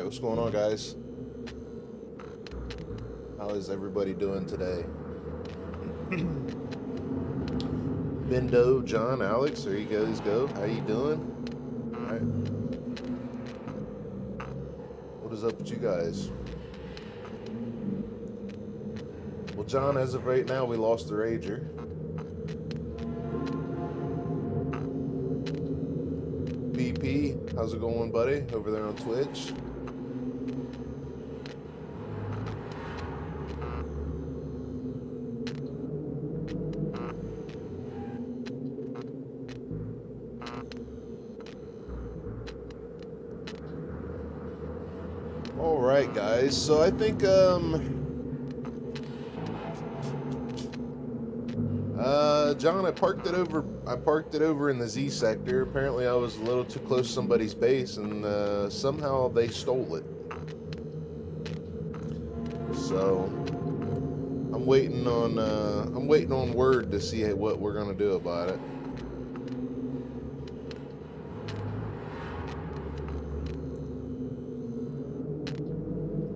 What's going on, guys? How is everybody doing today? Bindo, John, Alex, there you guys go. How you doing? All right. What is up with you guys? Well, John, as of right now, we lost the Rager. BP, how's it going, buddy? Over there on Twitch. Alright, guys, so I think, John, I parked it over in the Z sector. Apparently I was a little too close to somebody's base, and, somehow they stole it. So, I'm waiting on word to see what we're gonna do about it.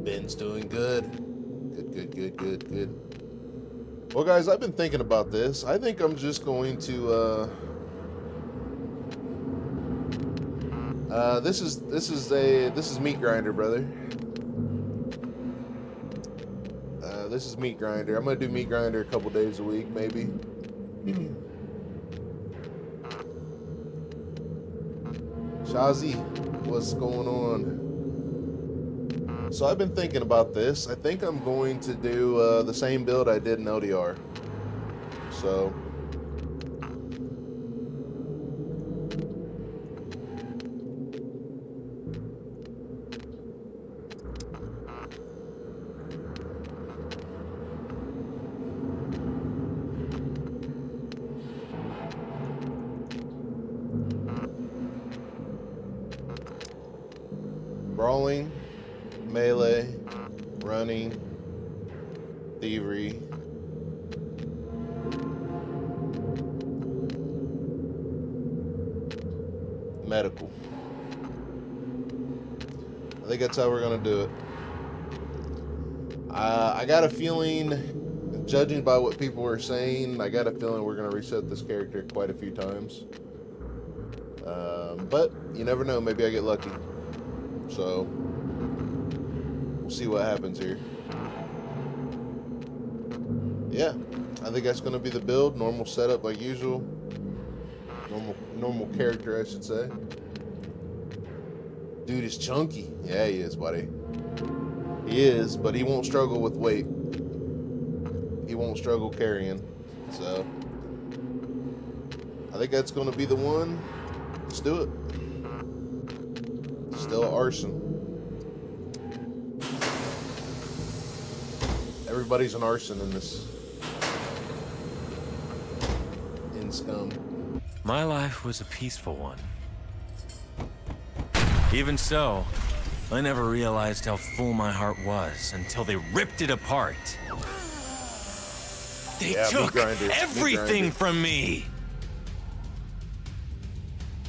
Ben's doing good. Good. Well, guys, I've been thinking about this. I think I'm just going to, this is Meat Grinder, brother. This is Meat Grinder. I'm gonna do Meat Grinder a couple days a week, maybe. Shazi, what's going on? So I've been thinking about this. I think I'm going to do the same build I did in LDR. So brawling, melee, running, thievery, medical. I think that's how we're gonna do it. I got a feeling, judging by what people were saying, I got a feeling we're gonna reset this character quite a few times. But you never know, maybe I get lucky. So we'll see what happens here. Yeah, I think that's gonna be the build. Normal setup like usual. Normal character, I should say. Dude is chunky. Yeah, he is, buddy. He is, but he won't struggle with weight. He won't struggle carrying. So I think that's gonna be the one. Let's do it. Still arson. Everybody's an arson in this. In SCUM. My life was a peaceful one. Even so, I never realized how full my heart was until they ripped it apart. They took everything from me!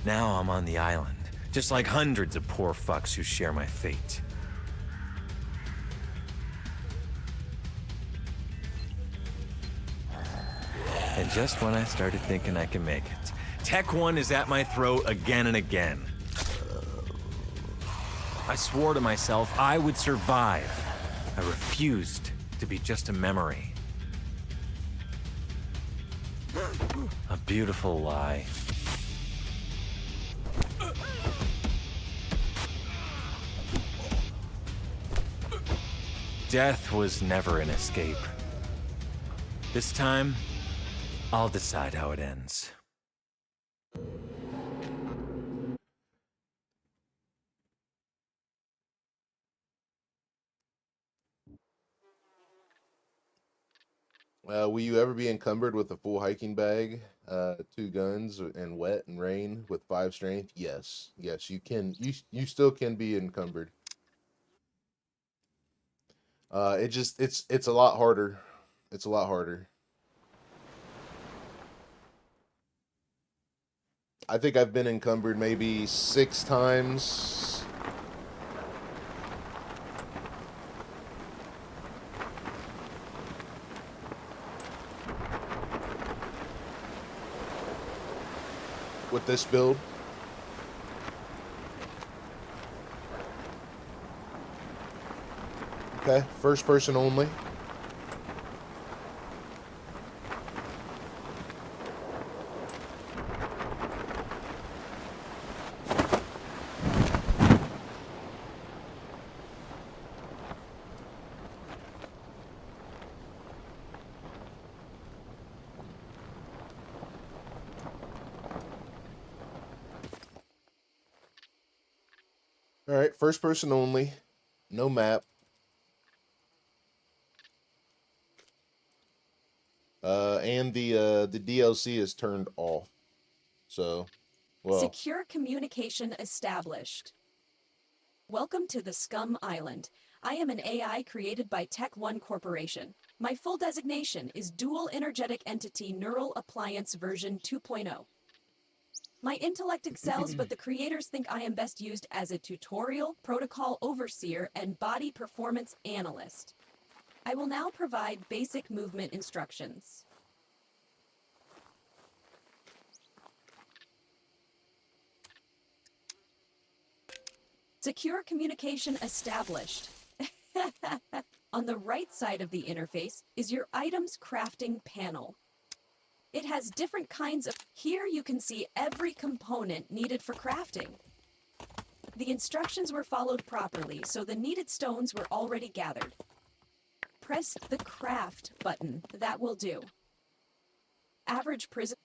Now I'm on the island, just like hundreds of poor fucks who share my fate. And just when I started thinking I can make it, Tech 1 is at my throat again and again. I swore to myself I would survive. I refused to be just a memory. A beautiful lie. Death was never an escape. This time, I'll decide how it ends. Will you ever be encumbered with a full hiking bag, 2 guns, and wet and rain with 5 strength? Yes. Yes, you can. You still can be encumbered. It's a lot harder. It's a lot harder. I think I've been encumbered maybe 6 times. With this build. Okay, first person only. All right, first person only, no map. And the DLC is turned off. So, well. Secure communication established. Welcome to the SCUM Island. I am an AI created by Tech 1 Corporation. My full designation is Dual Energetic Entity Neural Appliance version 2.0. My intellect excels, but the creators think I am best used as a tutorial, protocol overseer, and body performance analyst. I will now provide basic movement instructions. Secure communication established. On the right side of the interface is your items crafting panel. It has different kinds of... Here you can see every component needed for crafting. The instructions were followed properly, so the needed stones were already gathered. Press the craft button. That will do. Average prism.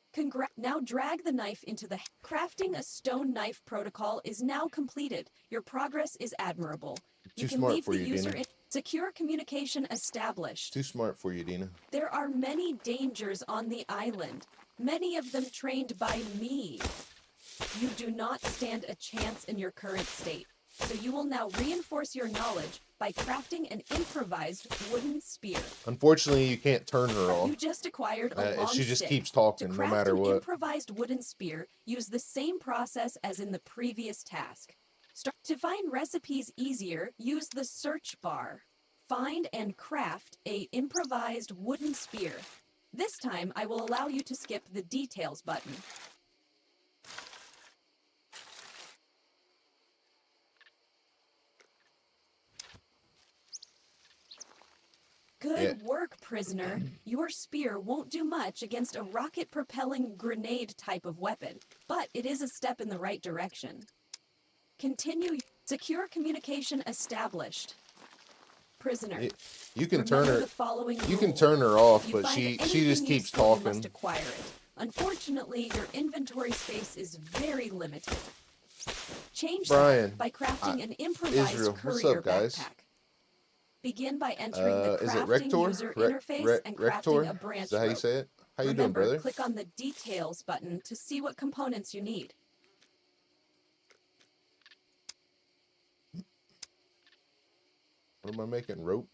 Now drag the knife into the... Crafting a stone knife protocol is now completed. Your progress is admirable. Too smart for you, Dina. Secure communication established. Too smart for you, Dina. There are many dangers on the island, many of them trained by me. You do not stand a chance in your current state, so you will now reinforce your knowledge by crafting an improvised wooden spear. Unfortunately, you can't turn her off. You just acquired a long She just stick. keeps talking To no matter craft what. an improvised wooden spear, use the same process as in the previous task. To find recipes easier, use the search bar. Find and craft a improvised wooden spear. This time, I will allow you to skip the details button. Good work, prisoner. Your spear won't do much against a rocket-propelling grenade type of weapon, but it is a step in the right direction. Continue. Secure communication established. Prisoner. You can turn her. You can rule. turn her off, You but find she anything just keeps useful, you talking. must acquire it. Unfortunately, your inventory space is very limited. Change Brian, that by crafting an improvised Israel, what's courier up, guys? backpack. Begin by entering the Is it crafting Rector? user interface and crafting Rector? a branch Is that how you rope. say it? How you doing, Remember, brother? click on the Details button to see what components you need. What am I making? Rope?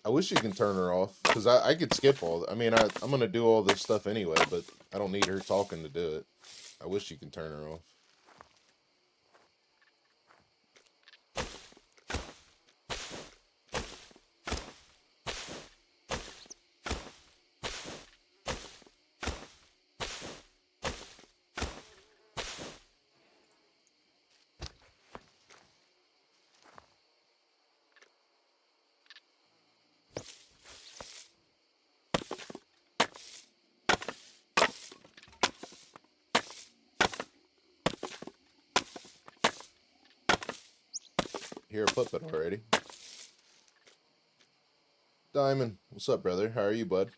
I wish you can turn her off, because I could skip all. I mean, I'm going to do all this stuff anyway, but I don't need her talking to do it. I wish you can turn her off. Hear a puppet already. Diamond, what's up, brother? How are you, bud?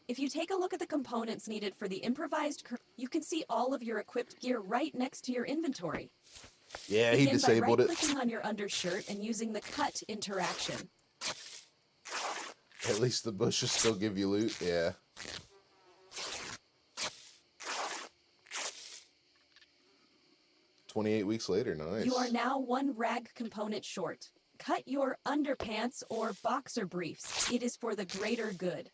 If you take a look at the components needed for the improvised you can see all of your equipped gear right next to your inventory. Yeah, he disabled it. Begin by right-clicking on your undershirt and using the cut interaction. At least the bushes still give you loot, yeah. "28 weeks later, nice. You are now one rag component short. Cut your underpants or boxer briefs. It is for the greater good.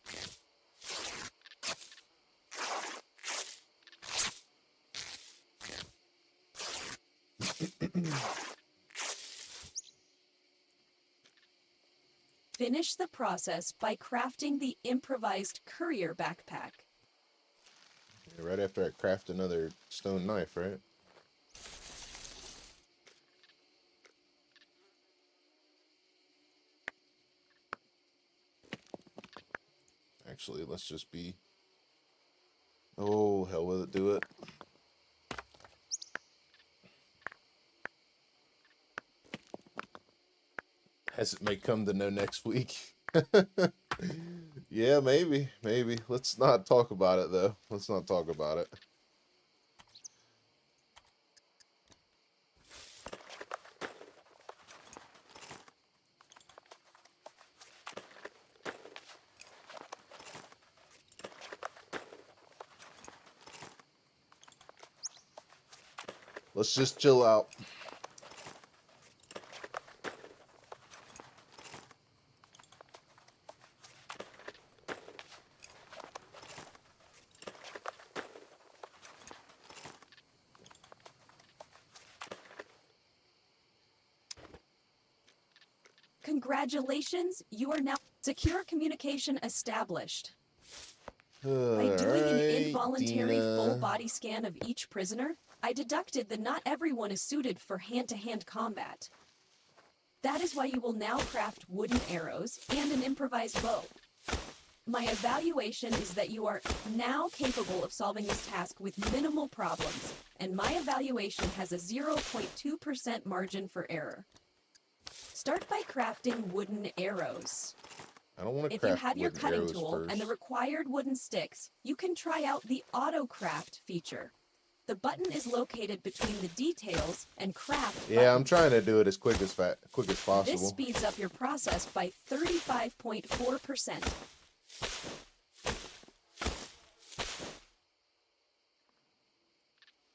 Finish the process by crafting the improvised courier backpack. Yeah, right after I craft another stone knife, right? Actually, let's just be... Oh, hell with it, do it. As it may come to know next week. Yeah, maybe. Let's not talk about it, though. Let's not talk about it. Let's just chill out. Congratulations, you are now secure communication established. By All doing an right, involuntary Dina. full body scan of each prisoner, I deducted that not everyone is suited for hand-to-hand combat. That is why you will now craft wooden arrows and an improvised bow. My evaluation is that you are now capable of solving this task with minimal problems, and my evaluation has a 0.2% margin for error. Start by crafting wooden arrows. I don't want to If you craft have your wooden cutting arrows tool first. and the required wooden sticks, you can try out the auto craft feature. The button is located between the details and craft Yeah, I'm buttons. trying to do it as quick as This possible. speeds up your process by 35.4%.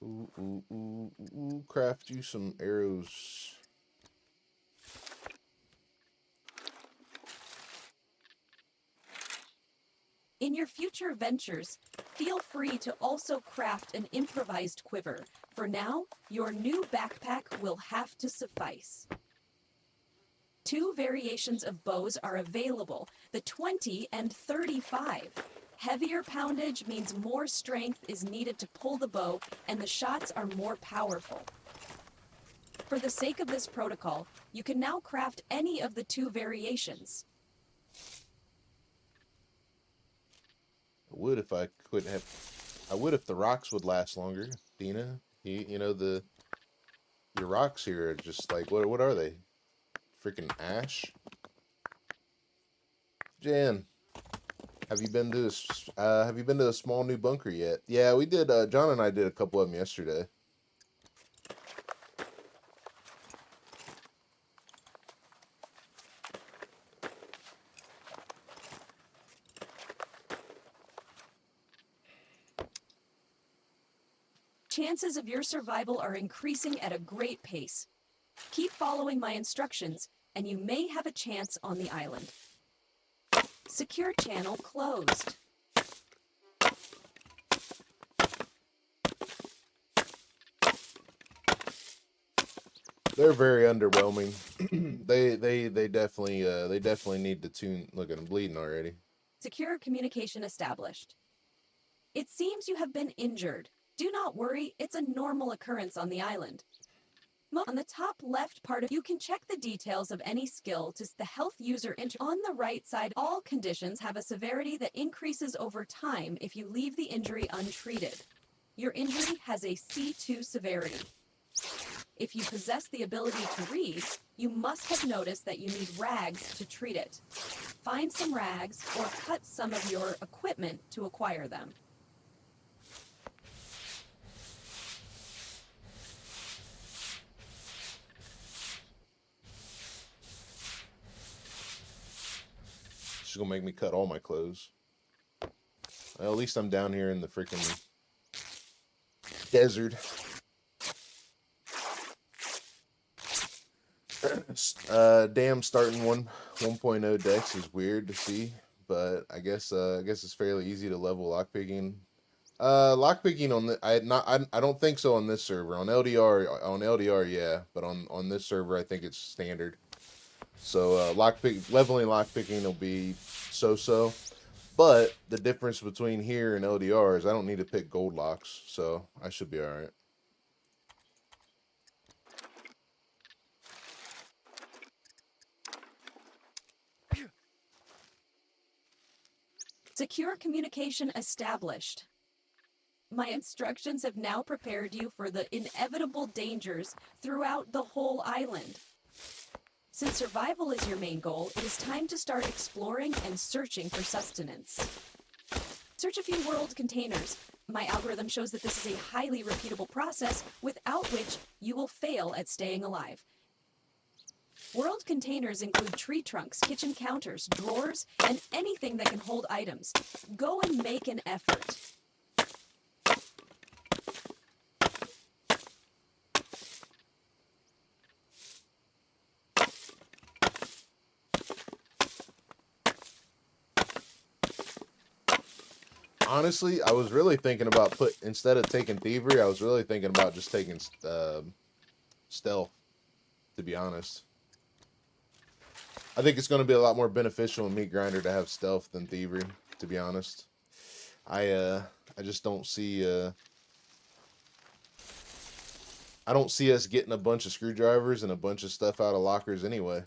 Ooh, craft you some arrows. In your future ventures, feel free to also craft an improvised quiver. For now, your new backpack will have to suffice. 2 variations of bows are available, the 20 and 35. Heavier poundage means more strength is needed to pull the bow, and the shots are more powerful. For the sake of this protocol, you can now craft any of the 2 variations. I would if I could have. I would if the rocks would last longer, Dina. You know your rocks here are just like what are they? Freaking ash. Jan, have you been to a small new bunker yet? Yeah, we did. John and I did a couple of them yesterday. Chances of your survival are increasing at a great pace. Keep following my instructions, and you may have a chance on the island. Secure channel closed. They're very underwhelming. they definitely need to tune. Look at them bleeding already. Secure communication established. It seems you have been injured. Do not worry, it's a normal occurrence on the island. On the top left part, you can check the details of any skill to the health user. On the right side, all conditions have a severity that increases over time if you leave the injury untreated. Your injury has a C2 severity. If you possess the ability to read, you must have noticed that you need rags to treat it. Find some rags or cut some of your equipment to acquire them. She's gonna make me cut all my clothes. Well, at least I'm down here in the freaking desert. Damn, starting 1.0 decks is weird to see, but I guess it's fairly easy to level lockpicking. Lockpicking on the I don't think so on this server. On LDR, yeah, but on this server I think it's standard. So leveling lockpicking will be so-so. But the difference between here and LDR is I don't need to pick gold locks, so I should be alright. Secure communication established. My instructions have now prepared you for the inevitable dangers throughout the whole island. Since survival is your main goal, it is time to start exploring and searching for sustenance. Search a few world containers. My algorithm shows that this is a highly repeatable process without which you will fail at staying alive. World containers include tree trunks, kitchen counters, drawers, and anything that can hold items. Go and make an effort. Honestly, I was really thinking about instead of taking thievery, I was really thinking about just taking stealth, to be honest. I think it's going to be a lot more beneficial in Meat Grinder to have stealth than thievery, to be honest. I just don't see I don't see us getting a bunch of screwdrivers and a bunch of stuff out of lockers anyway.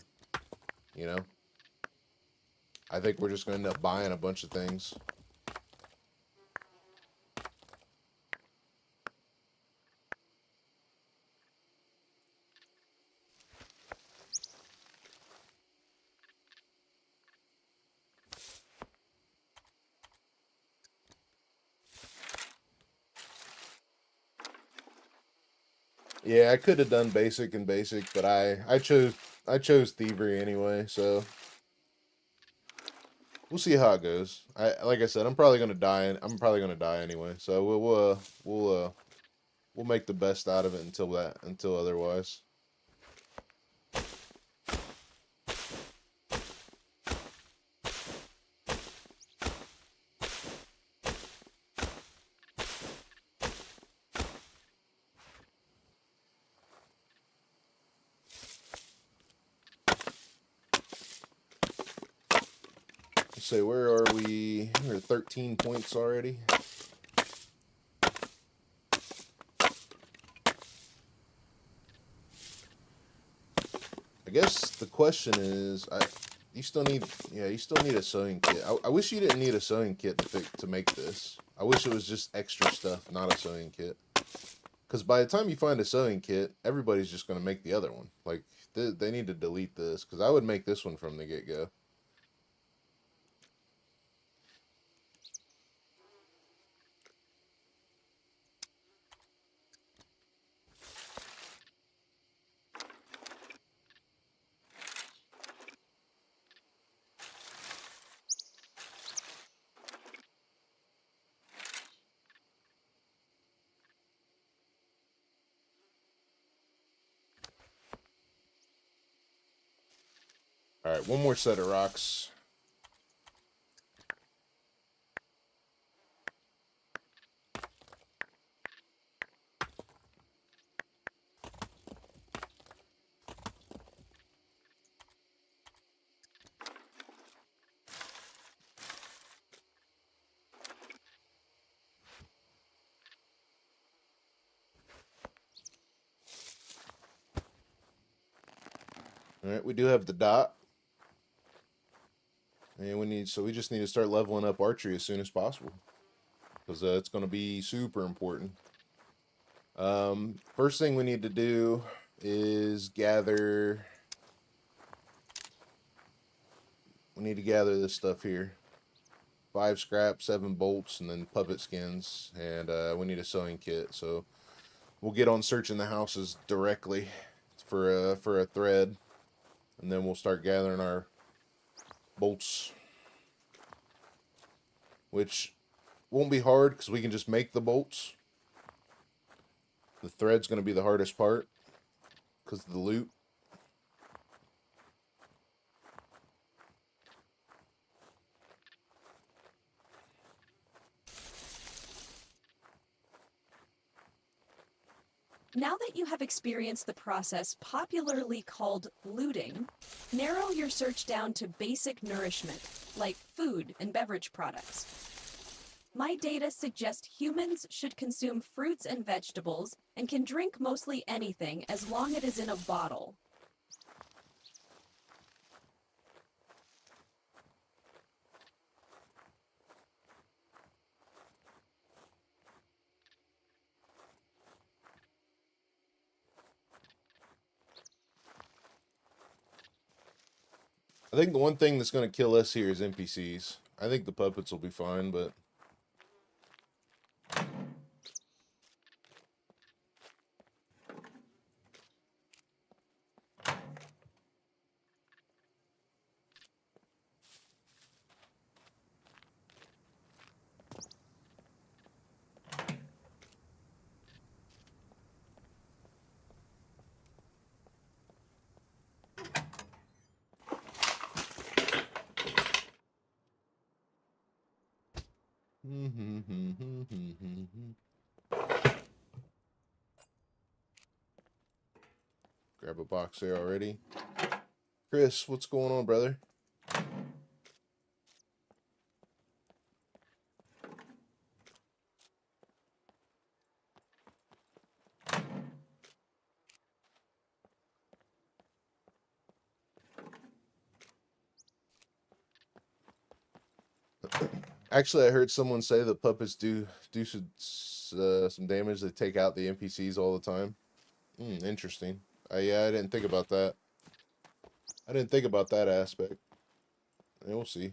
You know? I think we're just going to end up buying a bunch of things. Yeah, I could have done basic and basic, but I chose thievery anyway, so we'll see how it goes. Like I said, I'm probably gonna die. I'm probably gonna die anyway, so we'll make the best out of it until otherwise. So where are we? We're at 13 points already. guess the question is, you still need a sewing kit. I wish you didn't need a sewing kit to make this. I wish it was just extra stuff, not a sewing kit. Because by the time you find a sewing kit, everybody's just going to make the other one. Like, they need to delete this, because I would make this one from the get-go. Alright, one more set of rocks. Alright, we do have the dot. And we just need to start leveling up archery as soon as possible. Because it's going to be super important. First thing we need to do is gather... We need to gather this stuff here. 5 scrap, 7 bolts, and then puppet skins. And we need a sewing kit. So we'll get on searching the houses directly for a thread. And then we'll start gathering our bolts, which won't be hard because we can just make the bolts. The thread's going to be the hardest part because of the loop. Now that you have experienced the process popularly called looting, narrow your search down to basic nourishment, like food and beverage products. My data suggest humans should consume fruits and vegetables and can drink mostly anything as long as it is in a bottle. I think the one thing that's going to kill us here is NPCs. I think the puppets will be fine, but... Grab a box there already. Chris, what's going on, brother? Actually, I heard someone say the puppets do some damage. They take out the NPCs all the time. Interesting. Yeah, I didn't think about that. I didn't think about that aspect. We'll see.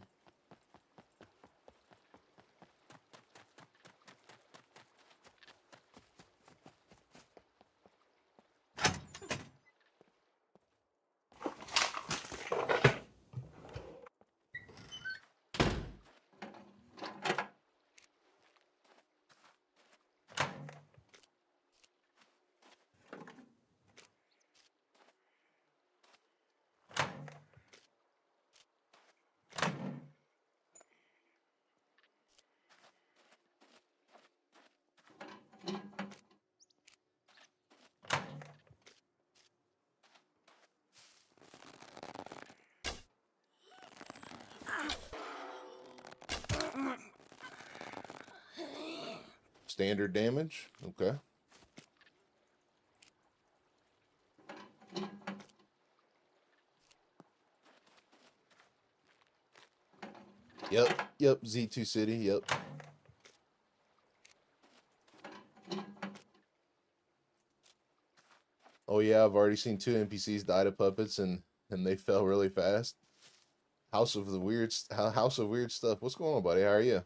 Standard damage. Okay. Yep, Z2 City, yep. Oh yeah, I've already seen 2 NPCs die to puppets and they fell really fast. House of Weird Stuff. What's going on, buddy? How are you?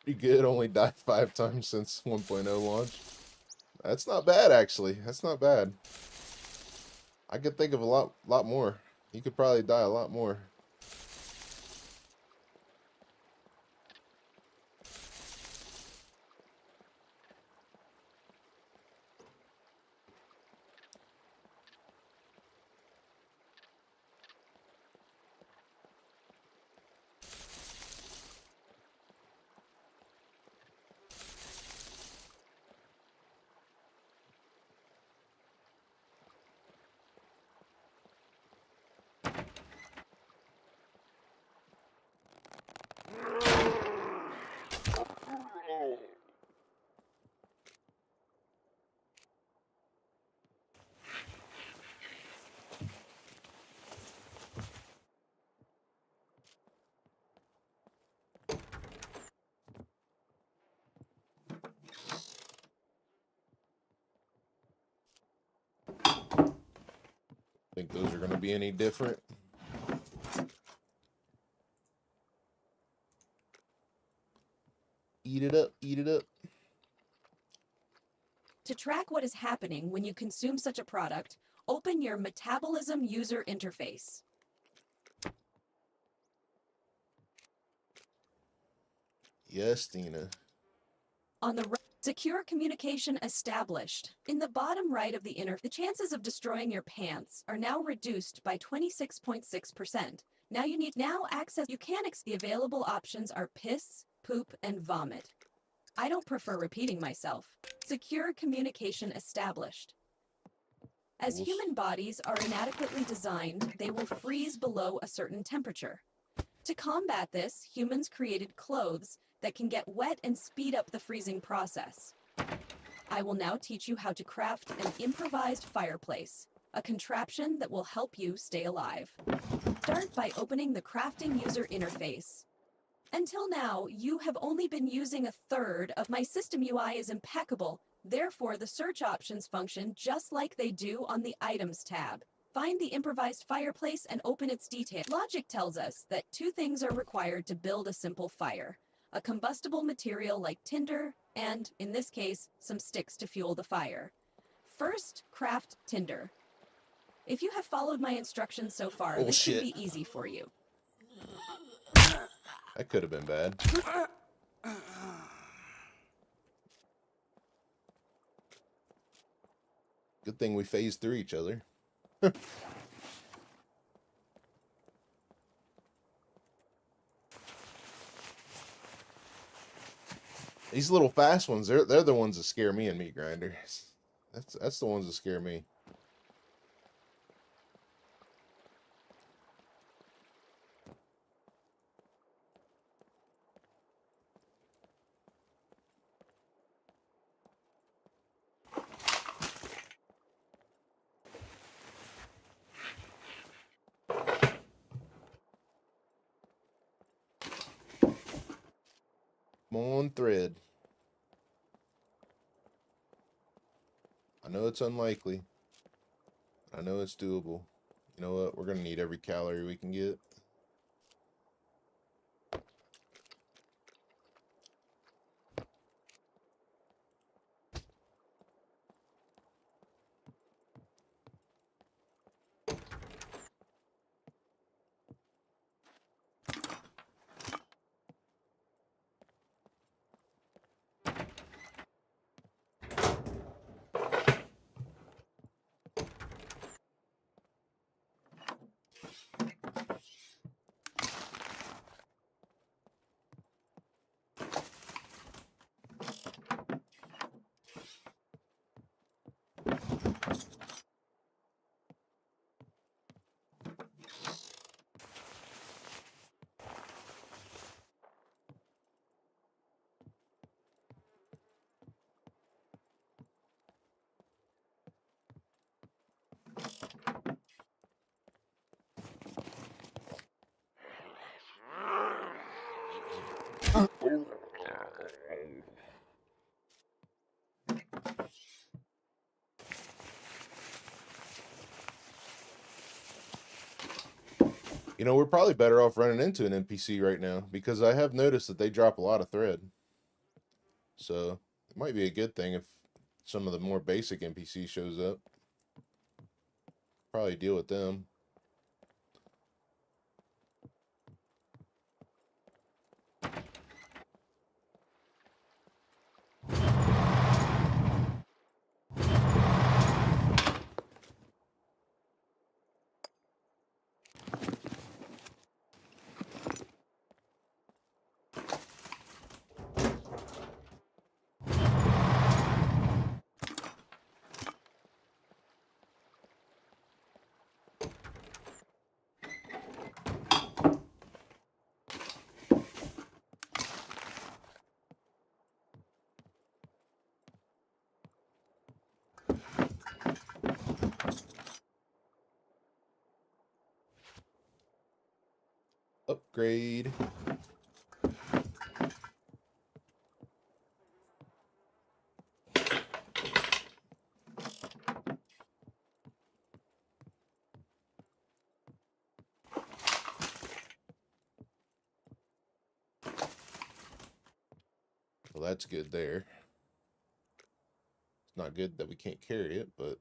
Pretty good. Only died 5 times since 1.0 launch. That's not bad, actually. That's not bad. I could think of a lot more. You could probably die a lot more. Think those are going to be any different? Eat it up, eat it up. To track what is happening when you consume such a product, open your Metabolism user interface. Yes, Tina. On the right, secure communication established. In the bottom right of the the chances of destroying your pants are now reduced by 26.6%. Now you need access. The available options are piss, poop, and vomit. I don't prefer repeating myself. Secure communication established. As human bodies are inadequately designed, they will freeze below a certain temperature. To combat this, humans created clothes that can get wet and speed up the freezing process. I will now teach you how to craft an improvised fireplace, a contraption that will help you stay alive. Start by opening the crafting user interface. Until now, you have only been using a third of my system. UI is impeccable, therefore the search options function just like they do on the Items tab. Find the improvised fireplace and open its details. Logic tells us that 2 things are required to build a simple fire: a combustible material like tinder, and, in this case, some sticks to fuel the fire. First, craft tinder. If you have followed my instructions so far, this should be easy for you. That could have been bad. Good thing we phased through each other. These little fast ones, they're the ones that scare me in Meat Grinder. That's the ones that scare me. Come on, thread. I know it's unlikely. I know it's doable. You know what? We're going to need every calorie we can get. You know, we're probably better off running into an NPC right now because I have noticed that they drop a lot of thread. So it might be a good thing if some of the more basic NPC shows up. Probably deal with them. Upgrade. Well, that's good there. It's not good that we can't carry it, but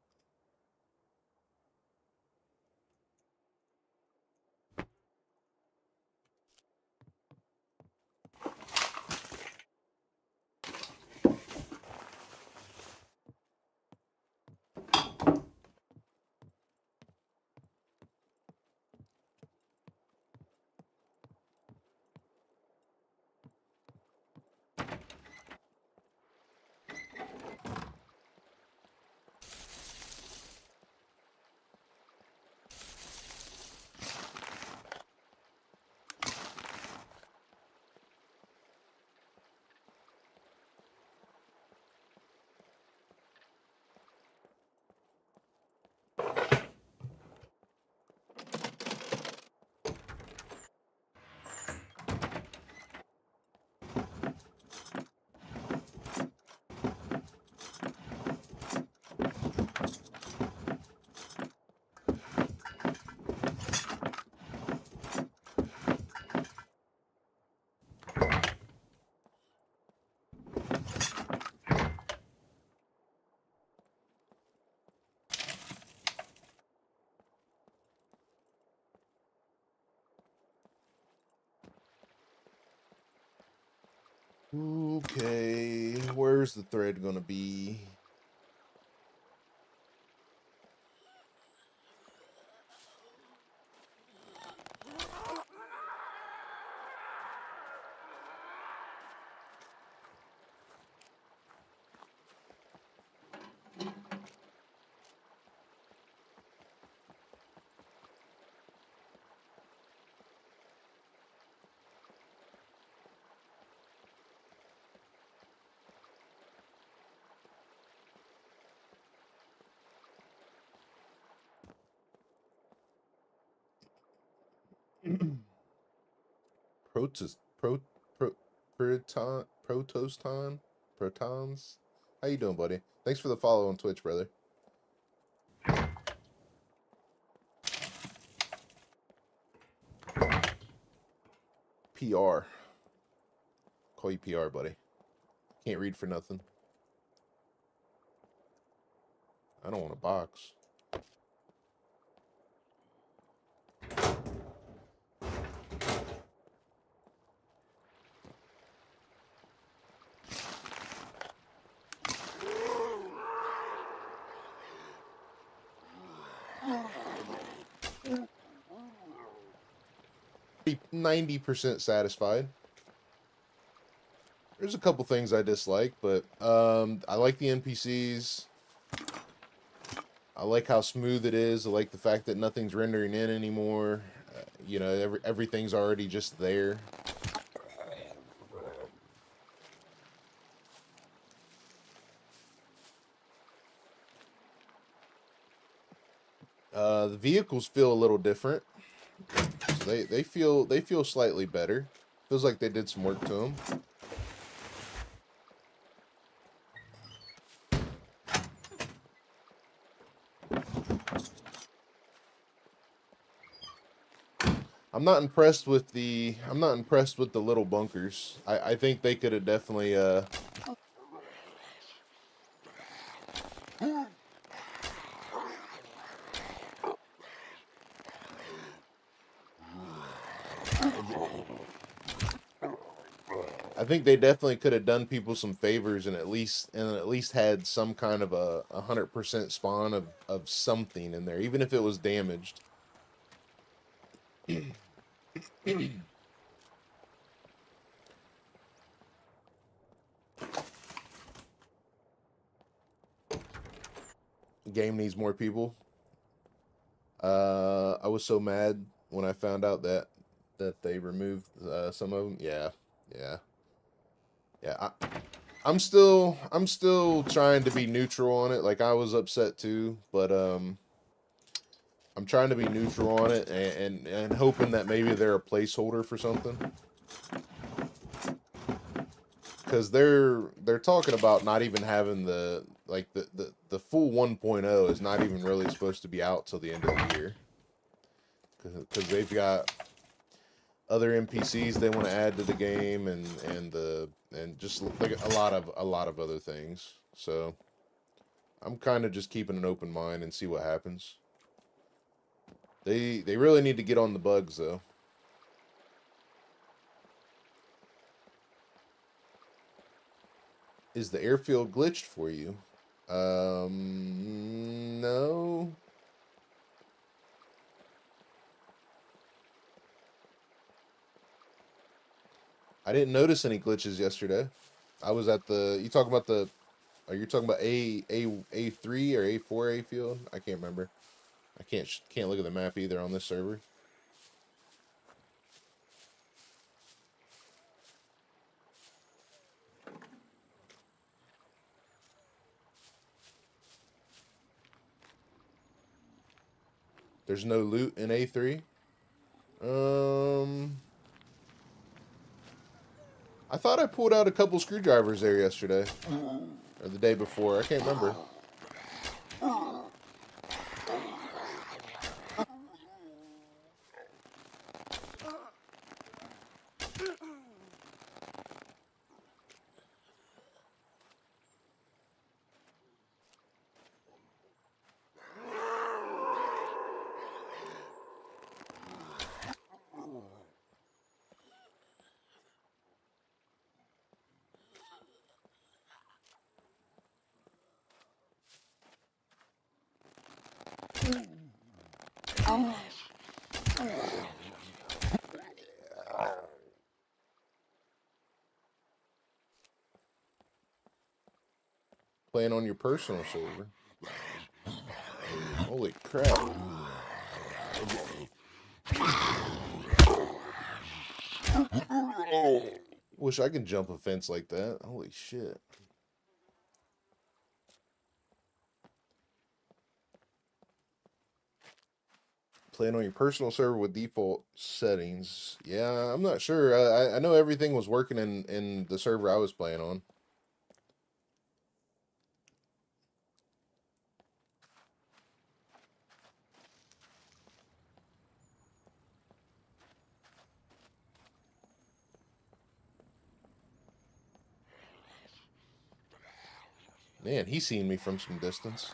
okay, where's the thread gonna be? Protons. How you doing, buddy? Thanks for the follow on Twitch, brother. PR. Call you PR, buddy. Can't read for nothing. I don't want a box. Be 90% satisfied. There's a couple things I dislike, but I like the NPCs. I like how smooth it is. I like the fact that nothing's rendering in anymore. You know, everything's already just there. The vehicles feel a little different. So they feel slightly better. Feels like they did some work to them. I'm not impressed with the little bunkers. I think they could have definitely I think they definitely could have done people some favors and at least had some kind of a 100% spawn of something in there, even if it was damaged. Game needs more people. I was so mad when I found out that they removed some of them. Yeah. I'm still trying to be neutral on it. Like, I was upset too, but I'm trying to be neutral on it and hoping that maybe they're a placeholder for something. Because they're talking about not even having the full 1.0 is not even really supposed to be out till the end of the year. Because they've got other NPCs they want to add to the game and just like a lot of other things. So I'm kind of just keeping an open mind and see what happens. They really need to get on the bugs though. Is the airfield glitched for you? No. I didn't notice any glitches yesterday. I was at the. You talking about the? Are you talking about A3 or A4 field? I can't remember. I can't look at the map either on this server. There's no loot in A3. I thought I pulled out a couple screwdrivers there yesterday. Or the day before. I can't remember. Playing on your personal server. Holy crap. Wish I could jump a fence like that. Holy shit. Playing on your personal server with default settings. Yeah, I'm not sure. I know everything was working in the server I was playing on. Man, he's seen me from some distance.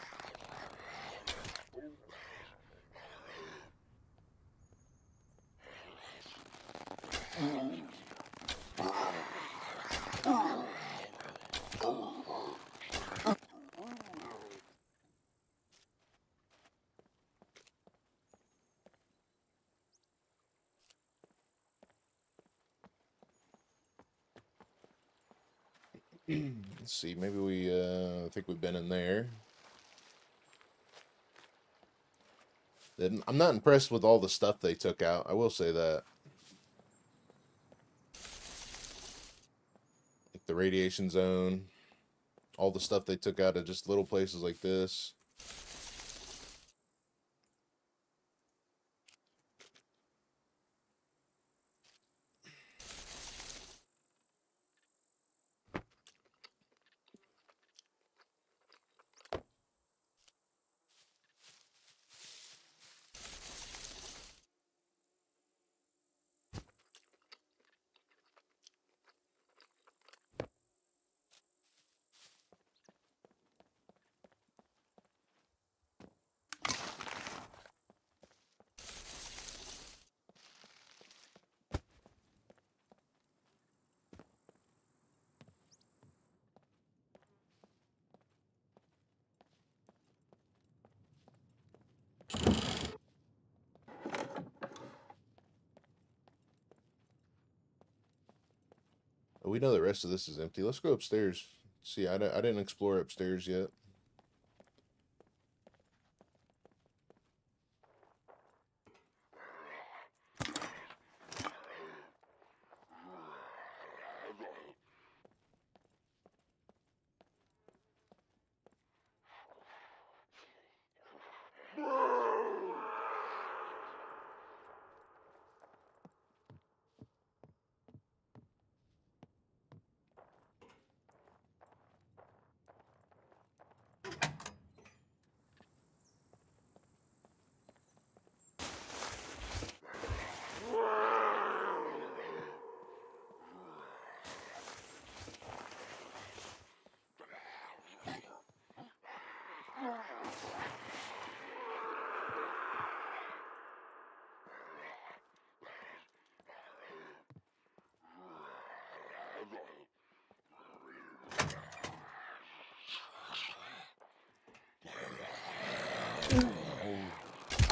Let's see, maybe we, I think we've been in there. I'm not impressed with all the stuff they took out, I will say that. Like the radiation zone, all the stuff they took out of just little places like this. we know the rest of this is empty. Let's go upstairs. See, I didn't explore upstairs yet.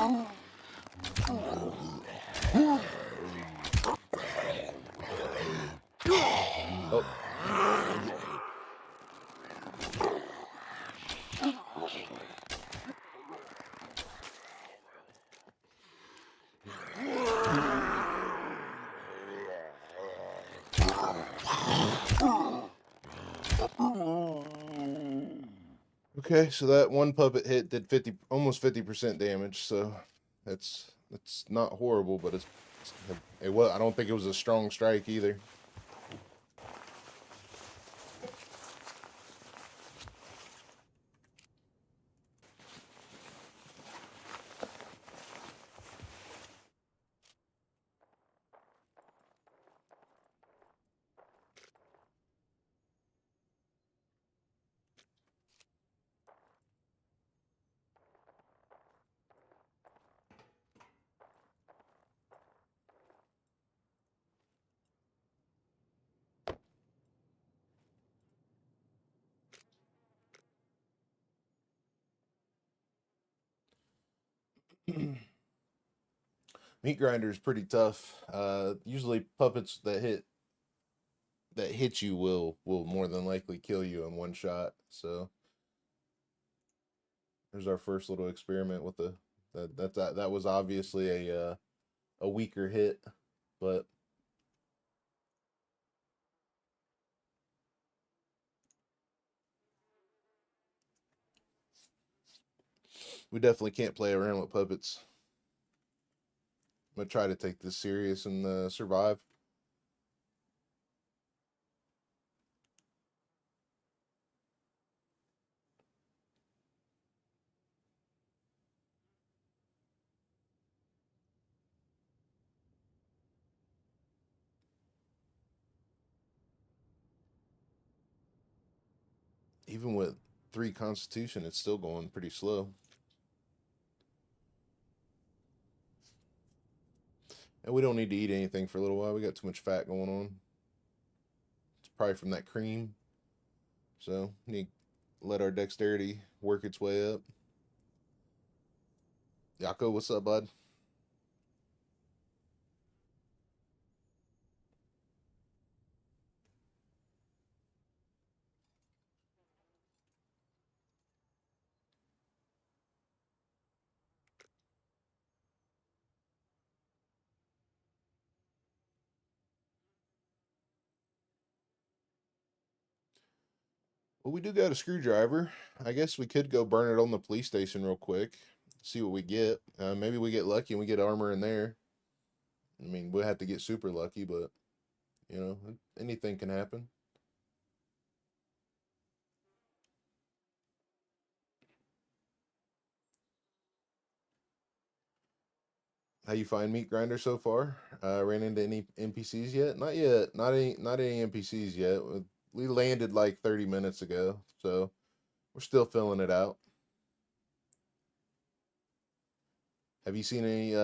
Oh. Okay, so that one puppet hit did almost 50% damage, so that's not horrible, but it was, I don't think it was a strong strike either. Meat grinder is pretty tough. Usually puppets that hit you will more than likely kill you in one shot. So there's our first little experiment with that was obviously a weaker hit, but we definitely can't play around with puppets. I'm gonna try to take this serious and survive. Even with 3 Constitution, it's still going pretty slow. And we don't need to eat anything for a little while. We got too much fat going on. It's probably from that cream. So, need to let our dexterity work its way up. Yako, what's up, bud? Well, we do got a screwdriver. I guess we could go burn it on the police station real quick. See what we get. Maybe we get lucky and we get armor in there. I mean, we'll have to get super lucky, but, you know, anything can happen. How you find Meat Grinder so far? Ran into any NPCs yet? Not yet. Not any NPCs yet. We landed like 30 minutes ago, so we're still filling it out. Have you seen any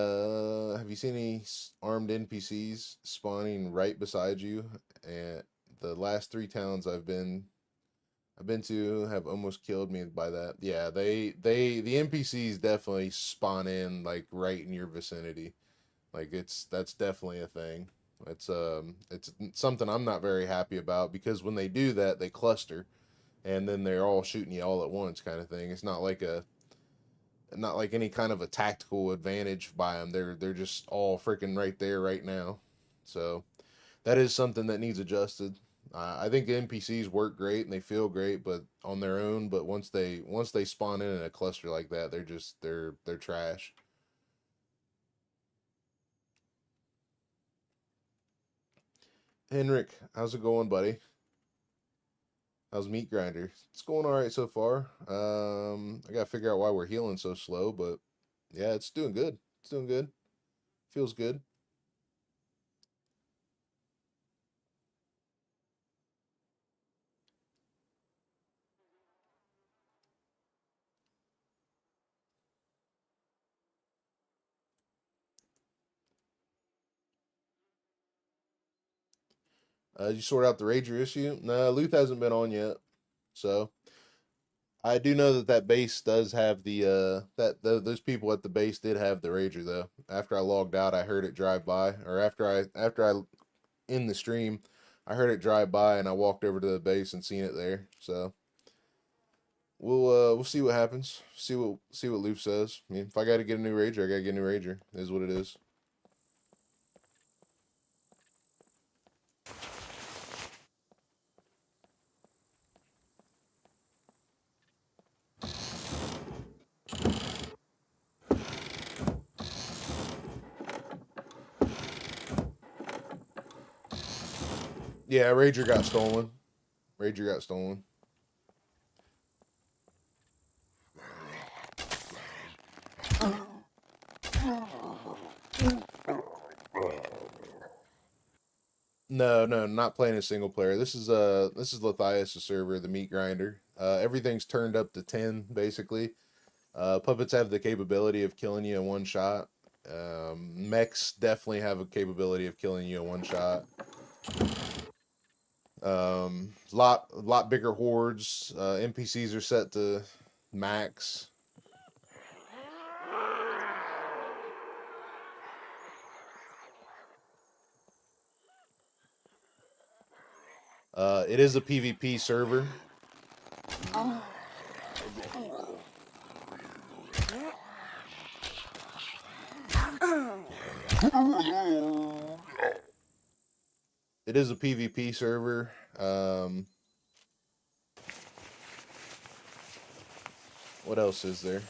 armed NPCs spawning right beside you? And the last 3 towns I've been to have almost killed me by that. Yeah, the NPCs definitely spawn in like right in your vicinity. Like that's definitely a thing. It's something I'm not very happy about, because when they do that, they cluster, and then they're all shooting you all at once, kind of thing. It's not like any kind of a tactical advantage by them. They're just all freaking right there right now. So that is something that needs adjusted. I think the NPCs work great and they feel great, but on their own. But once they spawn in a cluster like that, they're trash. Henrik, how's it going, buddy? How's Meat Grinder? It's going all right so far. I gotta figure out why we're healing so slow, but yeah, it's doing good. It's doing good. Feels good. Did you sort out the Rager issue? No, Luth hasn't been on yet. So I do know that that base does have the those people at the base did have the Rager though. After I logged out, I heard it drive by, or after I in the stream, I heard it drive by, and I walked over to the base and seen it there. So we'll see what happens. See what Luth says. I mean, if I got to get a new Rager, I got to get a new Rager. It is what it is. Yeah, Rager got stolen. Rager got stolen. No, no, not playing a single player. This is Luthais' server, the meat grinder. Everything's turned up to 10 basically. Puppets have the capability of killing you in one shot. Mechs definitely have a capability of killing you in one shot. Lot bigger hordes. NPCs are set to max. It is a PvP server. It is a PvP server. What else is there?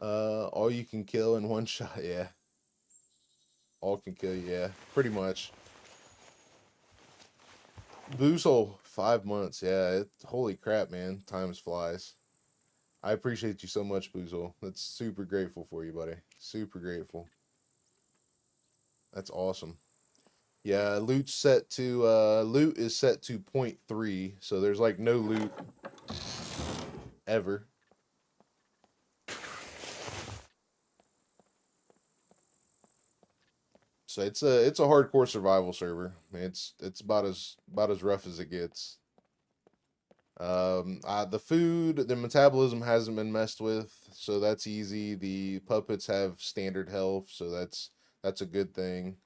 All you can kill in one shot, yeah. All can kill you, yeah. Pretty much. Boozle, 5 months, yeah. Holy crap, man. Time flies. I appreciate you so much, Boozle. That's super grateful for you, buddy. Super grateful. That's awesome. Yeah, loot is set to 0.3, so there's like no loot ever. So it's a hardcore survival server. It's about as rough as it gets. The food, the metabolism hasn't been messed with, so that's easy. The puppets have standard health, so that's a good thing.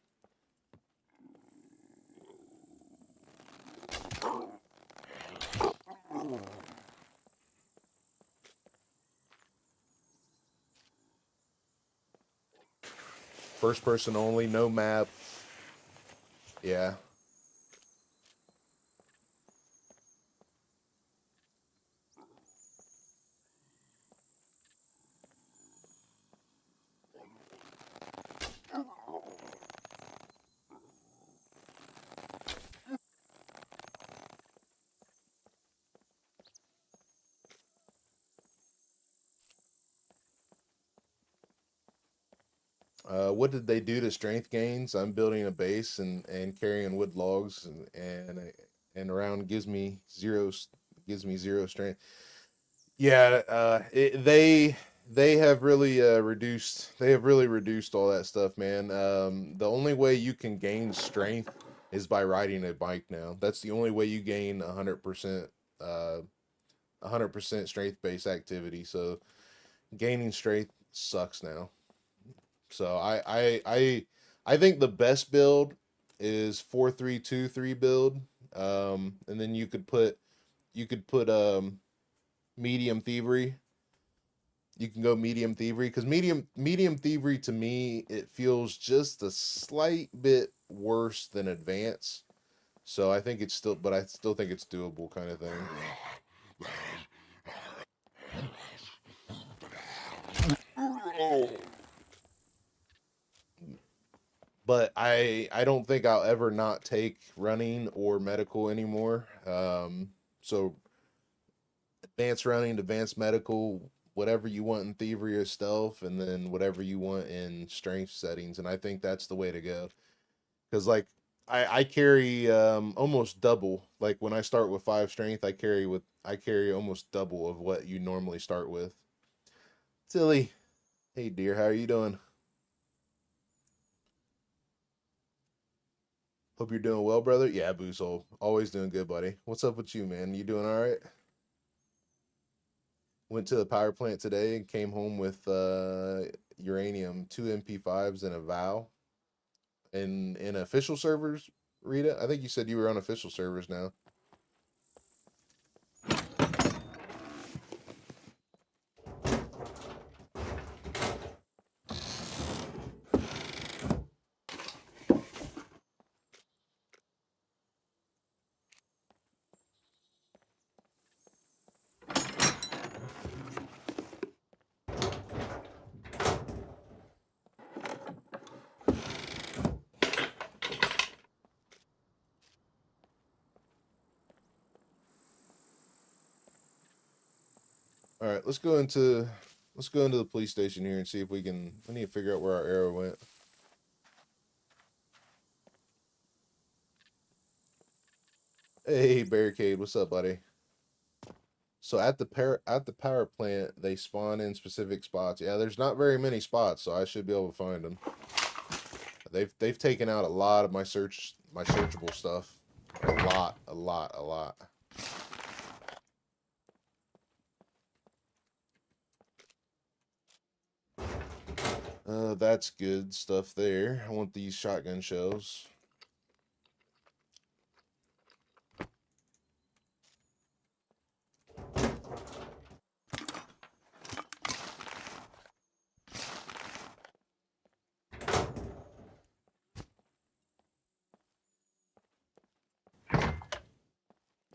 First person only, no map. Yeah. What did they do to strength gains? I'm building a base and carrying wood logs and around gives me zero strength. Yeah, they have really reduced all that stuff, man. The only way you can gain strength is by riding a bike now. That's the only way you gain 100% 100% strength based activity. So gaining strength sucks now. So I think the best build is 4323 build. And then you could put medium thievery. You can go medium thievery because medium thievery to me it feels just a slight bit worse than advanced. So I think it's still, but I still think it's doable kind of thing. But I don't think I'll ever not take running or medical anymore. So advanced running, advanced medical, whatever you want in thievery or stealth, and then whatever you want in strength settings. And I think that's the way to go. Because like I carry almost double. Like when I start with 5 strength, I carry almost double of what you normally start with. Tilly, hey dear, how are you doing? Hope you're doing well, brother. Yeah, Boozle. Always doing good, buddy. What's up with you, man? You doing all right? Went to the power plant today and came home with uranium, 2 MP5s and a vow. In official servers, Rita? I think you said you were on official servers now. All right, let's go into the police station here and see if we need to figure out where our arrow went. Hey, Barricade, what's up, buddy? So at the power plant, they spawn in specific spots. Yeah, there's not very many spots, so I should be able to find them. They've taken out a lot of my searchable stuff. A lot. That's good stuff there. I want these shotgun shells.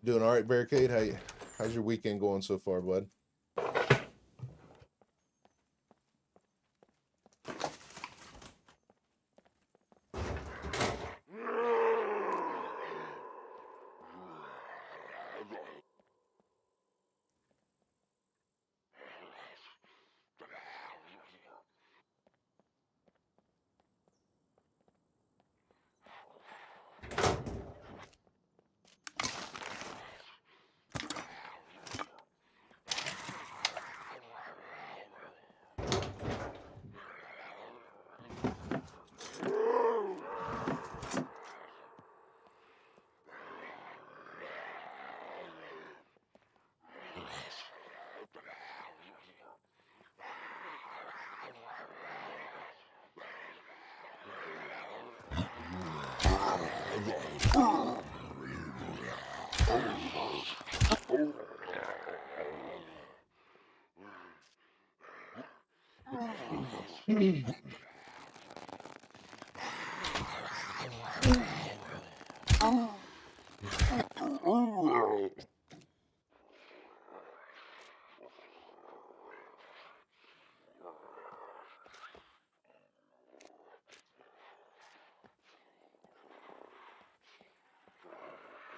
Doing all right, Barricade? How's your weekend going so far, bud?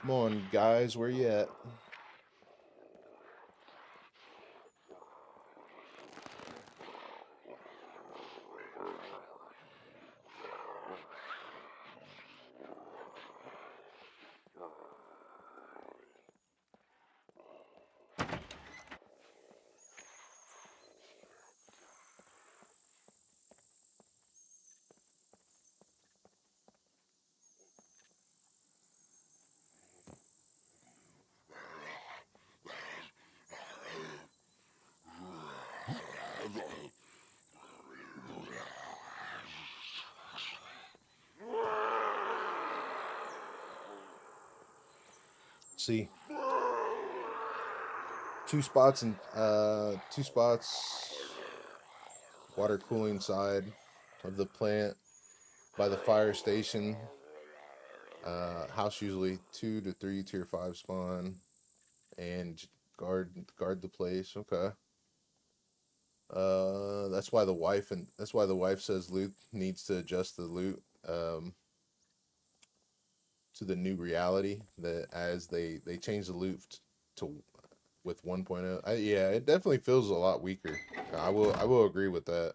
Come on, guys, where you at? See, two spots water cooling side of the plant by the fire station. House usually 2 to 3 tier 5 spawn and guard the place. Okay. That's why the wife says loot needs to adjust the loot to the new reality, that as they change the loot to with 1.0. Yeah, it definitely feels a lot weaker. I will agree with that.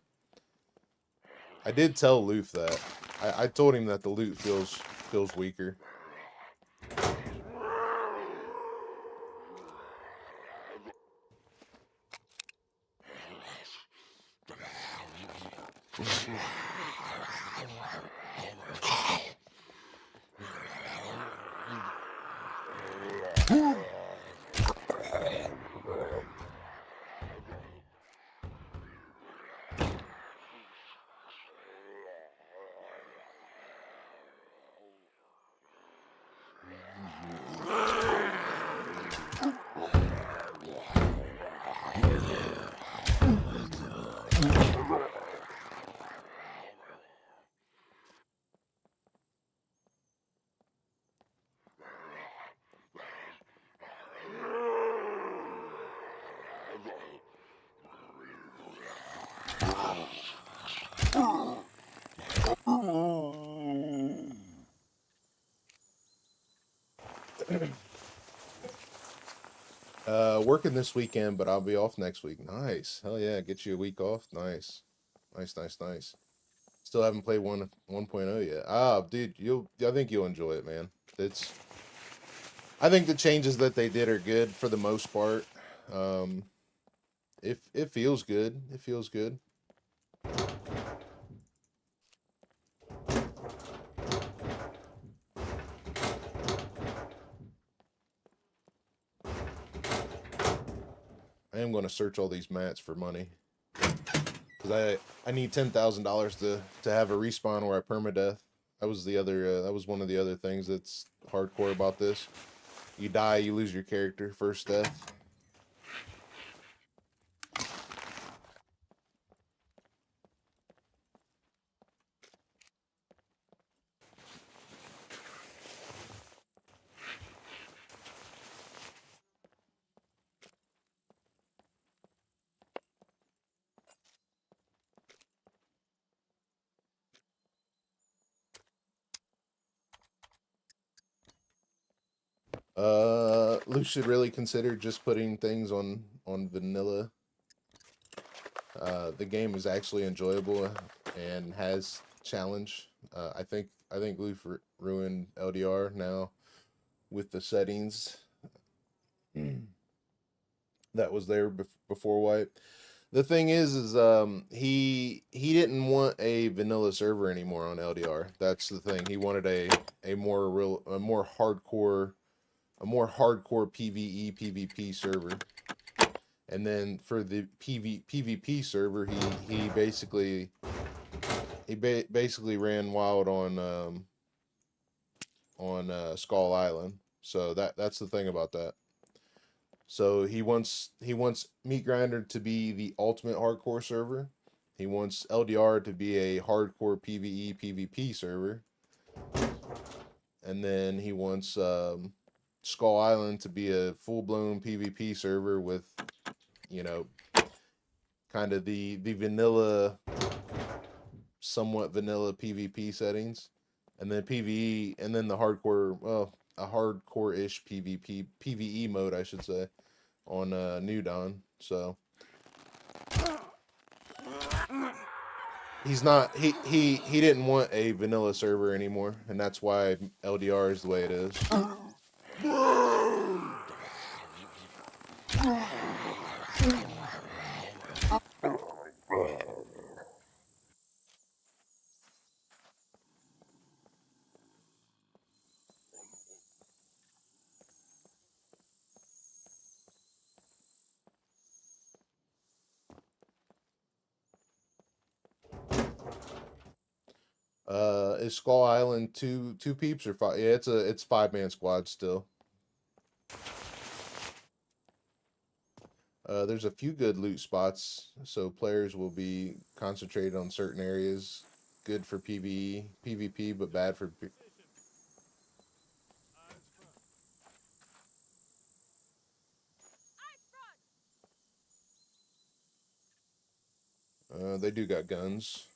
I did tell Luth that. I told him that the loot feels weaker. Working this weekend, but I'll be off next week. Nice. Hell yeah, get you a week off. Nice. Nice. Still haven't played 1.0 yet. Ah, dude, I think you'll enjoy it, man. I think the changes that they did are good for the most part. It feels good. It feels good. I am going to search all these mats for money, because I need $10,000 to have a respawn where I perma death. That was one of the other things that's hardcore about this. You die, you lose your character first death. Lu should really consider just putting things on vanilla. The game is actually enjoyable and has challenge. I think Lu ruined LDR now with the settings that was there before wipe. The thing is he didn't want a vanilla server anymore on LDR. That's the thing. He wanted a more hardcore PvE PvP server. And then for the PvP server, he basically ran wild on Skull Island. So that's the thing about that. So he wants Meat Grinder to be the ultimate hardcore server. He wants LDR to be a hardcore PvE PvP server. And then he wants Skull Island to be a full-blown PvP server with, you know, kind of the vanilla, somewhat vanilla PvP settings, and then PvE, and then the hardcore, well, a hardcore-ish PvE mode, I should say, on New Dawn. So he's not he didn't want a vanilla server anymore, and that's why LDR is the way it is. Is Skull Island two peeps or five? Yeah, it's 5-man squad still. There's a few good loot spots, so players will be concentrated on certain areas. Good for PvE, PvP, but bad for... They do got guns.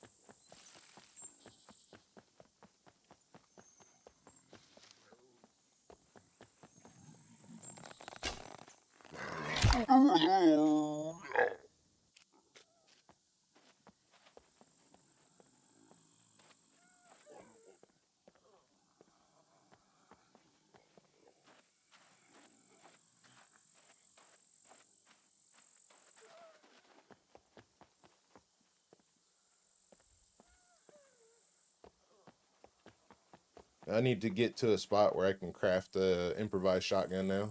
I need to get to a spot where I can craft a improvised shotgun now.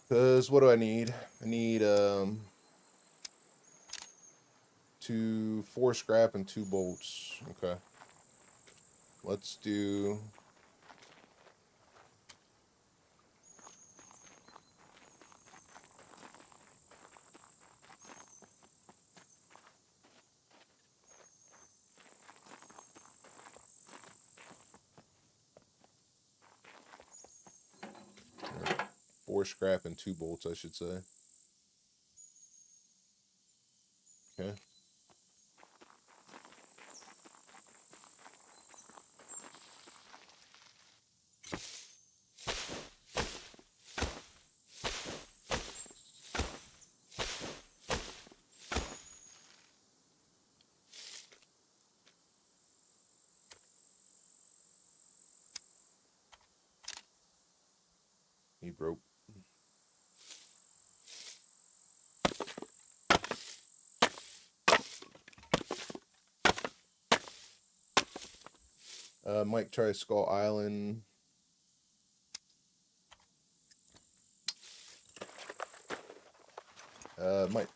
Because what do I need? I need 4 scrap and 2 bolts. Okay. Let's do... Four scrap and 2 bolts, I should say. Okay. He broke. Might try Skull Island.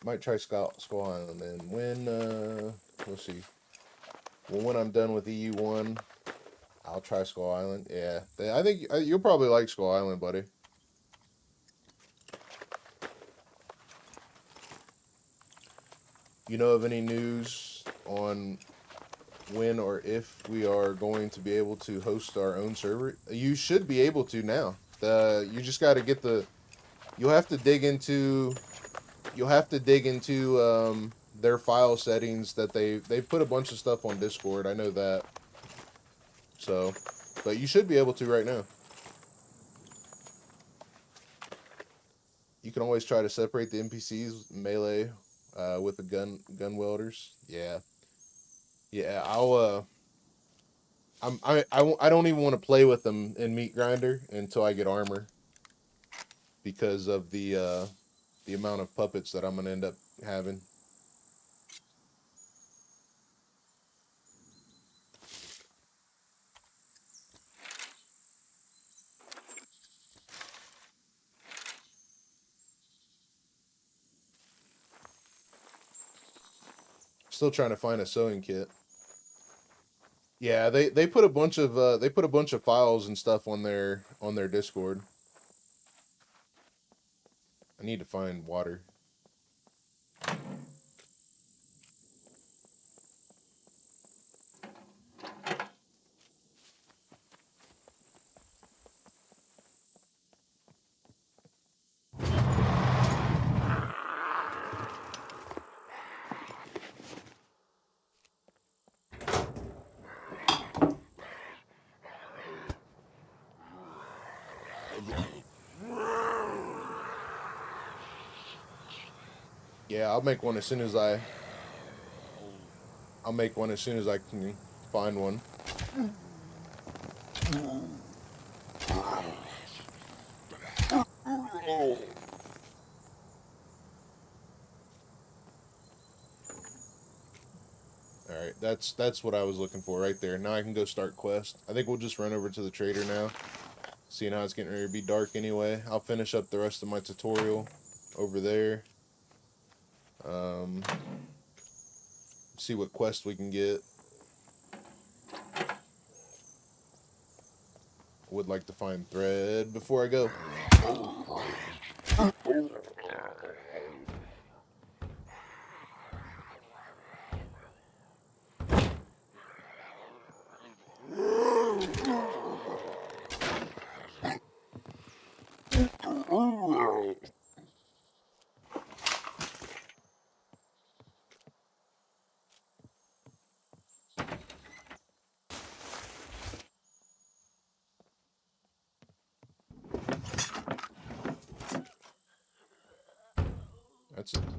Might try Skull Island, and when let's see. Well, when I'm done with EU1, I'll try Skull Island. Yeah, I think you'll probably like Skull Island, buddy. You know of any news on when or if we are going to be able to host our own server? You should be able to now. You just got to get the... You'll have to dig into their file settings that they've put a bunch of stuff on Discord. I know that. So, but you should be able to right now. You can always try to separate the NPCs melee with the gun welders. Yeah. Yeah, I don't even want to play with them in Meat Grinder until I get armor, because of the amount of puppets that I'm gonna end up having. Still trying to find a sewing kit. Yeah, they put a bunch of files and stuff on their Discord. I need to find water. Yeah, I'll make one as soon as I can find one. Alright, That's what I was looking for right there. Now I can go start quest. I think we'll just run over to the trader now. Seeing how it's getting ready to be dark anyway. I'll finish up the rest of my tutorial over there. See what quest we can get. Would like to find thread before I go.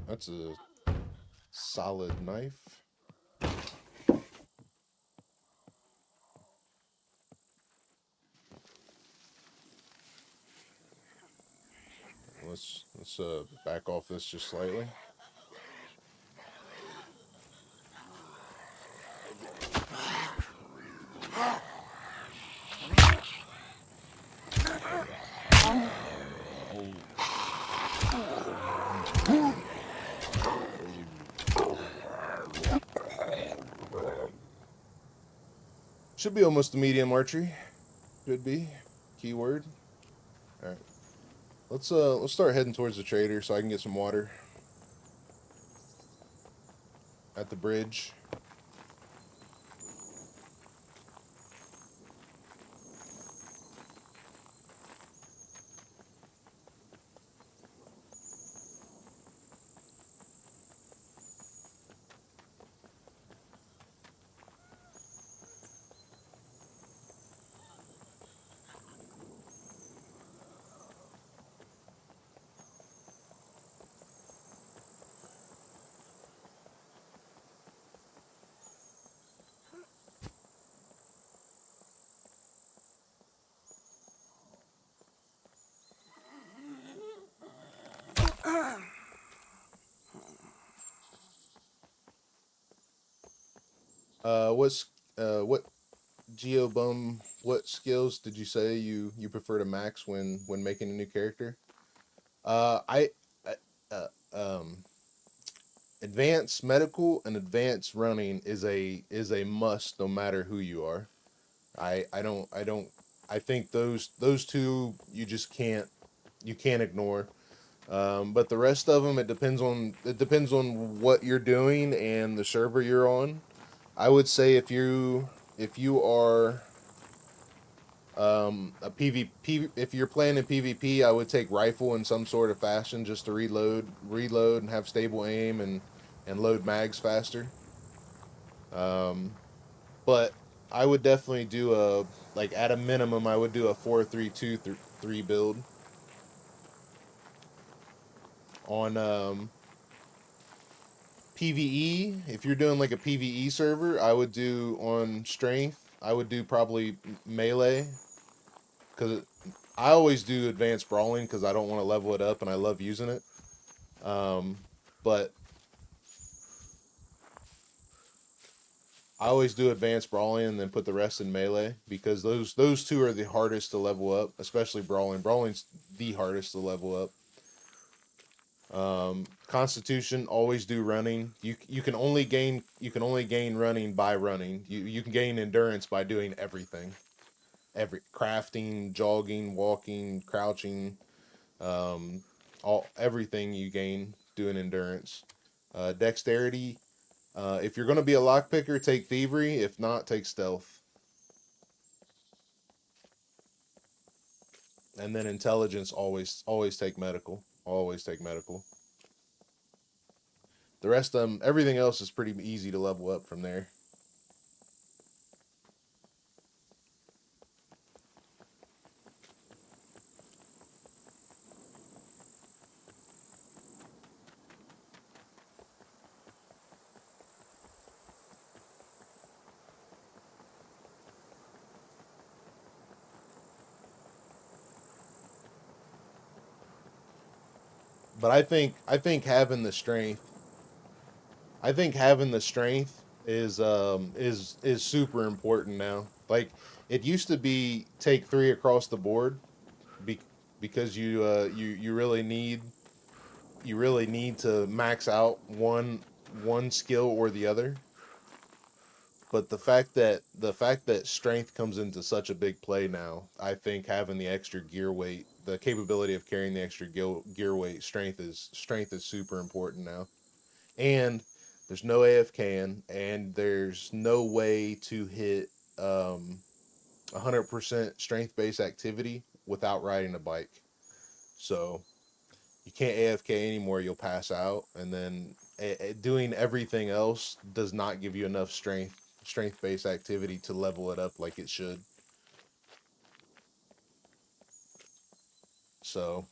That's a solid knife. Let's back off this just slightly. Should be almost a medium archery. Could be. Keyword. Alright. Let's start heading towards the trader so I can get some water. At the bridge. What GeoBum, what skills did you say you prefer to max when making a new character? Advanced medical and advanced running is a must no matter who you are. I think those two you just can't ignore. But the rest of them, it depends on what you're doing and the server you're on. I would say if you are a PvP, if you're playing in PvP, I would take rifle in some sort of fashion just to reload and have stable aim and load mags faster. But I would definitely do at a minimum I would do a 4-3-2-3 build on PvE. If you're doing like a PvE server, I would do on strength. I would do probably melee, because I always do advanced brawling because I don't want to level it up and I love using it. But I always do advanced brawling and then put the rest in melee because those two are the hardest to level up, especially brawling. Brawling's the hardest to level up. Constitution, always do running. You can only gain running by running. You can gain endurance by doing everything. Crafting, jogging, walking, crouching, everything you gain doing endurance. Dexterity, if you're gonna be a lockpicker, take thievery. If not, take stealth. And then intelligence, always take medical. Always take medical. The rest of them, everything else is pretty easy to level up from there. But I think having the strength is super important now. Like it used to be take 3 across the board be, because you really need to max out one skill or the other. But the fact that strength comes into such a big play now, I think having the extra gear weight, the capability of carrying the extra gear weight, strength is super important now. And there's no AFKing, and there's no way to hit 100% strength based activity without riding a bike. So you can't AFK anymore, you'll pass out, and then doing everything else does not give you enough strength based activity to level it up like it should. So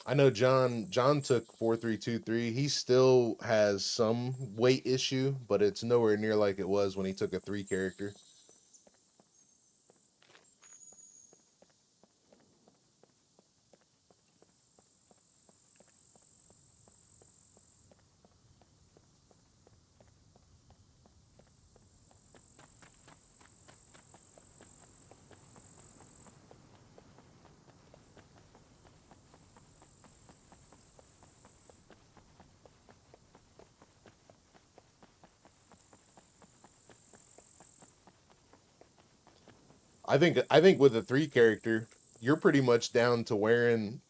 I know John took 4323. He still has some weight issue, but it's nowhere near like it was when he took a 3 character. I think with a 3 character, you're pretty much down to wearing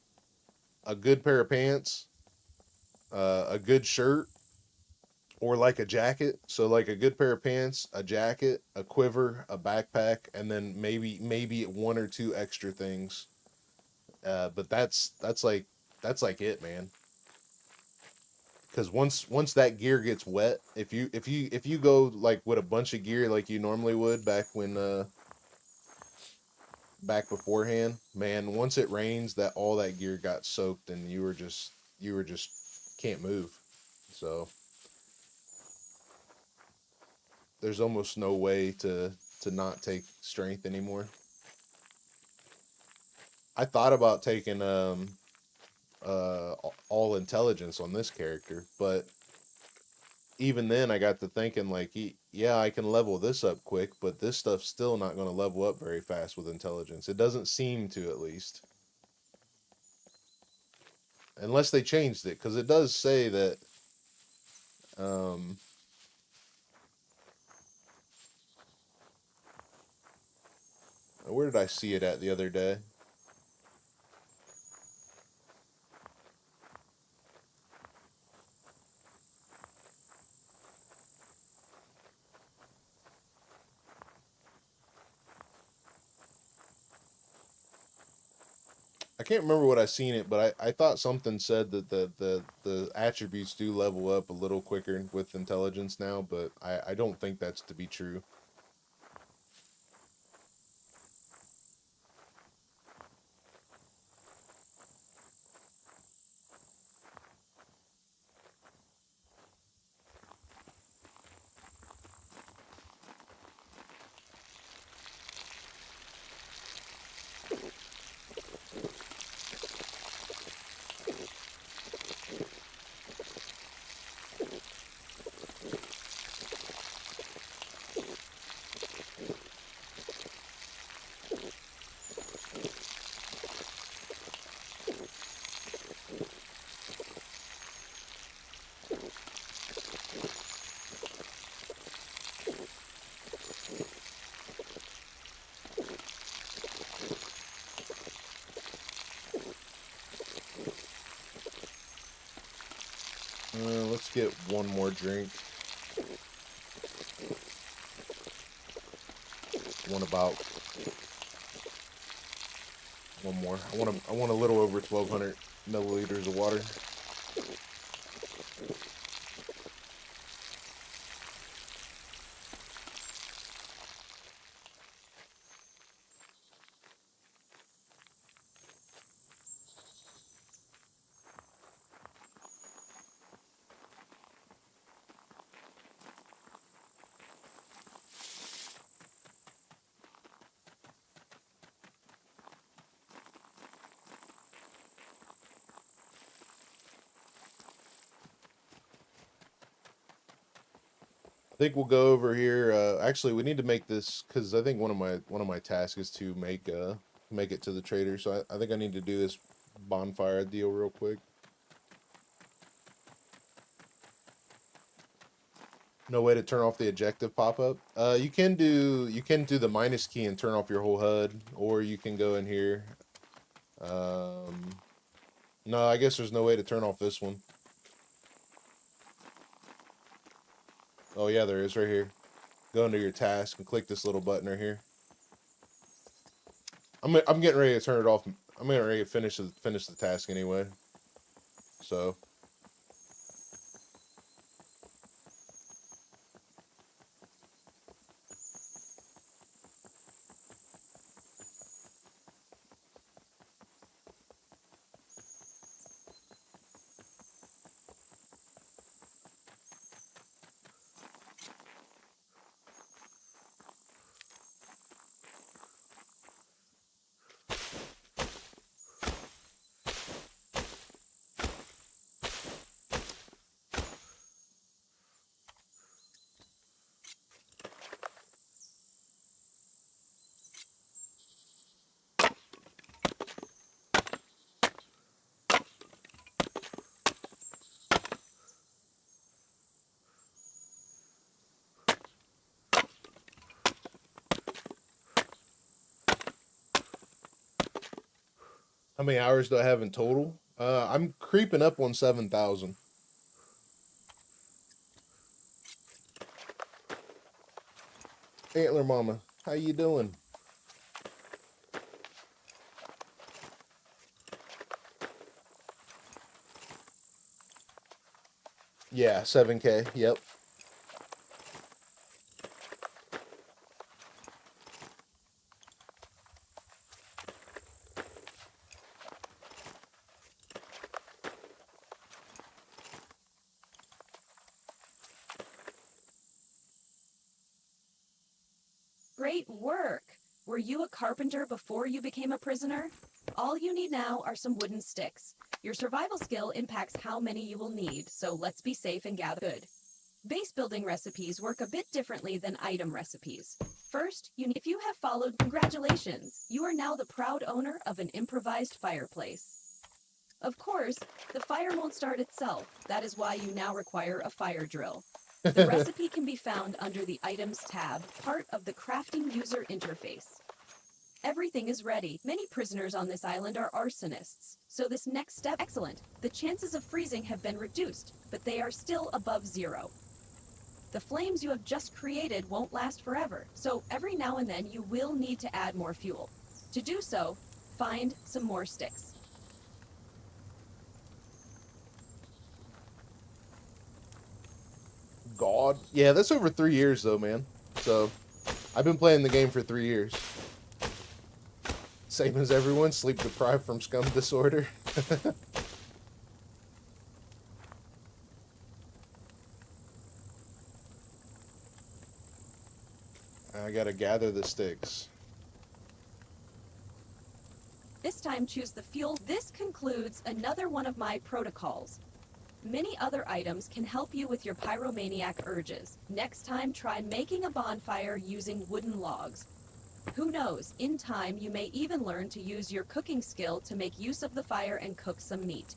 a good pair of pants, a good shirt, or like a jacket. So like a good pair of pants, a jacket, a quiver, a backpack, and then maybe 1 or 2 extra things. But that's like it, man. Because once that gear gets wet, if you go like with a bunch of gear like you normally would back beforehand, man, once it rains, that all that gear got soaked and you were just can't move. So there's almost no way to not take strength anymore. I thought about taking all intelligence on this character, but even then I got to thinking like yeah, I can level this up quick, but this stuff's still not going to level up very fast with intelligence. It doesn't seem to, at least. Unless they changed it, because it does say that um where did I see it at the other day? I can't remember what I seen it, but I thought something said that the attributes do level up a little quicker with intelligence now, but I don't think that's to be true. Let's get one more drink. One about one more. I want a little over 1,200 milliliters of water. think we'll go over here. Actually, we need to make this because I think one of my tasks is to make it to the trader. So I think I need to do this bonfire deal real quick. No way to turn off the objective pop-up. You can do the minus key and turn off your whole HUD, or you can go in here. No, I guess there's no way to turn off this one. Oh yeah, there is right here. Go into your task and click this little button right here. I'm getting ready to turn it off. I'm getting ready to finish the task anyway. So. How many hours do I have in total? I'm creeping up on 7,000. Antler Mama, how you doing? Yeah, 7K. Yep. Great work! Were you a carpenter before you became a prisoner? All you need now are some wooden sticks. Your survival skill impacts how many you will need, so let's be safe and gather good. Base building recipes work a bit differently than item recipes. First, if you have followed, congratulations! You are now the proud owner of an improvised fireplace. Of course, the fire won't start itself. That is why you now require a fire drill. The recipe can be found under the Items tab, part of the Crafting User Interface. Everything is ready. Many prisoners on this island are arsonists, so this next step, excellent. The chances of freezing have been reduced, but they are still above 0. The flames you have just created won't last forever, so every now and then you will need to add more fuel. To do so, find some more sticks. God. Yeah, that's over 3 years though, man. So, I've been playing the game for 3 years. Same as everyone, sleep deprived from scum disorder. I gotta gather the sticks. This time choose the fuel. This concludes another one of my protocols. Many other items can help you with your pyromaniac urges. Next time, try making a bonfire using wooden logs. Who knows, in time you may even learn to use your cooking skill to make use of the fire and cook some meat.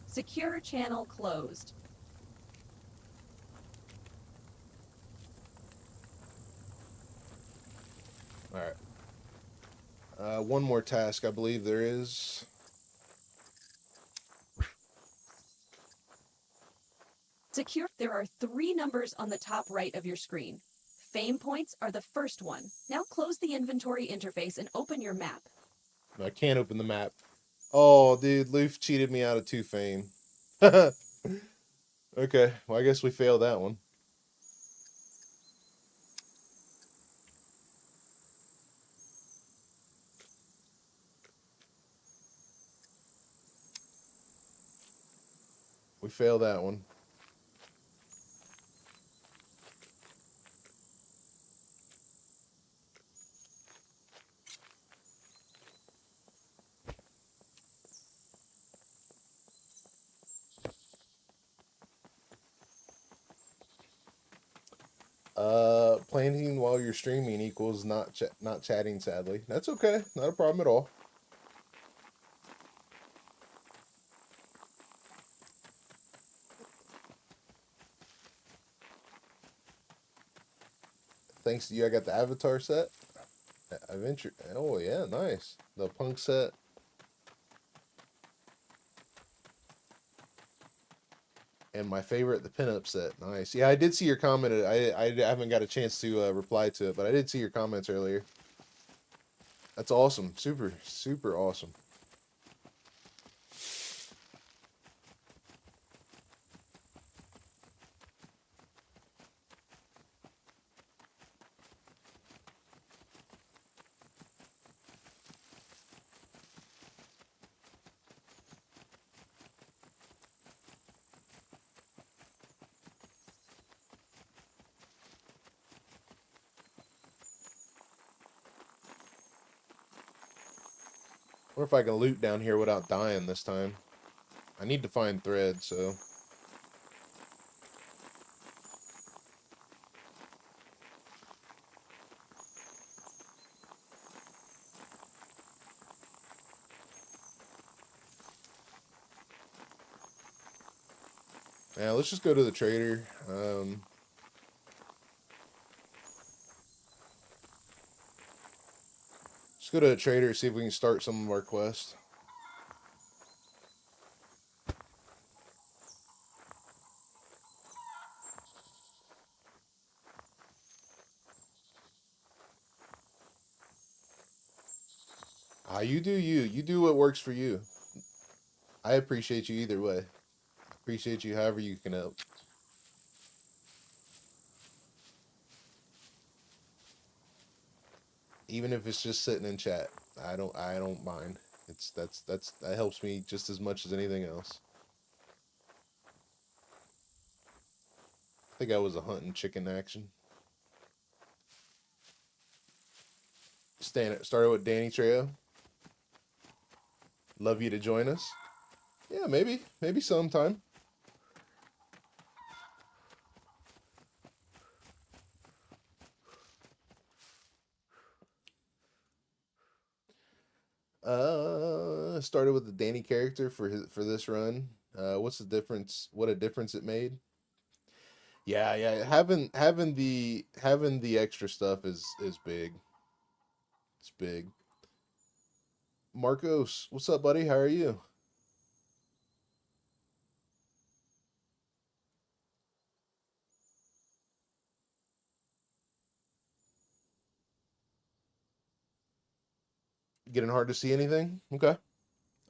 Secure channel closed. Alright. One more task, I believe there is. Secure. There are 3 numbers on the top right of your screen. Fame points are the first one. Now close the inventory interface and open your map. I can't open the map. Oh, dude, Luth cheated me out of 2 fame. Okay, well, I guess we failed that one. We failed that one. Planning while you're streaming equals not chatting, sadly. That's okay. Not a problem at all. Thanks to you, I got the avatar set. Adventure. Oh, yeah, nice. The punk set. And my favorite, the pinup set. Nice. Yeah, I did see your comment. I haven't got a chance to reply to it, but I did see your comments earlier. That's awesome. Super, super awesome. I wonder if I can loot down here without dying this time. I need to find thread, so. Yeah, let's just go to the trader. Let's go to the trader, see if we can start some of our quests. Ah, you do you. You do what works for you. I appreciate you either way. Appreciate you however you can help. Even if it's just sitting in chat. I don't mind. That helps me just as much as anything else. I think I was a hunting chicken action. Started with Danny Trejo. Love you to join us. Yeah, maybe sometime. Started with the Danny character for this run. What's the difference? What a difference it made. Yeah. Having the extra stuff is big. It's big. Marcos, what's up, buddy? How are you? Getting hard to see anything? Okay.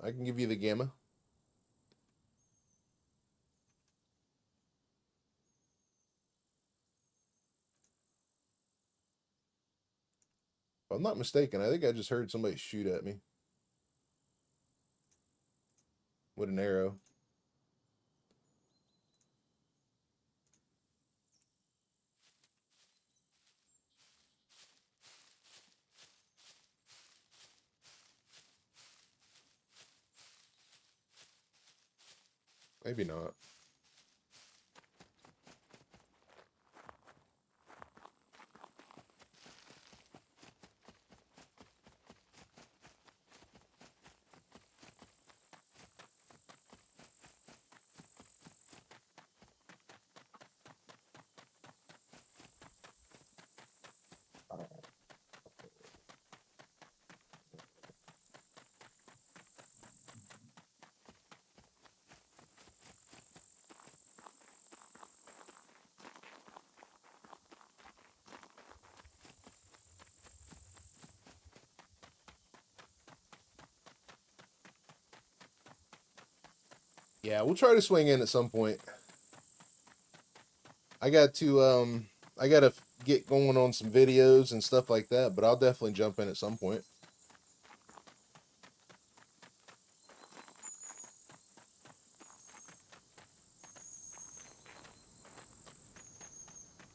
I can give you the gamma. If I'm not mistaken, I think I just heard somebody shoot at me with an arrow. Maybe not. Yeah, we'll try to swing in at some point. I got to get going on some videos and stuff like that, but I'll definitely jump in at some point.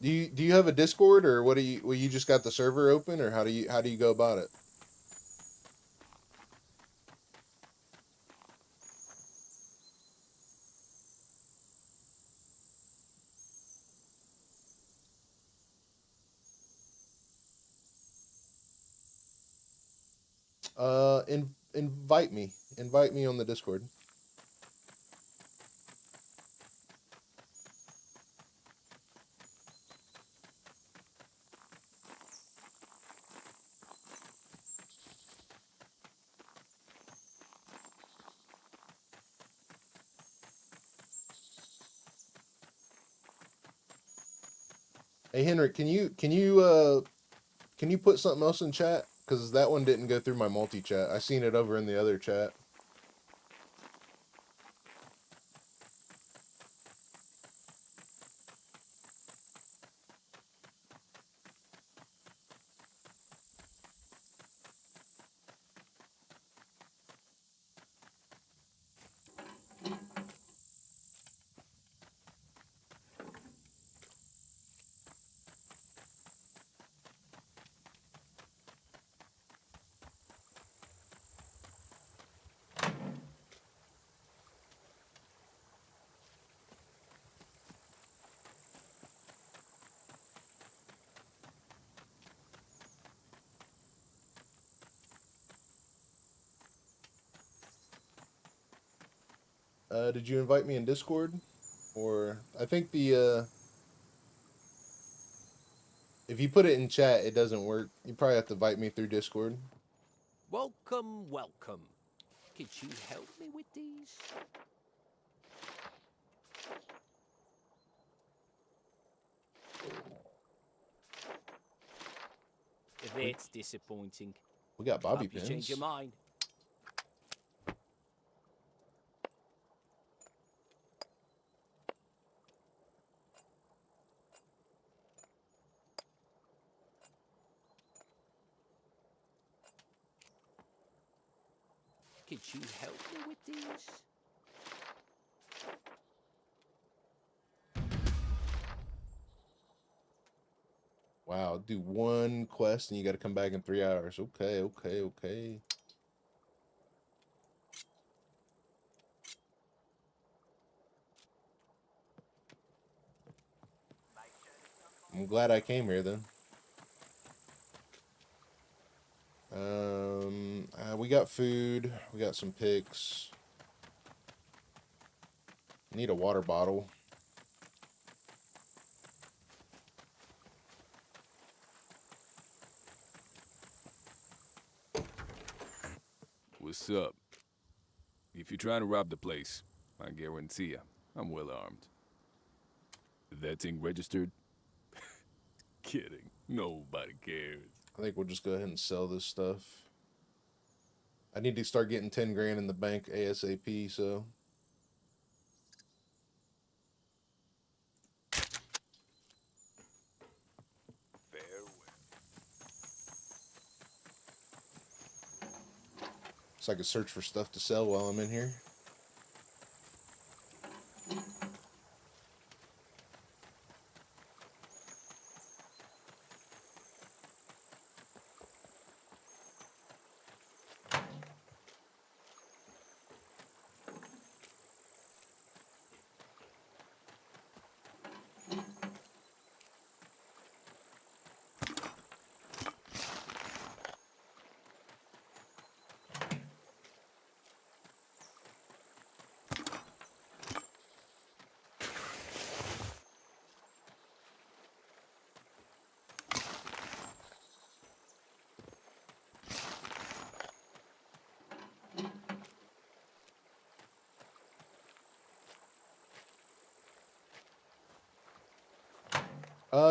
Do you have a Discord, or what you just got the server open, or how do you go about it? Invite me. Invite me on the Discord. Hey Henrik, can you put something else in chat? Because that one didn't go through my multi-chat. I seen it over in the other chat. Did you invite me in Discord? Or I think the if you put it in chat, it doesn't work. You probably have to invite me through Discord. Welcome, welcome. Could you help me with these? That's disappointing. We got bobby Hope you pins. change your mind. Could you help me with these? Wow, do one quest and you got to come back in 3 hours. Okay, okay, okay. I'm glad I came here then. We got food. We got some picks. Need a water bottle. What's up? If you're trying to rob the place, I guarantee you, I'm well armed. That thing registered? Kidding. Nobody cares. I think we'll just go ahead and sell this stuff. I need to start getting 10 grand in the bank ASAP, so. So I can search for stuff to sell while I'm in here.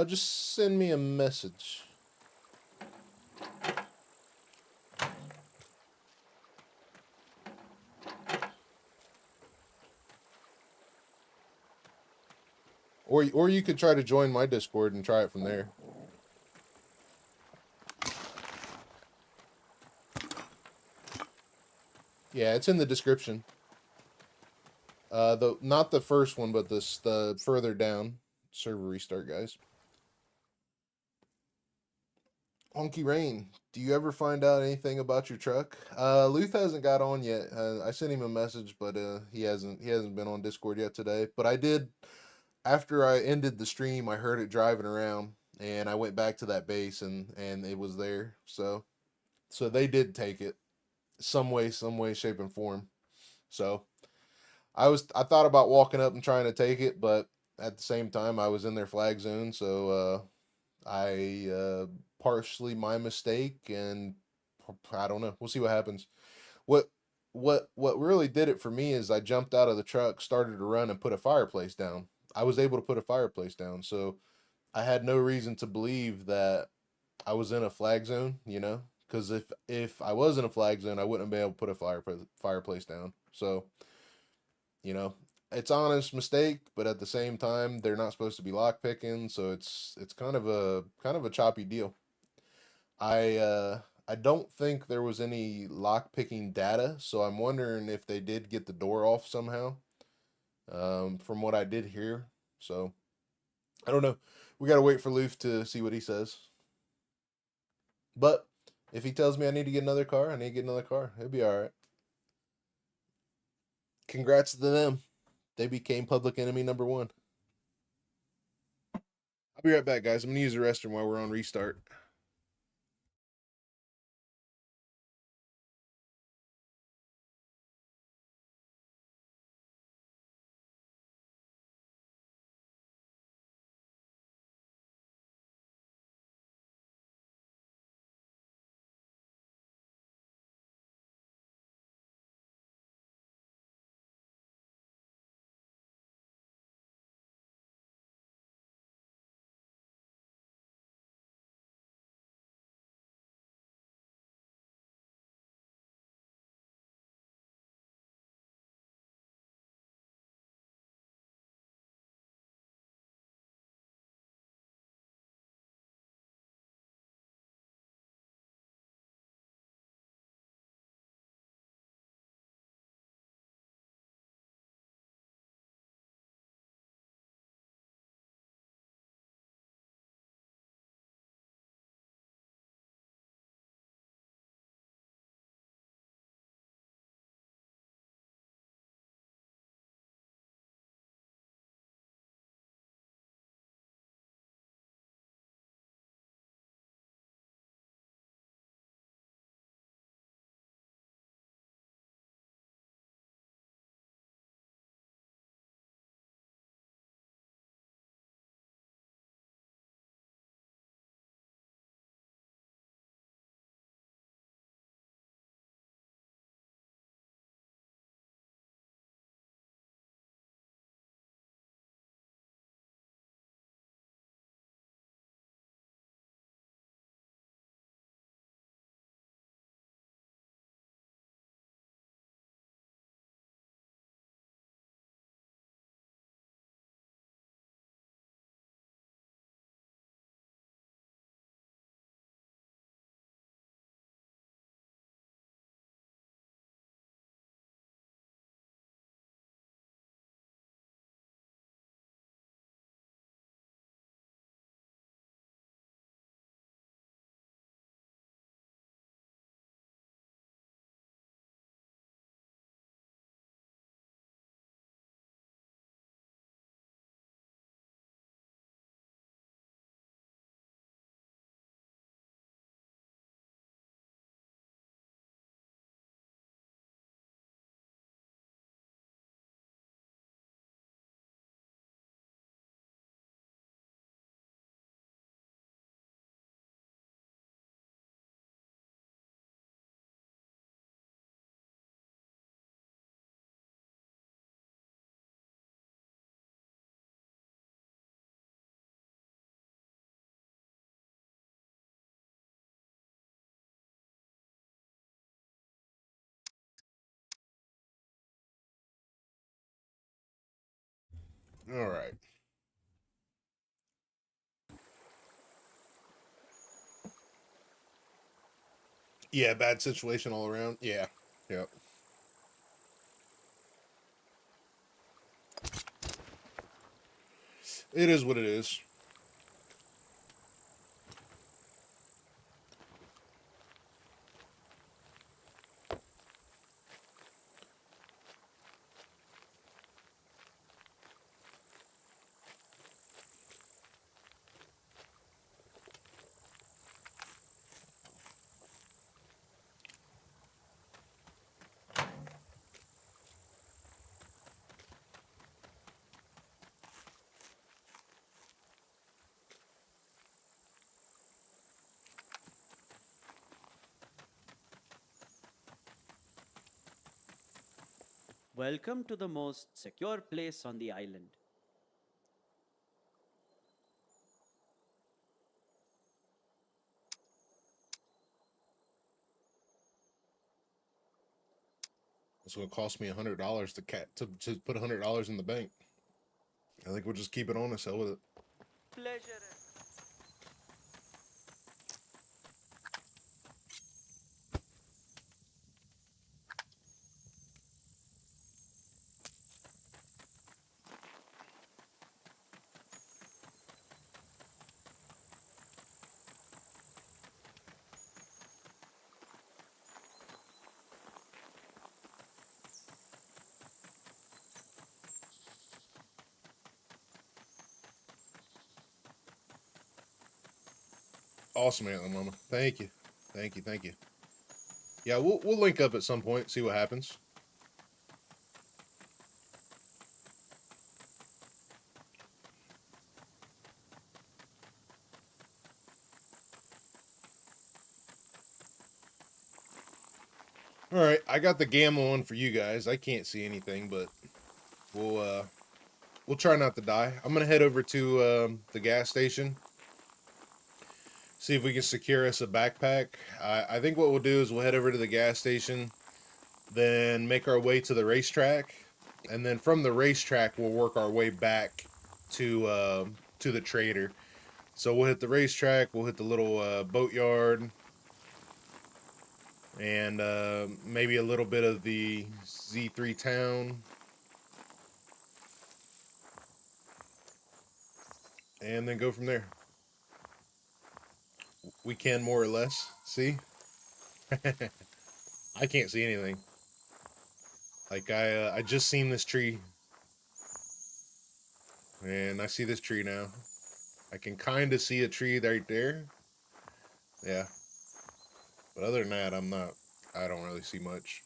Just send me a message. Or you could try to join my Discord and try it from there. Yeah, it's in the description. Not the first one, but the further down. Server restart, guys. Honky Rain, do you ever find out anything about your truck? Luth hasn't got on yet. I sent him a message, but he hasn't been on Discord yet today. But I did, after I ended the stream, I heard it driving around, and I went back to that base and it was there. So they did take it. some way, shape, and form. So I thought about walking up and trying to take it, but at the same time I was in their flag zone, so I partially my mistake, and I don't know. We'll see what happens. What what really did it for me is I jumped out of the truck, started to run, and put a fireplace down. I was able to put a fireplace down, so I had no reason to believe that I was in a flag zone, you know, because if I was in a flag zone, I wouldn't have been able to put a fireplace down. So, you know, it's honest mistake, but at the same time, they're not supposed to be lock picking, so it's kind of a choppy deal. I don't think there was any lock picking data, so I'm wondering if they did get the door off somehow. From what I did hear, so I don't know. We gotta wait for Luth to see what he says. But if he tells me I need to get another car, I need to get another car. It'll be all right. Congrats to them. They became public enemy number one. I'll be right back, guys. I'm gonna use the restroom while we're on restart. All right. Yeah, bad situation all around. Yeah. Yep. It is what it is. Welcome to the most secure place on the island. It's going to cost me $100 to put $100 in the bank. I think we'll just keep it on and sell with it. Pleasure. Awesome, Antler Mama. Thank you. Thank you. Thank you. Yeah, we'll link up at some point, see what happens. All right, I got the gamma on for you guys. I can't see anything, but we'll try not to die. I'm gonna head over to the gas station, see if we can secure us a backpack. I think what we'll do is we'll head over to the gas station, then make our way to the racetrack, and then from the racetrack we'll work our way back to the trader. So we'll hit the racetrack, we'll hit the little boatyard, and maybe a little bit of the Z3 town, and then go from there. We can more or less see. I can't see anything. Like I just seen this tree, and I see this tree now. I can kind of see a tree right there. Yeah, but other than that, I don't really see much.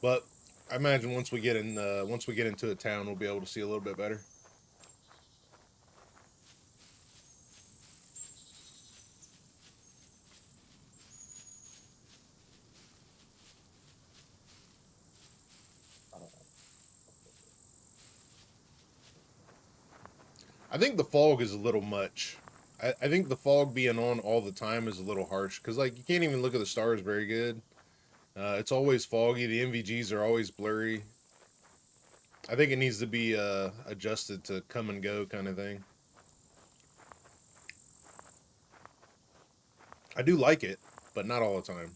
But I imagine once we get into a town, we'll be able to see a little bit better. I think the fog is a little much. I think the fog being on all the time is a little harsh, because like you can't even look at the stars very good. It's always foggy. The NVGs are always blurry. I think it needs to be adjusted to come and go kind of thing. I do like it, but not all the time.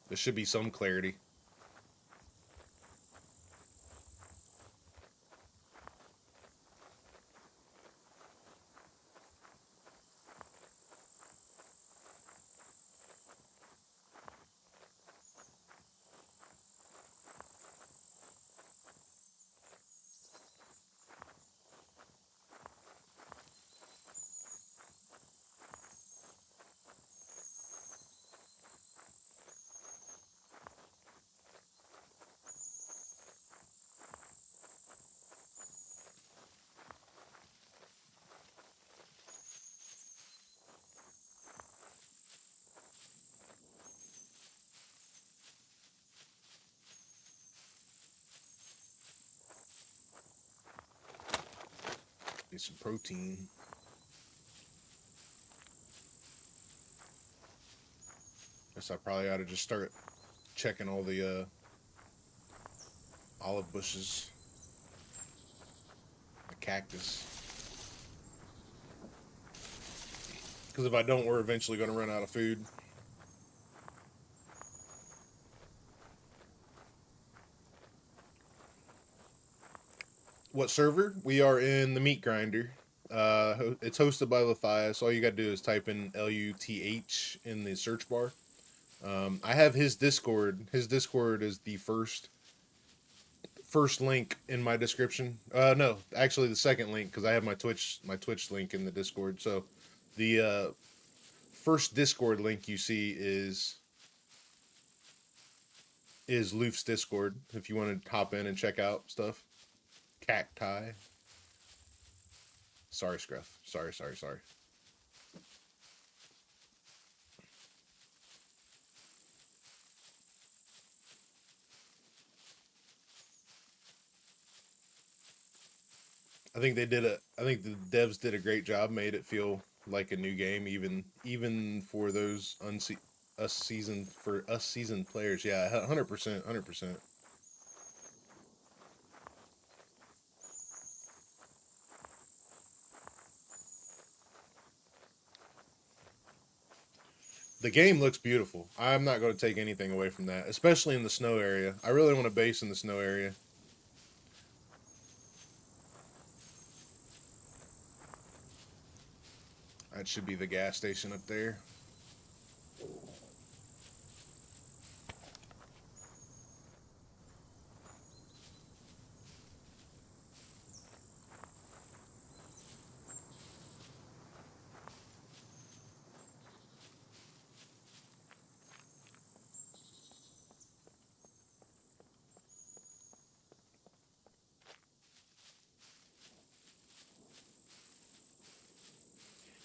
There should be some clarity. Get some protein. Guess I probably ought to just start checking all the olive bushes, the cactus. Because if I don't, we're eventually going to run out of food. What server? We are in the Meat Grinder. It's hosted by Luthais. All you got to do is type in LUTH in the search bar. I have his Discord. His Discord is the first link in my description. No, actually the second link, because I have my Twitch link in the Discord. So the first Discord link you see is Luth's Discord if you want to hop in and check out stuff. Cacti. Sorry, Scruff. Sorry. I think the devs did a great job, made it feel like a new game, even for those seasoned players. Yeah, 100%. The game looks beautiful. I'm not going to take anything away from that, especially in the snow area. I really want to base in the snow area. That should be the gas station up there.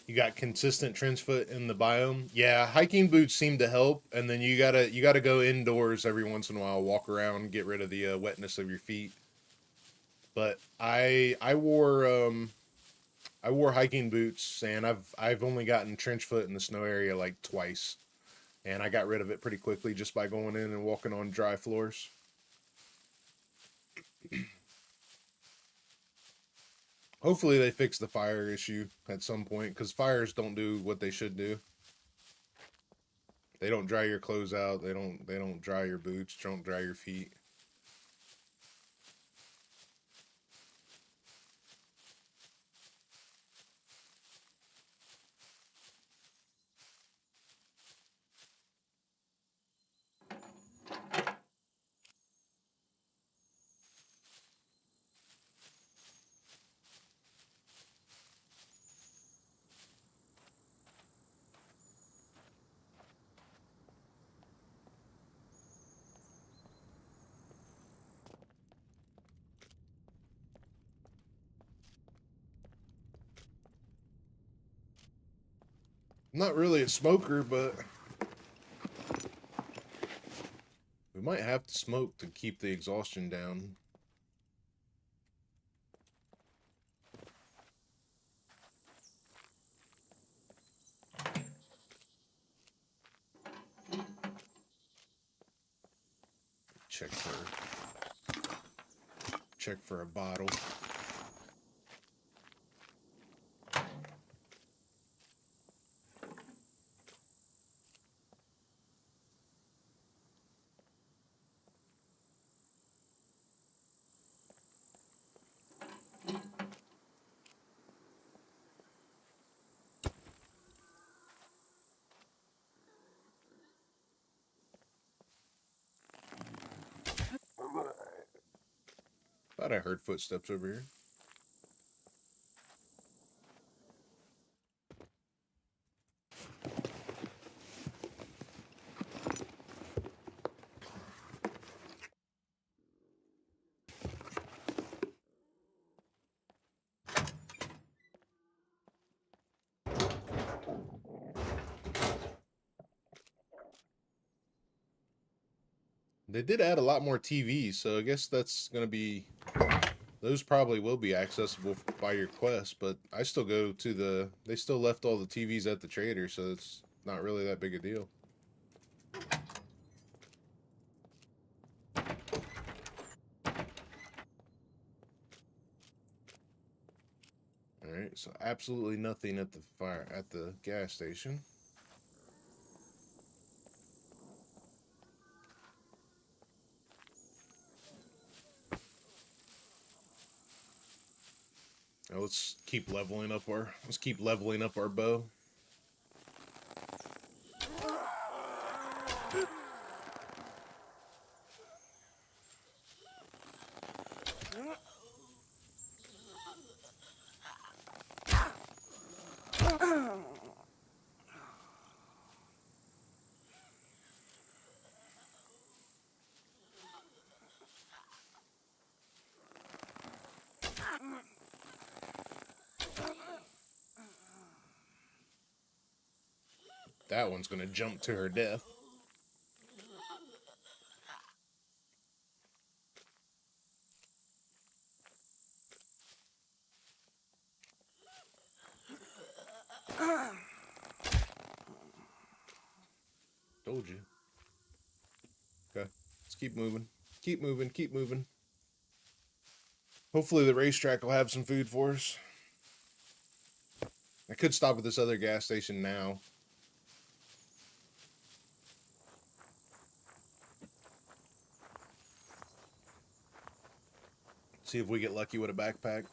You got consistent trench foot in the biome. Yeah, hiking boots seem to help, and then you gotta go indoors every once in a while, walk around, get rid of the wetness of your feet. But I wore hiking boots, and I've only gotten trench foot in the snow area like twice, and I got rid of it pretty quickly just by going in and walking on dry floors. Hopefully they fix the fire issue at some point, because fires don't do what they should do. They don't dry your clothes out. They don't dry your boots. Don't dry your feet. I'm not really a smoker, but we might have to smoke to keep the exhaustion down. Check for a bottle. Thought I heard footsteps over here. They did add a lot more TVs, so I guess that's going to be... Those probably will be accessible by your quest, but I still go to the... They still left all the TVs at the trader, so it's not really that big a deal. Alright, so absolutely nothing at the gas station. Now let's keep leveling up our bow. That one's gonna jump to her death. Told you. Okay, let's keep moving. Keep moving, keep moving. Hopefully the racetrack will have some food for us. I could stop at this other gas station now. See if we get lucky with a backpack.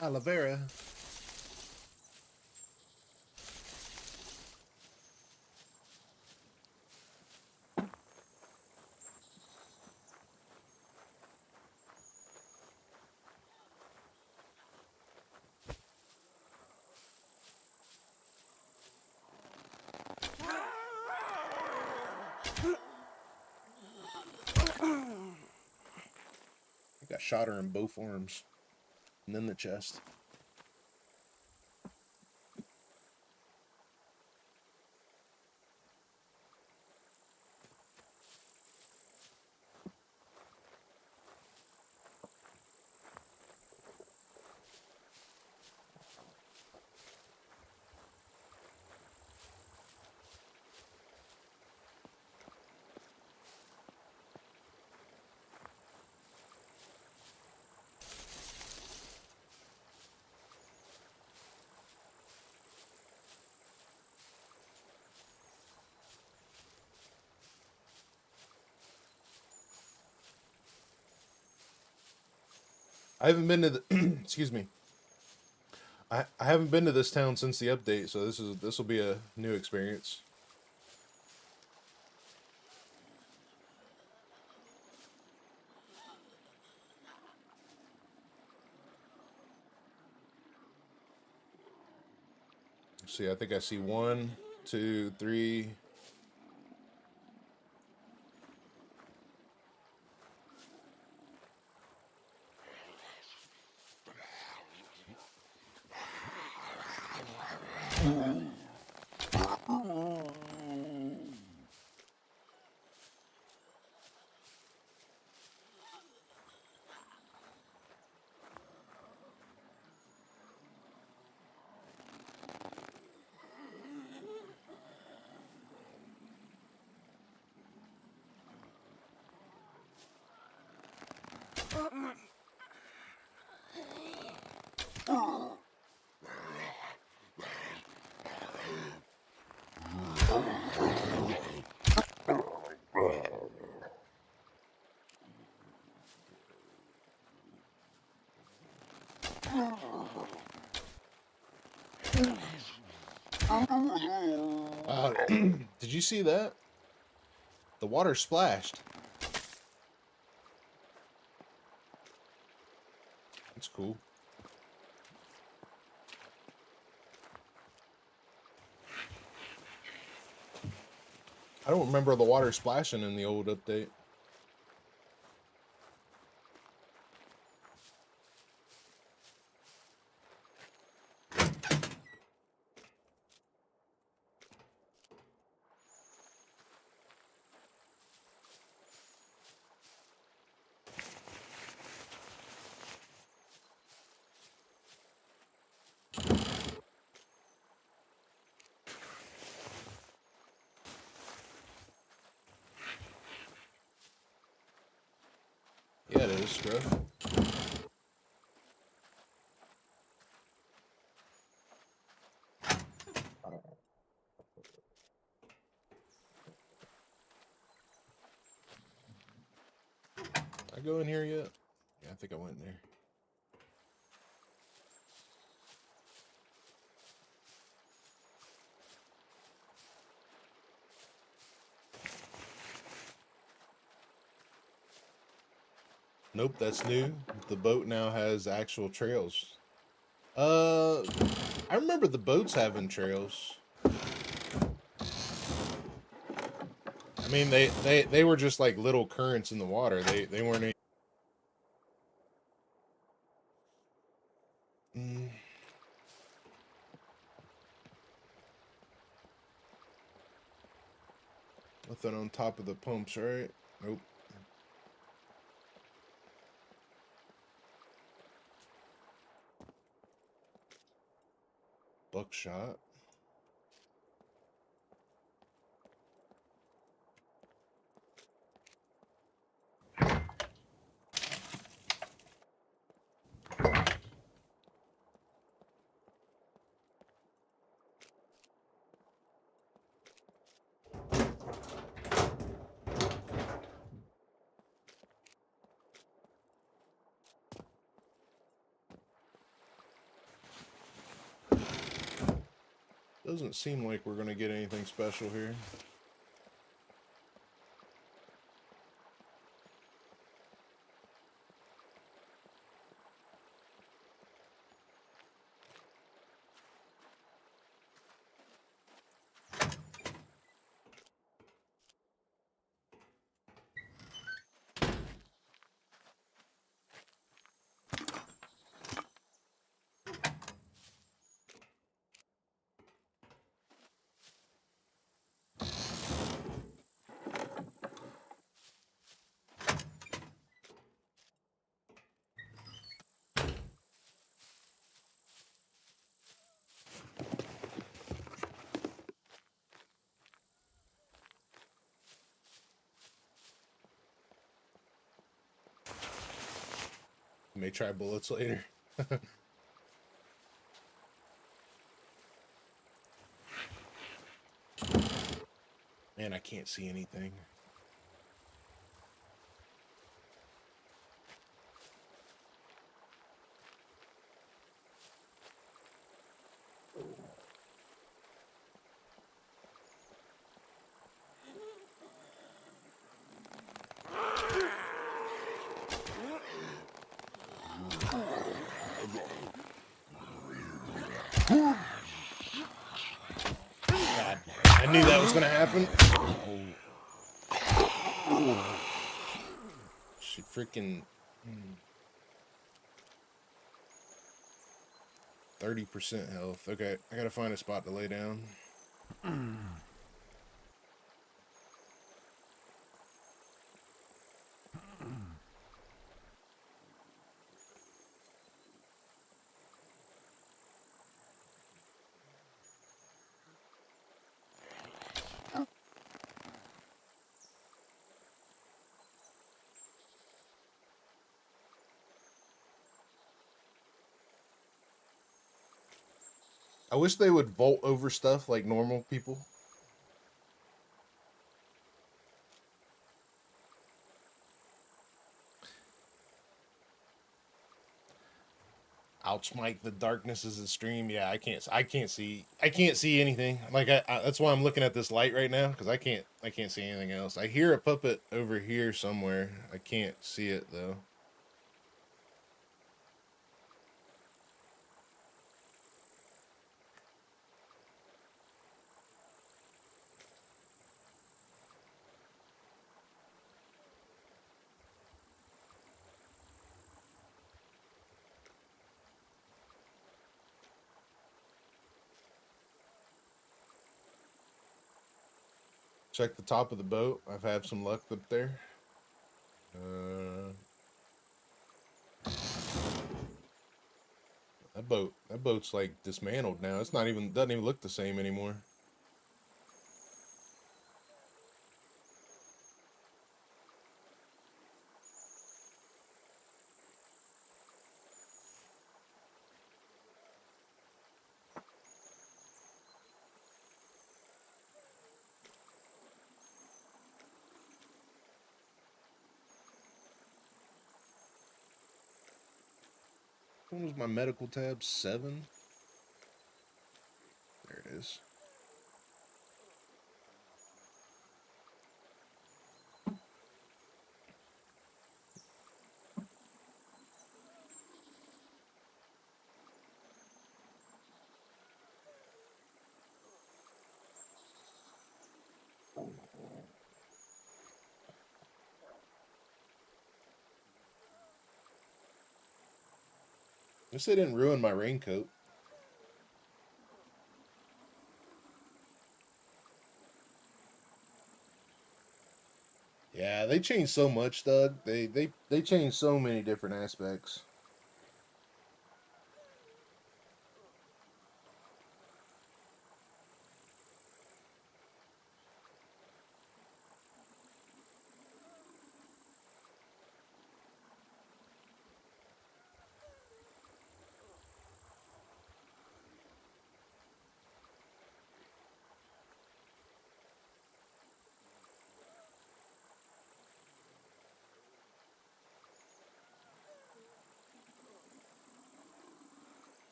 Aloe vera. I got shot her in both arms. And then the chest. I haven't been to the excuse me. I haven't been to this town since the update, so this will be a new experience. Let's see, I think I see 1, 2, 3. Did you see that? The water splashed. That's cool. I don't remember the water splashing in the old update. Yeah, it is, Scruff. go in here yet? Yeah, I think I went in there. Nope, that's new. The boat now has actual trails. I remember the boats having trails. I mean, they were just like little currents in the water. They weren't any... Nothing on top of the pumps, right? Nope. Buckshot. Doesn't seem like we're gonna get anything special here. May try bullets later. Man, I can't see anything. God, I knew that was gonna happen. She freaking 30% health. Okay, I gotta find a spot to lay down. I wish they would vault over stuff like normal people. Ouch, Mike, the darkness is a stream. Yeah, I can't see anything. Like that's why I'm looking at this light right now, because I can't see anything else. I hear a puppet over here somewhere. I can't see it though. Check the top of the boat. I've had some luck up there. That boat's like dismantled now. It's not even, doesn't even look the same anymore. one was my medical tab? 7? There it is. Guess they didn't ruin my raincoat. Yeah, they changed so much, Doug. They changed so many different aspects.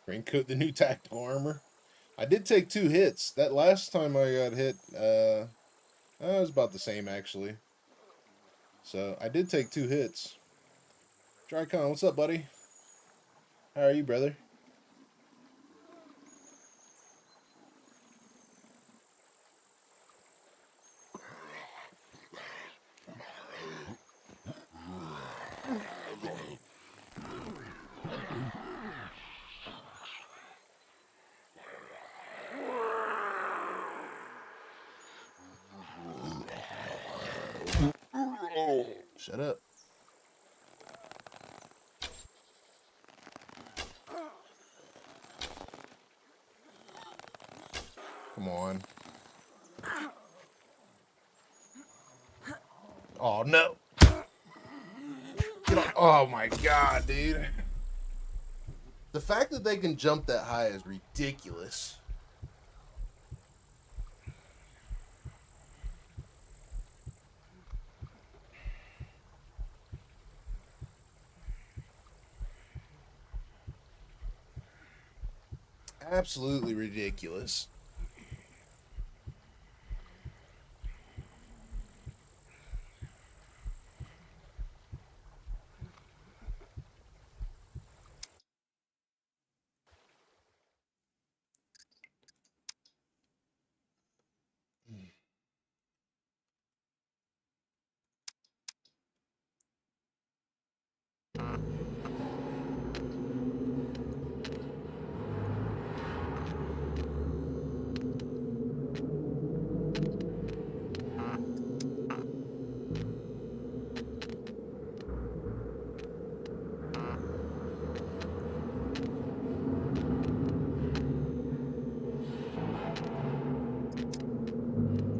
Raincoat, the new tactical armor. I did take 2 hits. That last time I got hit, it was about the same actually. So I did take 2 hits. Drycon, what's up, buddy? How are you, brother? Shut up. Come on. Oh, no. Get on. Oh, my God, dude. The fact that they can jump that high is ridiculous. Absolutely ridiculous.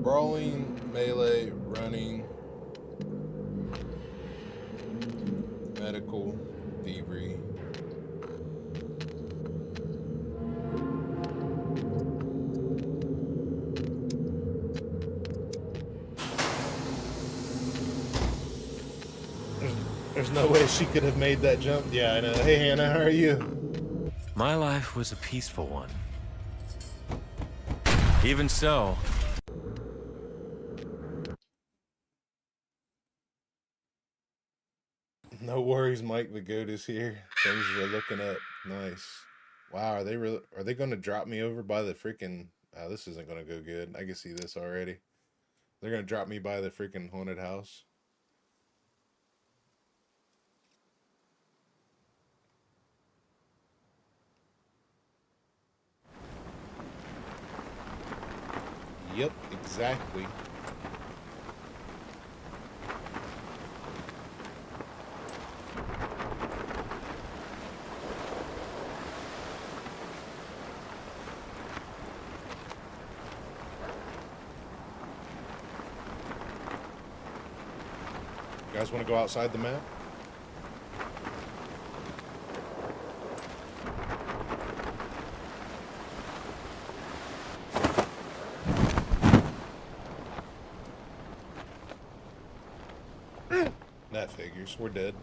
Brawling, melee, running, medical, thievery. There's no way she could have made that jump. Yeah, I know. Hey, Hannah, how are you? My life was a peaceful one. Even so, no worries, Mike. The goat is here. Things are looking up. Nice. Wow, are they going to drop me over by the freaking? This isn't going to go good. I can see this already. They're going to drop me by the freaking haunted house. Yep, exactly. You guys want to go outside the map? That figures. We're dead.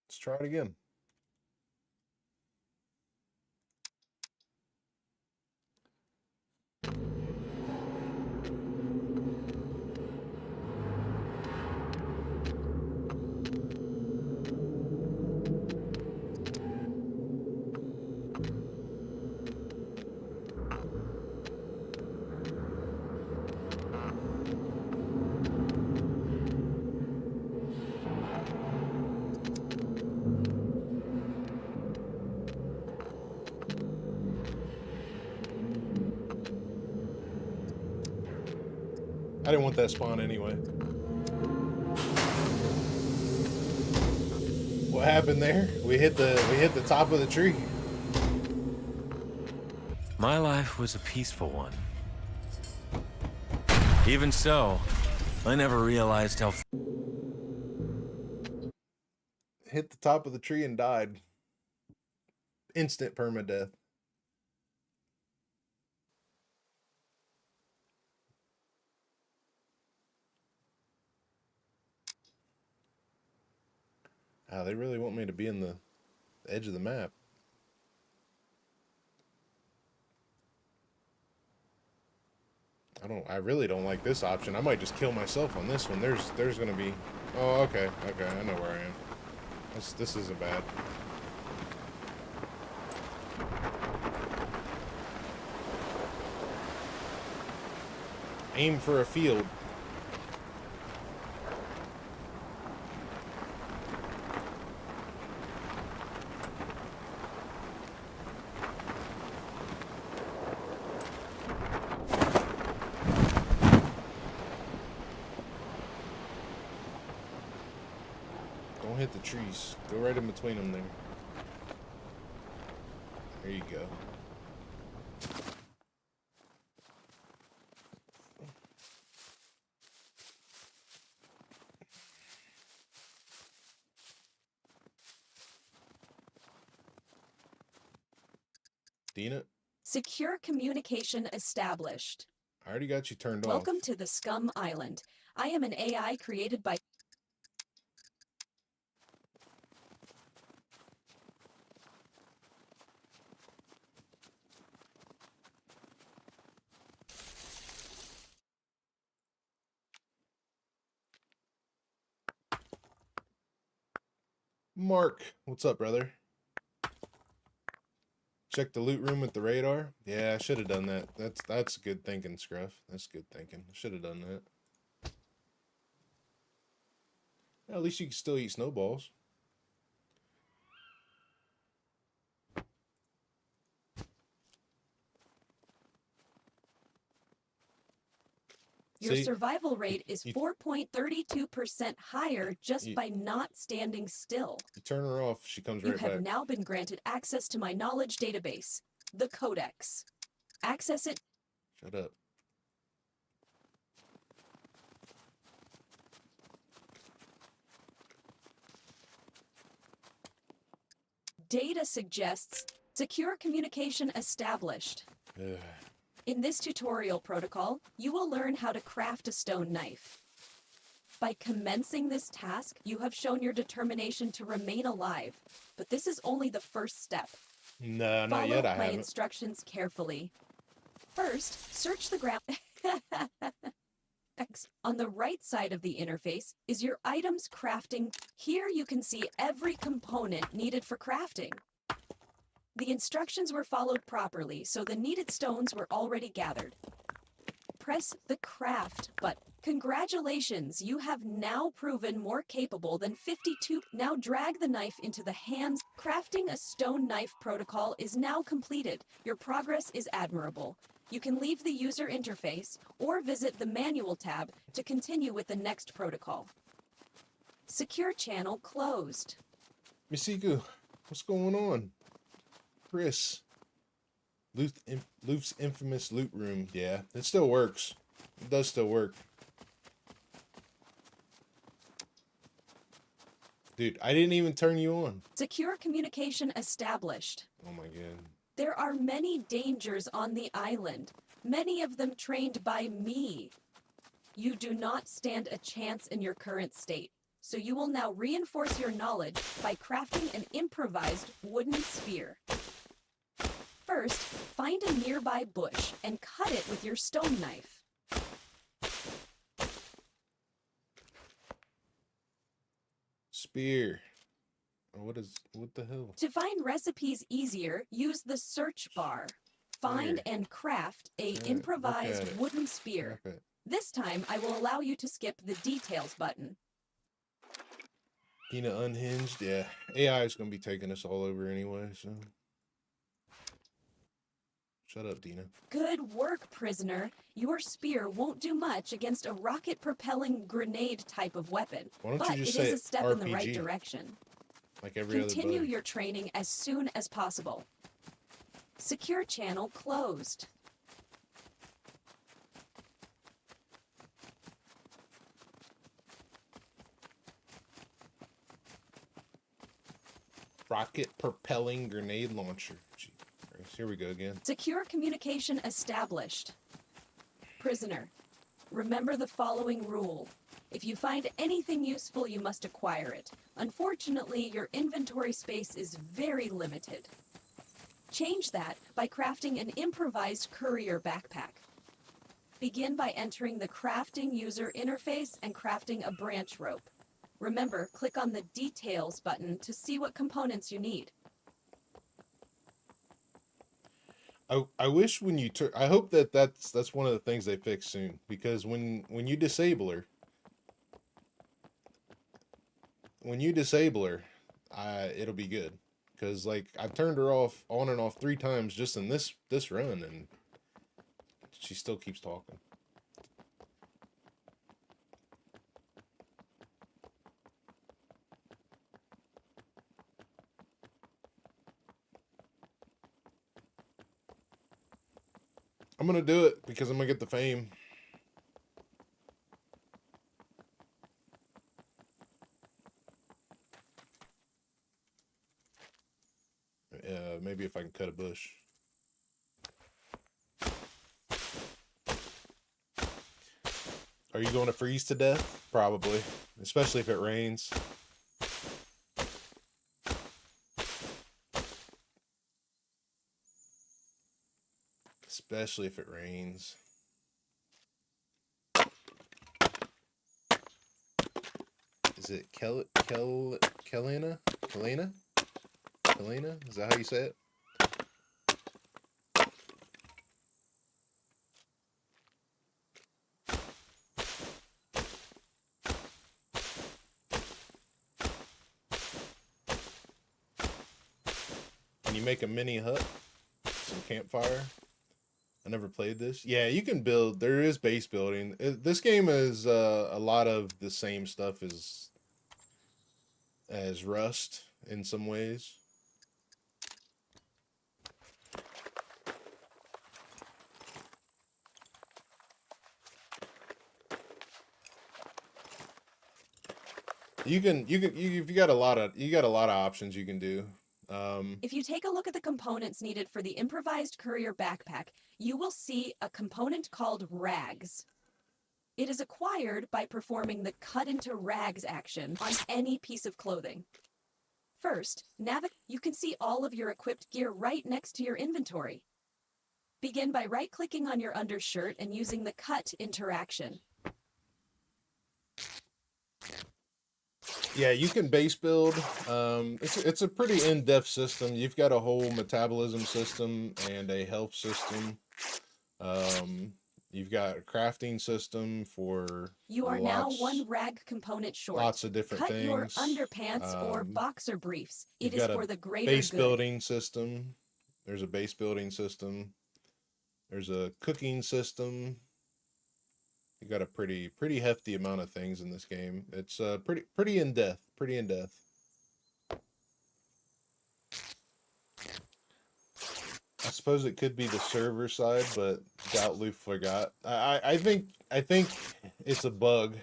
Let's try it again. I didn't want that spawn anyway. What happened there? We hit the top of the tree. My life was a peaceful one. Even so, I never realized how Hit the top of the tree and died. Instant perma death. Ah, they really want me to be in the edge of the map. I really don't like this option. I might just kill myself on this one. There's gonna be. Oh, okay, I know where I am. This isn't bad. Aim for a field. Don't hit the trees. Go right in between them there. There you go. Dina? Secure communication established. I already got you turned off. Welcome to the SCUM Island. I am an AI created by... Mark, what's up, brother? Check the loot room with the radar. Yeah, I should have done that. That's good thinking, Scruff. That's good thinking. I should have done that. Yeah, at least you can still eat snowballs. Your See? survival rate is 4.32% higher just by not standing still. You turn her off, she comes You right have back. now been granted access to my knowledge database, the Codex. Access it. Shut up. Data suggests secure communication established. Ugh. In this tutorial protocol, you will learn how to craft a stone knife. By commencing this task, you have shown your determination to remain alive, but this is only the first step. No, not Follow yet. I my haven't. instructions carefully. First, search the ground. On the right side of the interface is your items crafting. Here you can see every component needed for crafting. The instructions were followed properly, so the needed stones were already gathered. Press the craft button. Congratulations, you have now proven more capable than 52. Now drag the knife into the hands. Crafting a stone knife protocol is now completed. Your progress is admirable. You can leave the user interface or visit the manual tab to continue with the next protocol. Secure channel closed. Misiku, what's going on? Chris. Luth's infamous loot room. Yeah, it still works. It does still work. Dude, I didn't even turn you on. Secure communication established. Oh my god. There are many dangers on the island, many of them trained by me. You do not stand a chance in your current state, so you will now reinforce your knowledge by crafting an improvised wooden spear. First, find a nearby bush and cut it with your stone knife. Spear. What the hell? To find recipes easier, use the search bar. Find and craft a improvised wooden spear. Okay. This time, I will allow you to skip the details button. Dina unhinged. Yeah, AI is gonna be taking us all over anyway. So, shut up, Dina. Good work, prisoner. Your spear won't do much against a rocket-propelling grenade type of weapon, Why don't but you just it say is a step in the right RPG? direction. Like every Continue other your training as soon as possible. Secure channel closed. rocket propelling grenade launcher. Gee, here we go again. Secure communication established. Prisoner, remember the following rule. If you find anything useful, you must acquire it. Unfortunately, your inventory space is very limited. Change that by crafting an improvised courier backpack. Begin by entering the crafting user interface and crafting a branch rope. Remember, click on the Details button to see what components you need. I wish when you I hope that's one of the things they fix soon, because when you disable her, it'll be good, because like I've turned her off on and off 3 times just in this run, and she still keeps talking. I'm gonna do it because I'm gonna get the fame. Maybe if I can cut a bush. Are you going to freeze to death? Probably, especially if it rains. Especially if it rains. Is it Kelena? Is that how you say it? Can you make a mini hut? Some campfire? I never played this. Yeah, you can build. There is base building. This game is a lot of the same stuff as Rust in some ways. You've got a lot of options you can do. If you take a look at the components needed for the improvised courier backpack, you will see a component called rags. It is acquired by performing the cut into rags action on any piece of clothing. First, you can see all of your equipped gear right next to your inventory. Begin by right-clicking on your undershirt and using the cut interaction. Yeah, you can base build. It's a pretty in-depth system. You've got a whole metabolism system and a health system. You've got a crafting system for You are now 1 rag component short. Lots of different Cut things. your underpants or boxer briefs. It You've is got for a the greater base good. building system. There's a base building system. There's a cooking system. You got a pretty hefty amount of things in this game. It's pretty in depth. Pretty in depth. I suppose it could be the server side, but doubt Luthais forgot. I think it's a bug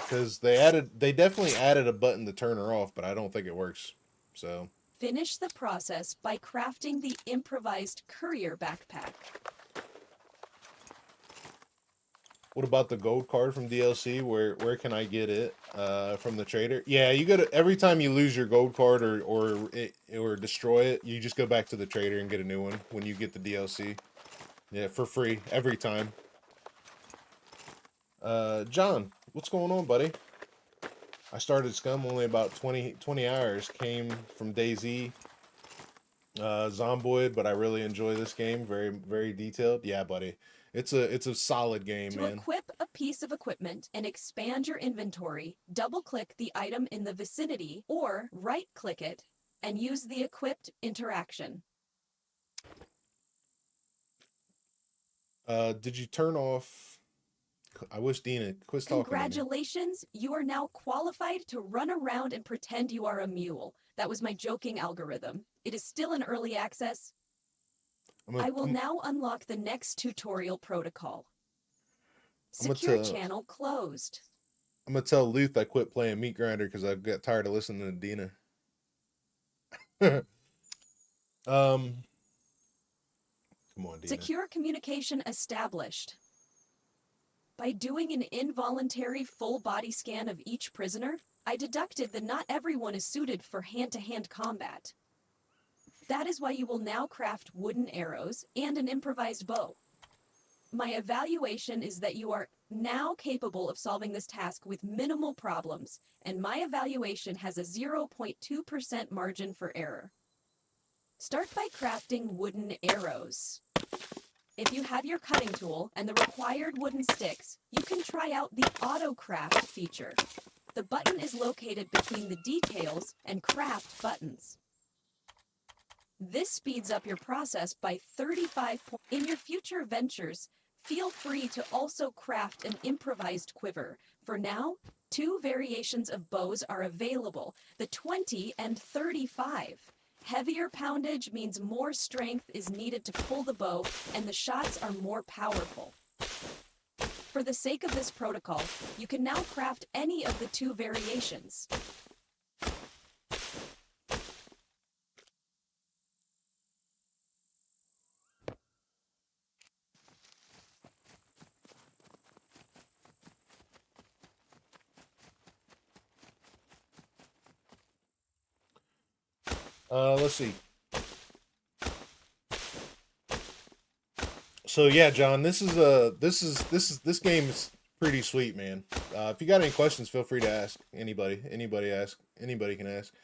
because they definitely added a button to turn her off, but I don't think it works. So Finish the process by crafting the improvised courier backpack. what about the gold card from DLC? Where can I get it? From the trader? Yeah, you gotta, every time you lose your gold card or destroy it, you just go back to the trader and get a new one when you get the DLC. Yeah, for free every time. John, what's going on, buddy? I started SCUM only about 20 hours. Came from DayZ, Zomboid, but I really enjoy this game. Very, very detailed. Yeah, buddy. It's a solid game, To man. equip a piece of equipment and expand your inventory, double-click the item in the vicinity or right-click it and use the equipped interaction. Did you turn off... I wish Dina quit talking. Congratulations, you are now qualified to run around and pretend you are a mule. That was my joking algorithm. It is still in early access. I will now unlock the next tutorial protocol. Secure channel closed. I'm gonna tell Luth I quit playing Meat Grinder because I got tired of listening to Dina. Come on, Dina. Secure communication established. By doing an involuntary full body scan of each prisoner, I deducted that not everyone is suited for hand-to-hand combat. That is why you will now craft wooden arrows and an improvised bow. My evaluation is that you are now capable of solving this task with minimal problems, and my evaluation has a 0.2% margin for error. Start by crafting wooden arrows. If you have your cutting tool and the required wooden sticks, you can try out the auto craft feature. The button is located between the details and craft buttons. This speeds up your process by 35 points. In your future ventures, feel free to also craft an improvised quiver. For now, 2 variations of bows are available, the 20 and 35. Heavier poundage means more strength is needed to pull the bow, and the shots are more powerful. For the sake of this protocol, you can now craft any of the 2 variations. Let's see. So yeah, John, this game is pretty sweet, man. If you got any questions, feel free to ask anybody. Anybody can ask.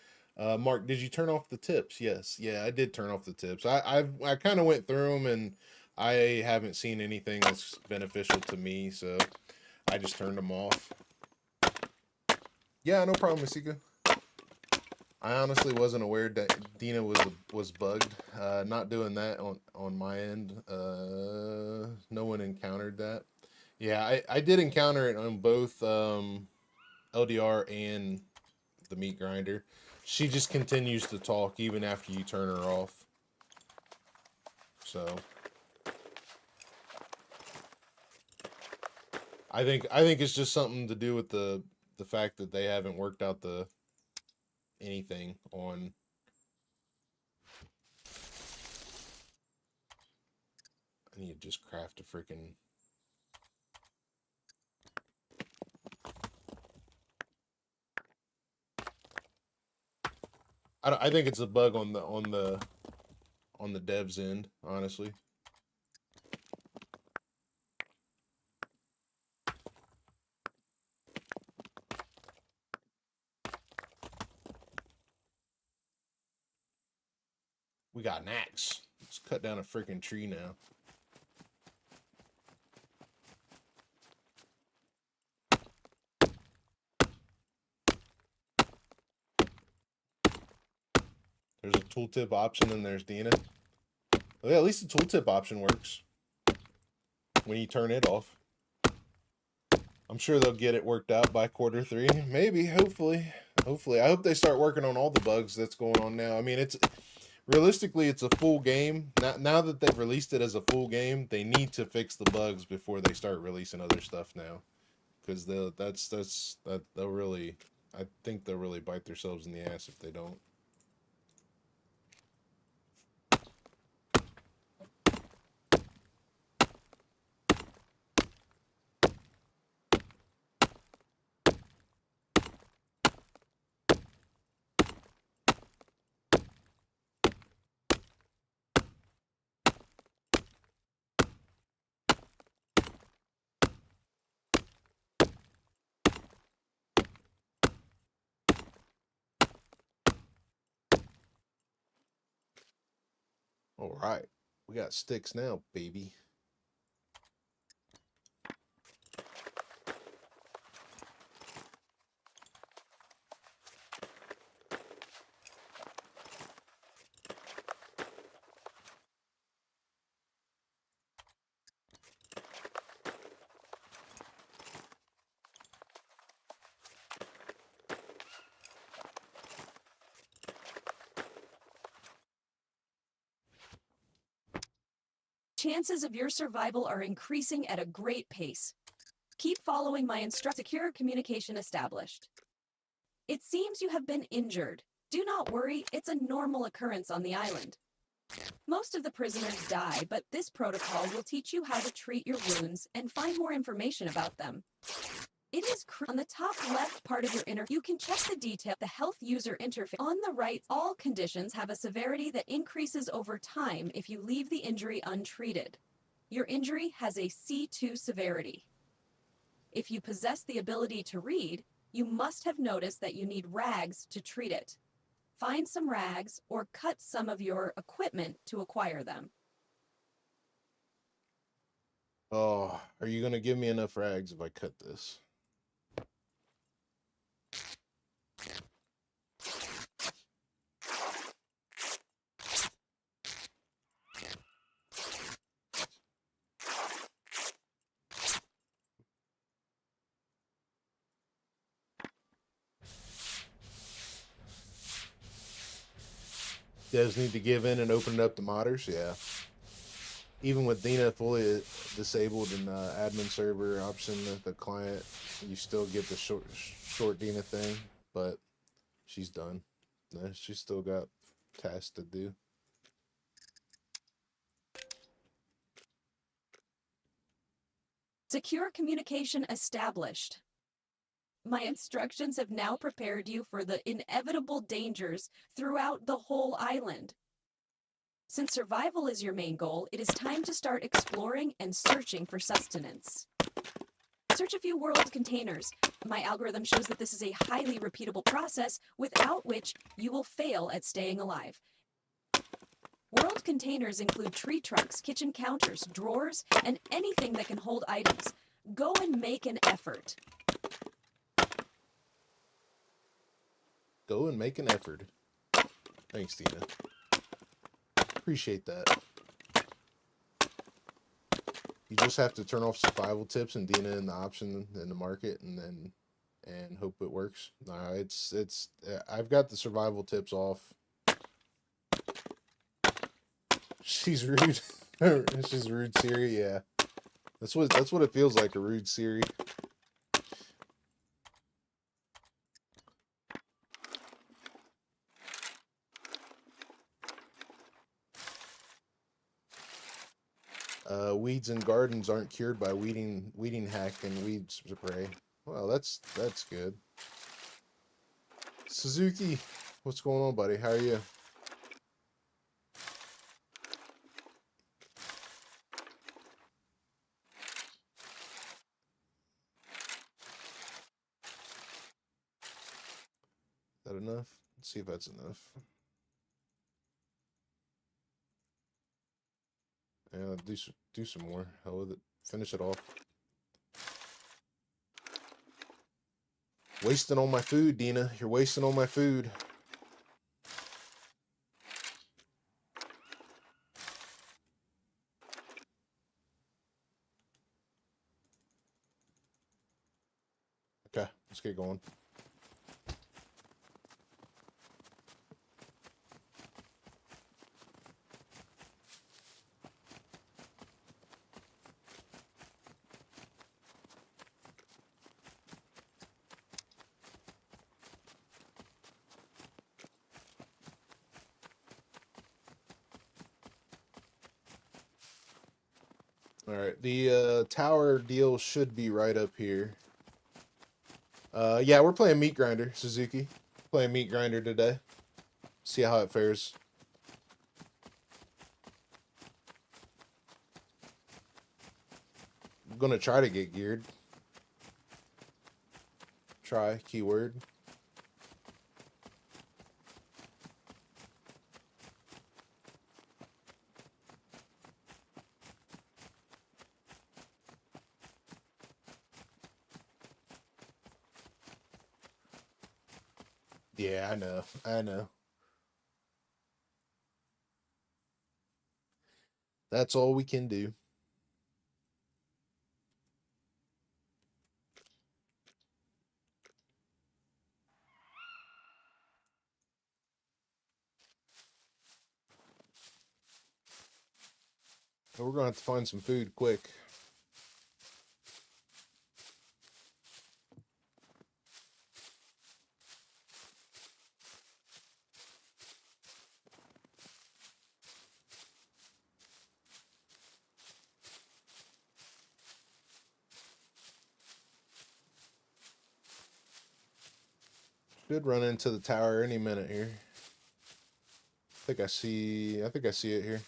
Mark, did you turn off the tips? Yes. Yeah, I did turn off the tips. I kind of went through them and I haven't seen anything that's beneficial to me, so I just turned them off. Yeah, no problem, Masika. I honestly wasn't aware that Dina was bugged. Not doing that on my end. No one encountered that. Yeah, I did encounter it on both LDR and the Meat Grinder. She just continues to talk even after you turn her off. So I think it's just something to do with the fact that they haven't worked out anything on. I need to just craft a freaking. I think it's a bug on the dev's end, honestly. We got an axe. Let's cut down a freaking tree now. There's a tooltip option and there's Dina. Well, yeah, at least the tooltip option works when you turn it off. I'm sure they'll get it worked out by Q3. Maybe, hopefully. I hope they start working on all the bugs that's going on now. I mean, realistically, it's a full game. Now that they've released it as a full game, they need to fix the bugs before they start releasing other stuff now. because they'll really, I think they'll really bite themselves in the ass if they don't. All right, we got sticks now, baby. Chances of your survival are increasing at a great pace. Keep following my instructions. Secure communication established. It seems you have been injured. Do not worry, it's a normal occurrence on the island. Most of the prisoners die, but this protocol will teach you how to treat your wounds and find more information about them. It is on the top left part of your you can check the detail, the health user interface. On the right, all conditions have a severity that increases over time if you leave the injury untreated. Your injury has a C2 severity. If you possess the ability to read, you must have noticed that you need rags to treat it. Find some rags or cut some of your equipment to acquire them. Oh, are you gonna give me enough rags if I cut this? Devs need to give in and open it up to modders, yeah. Even with Dina fully disabled in the admin server option at the client, you still get the short Dina thing, but she's done. She's still got tasks to do. Secure communication established. My instructions have now prepared you for the inevitable dangers throughout the whole island. Since survival is your main goal, it is time to start exploring and searching for sustenance. Search a few world containers. My algorithm shows that this is a highly repeatable process without which you will fail at staying alive. World containers include tree trunks, kitchen counters, drawers, and anything that can hold items. Go and make an effort. Go and make an effort. Thanks, Tina. Appreciate that. You just have to turn off survival tips and Dina in the option in the market, and hope it works. No, I've got the survival tips off. She's rude. She's rude Siri, yeah. That's what it feels like, a rude Siri. Weeds and gardens aren't cured by weeding hack and weed spray. Well, that's good. Suzuki, what's going on, buddy? How are you? Is that enough? Let's see if that's enough. Yeah, do some more. Hell with it. Finish it off. Wasting all my food, Dina. You're wasting all my food. Okay, let's get going. Alright, the tower deal should be right up here. Yeah, we're playing Meat Grinder, Suzuki. Playing Meat Grinder today. See how it fares. I'm gonna try to get geared. Try, keyword. Yeah, I know. I know. That's all we can do. We're gonna have to find some food quick. Should run into the tower any minute here. I think I see it here.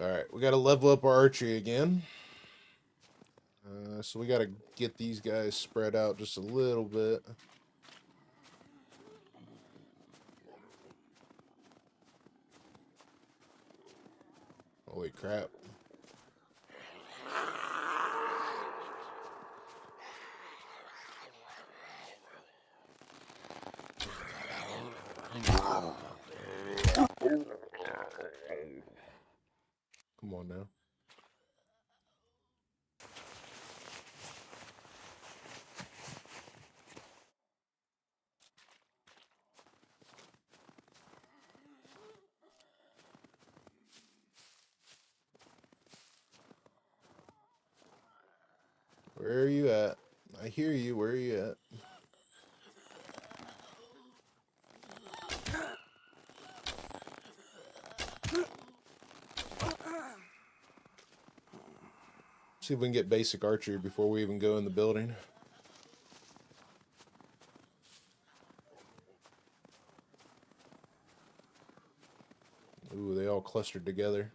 Alright, we gotta level up our archery again. So we gotta get these guys spread out just a little bit. Holy crap. Come on now. Where are you at? I hear you. Where are you at? See if we can get basic archery before we even go in the building. Ooh, they all clustered together.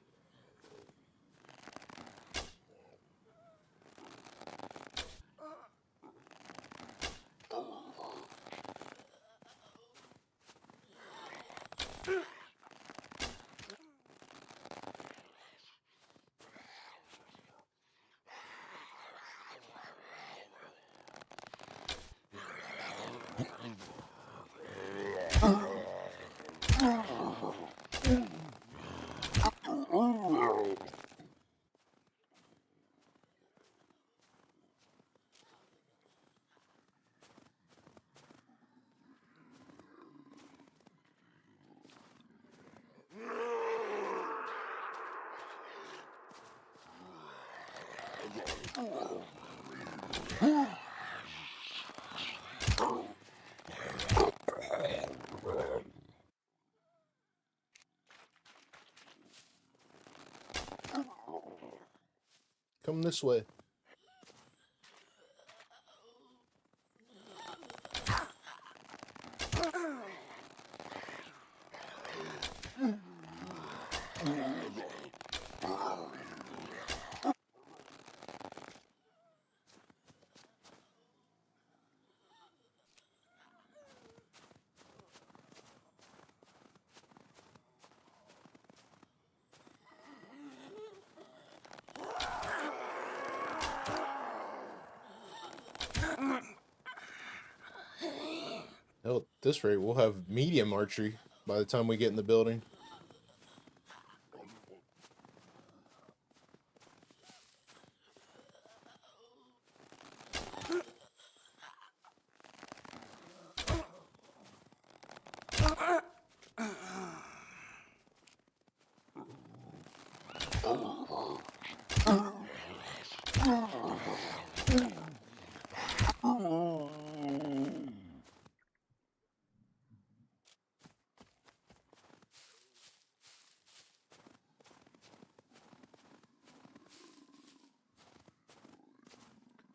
Come this way. Hell, at this rate, we'll have medium archery by the time we get in the building.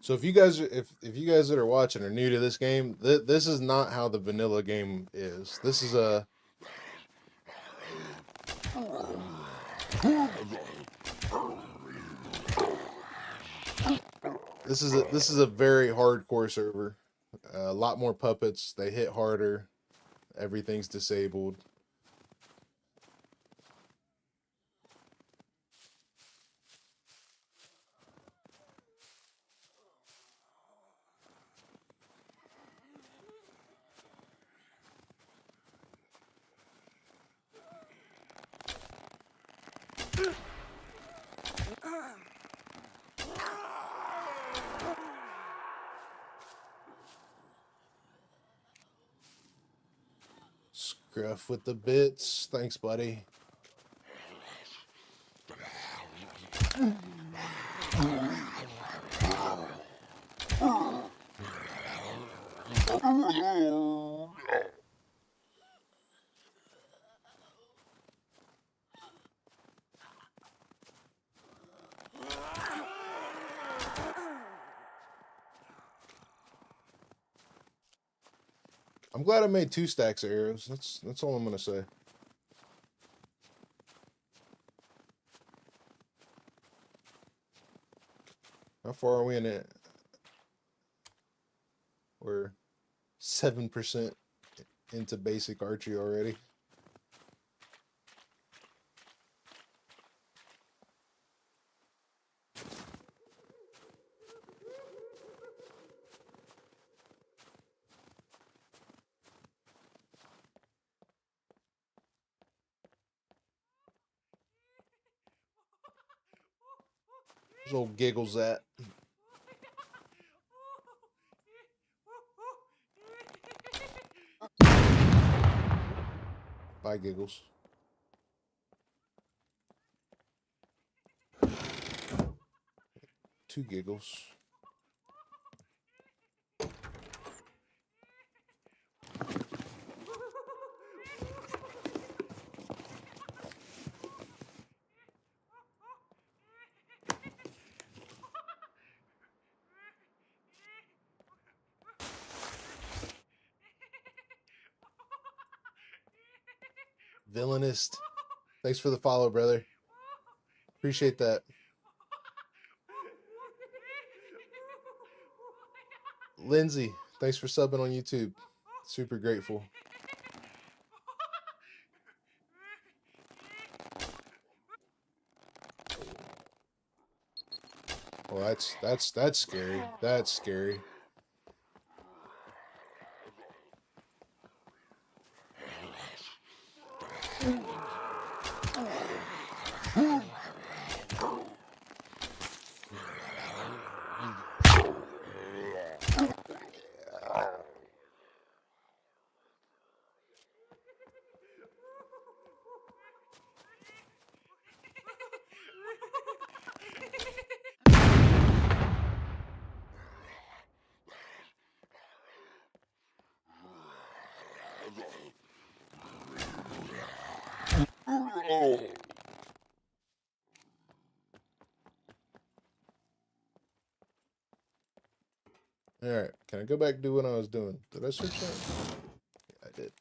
So if you guys if you guys that are watching are new to this game, this is not how the vanilla game is. This is a this is a very hardcore server. A lot more puppets. They hit harder. Everything's disabled. Scruff with the bits. Thanks, buddy. I'm glad I made 2 stacks of arrows. That's all I'm gonna say. How far are we in it? We're 7% into basic archery already. Where's old Giggles at? Bye, Giggles. Two Giggles. Villainist. Thanks for the follow, brother. Appreciate that. Lindsay, thanks for subbing on YouTube. Super grateful. Well, that's scary. That's scary. Alright, can I go back and do what I was doing? Did I search that? Yeah, I did.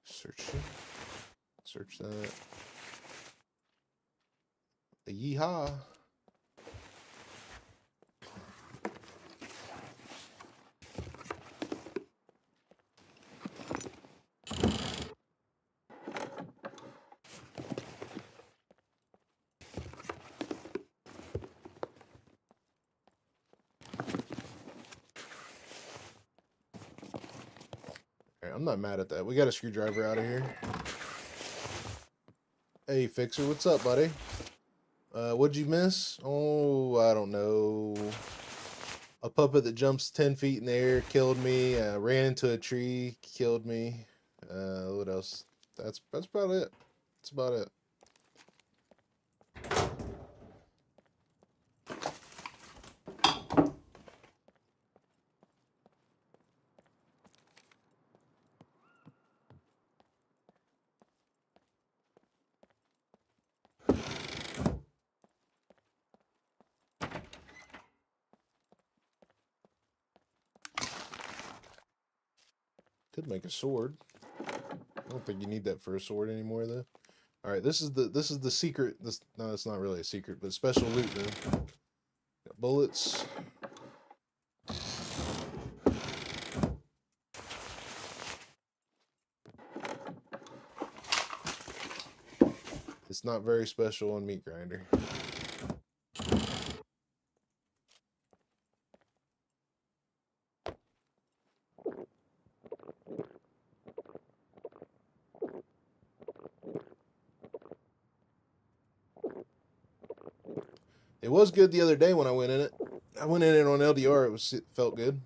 Search it. Search that. Yeehaw. I'm not mad at that. We got a screwdriver out of here. Hey, Fixer, what's up, buddy? What'd you miss? Oh, I don't know. A puppet that jumps 10 feet in the air killed me. Ran into a tree, killed me. What else? That's about it. That's about it. Could make a sword. I don't think you need that for a sword anymore, though. All right, this is the secret. No, it's not really a secret, but special loot room. Got bullets. It's not very special on Meat Grinder. It was good the other day when I went in it. I went in it on LDR. It felt good.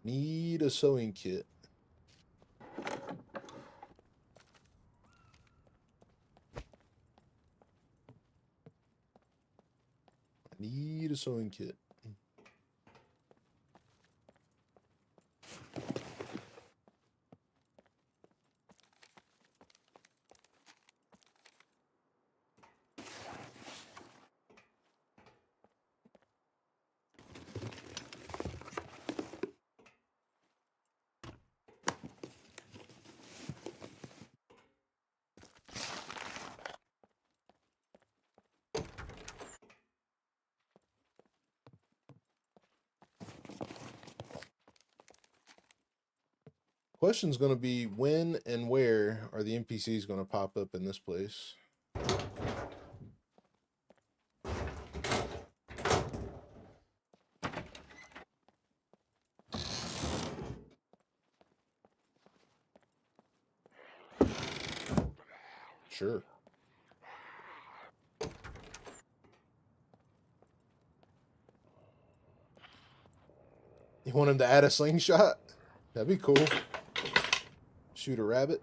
Need a sewing kit. I need a sewing kit. Question's going to be when and where are the NPCs going to pop up in this place? Sure. You want him to add a slingshot? That'd be cool. Shoot a rabbit.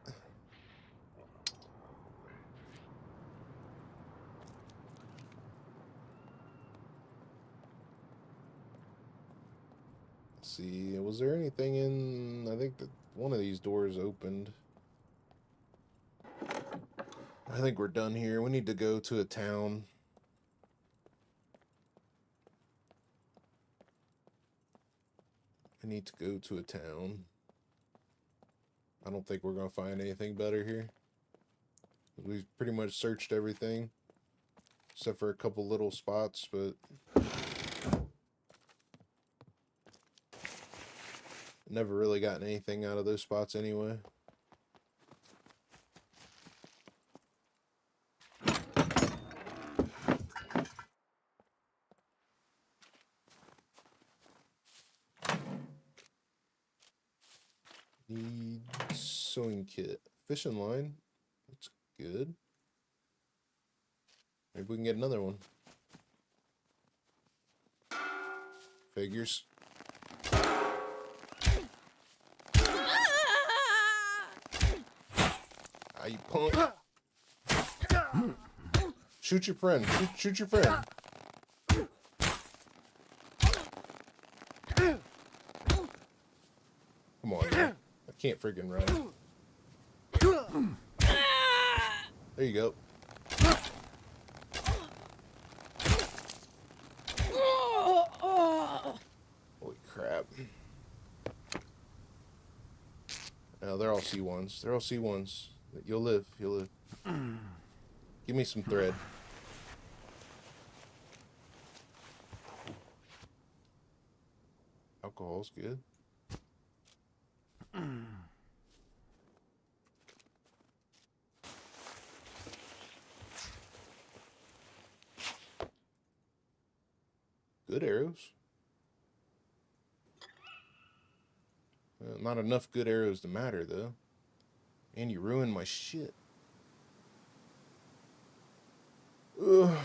Let's see, was there anything in... I think that one of these doors opened. I think we're done here. We need to go to a town. I need to go to a town. I don't think we're going to find anything better here. We've pretty much searched everything. Except for a couple little spots, but... never really gotten anything out of those spots anyway. Need sewing kit. Fishing line. That's good. Maybe we can get another one. Figures. Ah, you punk. Shoot your friend. Shoot your friend. Come on, man. I can't freaking run. There you go. Holy crap. No, they're all C1s. They're all C1s. You'll live. You'll live. Give me some thread. Alcohol's good. Good arrows. Not enough good arrows to matter, though. And you ruined my shit. Ugh.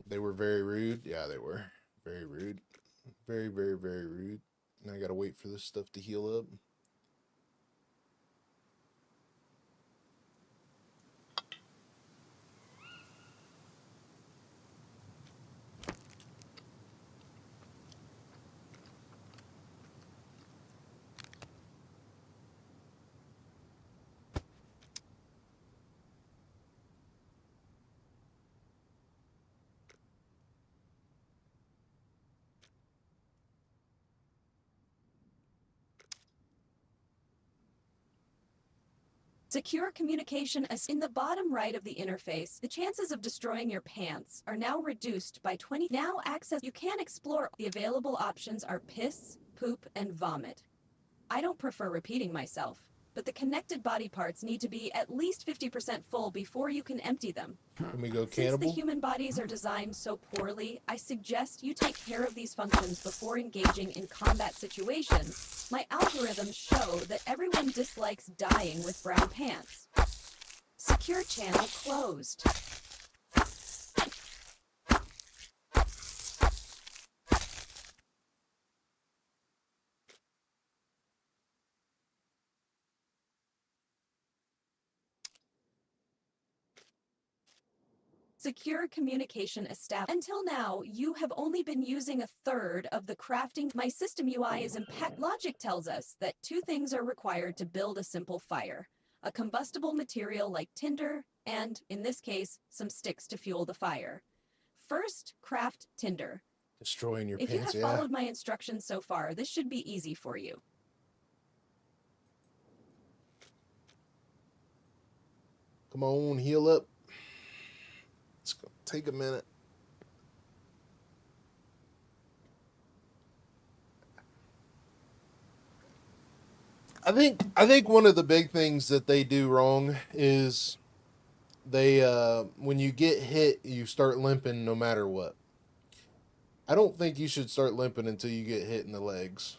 They were very rude. Yeah, they were. Very rude. Very, very, very rude. Now I gotta wait for this stuff to heal up. Secure communication is in the bottom right of the interface. The chances of destroying your pants are now reduced by 20. Now access. You can explore. The available options are piss, poop, and vomit. I don't prefer repeating myself, but the connected body parts need to be at least 50% full before you can empty them. Can we go Since the cannibal? human bodies are designed so poorly, I suggest you take care of these functions before engaging in combat situations. My algorithms show that everyone dislikes dying with brown pants. Secure channel closed. Secure communication established. Until now, you have only been using a third of the crafting. My system UI is impeccable. Logic tells us that two things are required to build a simple fire: a combustible material like tinder, and, in this case, some sticks to fuel the fire. First, craft tinder. Destroying your If you pants, have yeah. followed my instructions so far, this should be easy for you. Come on, heal up. It's gonna take a minute. I think one of the big things that they do wrong is they when you get hit, you start limping no matter what. I don't think you should start limping until you get hit in the legs.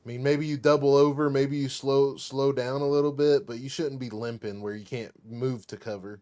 I mean, maybe you double over, maybe you slow down a little bit, but you shouldn't be limping where you can't move to cover.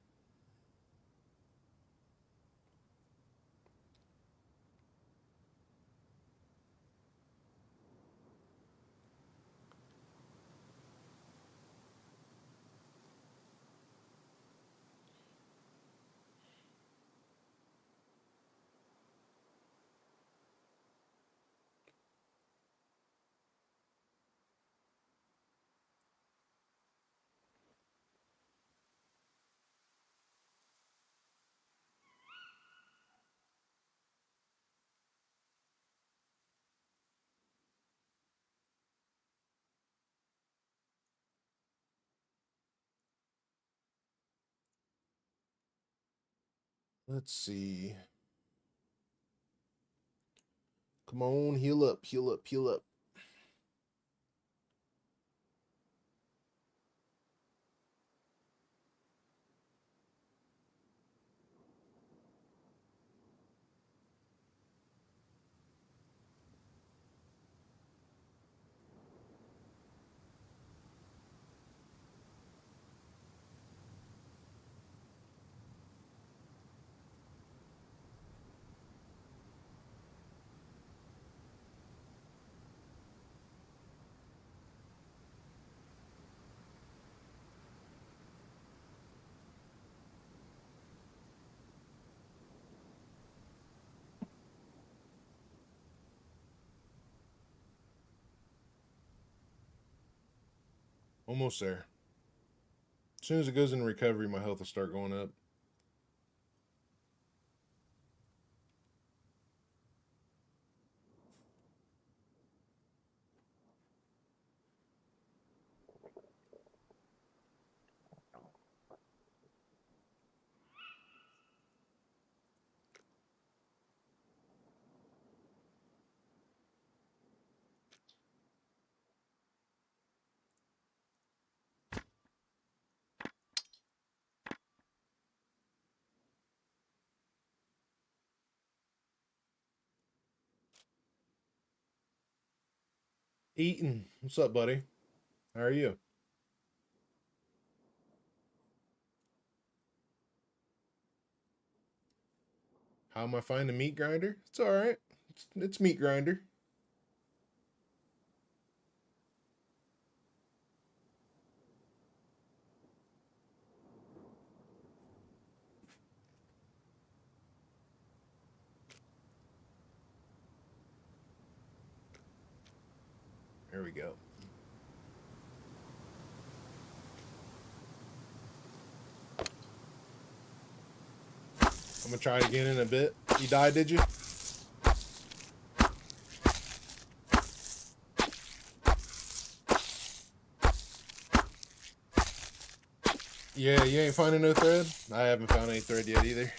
Let's see. Come on, heal up, heal up, heal up. Almost there. As soon as it goes in recovery, my health will start going up. Eaton, what's up, buddy? How are you? How am I finding meat grinder? It's all right. It's meat grinder. There we go. I'm gonna try it again in a bit. You died, did you? Yeah, you ain't finding no thread? I haven't found any thread yet either.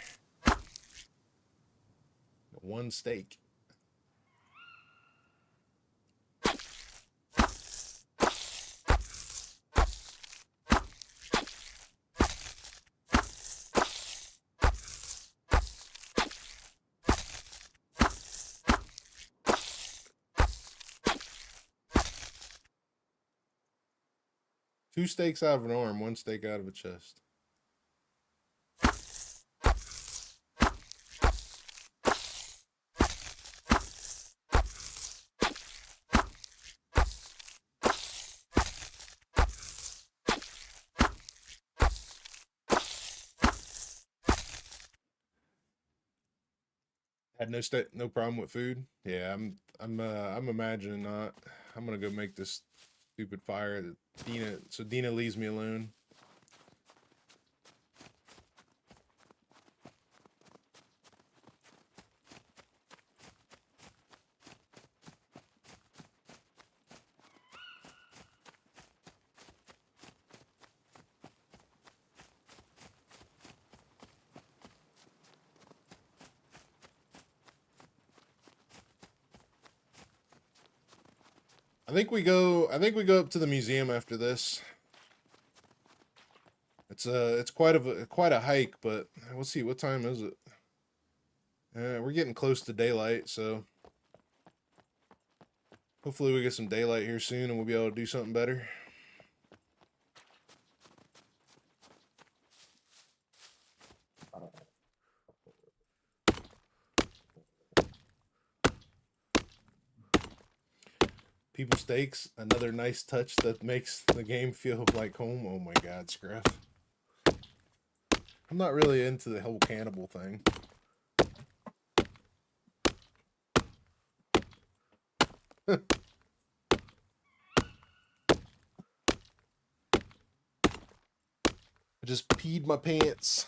One steak. Two steaks out of an arm, one steak out of a chest. Had no problem with food. Yeah, I'm imagining not. I'm gonna go make this stupid fire that Dina leaves me alone. I think we go up to the museum after this. It's quite a hike, but we'll see. What time is it? We're getting close to daylight, so hopefully we get some daylight here soon and we'll be able to do something better. People steaks, another nice touch that makes the game feel like home. Oh my god, Scruff. I'm not really into the whole cannibal thing. I just peed my pants.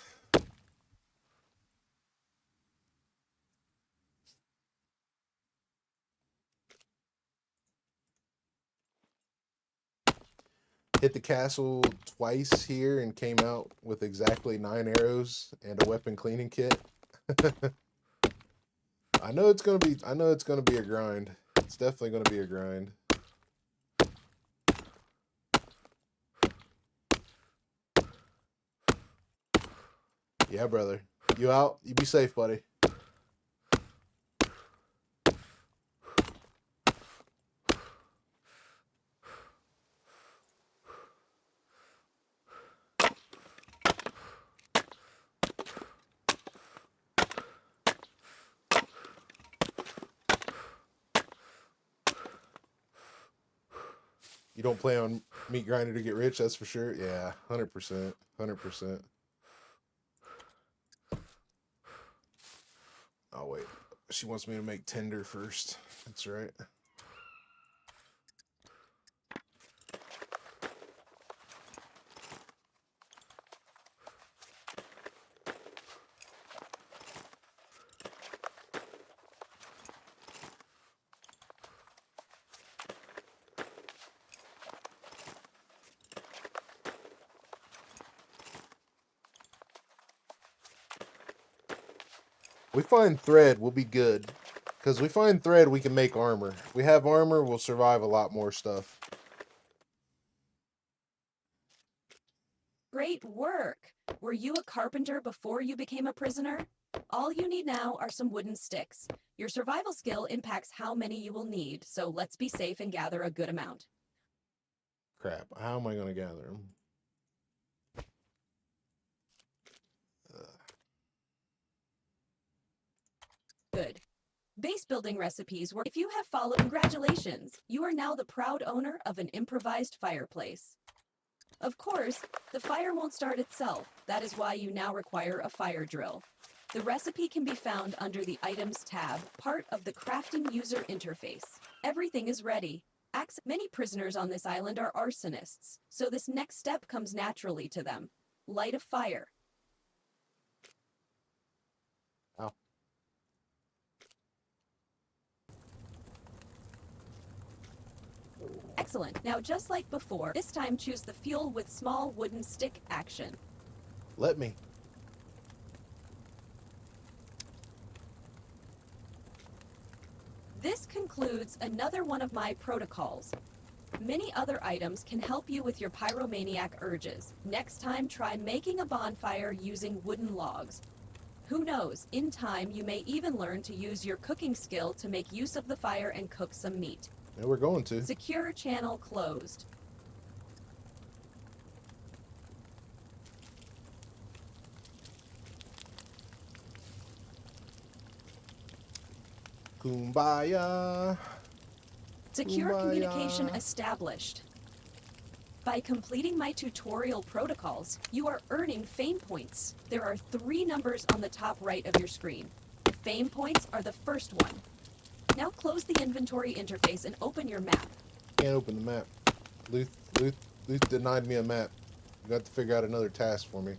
Hit the castle twice here and came out with exactly 9 arrows and a weapon cleaning kit. I know it's gonna be a grind. It's definitely gonna be a grind. Yeah, brother. You out? You be safe, buddy. You don't play on meat grinder to get rich, that's for sure. Yeah, 100%. 100%. Oh, wait. She wants me to make tender first. That's right. We find thread, we'll be good. Because we find thread, we can make armor. If we have armor, we'll survive a lot more stuff. Great work! Were you a carpenter before you became a prisoner? All you need now are some wooden sticks. Your survival skill impacts how many you will need, so let's be safe and gather a good amount. Crap, how am I going to gather them? Good. Base building recipes work. If you have followed, congratulations! You are now the proud owner of an improvised fireplace. Of course, the fire won't start itself. That is why you now require a fire drill. The recipe can be found under the Items tab, part of the Crafting User Interface. Everything is ready. Many prisoners on this island are arsonists, so this next step comes naturally to them. Light a fire. Ow. Excellent. Now, just like before, this time choose the fuel with small wooden stick action. Let me. This concludes another one of my protocols. Many other items can help you with your pyromaniac urges. Next time, try making a bonfire using wooden logs. Who knows, in time you may even learn to use your cooking skill to make use of the fire and cook some meat. Yeah, we're going to. Secure channel closed. Kumbaya. Secure Kumbaya. communication established. By completing my tutorial protocols, you are earning fame points. There are 3 numbers on the top right of your screen. Fame points are the first one. Now close the inventory interface and open your map. Can't open the map. Luth denied me a map. You got to figure out another task for me.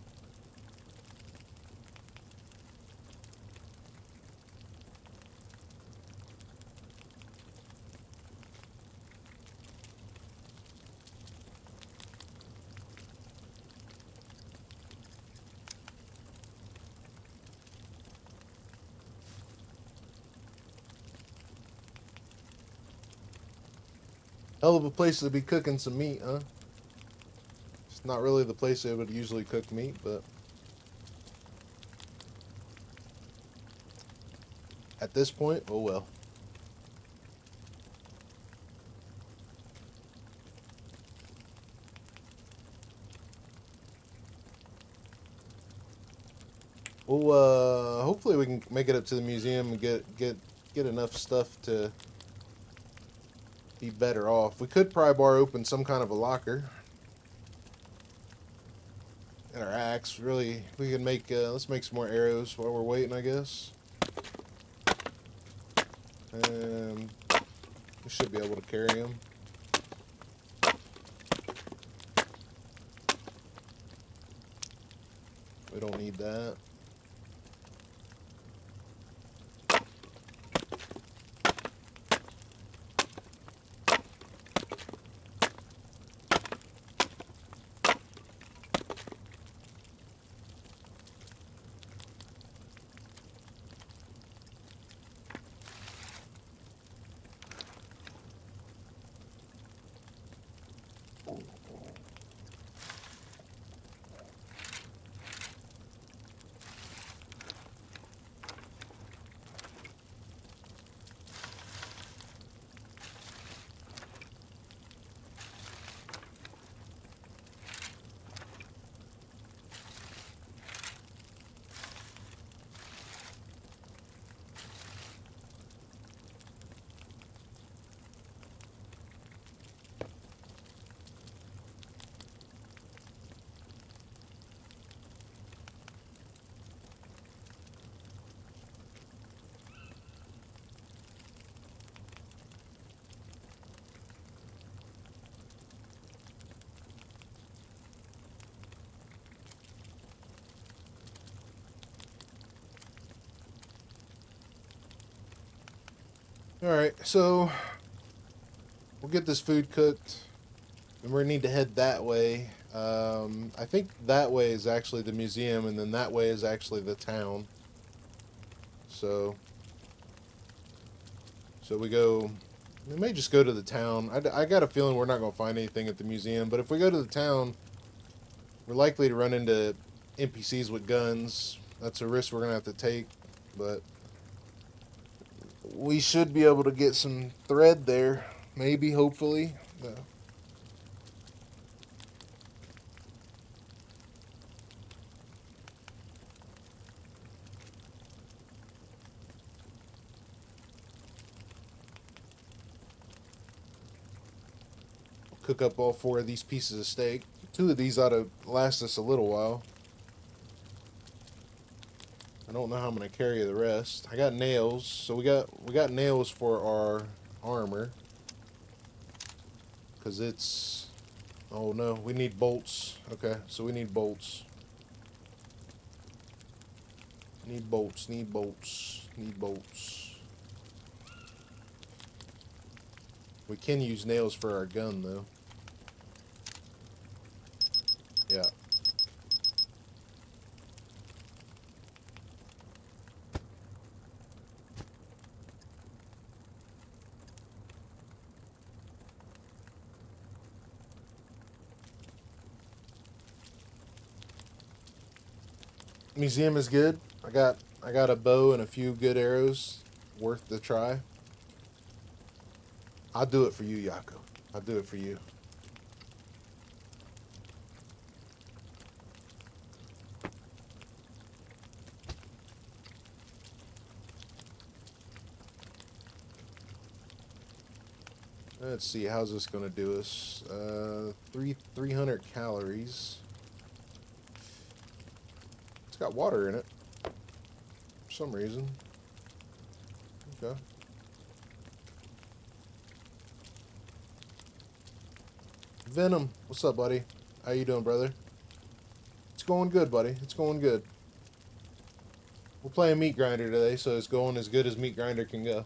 Hell of a place to be cooking some meat, huh? It's not really the place they would usually cook meat, but at this point, oh well. Well, hopefully we can make it up to the museum and get enough stuff to be better off. We could pry bar open some kind of a locker. And our axe, really, we can make, let's make some more arrows while we're waiting, I guess. And we should be able to carry them. We don't need that. Alright, so we'll get this food cooked, and we need to head that way. I think that way is actually the museum, and then that way is actually the town. So we go. We may just go to the town. I got a feeling we're not going to find anything at the museum, but if we go to the town, we're likely to run into NPCs with guns. That's a risk we're going to have to take, but we should be able to get some thread there. Maybe, hopefully. Cook up all 4 of these pieces of steak. 2 of these ought to last us a little while. I don't know how I'm gonna carry the rest. I got nails, so we got nails for our armor. Cause it's, oh no, we need bolts. Okay, so we need bolts. Need bolts, need bolts, need bolts. We can use nails for our gun though. Yeah. Museum is good. I got a bow and a few good arrows, worth the try. I'll do it for you, Yako. I'll do it for you. Let's see, how's this gonna do us? 300 calories. It's got water in it for some reason. Okay. Venom, what's up, buddy? How you doing, brother? It's going good, buddy. It's going good. We're playing Meat Grinder today, so it's going as good as Meat Grinder can go.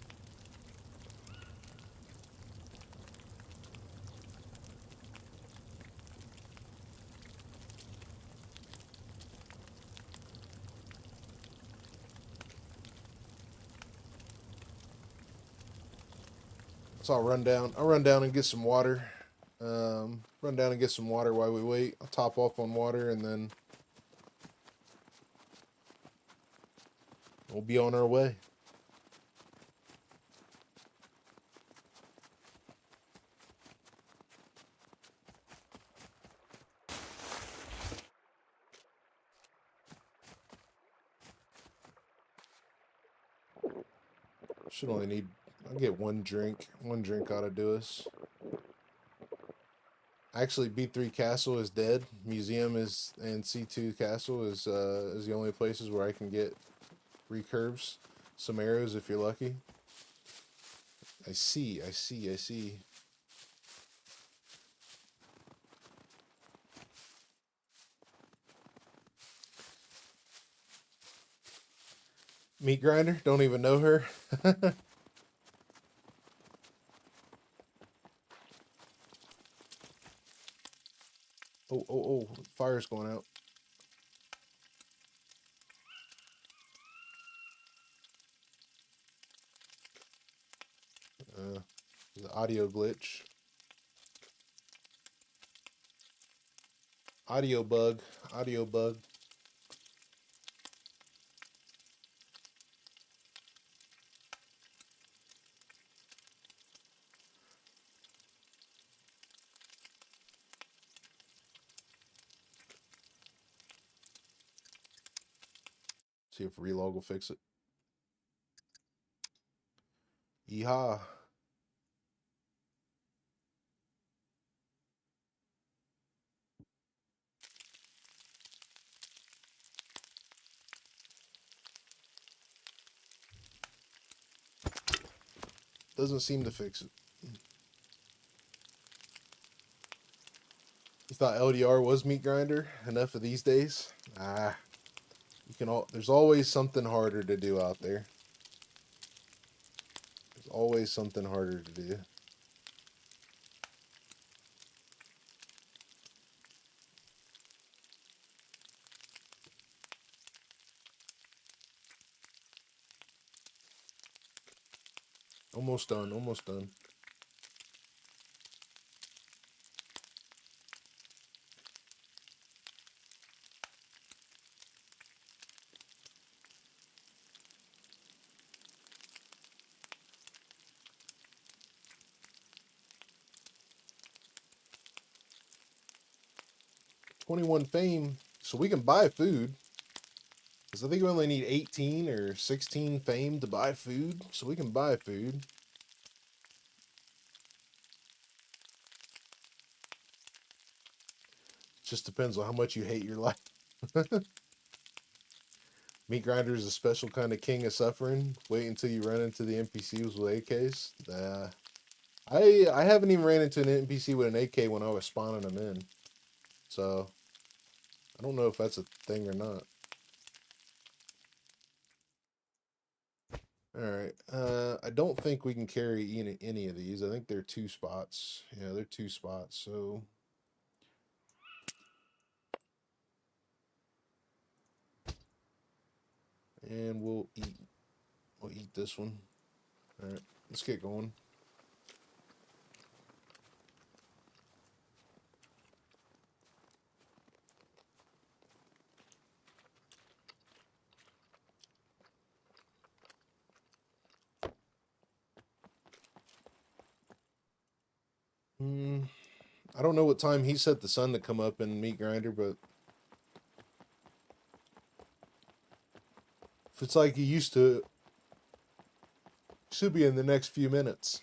So I'll run down and get some water. Run down and get some water while we wait. I'll top off on water and then we'll be on our way. Should only need, I'll get one drink. One drink ought to do us. Actually, B3 Castle is dead. Museum is, and C2 Castle is the only places where I can get recurves. Some arrows if you're lucky. I see. Meat Grinder, don't even know her. Oh, fire's going out. The audio glitch. Audio bug. See if relog will fix it. Yeehaw. Doesn't seem to fix it. You thought LDR was Meat Grinder? Enough of these days? You can there's always something harder to do out there. There's always something harder to do. Almost done, almost done. $21 fame, so we can buy food. Because I think we only need 18 or 16 fame to buy food, so we can buy food. Just depends on how much you hate your life. Meat Grinder is a special kind of king of suffering. Wait until you run into the NPCs with AKs. I haven't even ran into an NPC with an AK when I was spawning them in. So, I don't know if that's a thing or not. Alright, I don't think we can carry any of these. I think they're 2 spots. Yeah, they're 2 spots, so... And we'll eat this one. Alright, let's get going. I don't know what time he set the sun to come up in Meat Grinder, but if it's like he used to, should be in the next few minutes.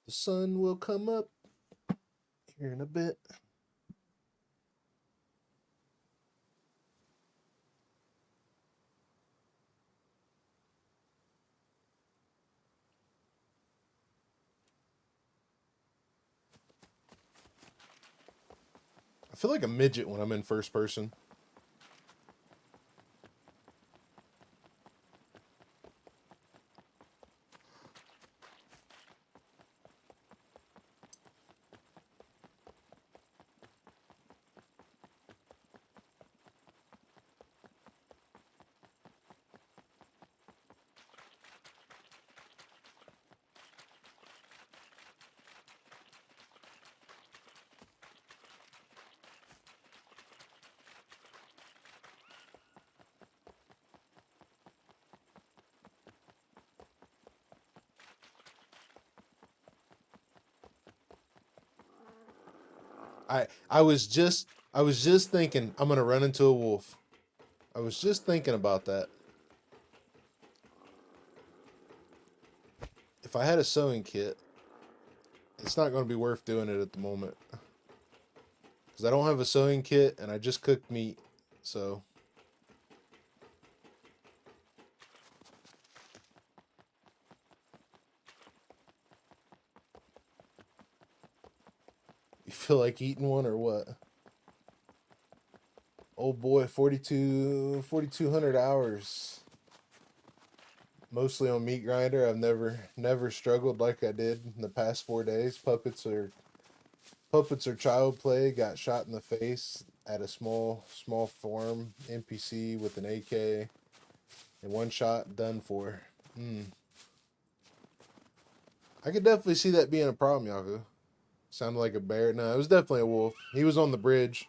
The sun will come up here in a bit. I feel like a midget when I'm in first person. I was just thinking I'm gonna run into a wolf. I was just thinking about that. If I had a sewing kit, it's not going to be worth doing it at the moment. Because I don't have a sewing kit and I just cooked meat, so... You feel like eating one or what? Oh boy, 4,200 hours. Mostly on Meat Grinder. I've never struggled like I did in the past 4 days. Puppets are child play. Got shot in the face at a small farm NPC with an AK, and one shot done for. I could definitely see that being a problem, Yaku. Sounded like a bear. No, it was definitely a wolf. He was on the bridge.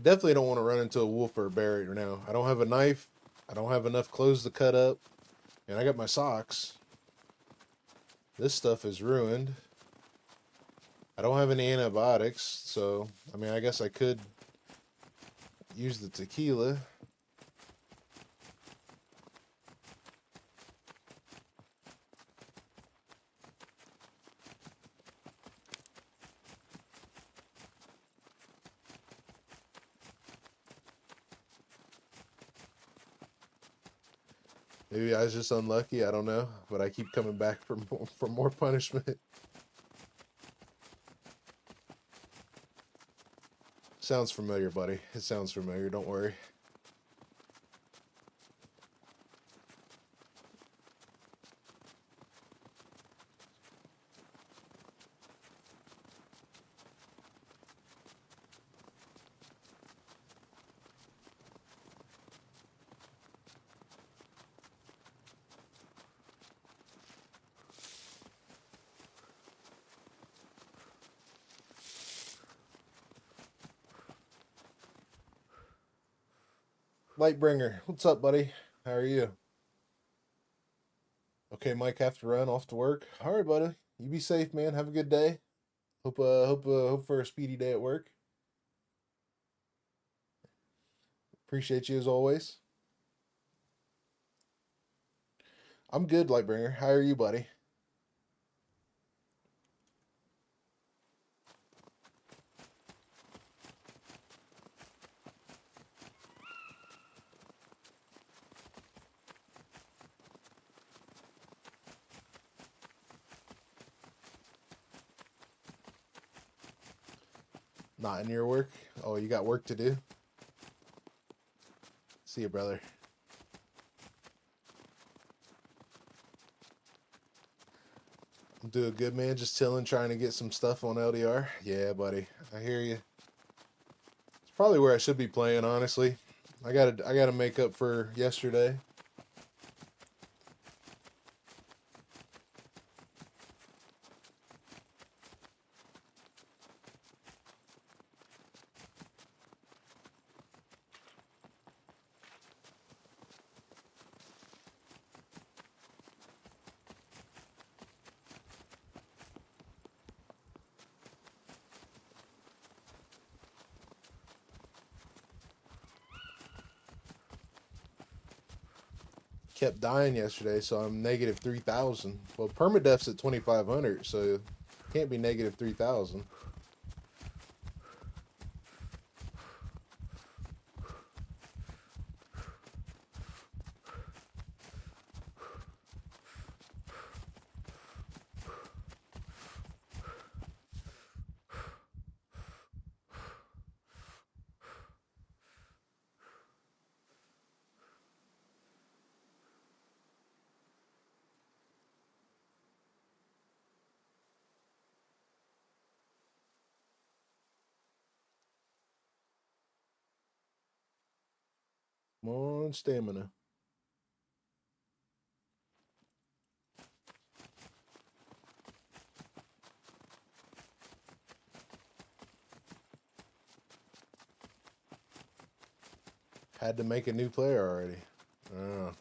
I definitely don't want to run into a wolf or a bear right now. I don't have a knife. I don't have enough clothes to cut up. And I got my socks. This stuff is ruined. I don't have any antibiotics, so, I mean, I guess I could use the tequila. Maybe I was just unlucky, I don't know, but I keep coming back for more punishment. Sounds familiar, buddy. It sounds familiar, don't worry. Lightbringer, what's up, buddy? How are you? Okay, Mike, have to run off to work. All right, buddy. You be safe, man. Have a good day. Hope for a speedy day at work. Appreciate you as always. I'm good, Lightbringer. How are you, buddy? Not in your work? Oh, you got work to do? See you, brother. I'm doing good, man. Just chilling, trying to get some stuff on LDR. Yeah, buddy. I hear you. It's probably where I should be playing, honestly. I gotta make up for yesterday. Kept dying yesterday, so I'm negative 3,000. Well, Perma Death's at 2,500, so can't be negative 3,000. Come on, stamina. Had to make a new player already. Oh.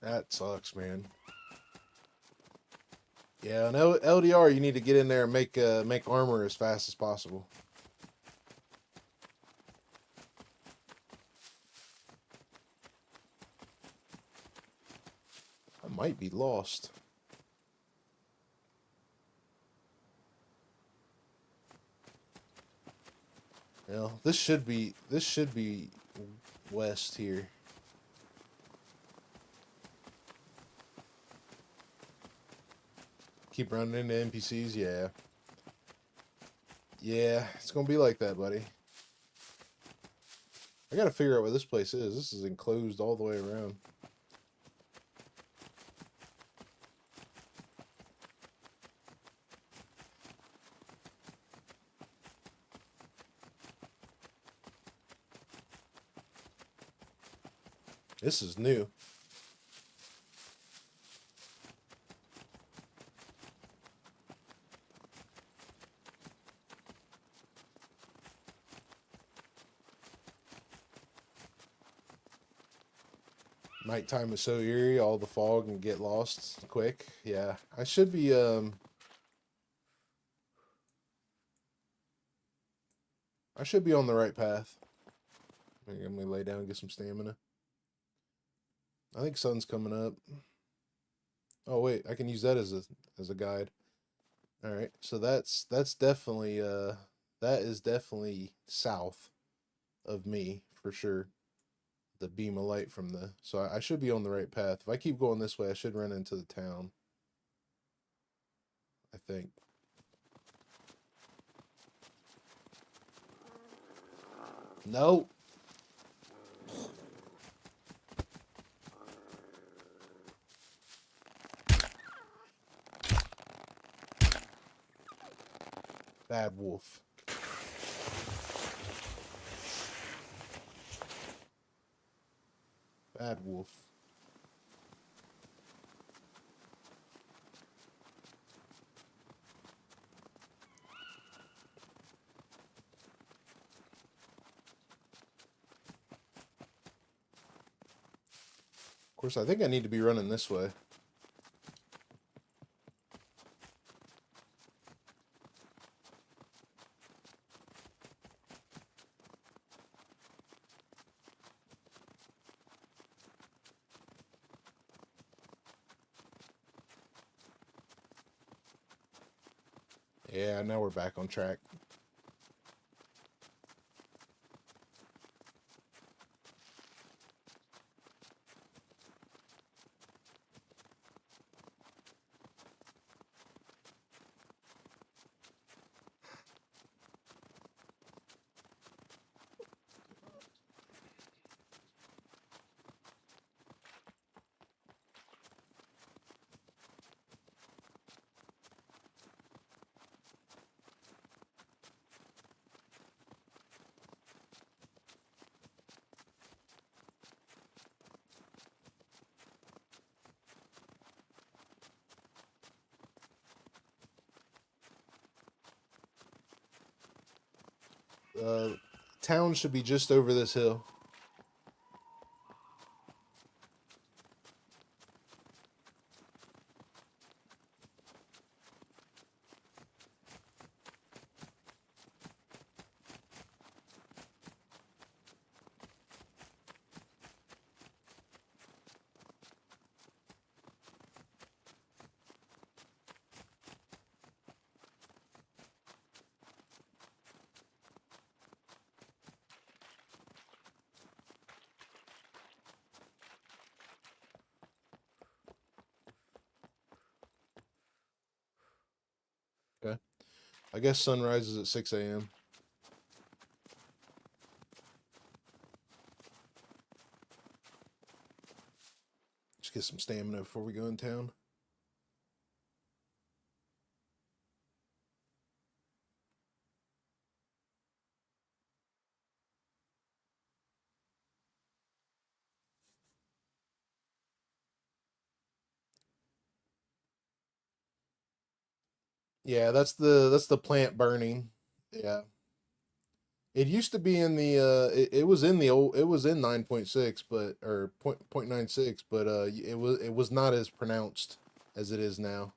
That sucks, man. Yeah, on LDR, you need to get in there and make armor as fast as possible. I might be lost. Well, this should be west here. Keep running into NPCs, yeah. Yeah, it's gonna be like that, buddy. I gotta figure out where this place is. This is enclosed all the way around. This is new. Nighttime is so eerie, all the fog and get lost quick. Yeah, I should be on the right path. I'm gonna lay down and get some stamina. I think sun's coming up. Oh wait, I can use that as a guide. All right, so that's definitely that is definitely south of me for sure. The beam of light from the, so I should be on the right path. If I keep going this way, I should run into the town, I think. No. Bad wolf. Bad wolf. Of course, I think I need to be running this way. Yeah, now we're back on track. Town should be just over this hill. Okay. I guess sunrise is at 6 a.m. Just get some stamina before we go in town. Yeah, that's the plant burning. Yeah. It used to be in the it was in the old, it was in 9.6 but or point 96, but it was not as pronounced as it is now.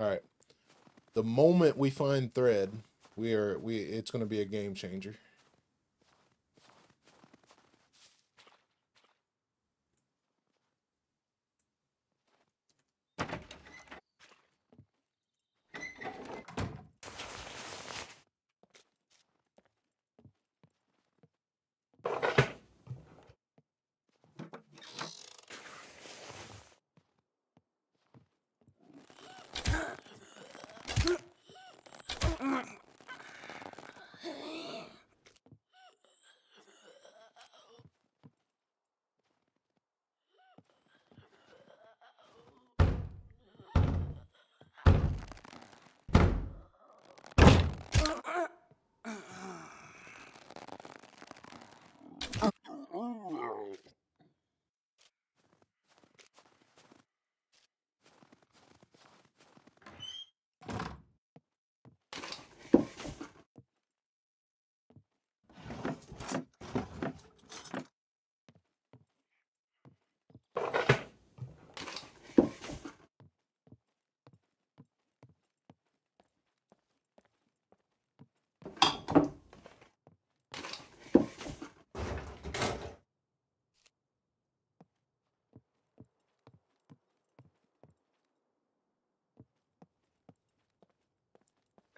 All right. The moment we find thread, it's going to be a game changer.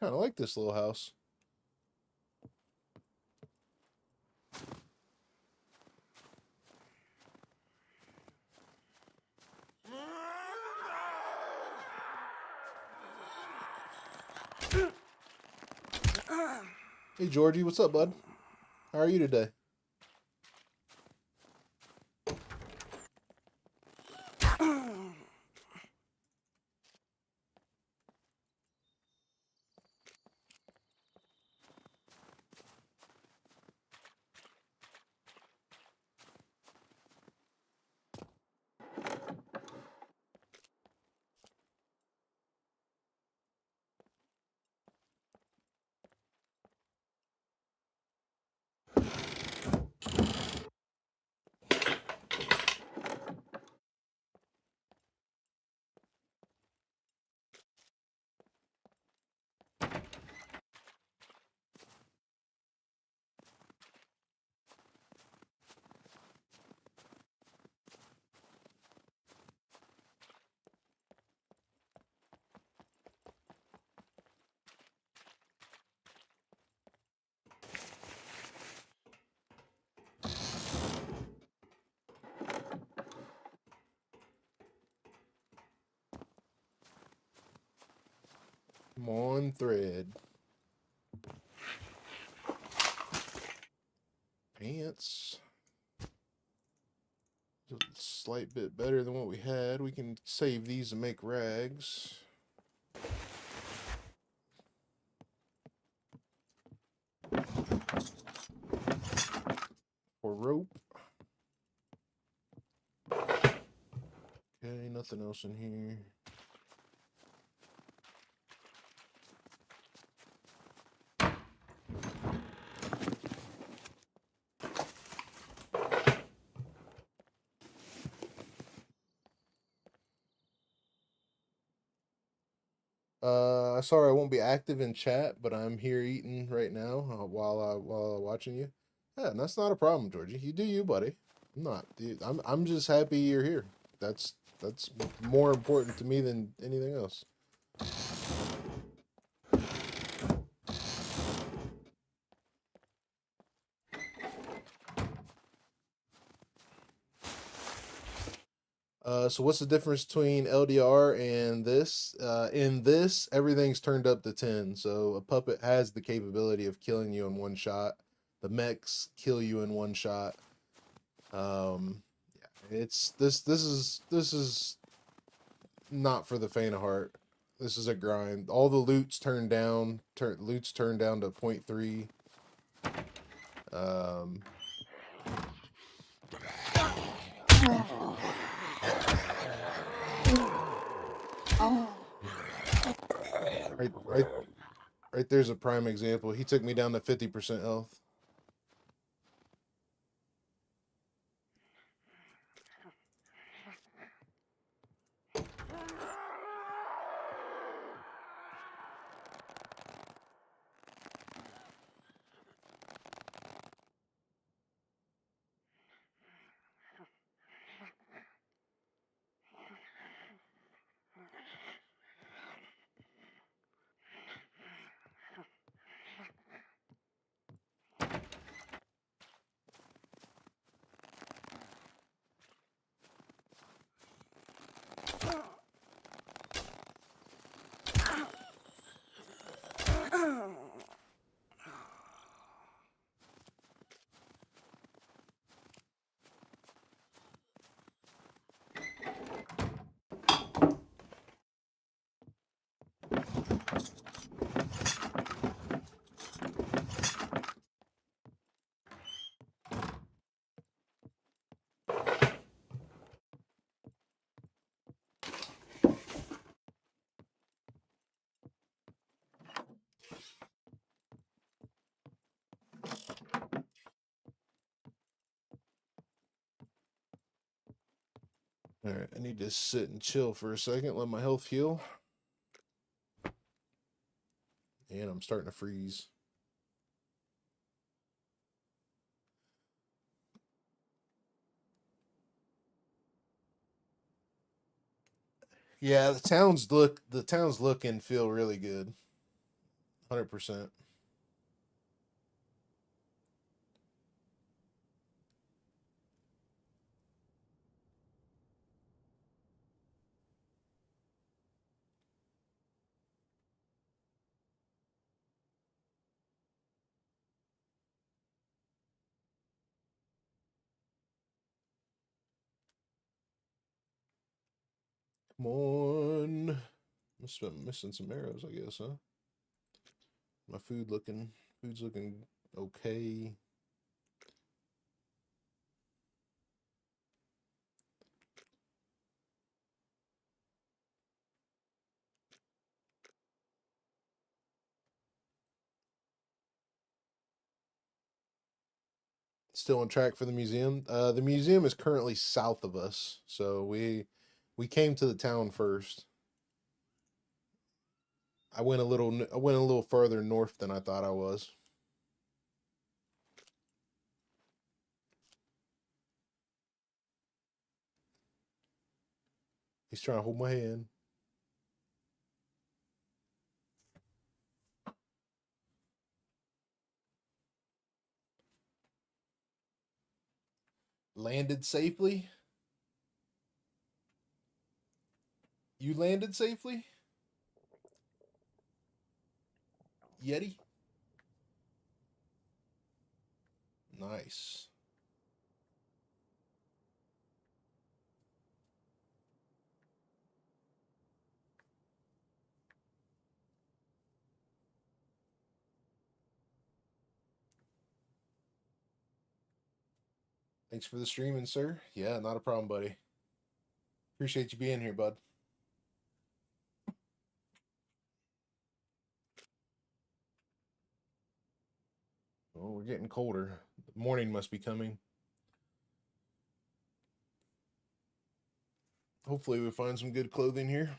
Kind of like this little house. Hey, Georgie, what's up, bud? How are you today? Come on, thread. Pants. A slight bit better than what we had. We can save these and make rags. For rope. Okay, nothing else in here. Sorry I won't be active in chat, but I'm here eating right now while watching you. Yeah, and that's not a problem, Georgie. You do you, buddy. I'm not. Dude, I'm just happy you're here. That's more important to me than anything else. So what's the difference between LDR and this? In this, everything's turned up to 10. So a puppet has the capability of killing you in one shot. The mechs kill you in one shot. Yeah, it's this is not for the faint of heart. This is a grind. All the loot's turned down. Loot's turned down to 0.3. Right there's a prime example. He took me down to 50% health. All right, I need to sit and chill for a second, let my health heal. And I'm starting to freeze. Yeah, the towns look and feel really good. 100%. Come on. Must have been missing some arrows, I guess, huh? My food's looking okay. Still on track for the museum. The museum is currently south of us, so we came to the town first. I went a little further north than I thought I was. He's trying to hold my hand. Landed safely? You landed safely? Yeti? Nice. Thanks for the streaming, sir. Yeah, not a problem, buddy. Appreciate you being here, bud. Oh, we're getting colder. The morning must be coming. Hopefully we find some good clothing here.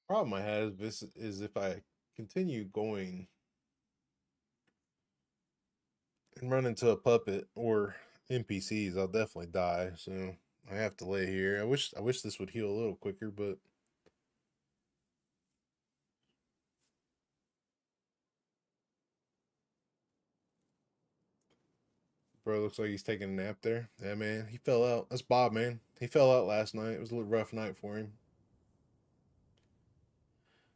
Problem I have is if I continue going and run into a puppet or NPCs, I'll definitely die. So I have to lay here. I wish this would heal a little quicker, but bro looks like he's taking a nap there. Yeah, man, he fell out. That's Bob, man. He fell out last night. It was a little rough night for him.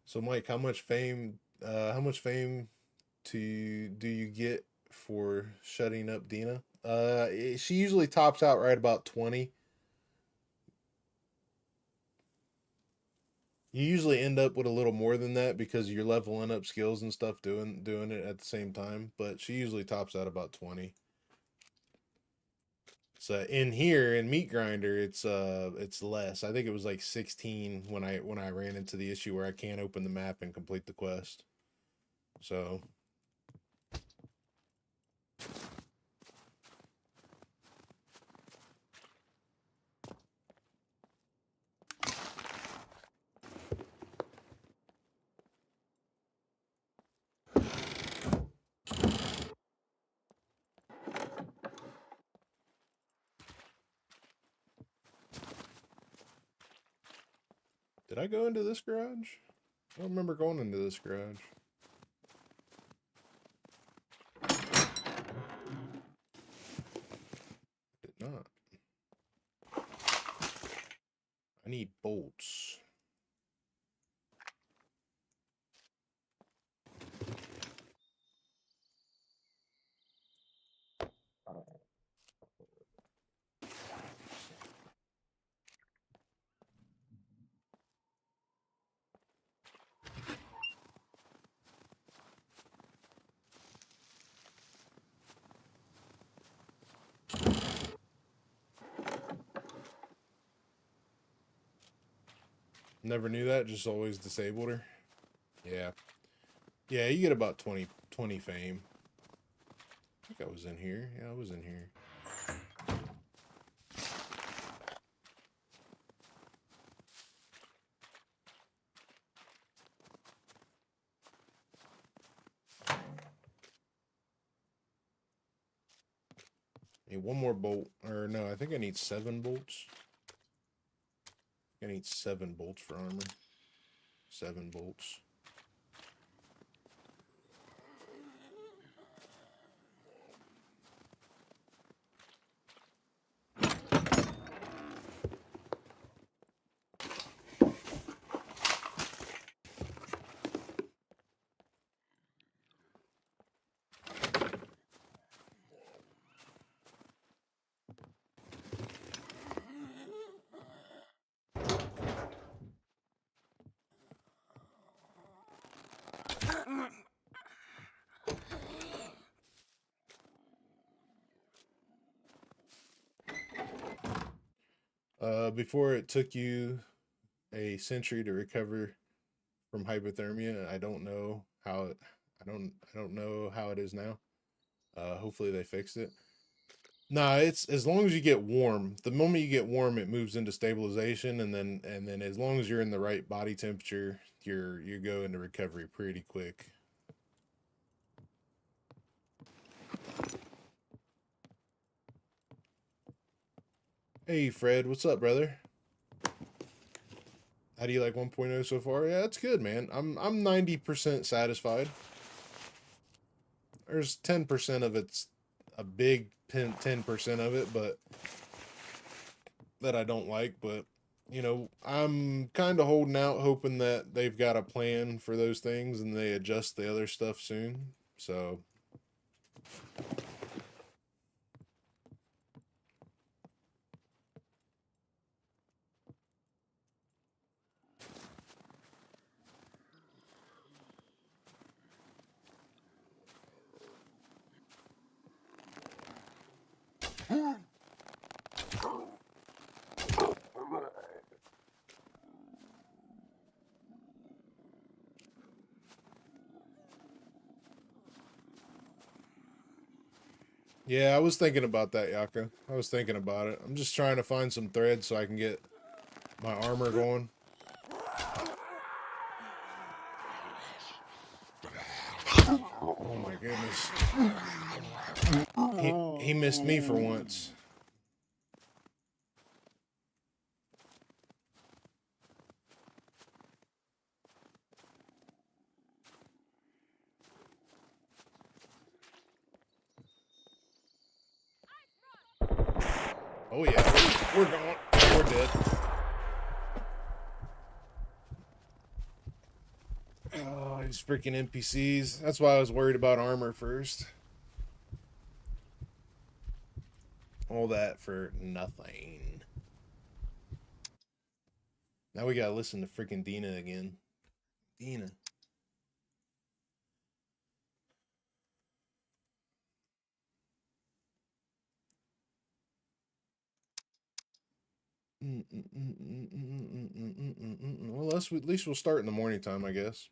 So Mike, how much fame do you get for shutting up Dina? She usually tops out right about 20. You usually end up with a little more than that because you're leveling up skills and stuff doing it at the same time, but she usually tops out about 20. So in here in Meat Grinder, it's less. I think it was like 16 when I ran into the issue where I can't open the map and complete the quest. So did I go into this garage? I don't remember going into this garage. Did not. I need bolts. Never knew that, just always disabled her. Yeah. Yeah, you get about 20 fame. I think I was in here. Yeah, I was in here. Need one more bolt, or no, I think I need 7 bolts. I need 7 bolts for armor. 7 bolts. Before it took you a century to recover from hypothermia, I don't know how it, I don't know how it is now. Hopefully they fixed it. Nah, it's as long as you get warm. The moment you get warm, it moves into stabilization, and then as long as you're in the right body temperature, you go into recovery pretty quick. Hey Fred, what's up, brother? How do you like 1.0 so far? Yeah, that's good, man. I'm 90% satisfied. There's 10% of it's a big 10% of it, but that I don't like, but you know, I'm kind of holding out, hoping that they've got a plan for those things and they adjust the other stuff soon. So yeah, I was thinking about that, Yaka. I was thinking about it. I'm just trying to find some thread so I can get my armor going. Oh my goodness. He missed me for once. Oh yeah, we're gone. We're dead. Oh, these freaking NPCs. That's why I was worried about armor first. All that for nothing. Now we gotta listen to freaking Dina again. Dina. Well, at least we'll start in the morning time, I guess.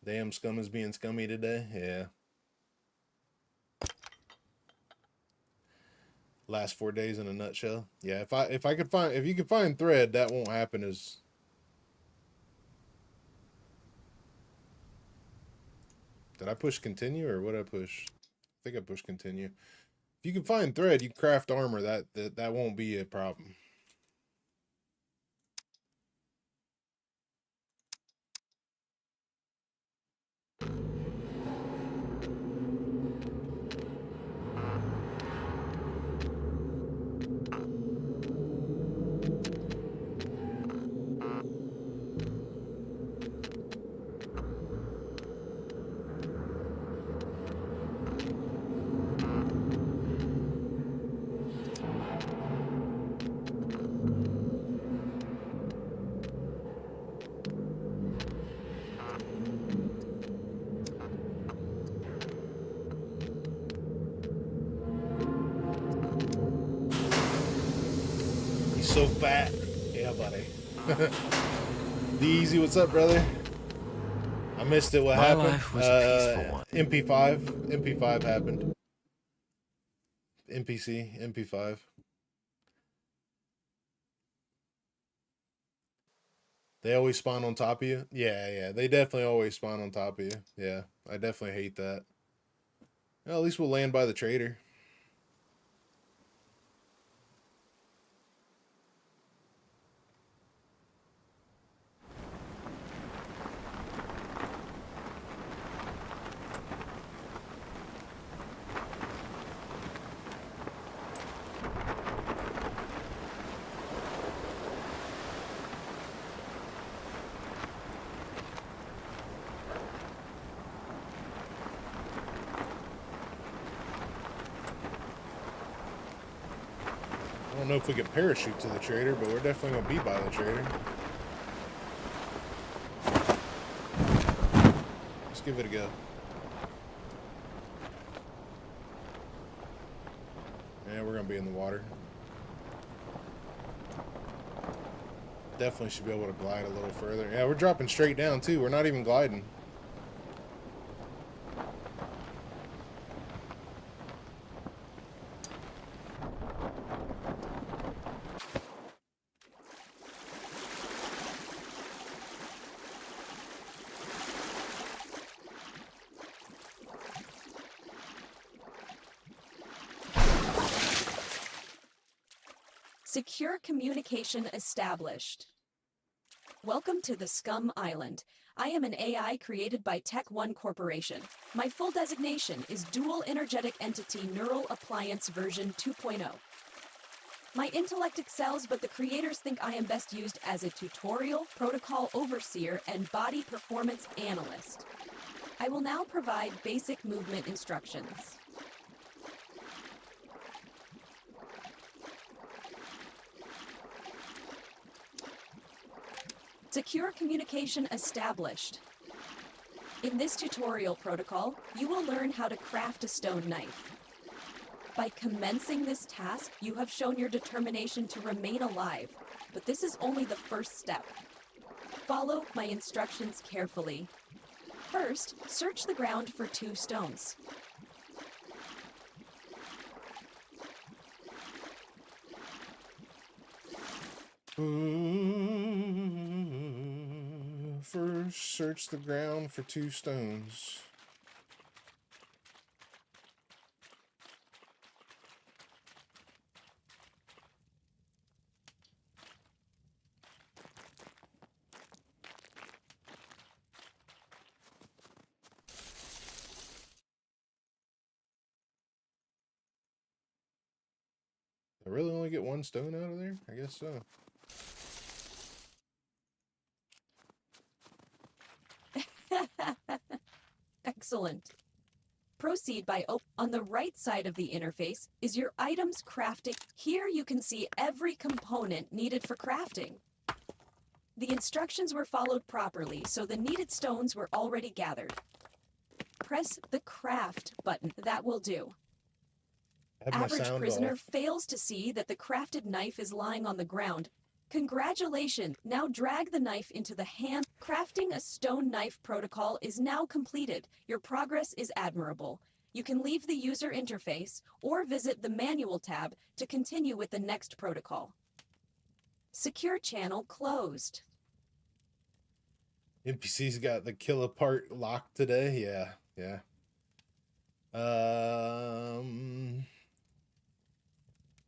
Damn, Scum is being scummy today. Yeah. Last 4 days in a nutshell. Yeah, if you could find thread, that won't happen as. Did I push continue or what did I push? I think I pushed continue. If you can find thread, you craft armor, that won't be a problem. So fat. Friday. Easy, what's up, brother? I missed it. What My happened? life was a peaceful one. MP5 happened. NPC, MP5. They always spawn on top of you? Yeah, they definitely always spawn on top of you. Yeah, I definitely hate that. Well, at least we'll land by the trader. I don't know if we can parachute to the trader, but we're definitely going to be by the trader. Let's give it a go. Yeah, we're going to be in the water. Definitely should be able to glide a little further. Yeah, we're dropping straight down, too. We're not even gliding. Secure communication established. Welcome to the SCUM Island. I am an AI created by Tech One Corporation. My full designation is Dual Energetic Entity Neural Appliance version 2.0. My intellect excels, but the creators think I am best used as a tutorial, protocol overseer, and body performance analyst. I will now provide basic movement instructions. Secure communication established. In this tutorial protocol, you will learn how to craft a stone knife. By commencing this task, you have shown your determination to remain alive, but this is only the first step. Follow my instructions carefully. First, search the ground for 2 stones. First, search the ground for 2 stones. I really only get 1 stone out of there? I guess so. Excellent. Proceed by on the right side of the interface is your items crafting. Here you can see every component needed for crafting. The instructions were followed properly, so the needed stones were already gathered. Press the craft button. That will do. Average prisoner fails to see that the crafted knife is lying on the ground. Congratulations! Now drag the knife into the hand. Crafting a stone knife protocol is now completed. Your progress is admirable. You can leave the user interface or visit the manual tab to continue with the next protocol. Secure channel closed. NPC's got the killer part locked today. Yeah.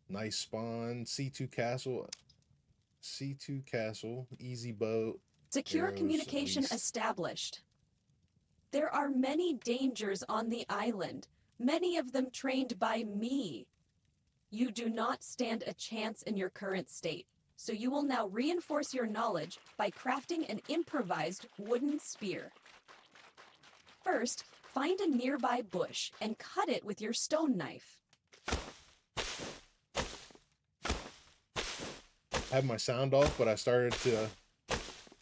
Nice spawn. C2 castle, easy boat. Secure arrows, communication established. There are many dangers on the island, many of them trained by me. You do not stand a chance in your current state, so you will now reinforce your knowledge by crafting an improvised wooden spear. First, find a nearby bush and cut it with your stone knife. I have my sound off, but I started to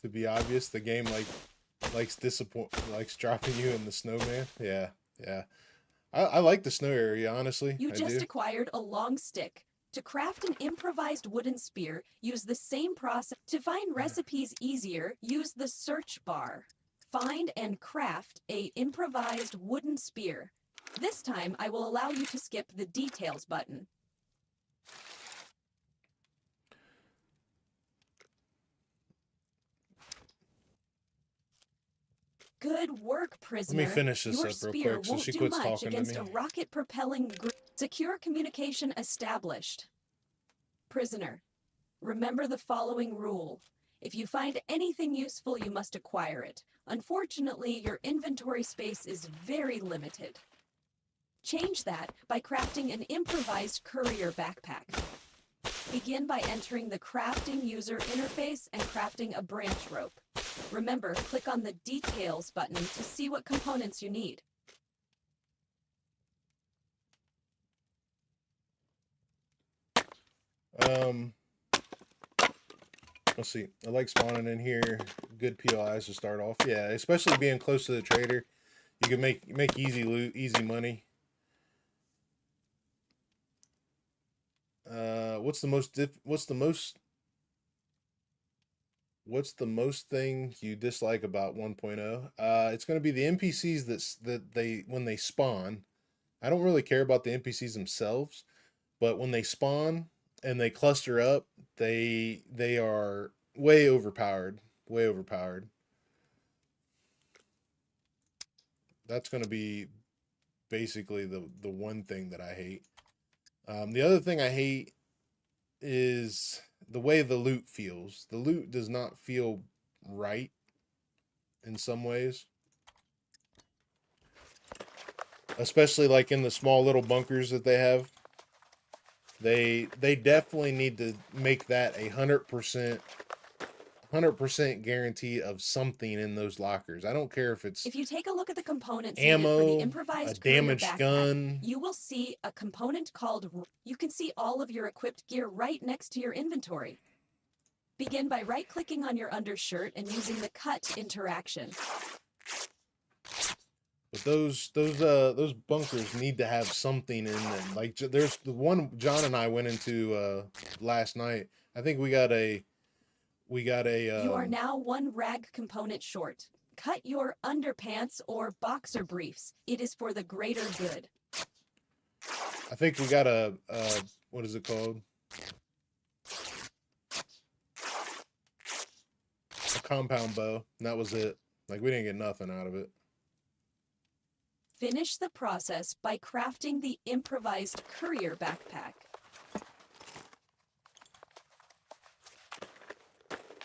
be obvious. The game likes dropping you in the snowman. Yeah. I like the snow area, honestly. You just acquired a long stick. To craft an improvised wooden spear, use the same process. To find recipes easier, use the search bar. Find and craft a improvised wooden spear. This time, I will allow you to skip the details button. Good work, prisoner. Let me finish this Your up real spear quick so won't she do quits much talking to against me. a rocket-propelling secure communication established. Prisoner, remember the following rule. If you find anything useful, you must acquire it. Unfortunately, your inventory space is very limited. Change that by crafting an improvised courier backpack. Begin by entering the crafting user interface and crafting a branch rope. Remember, click on the details button to see what components you need. Let's see. I like spawning in here. Good PLIs to start off. Yeah, especially being close to the trader. You can make easy loot, easy money. What's the most thing you dislike about 1.0? It's going to be the NPCs that when they spawn. I don't really care about the NPCs themselves, but when they spawn and they cluster up, they are way overpowered. Way overpowered. That's going to be basically the one thing that I hate. The other thing I hate is the way the loot feels. The loot does not feel right in some ways. Especially like in the small little bunkers that they have. They definitely need to make that 100% guarantee of something in those lockers. I don't care if it's If you take a look at the components ammo, needed for the improvised a courier damaged backpack, gun. you will see a component called... You can see all of your equipped gear right next to your inventory. Begin by right-clicking on your undershirt and using the cut interaction. But those bunkers need to have something in them. Like there's the one John and I went into last night. I think we got a You are now one rag component short. Cut your underpants or boxer briefs. It is for the greater good. I think we got a what is it called? A compound bow. And that was it. Like we didn't get nothing out of it. Finish the process by crafting the improvised courier backpack.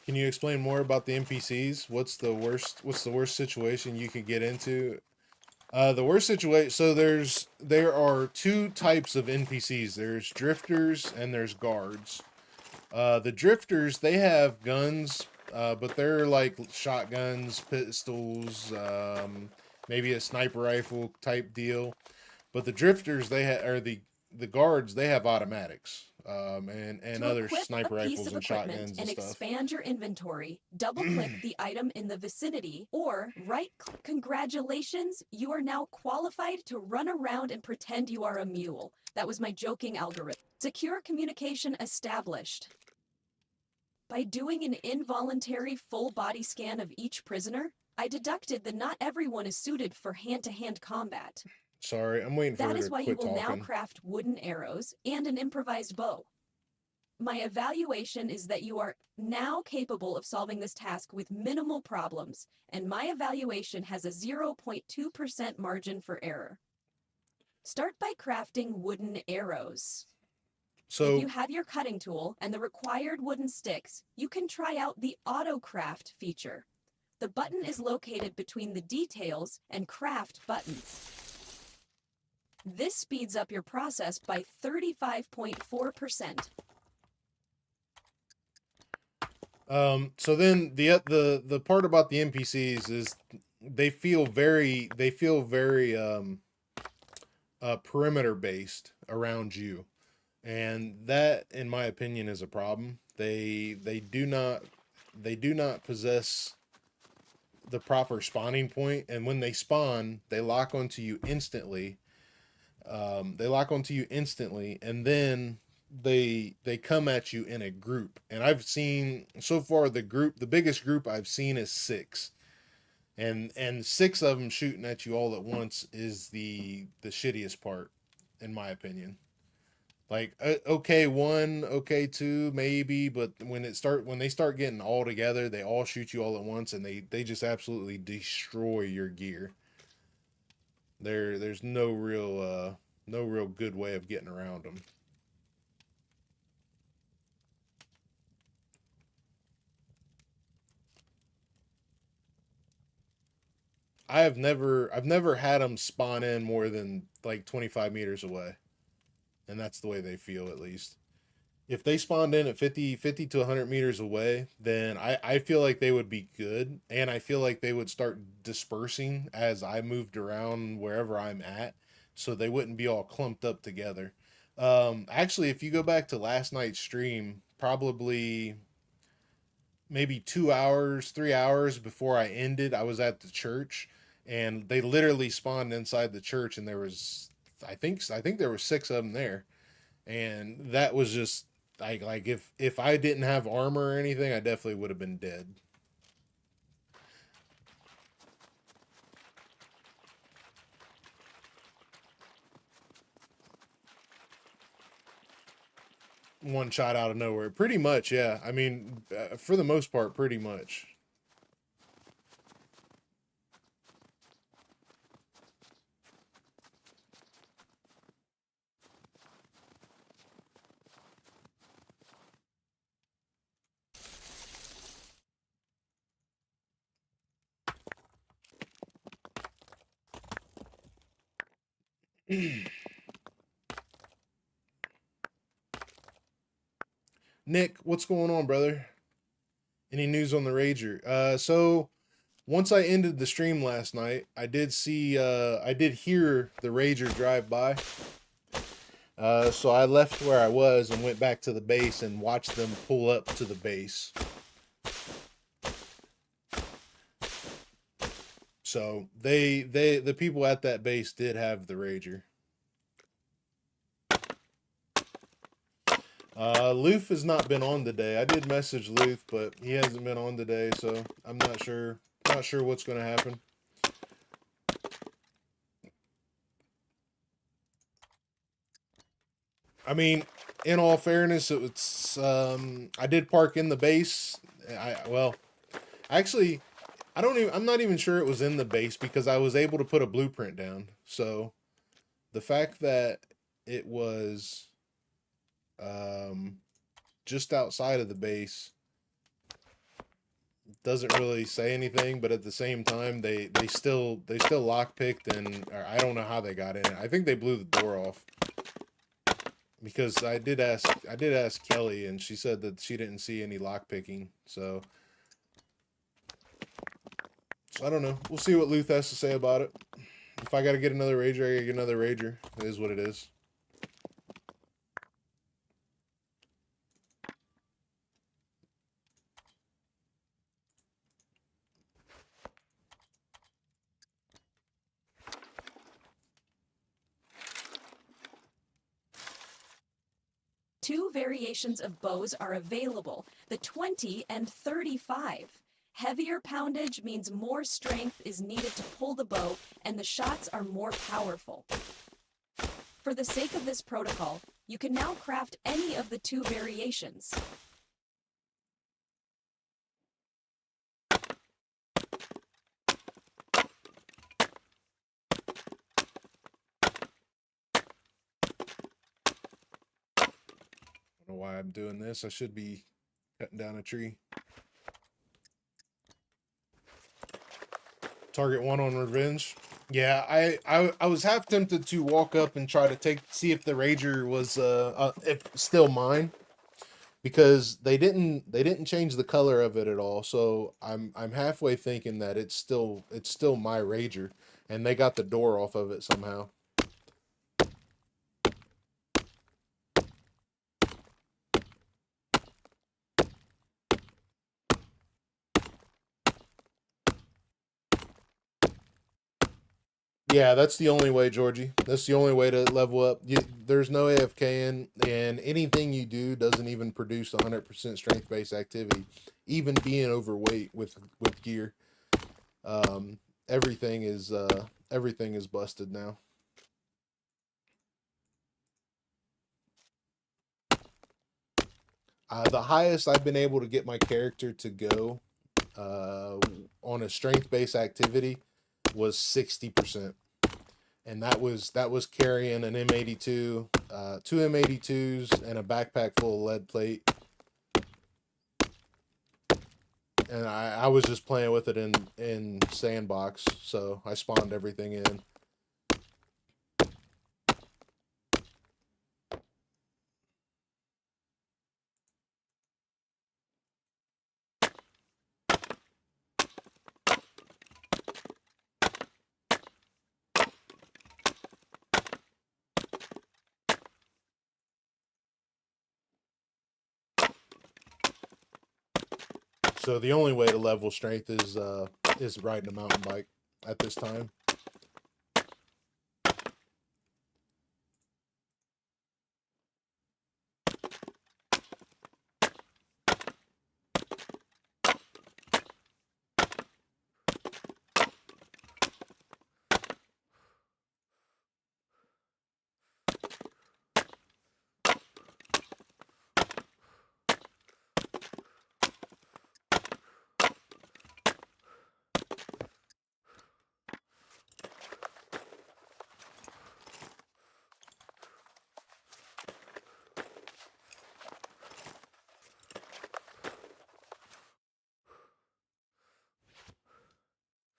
Can you explain more about the NPCs? What's the worst situation you could get into? The worst situation, so there are two types of NPCs. There's drifters and there's guards. The drifters, they have guns, but they're like shotguns, pistols, maybe a sniper rifle type deal. But the drifters, or the guards, they have automatics, and other sniper rifles and shotguns and stuff. Expand your inventory, double-click the item in the vicinity, or right-click. Congratulations, you are now qualified to run around and pretend you are a mule. That was my joking algorithm. Secure communication established. By doing an involuntary full body scan of each prisoner, I deducted that not everyone is suited for hand-to-hand combat. Sorry, I'm waiting for her to quit talking. That is why you will now craft wooden arrows and an improvised bow. My evaluation is that you are now capable of solving this task with minimal problems, and my evaluation has a 0.2% margin for error. Start by crafting wooden arrows. So, if you have your cutting tool and the required wooden sticks, you can try out the auto craft feature. The button is located between the details and craft buttons. This speeds up your process by 35.4%. So then the part about the NPCs is they feel very perimeter based around you, and that, in my opinion, is a problem. They do not possess the proper spawning point, and when they spawn, they lock onto you instantly. And then they come at you in a group, and I've seen so far the biggest group I've seen is 6, and 6 of them shooting at you all at once is the shittiest part, in my opinion. Like, okay, 1, okay, 2, maybe, but when they start getting all together, they all shoot you all at once, and they just absolutely destroy your gear. There's no real good way of getting around them. I've never had them spawn in more than like 25 meters away, and that's the way they feel, at least. If they spawned in at 50 to 100 meters away, then I feel like they would be good, and I feel like they would start dispersing as I moved around wherever I'm at, so they wouldn't be all clumped up together. Actually, if you go back to last night's stream, probably maybe 2 hours, 3 hours before I ended, I was at the church, and they literally spawned inside the church, and there was, I think there were 6 of them there, and that was just like if I didn't have armor or anything, I definitely would have been dead. One shot out of nowhere, pretty much, yeah. I mean, for the most part, pretty much. Nick, what's going on, brother? Any news on the Rager? So once I ended the stream last night, I did hear the Rager drive by. So I left where I was and went back to the base and watched them pull up to the base. So the people at that base did have the Rager. Luth has not been on today. I did message Luth, but he hasn't been on today, so I'm not sure what's going to happen. I mean, in all fairness, it's I did park in the base. Actually, I'm not even sure it was in the base because I was able to put a blueprint down. So the fact that it was just outside of the base doesn't really say anything, but at the same time they still lockpicked, and or I don't know how they got in it. I think they blew the door off, because I did ask Kelly, and she said that she didn't see any lockpicking. So I don't know. We'll see what Luth has to say about it. If I got to get another Rager, I got to get another Rager. It is what it is. Two variations of bows are available, the 20 and 35. Heavier poundage means more strength is needed to pull the bow, and the shots are more powerful. For the sake of this protocol, you can now craft any of the 2 variations. I don't know why I'm doing this. I should be cutting down a tree. Target 1 on revenge. Yeah, I was half tempted to walk up and try to see if the Rager was if still mine, because they didn't change the color of it at all. So I'm halfway thinking that it's still my Rager, and they got the door off of it somehow. Yeah, that's the only way, Georgie. That's the only way to level up. There's no AFKing, and anything you do doesn't even produce 100% strength-based activity. Even being overweight with gear, everything is busted now. The highest I've been able to get my character to go on a strength-based activity was 60%. And that was carrying an M82, two M82s, and a backpack full of lead plate. And I was just playing with it in sandbox, so I spawned everything in. So the only way to level strength is riding a mountain bike at this time.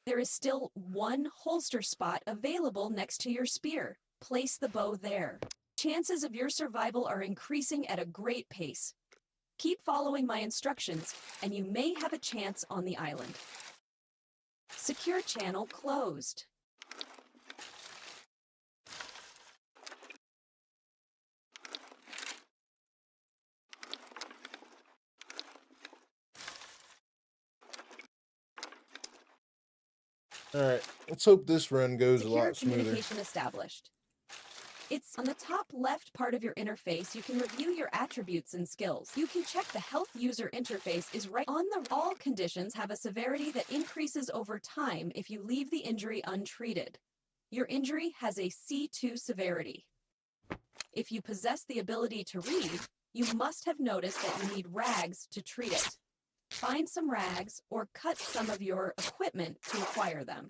There is still one holster spot available next to your spear. Place the bow there. Chances of your survival are increasing at a great pace. Keep following my instructions, and you may have a chance on the island. Secure channel closed. All right, let's hope this run goes a Secure lot smoother. communication established. It's on the top left part of your interface. You can review your attributes and skills. You can check the health user interface is right on the all conditions have a severity that increases over time if you leave the injury untreated. Your injury has a C2 severity. If you possess the ability to read, you must have noticed that you need rags to treat it. Find some rags or cut some of your equipment to acquire them.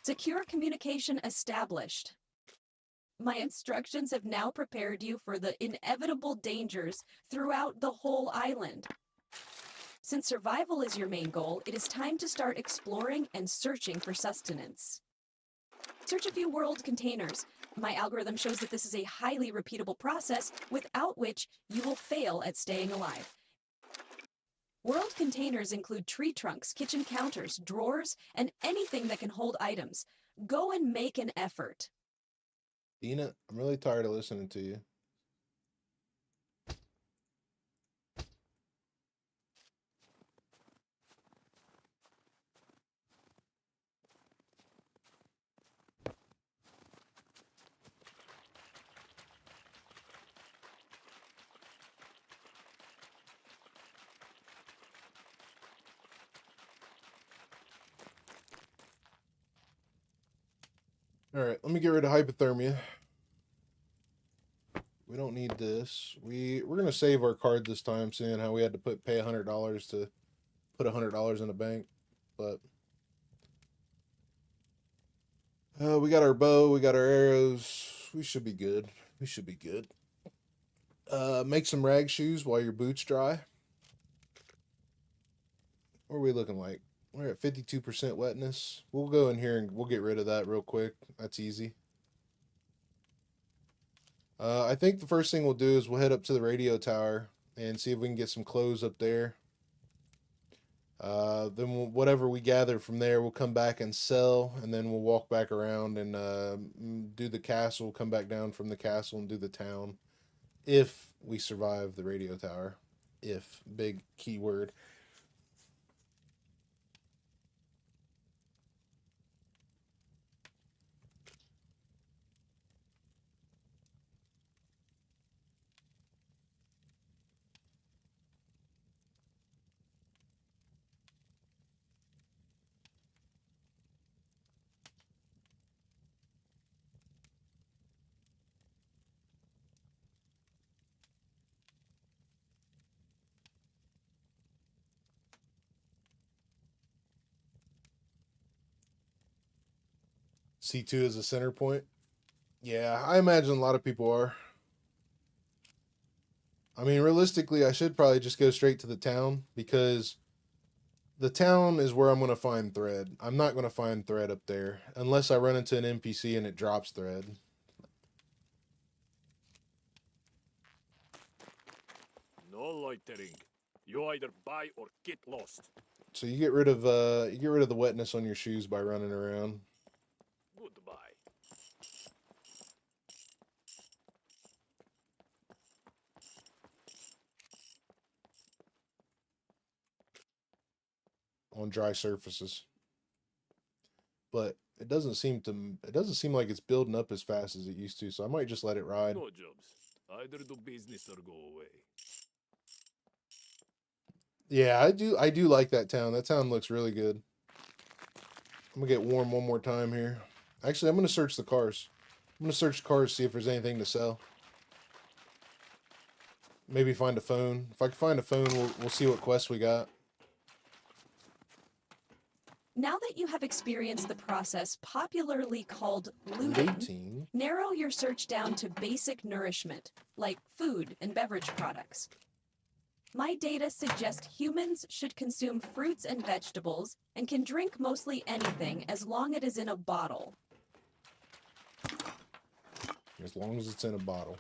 Secure communication established. My instructions have now prepared you for the inevitable dangers throughout the whole island. Since survival is your main goal, it is time to start exploring and searching for sustenance. Search a few world containers. My algorithm shows that this is a highly repeatable process without which you will fail at staying alive. World containers include tree trunks, kitchen counters, drawers, and anything that can hold items. Go and make an effort. Dina, I'm really tired of listening to you. All right, let me get rid of hypothermia. We don't need this. We're gonna save our card this time, seeing how we had to pay $100 to put $100 in the bank. But we got our bow, we got our arrows. We should be good. We should be good. Make some rag shoes while your boots dry. What are we looking like? We're at 52% wetness. We'll go in here and we'll get rid of that real quick. That's easy. I think the first thing we'll do is we'll head up to the radio tower and see if we can get some clothes up there. Then whatever we gather from there, we'll come back and sell, and then we'll walk back around and do the castle, come back down from the castle and do the town. If we survive the radio tower. If, big keyword. C2 is a center point. Yeah, I imagine a lot of people are. I mean, realistically, I should probably just go straight to the town because the town is where I'm going to find thread. I'm not going to find thread up there unless I run into an NPC and it drops thread. No loitering. You either buy or get lost. So you get rid of the wetness on your shoes by running around. Goodbye. On dry surfaces. But it doesn't seem like it's building up as fast as it used to, so I might just let it ride. No jobs. Either do business or go away. Yeah, I do like that town. That town looks really good. I'm gonna get warm one more time here. Actually, I'm gonna search the cars. I'm gonna search cars, see if there's anything to sell. Maybe find a phone. If I can find a phone, we'll see what quests we got. Now that you have experienced the process popularly called looting, narrow your search down to basic nourishment, like food and beverage products. My data suggest humans should consume fruits and vegetables and can drink mostly anything as long as it is in a bottle. As long as it's in a bottle.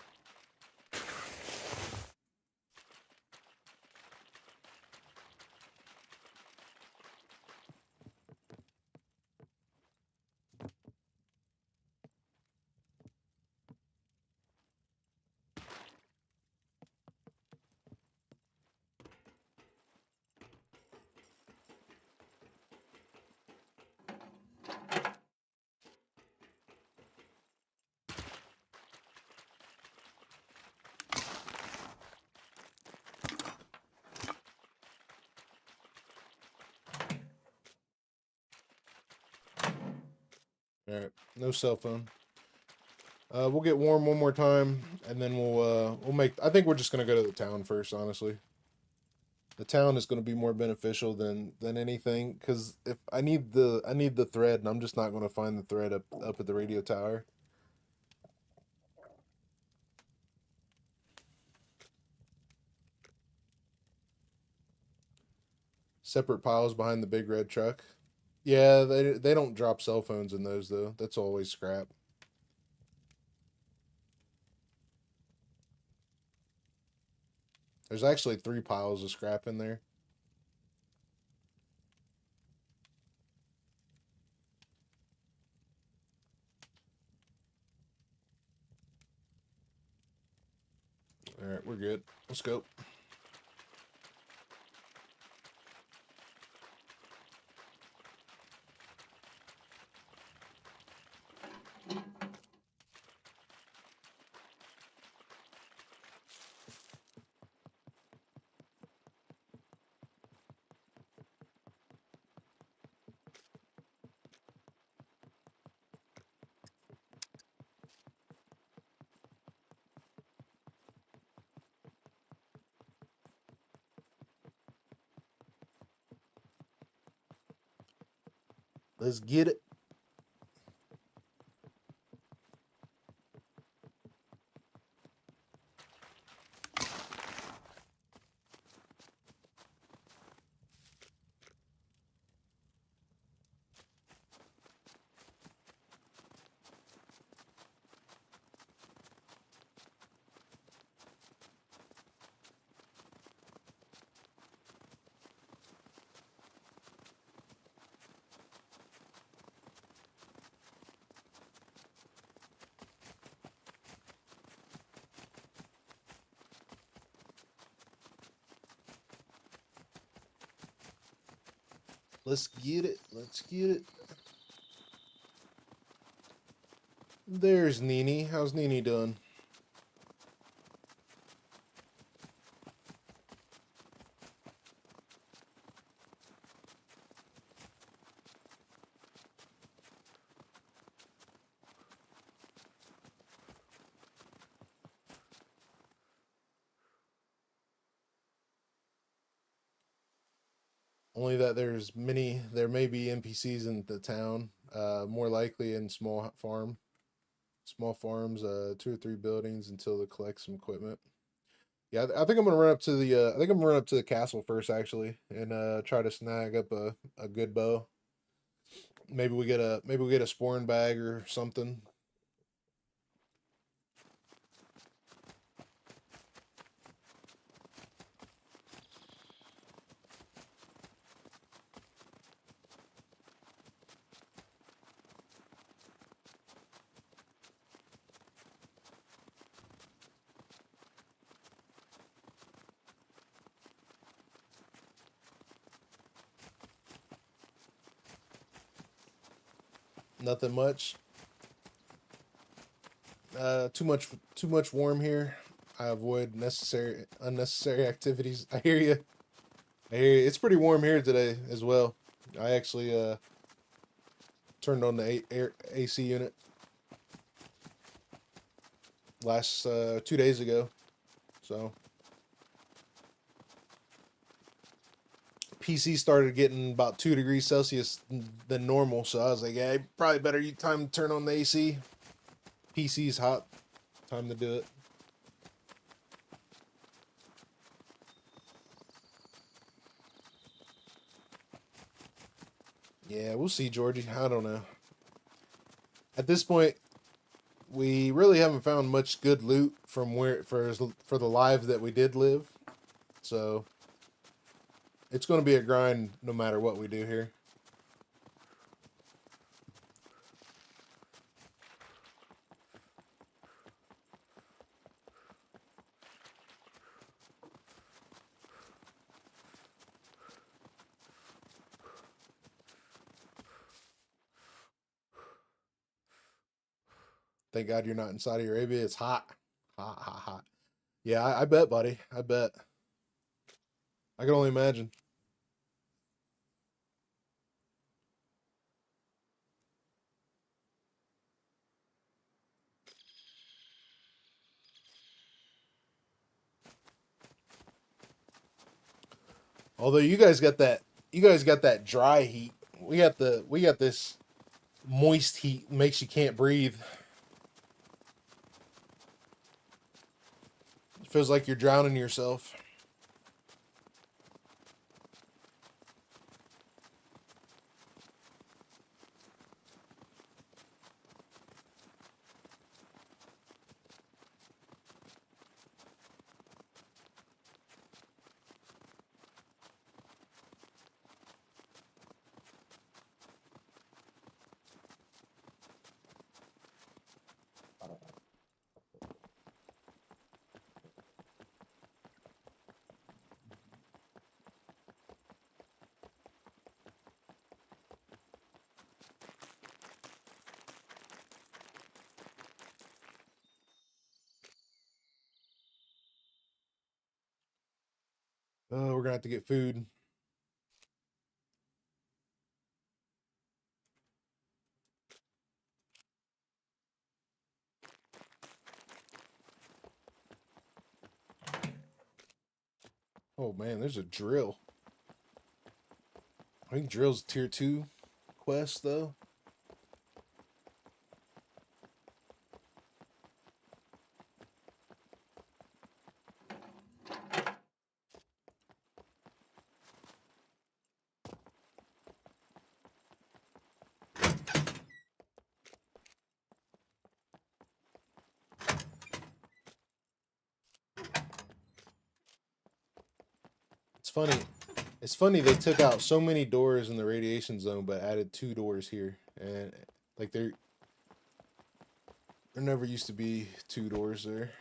All right, no cell phone. We'll get warm one more time, and then we'll make. I think we're just gonna go to the town first, honestly. The town is gonna be more beneficial than anything, because if I need the thread, and I'm just not gonna find the thread up at the radio tower. Separate piles behind the big red truck. Yeah, they don't drop cell phones in those though. That's always scrap. There's actually 3 piles of scrap in there. All right, we're good. Let's go. Let's get it. Let's get it. Let's get it. There's Nini. How's Nini doing? Only that there may be NPCs in the town, more likely in small farms, 2 or 3 buildings until they collect some equipment. Yeah, I think I'm gonna run up to the castle first actually, and try to snag up a good bow. Maybe we get a sporn bag or something. Nothing much. Too much warm here. I avoid unnecessary activities. I hear you. It's pretty warm here today as well. I actually turned on the AC unit last 2 days ago. So PC started getting about 2 degrees Celsius than normal, so I was like, yeah, probably better time to turn on the AC. PC's hot. Time to do it. Yeah, we'll see, Georgie. I don't know. At this point, we really haven't found much good loot from for the lives that we did live. So it's going to be a grind no matter what we do here. Thank God you're not in Saudi Arabia. It's hot. Hot, hot, hot. Yeah, I bet, buddy. I bet. I can only imagine. Although you guys got that dry heat. We got this moist heat, makes you can't breathe. It feels like you're drowning yourself. Oh, we're gonna have to get food. Oh man, there's a drill. I think drill's tier 2 quest though. It's funny. It's funny they took out so many doors in the radiation zone, but added 2 doors here, and like there never used to be 2 doors there.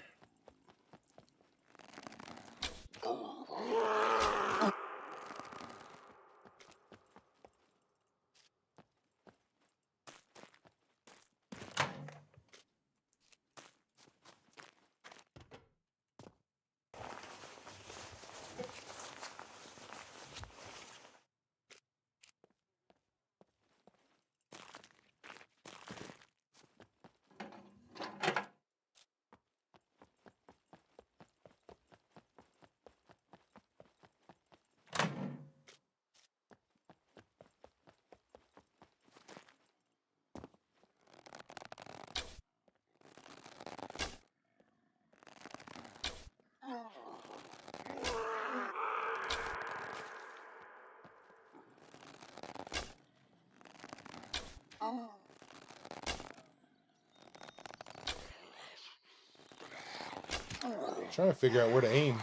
Trying to figure out where to aim.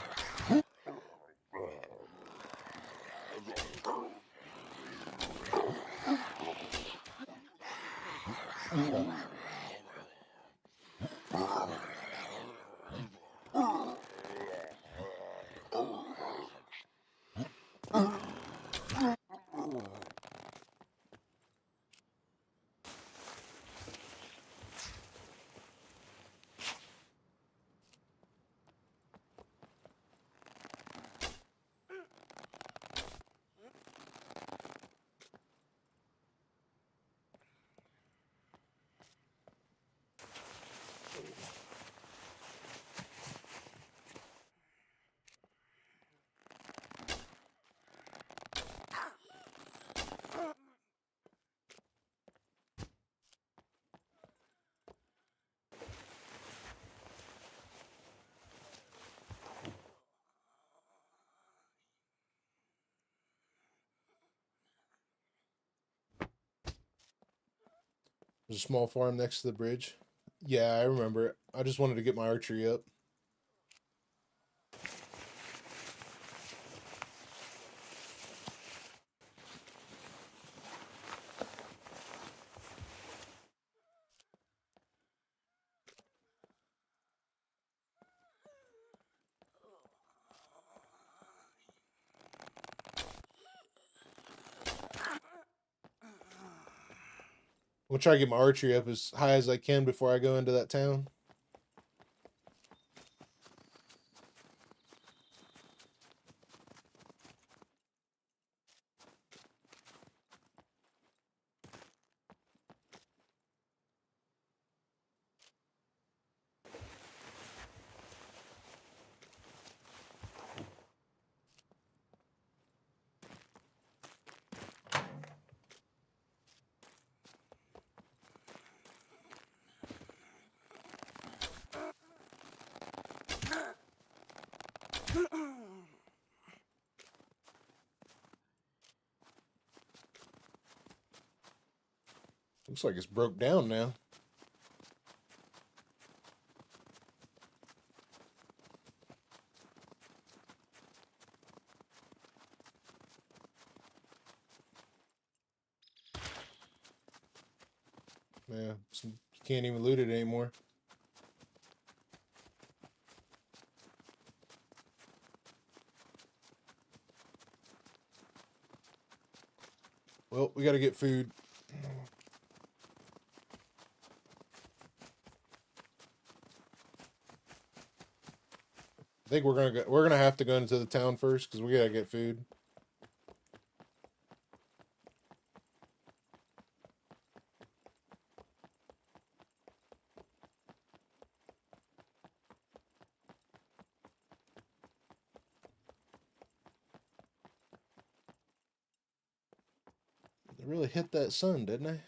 There's a small farm next to the bridge. Yeah, I remember it. I just wanted to get my archery up. We'll try to get my archery up as high as I can before I go into that town. Looks like it's broke down now. Yeah, you can't even loot it anymore. Well, we got to get food. I think we're gonna have to go into the town first because we gotta get food. I really hit that sun, didn't I?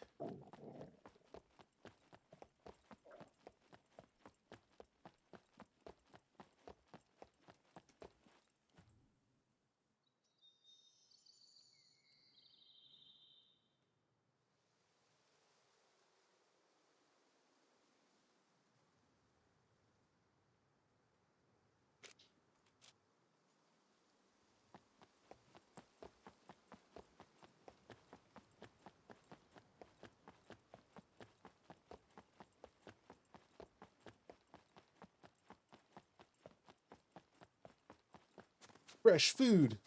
Fresh food.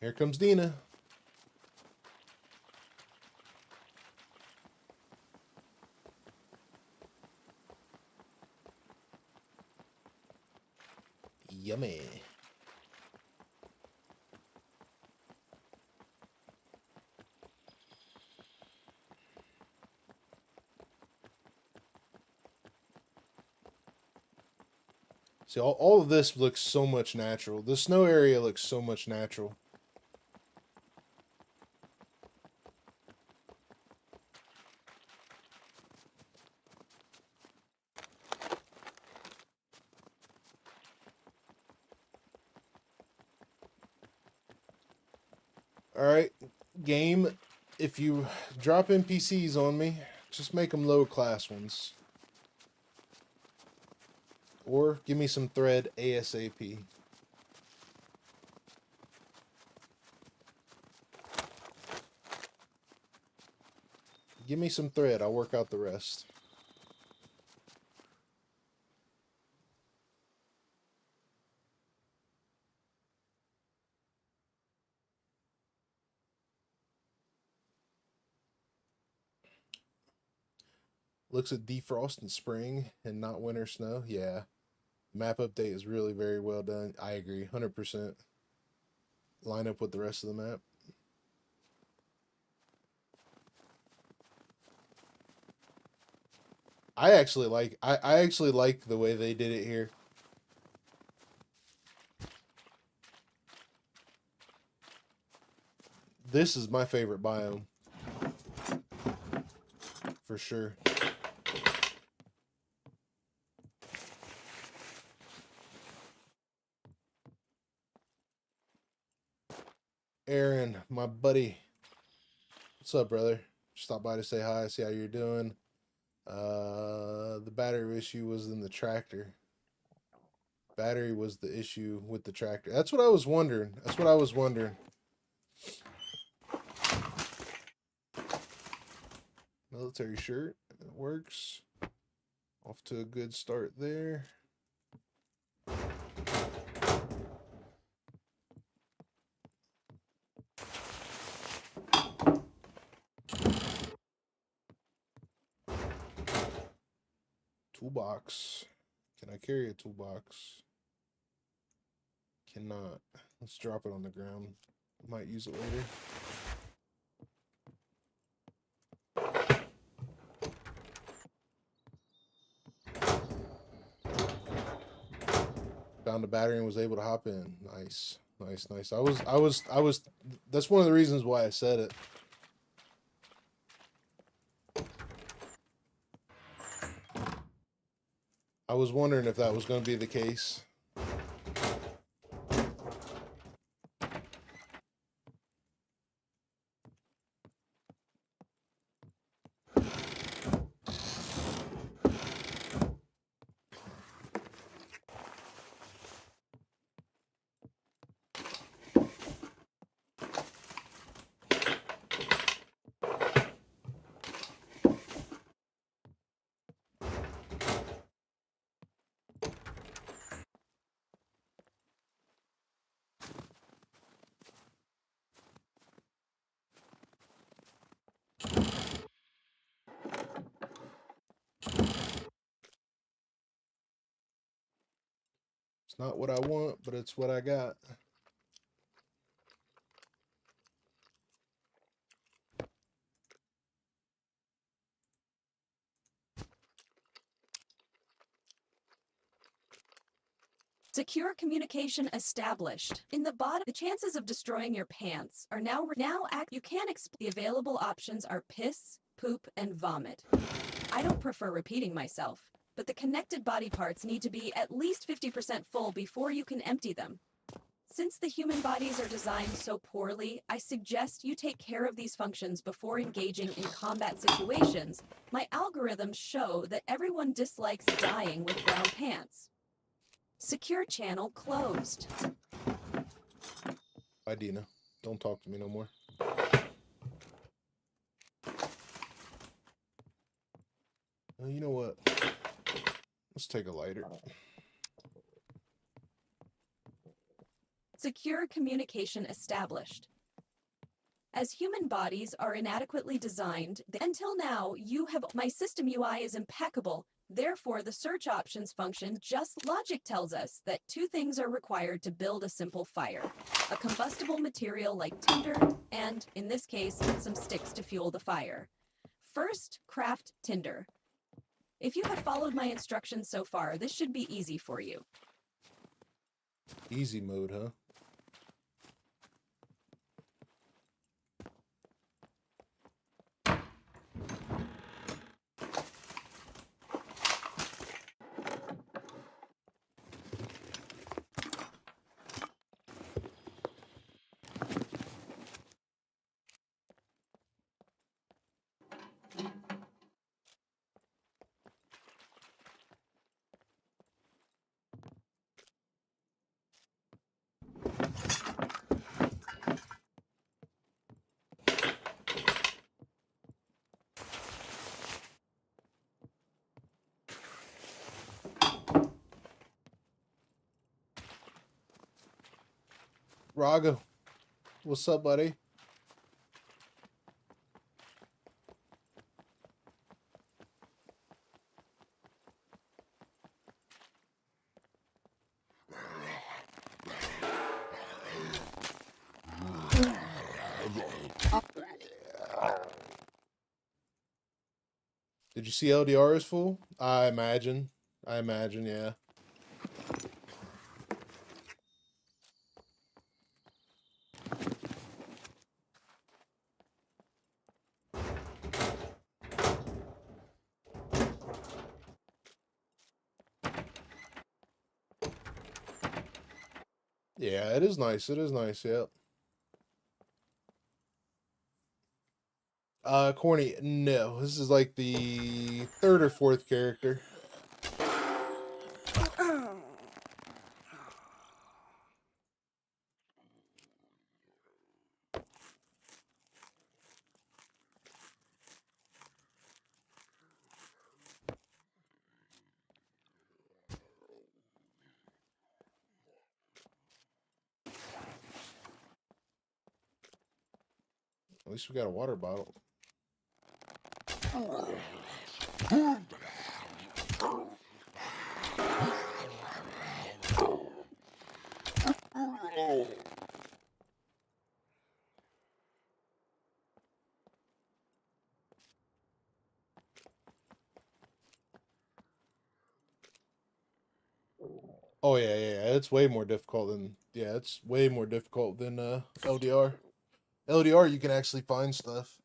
Here comes Dina. Yummy. See, all of this looks so much natural. The snow area looks so much natural. Alright, game, if you drop NPCs on me, just make them low class ones. Or give me some thread ASAP. Give me some thread, I'll work out the rest. Looks at defrost in spring and not winter snow. Yeah. Map update is really very well done. I agree, 100%. Line up with the rest of the map. I actually like the way they did it here. This is my favorite biome. For sure. Aaron, my buddy. What's up, brother? Stop by to say hi, see how you're doing. The battery issue was in the tractor. Battery was the issue with the tractor. That's what I was wondering. Military shirt. It works. Off to a good start there. Toolbox. Can I carry a toolbox? Cannot. Let's drop it on the ground. Might use it later. Found the battery and was able to hop in. Nice. Nice, nice. I was that's one of the reasons why I said it. I was wondering if that was going to be the case. It's not what I want, but it's what I got. Secure communication established. In the bottom, the chances of destroying your pants are now you can the available options are piss, poop, and vomit. I don't prefer repeating myself, but the connected body parts need to be at least 50% full before you can empty them. Since the human bodies are designed so poorly, I suggest you take care of these functions before engaging in combat situations. My algorithms show that everyone dislikes dying with brown pants. Secure channel closed. Bye, Dina. Don't talk to me no more. Well, you know what? Let's take a lighter. Secure communication established. As human bodies are inadequately designed, until now, my system UI is impeccable. Therefore, the search options function logic tells us that two things are required to build a simple fire: a combustible material like tinder, and, in this case, some sticks to fuel the fire. First, craft tinder. If you have followed my instructions so far, this should be easy for you. Easy mode, huh? Raga, what's up, buddy? Did you see LDR is full? I imagine, yeah. Yeah, it is nice. It is nice, yep. Corny, no. This is like the third or fourth character. At least we got a water bottle. Oh yeah, it's way more difficult than it's way more difficult than LDR. LDR you can actually find stuff.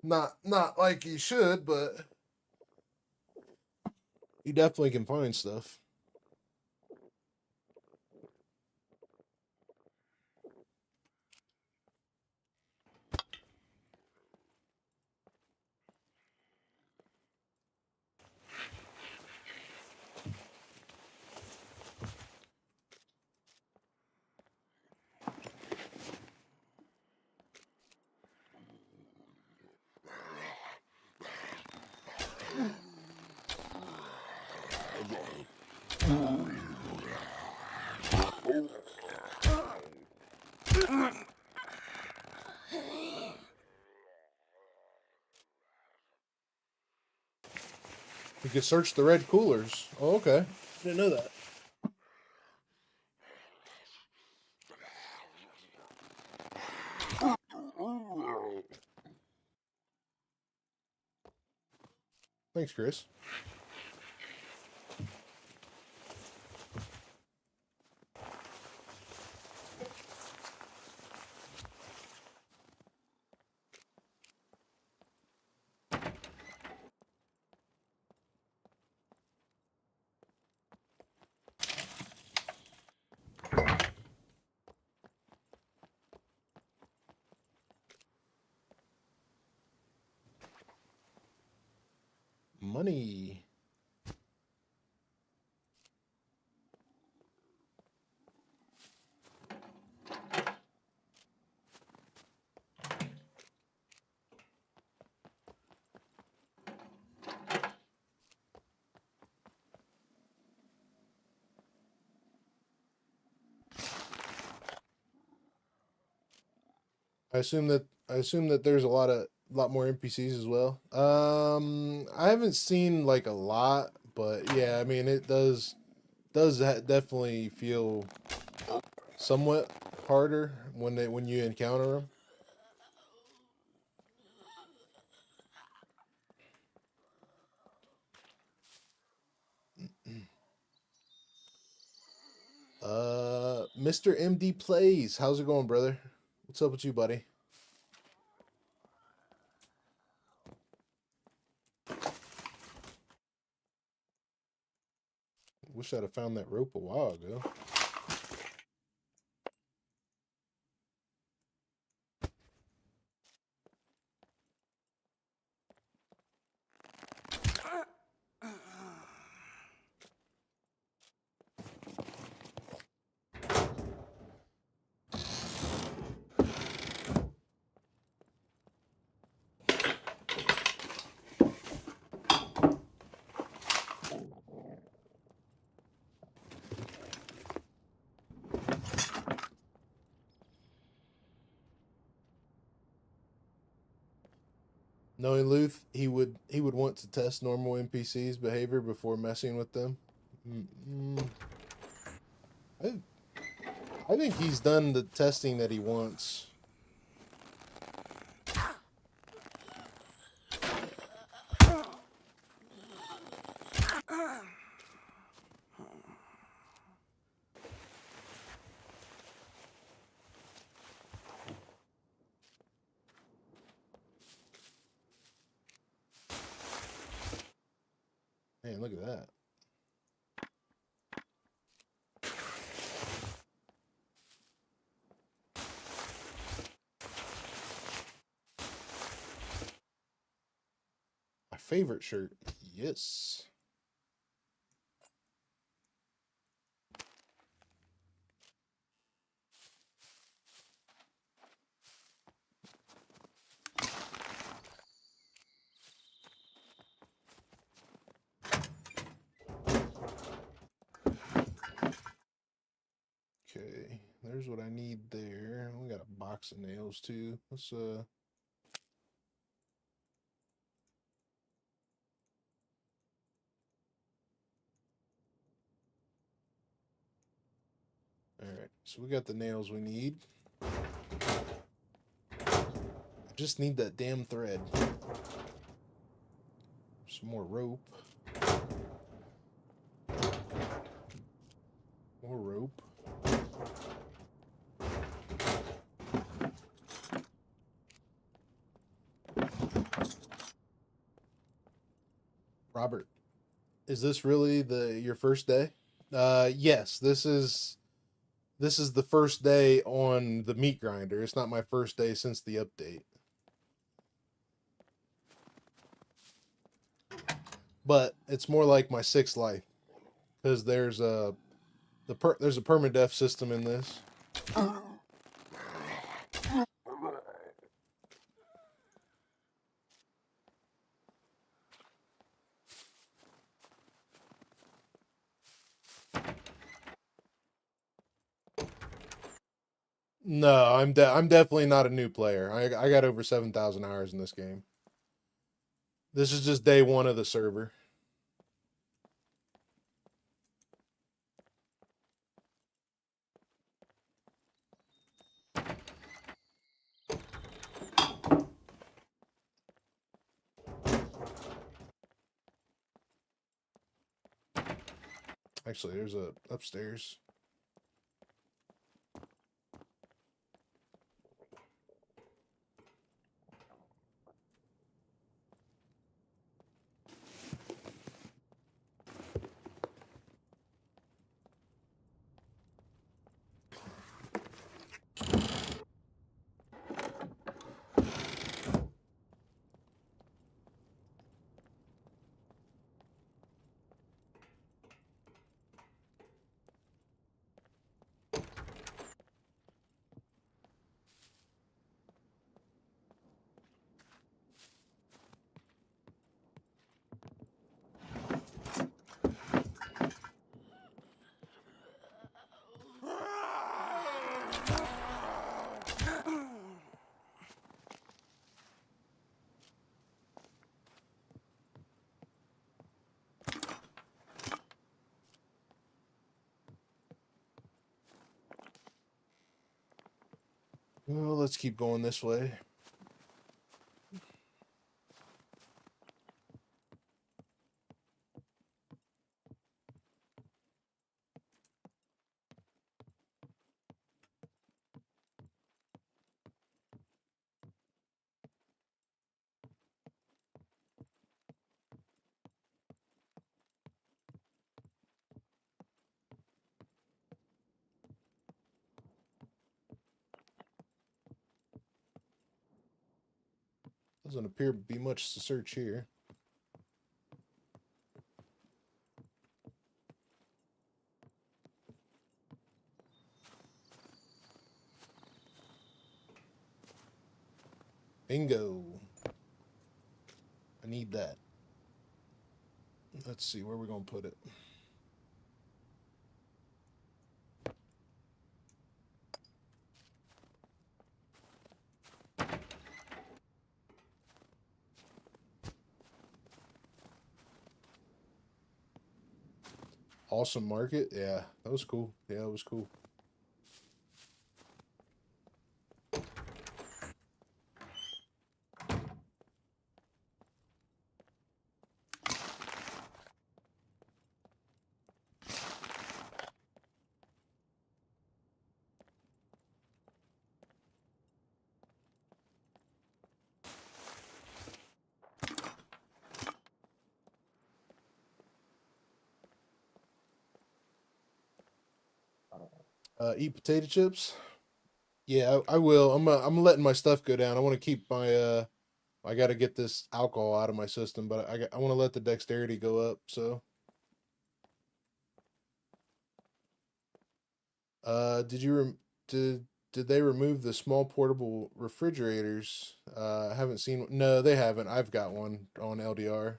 Not like you should, but you definitely can find stuff. You can search the red coolers. Oh, okay. Didn't know that. Thanks, Chris. money. I assume that there's a lot more NPCs as well. I haven't seen like a lot, but yeah, I mean it does definitely feel somewhat harder when you encounter them. Mr. MD Plays, how's it going, brother? What's up with you, buddy? Wish I'd have found that rope a while ago. Knowing Luth, he would want to test normal NPCs' behavior before messing with them. I think he's done the testing that he wants. Man, look at that. My favorite shirt. Yes. Okay, there's what I need there. We got a box of nails too. Let's all right, so we got the nails we need. I just need that damn thread. Some more rope. More rope. Robert, is this really your first day? Yes, this is the first day on the meat grinder. It's not my first day since the update. But it's more like my sixth life, because there's a Perma Death system in this. No, I'm definitely not a new player. I got over 7,000 hours in this game. This is just day one of the server. Actually, there's a upstairs. Well, let's keep going this way. Doesn't appear to be much to search here. Bingo. I need that. Let's see where we're going to put it. Awesome market. Yeah, that was cool. Yeah, it was cool. Eat potato chips. Yeah, I will. I'm letting my stuff go down. I want to keep my I got to get this alcohol out of my system, but I want to let the dexterity go up. So, did they remove the small portable refrigerators? I haven't seen. No, they haven't. I've got one on LDR.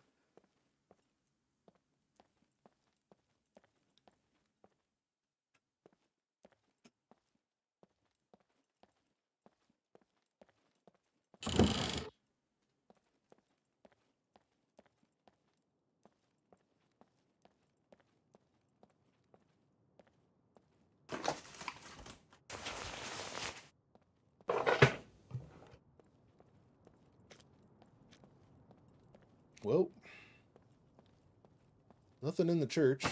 Well, nothing in the church.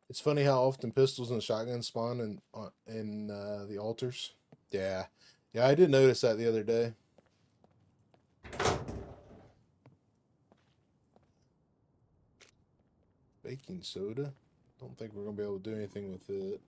It's funny how often pistols and shotguns spawn in the altars. Yeah, yeah, I did notice that the other day. Baking soda. Don't think we're gonna be able to do anything with it.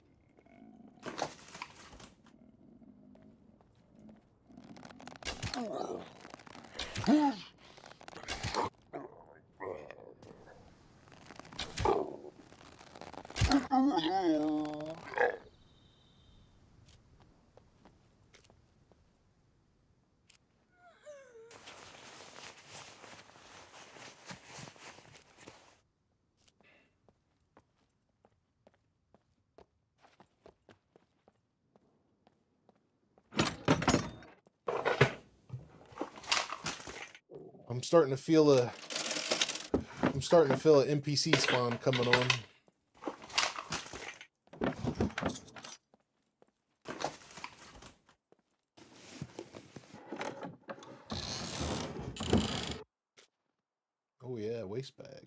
I'm starting to feel an NPC spawn coming on. Waste bag.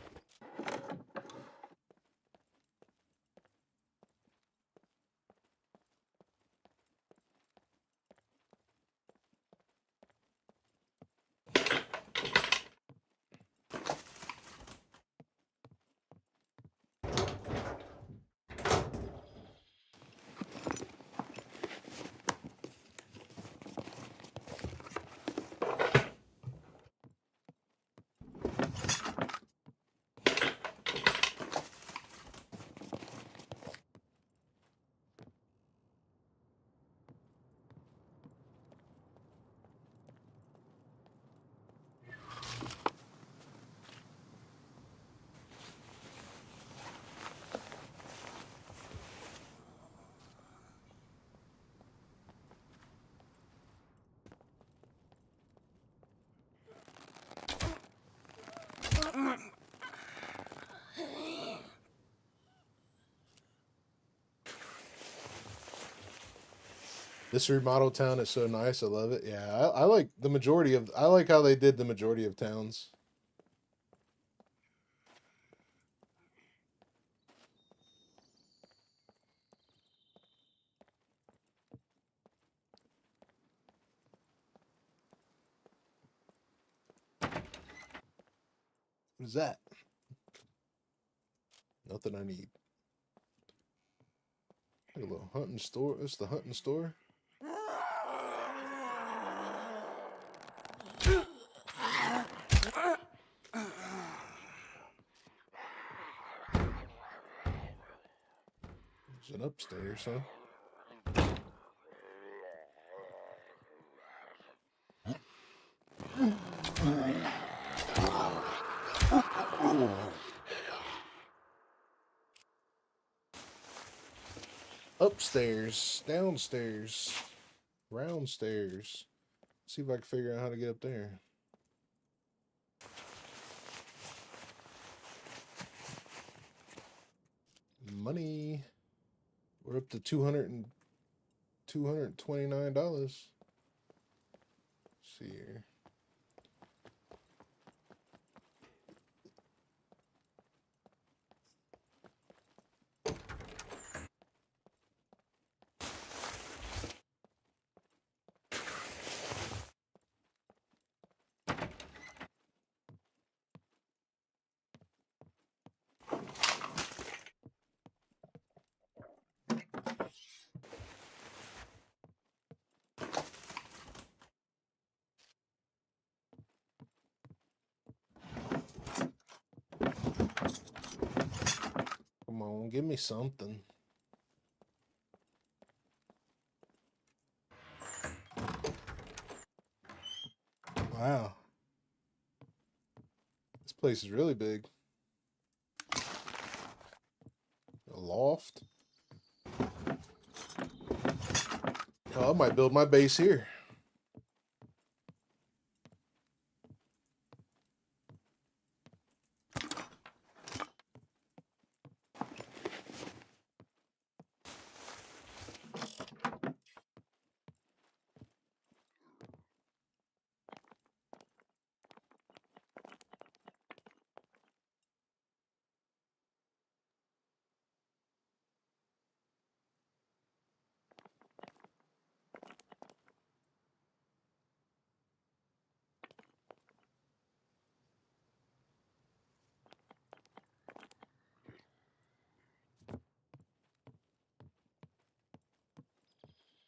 This remodel town is so nice. I love it. Yeah, I like the majority of. I like how they did the majority of towns. What is that? Nothing I need. A little hunting store. It's the hunting store. There's an upstairs, huh? Upstairs, downstairs, round stairs. See if I can figure out how to get up there. Money. We're up to $229. See here. Come on, give me something. Wow. This place is really big. A loft. Oh, I might build my base here.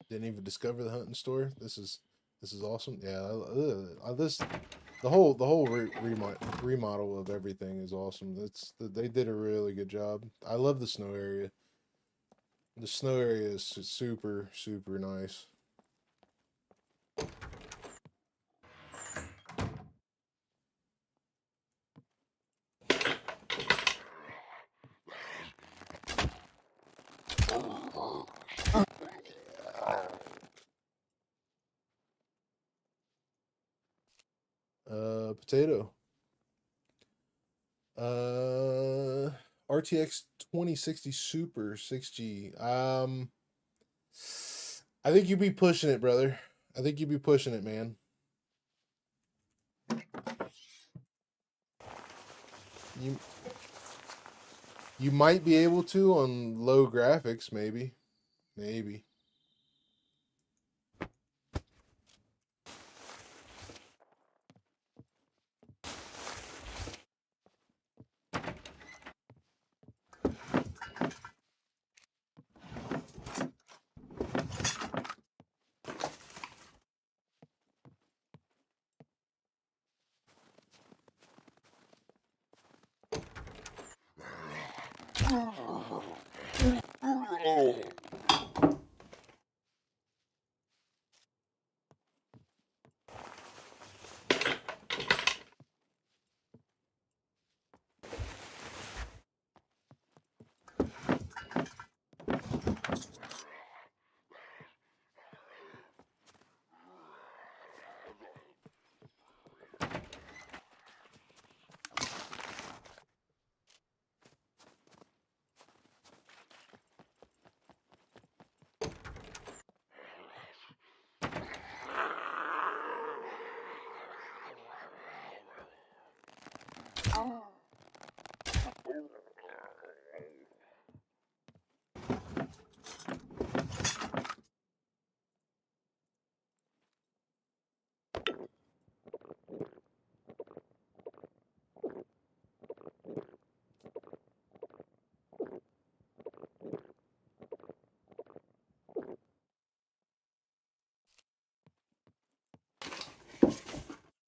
Didn't even discover the hunting store. This is awesome. Yeah, the whole remodel of everything is awesome. They did a really good job. I love the snow area. The snow area is super nice. Potato. RTX 2060 Super 6G. I think you'd be pushing it, brother. I think you'd be pushing it, man. You might be able to on low graphics, maybe. Maybe.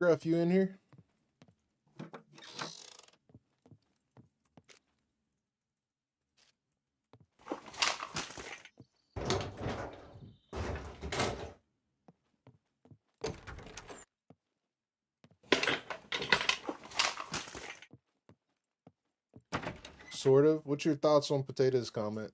Gruff, you in here? Sort of. What's your thoughts on Potatoes' comment?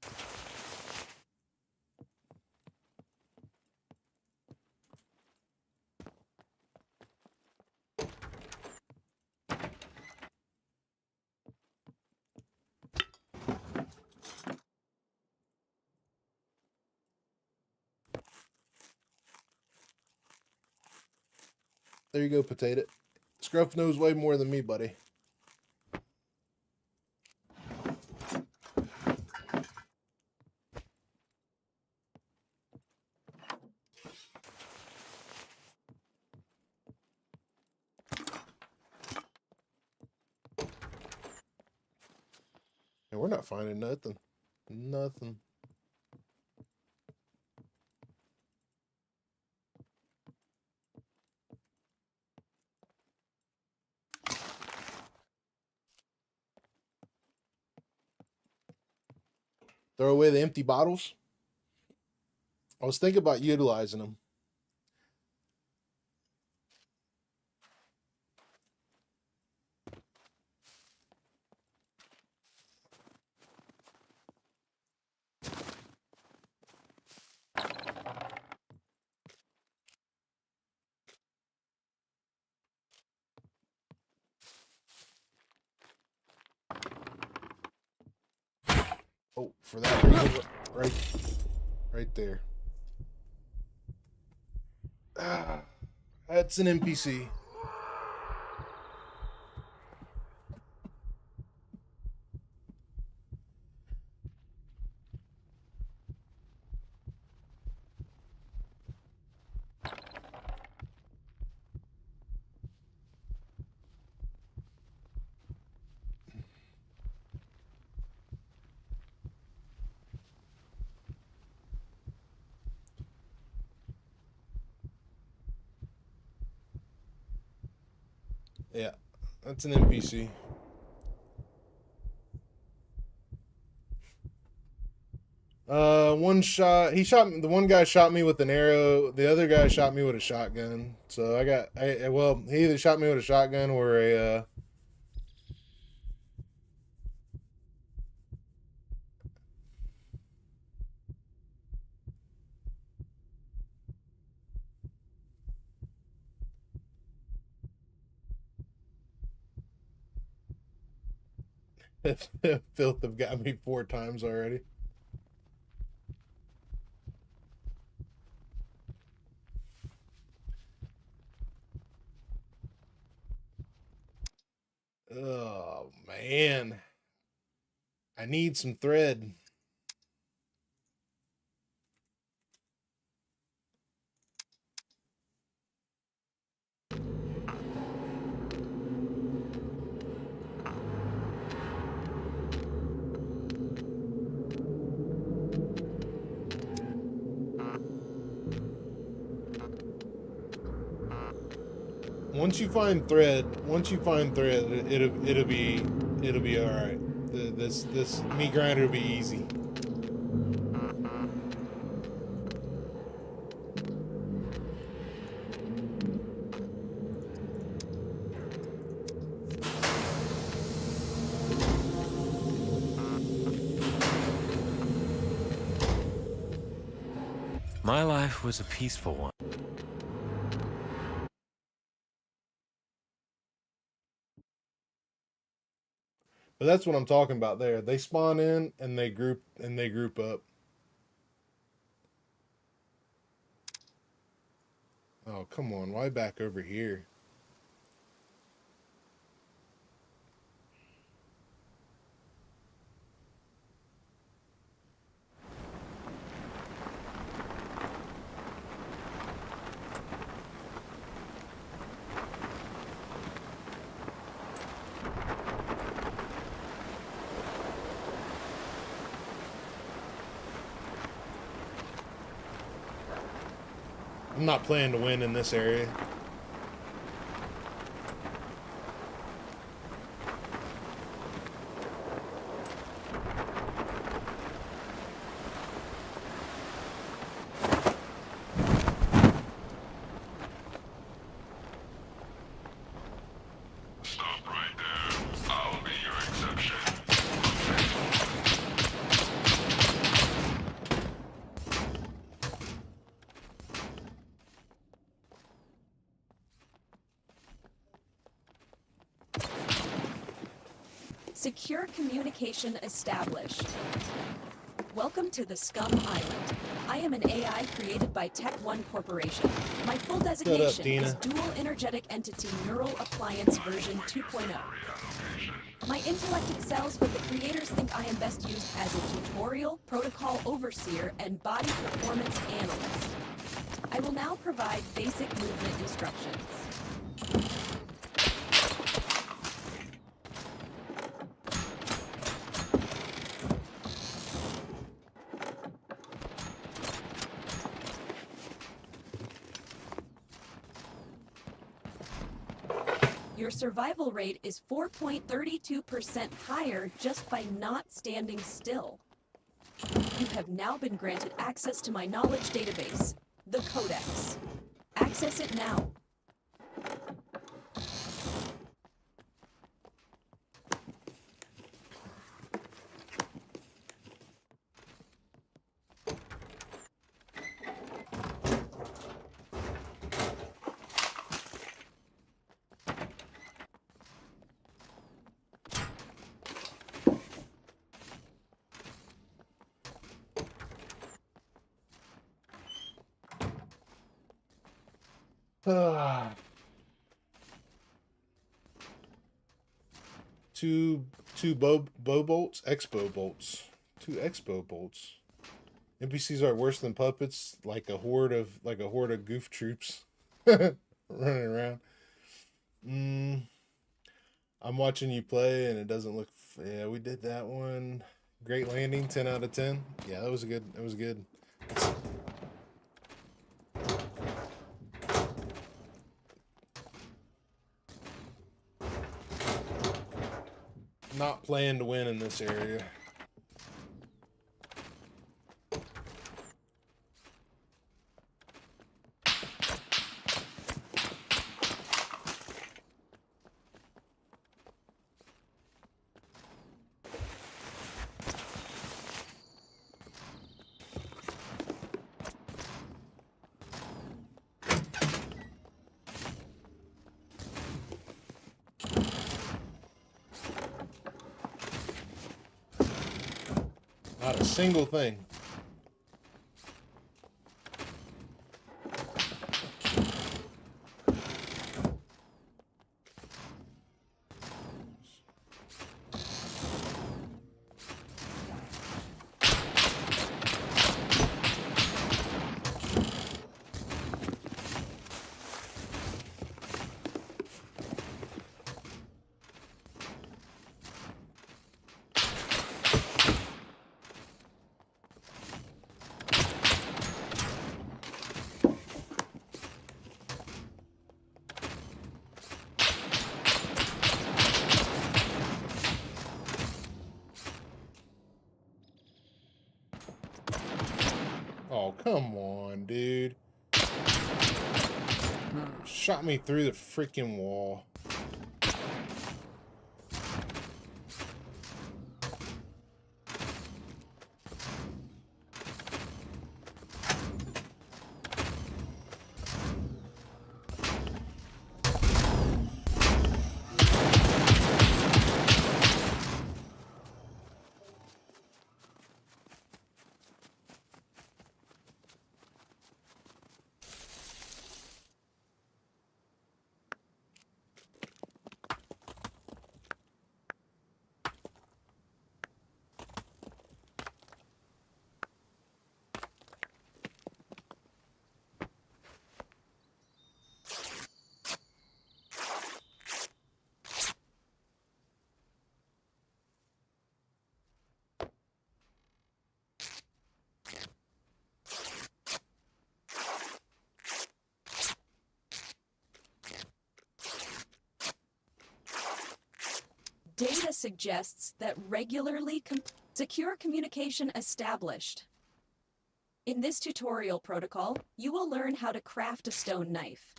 There you go, Potato. Scruff knows way more than me, buddy. And we're not finding nothing. Nothing. Throw away the empty bottles. I was thinking about utilizing them. Oh, for that reason, right there. Ah, that's an NPC. Yeah, that's an NPC. One shot. He shot me. The one guy shot me with an arrow. The other guy shot me with a shotgun. So well, he either shot me with a shotgun or a. Filth have got me 4 times already. Oh, man. Man, I need some thread. Once you find thread, it'll be all right. This meat grinder will be easy. My life was a peaceful one. But that's what I'm talking about there. They spawn in and they group up. Oh, come on. Why back over here? I'm not planning to win in this area. Stop right there. I'll be your exception. Secure communication established. Welcome to the SCUM Island. I am an AI created by Tech1 Corporation. My full designation is Dual Energetic Entity Neural Appliance version 2.0. My intellect excels, but the creators think I am best used as a tutorial, protocol overseer, and body performance analyst. I will now provide basic movement instructions. Your survival rate is 4.32% higher just by not standing still. You have now been granted access to my knowledge database, the Codex. Access it now. Two bow bolts, expo bolts. Two expo bolts. NPCs are worse than puppets, like a horde of goof troops running around. I'm watching you play and it doesn't look yeah, we did that one. Great landing, 10 out of 10. Yeah, that was good. Not playing to win in this area. Not a single thing. come on, dude. Shot me through the freaking wall. Data suggests that regularly secure communication established. In this tutorial protocol, you will learn how to craft a stone knife.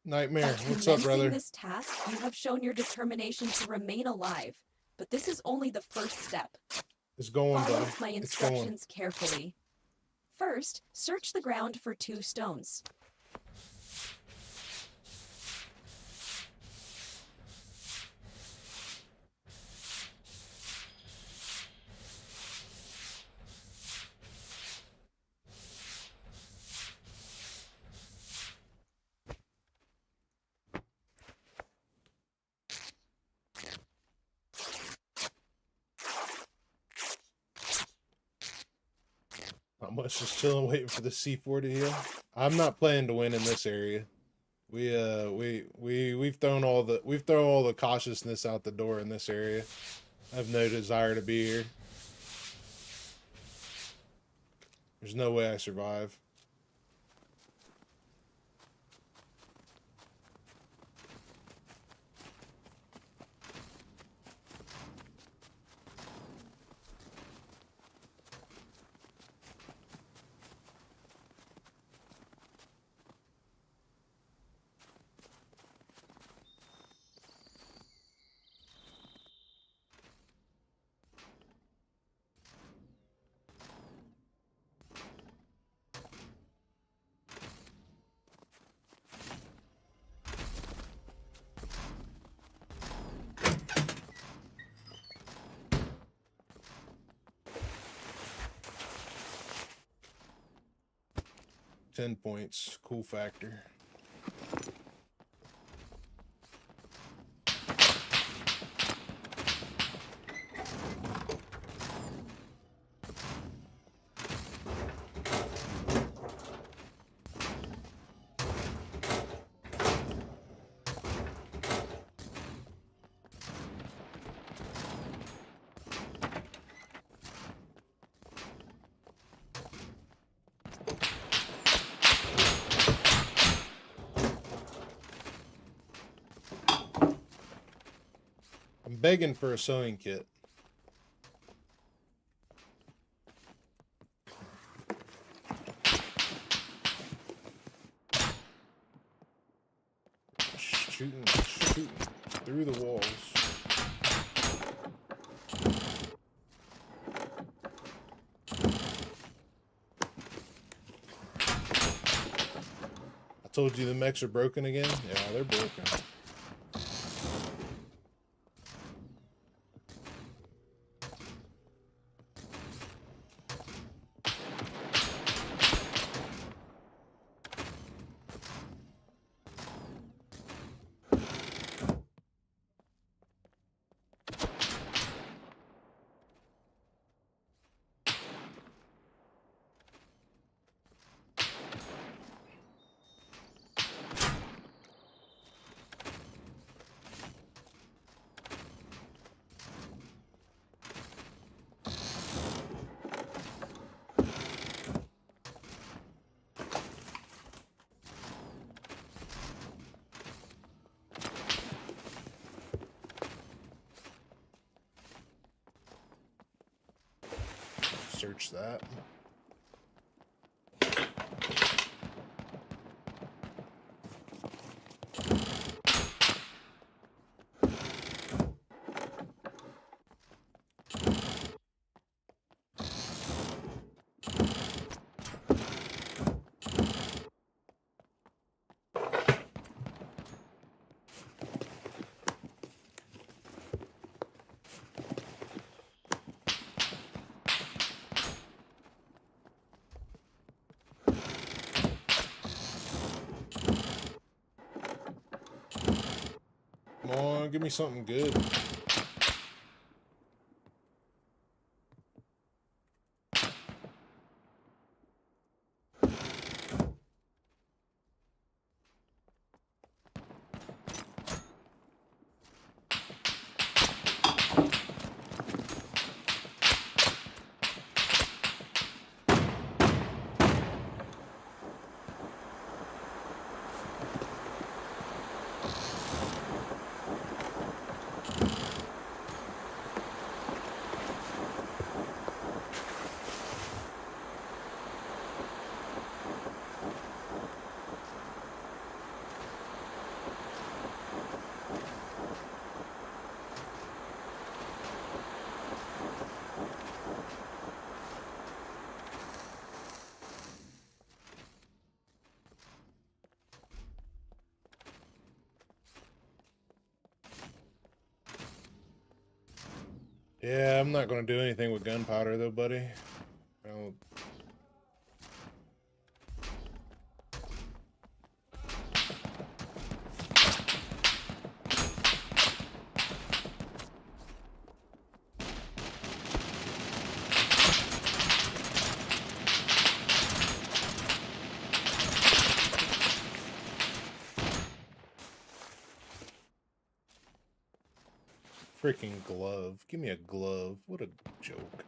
Nightmare, By what's up, commencing brother? this task, you have shown your determination to remain alive, but this is only the first step. It's going, Follow brother. my It's going. instructions carefully. First, search the ground for 2 stones. Not much, just chilling, waiting for the C4 to heal. I'm not planning to win in this area. We've thrown all the cautiousness out the door in this area. I have no desire to be here. There's no way I survive. $10, cool factor. I'm begging for a sewing kit. Shooting through the walls. I told you the mechs are broken again? Yeah, they're broken. Search that. on, give me something good. Yeah, I'm not going to do anything with gunpowder, though, buddy. I don't... Freaking glove. Give me a glove. What a joke.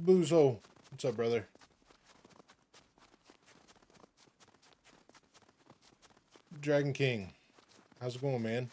Boozo. What's up, brother? Dragon King. How's it going, man?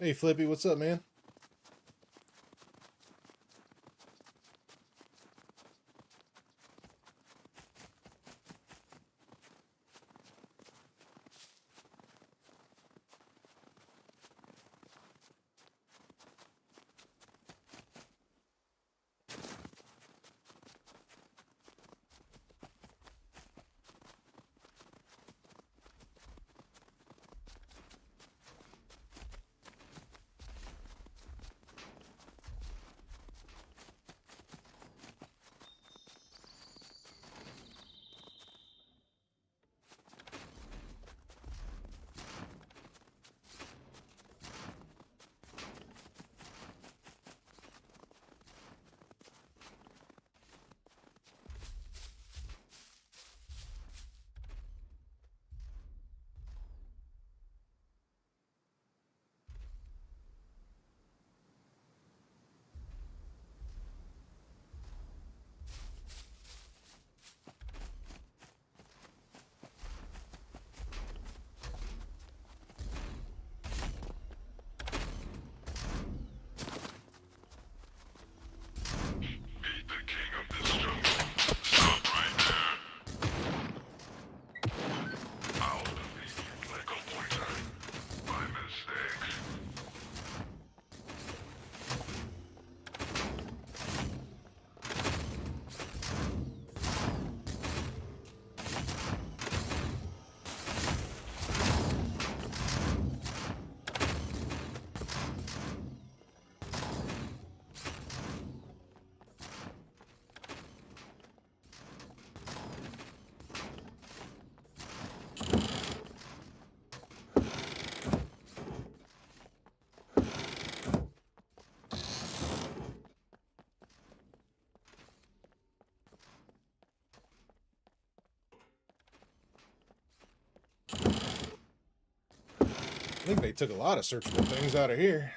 Hey, Flippy, what's up, man? Meet the king of this jungle. Stop right there. I'll defeat you like a pointer. By mistake. I think they took a lot of searchable things out of here.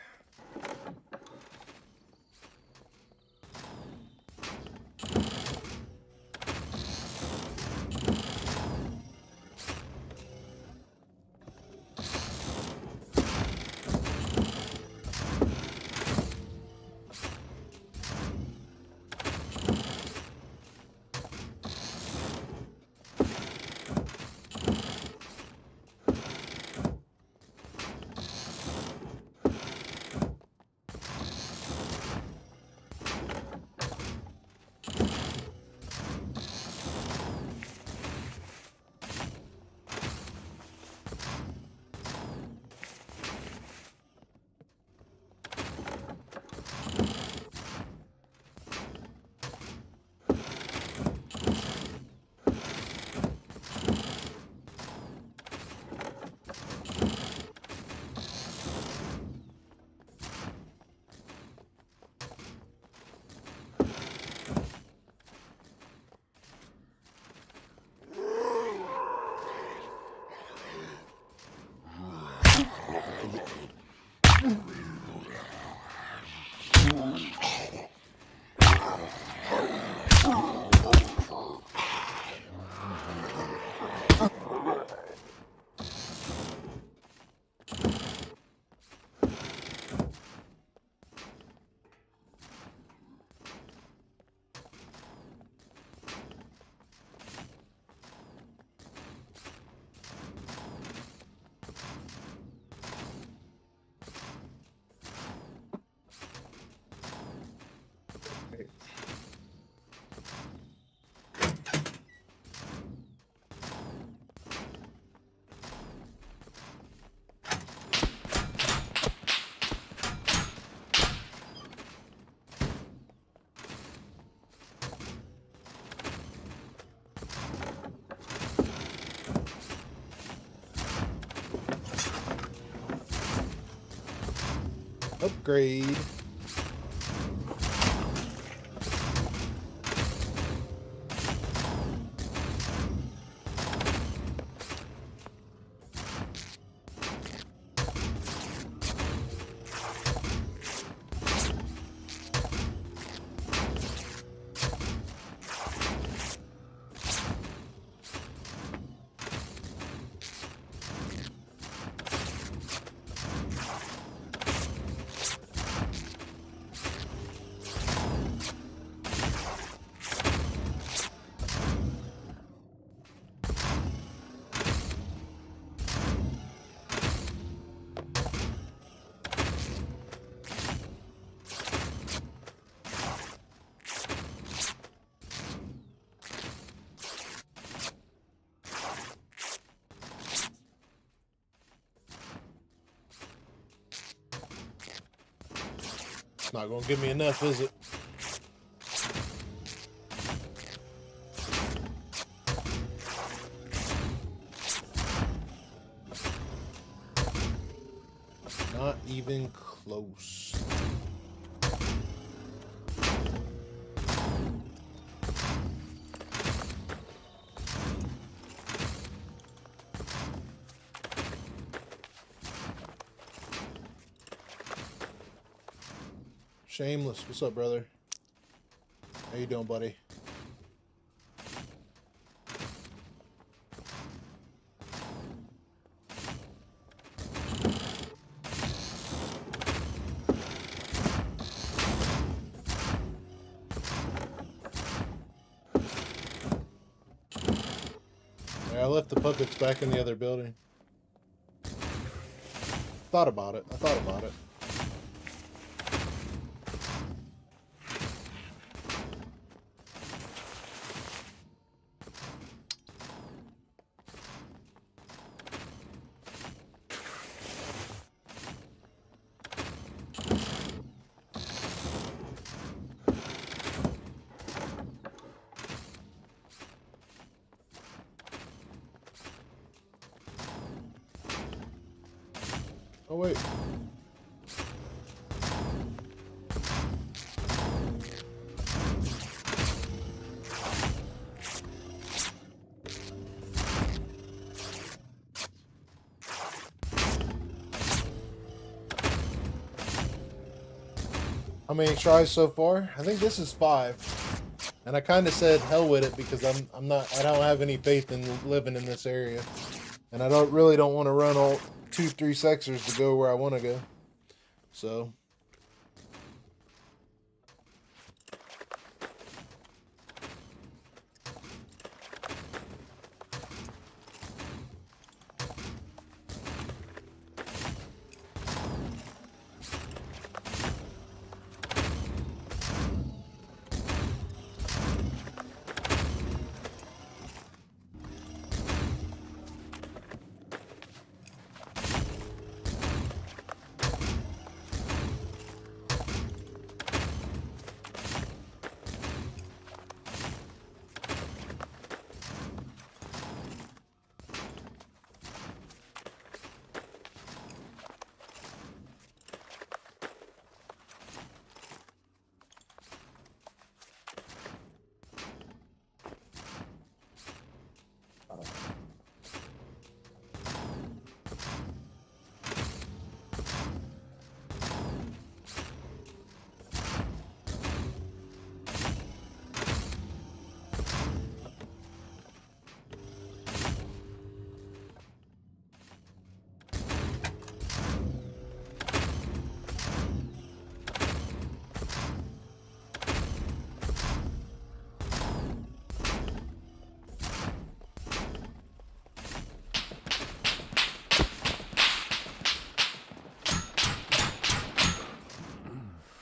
Upgrade. Not gonna give me enough, is it? Not even close. Shameless, what's up, brother? How you doing, buddy? I left the puppets back in the other building. Thought about it. I thought about it. Oh, wait. How many tries so far? I think this is 5. And I kind of said hell with it because I don't have any faith in living in this area. And I don't want to run all 2-3 sectors to go where I want to go. So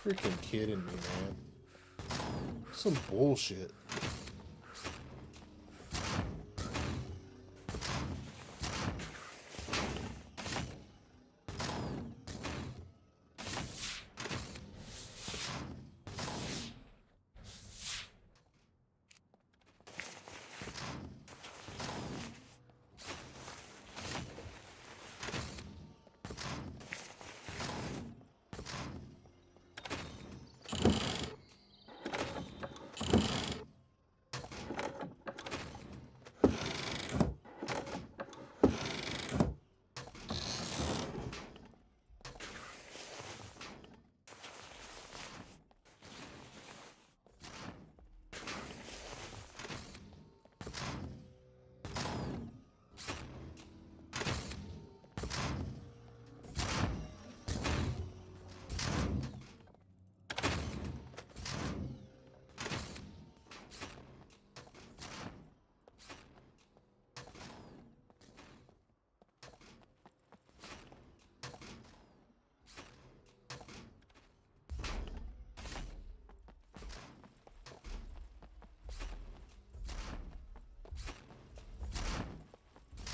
freaking kidding me, man. Some bullshit.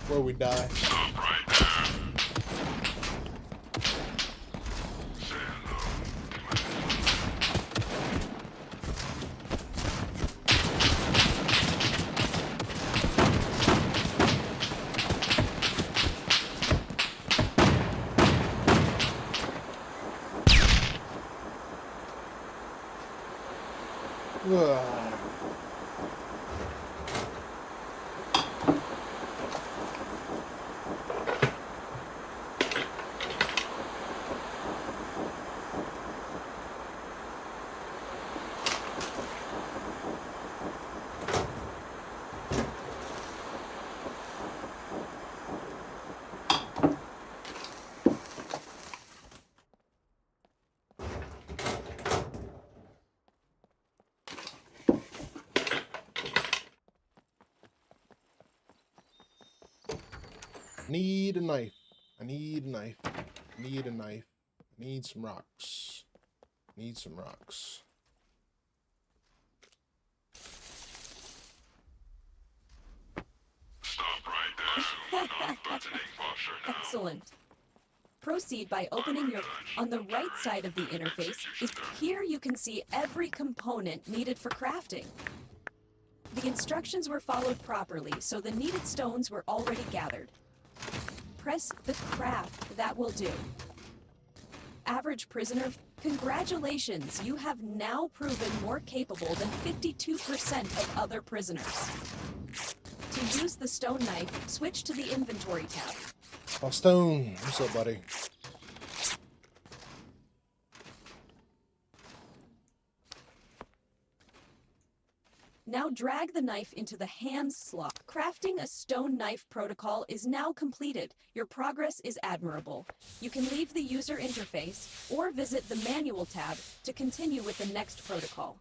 Where we die. Stop right there. Say hello to my Ugh. Need a knife. I need a knife. I need a knife. I need some rocks. Need some rocks. Stop right there. Non-threatening posture now. Excellent. Proceed by opening your... On the right side of the interface, here you can see every component needed for crafting. The instructions were followed properly, so the needed stones were already gathered. Press the craft, that will do. Average prisoner, congratulations, you have now proven more capable than 52% of other prisoners. To use the stone knife, switch to the inventory tab. Oh, Stone. What's up, buddy? Now drag the knife into the hand slot. Crafting a stone knife protocol is now completed. Your progress is admirable. You can leave the user interface or visit the manual tab to continue with the next protocol.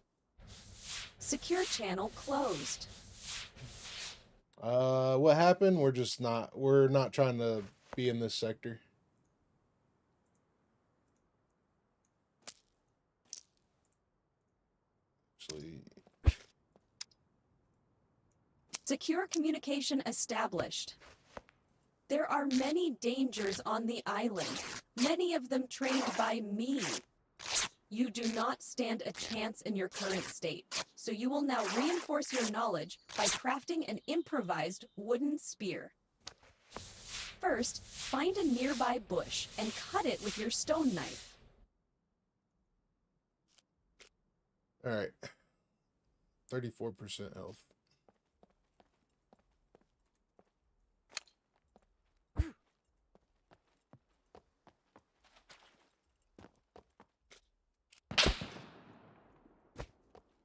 Secure channel closed. What happened? We're not trying to be in this sector. Actually, Secure communication established. There are many dangers on the island, many of them trained by me. You do not stand a chance in your current state, so you will now reinforce your knowledge by crafting an improvised wooden spear. First, find a nearby bush and cut it with your stone knife. all right. 34% health.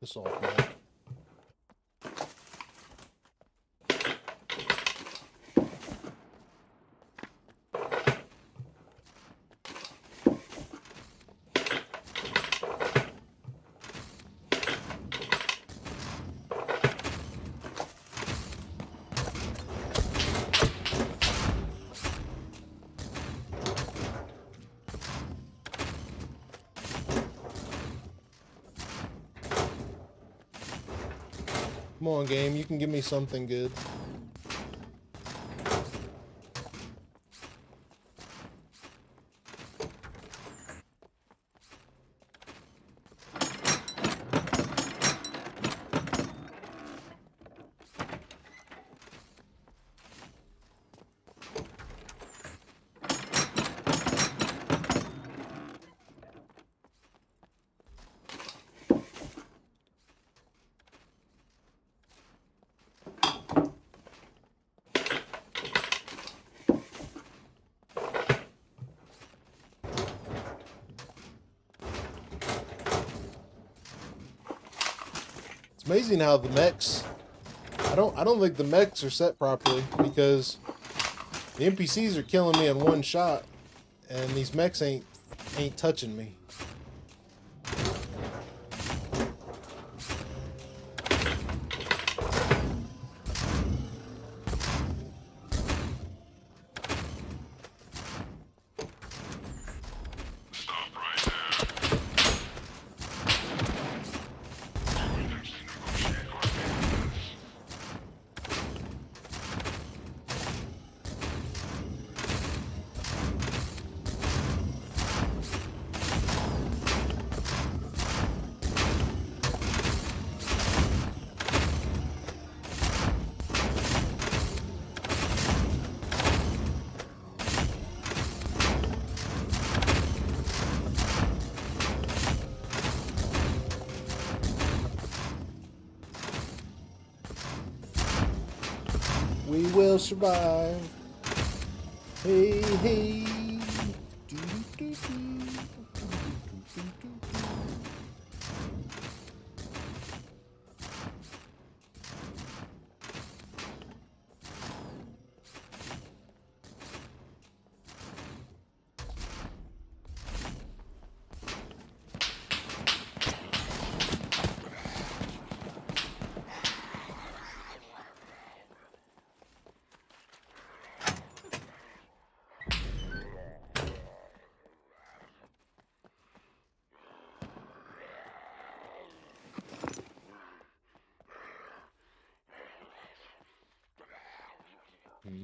This off, man. Come on, game. You can give me something good. It's amazing how the mechs, I don't think the mechs are set properly, because the NPCs are killing me in one shot and these mechs ain't touching me. will survive. Hey, hey. Do, do, do, do.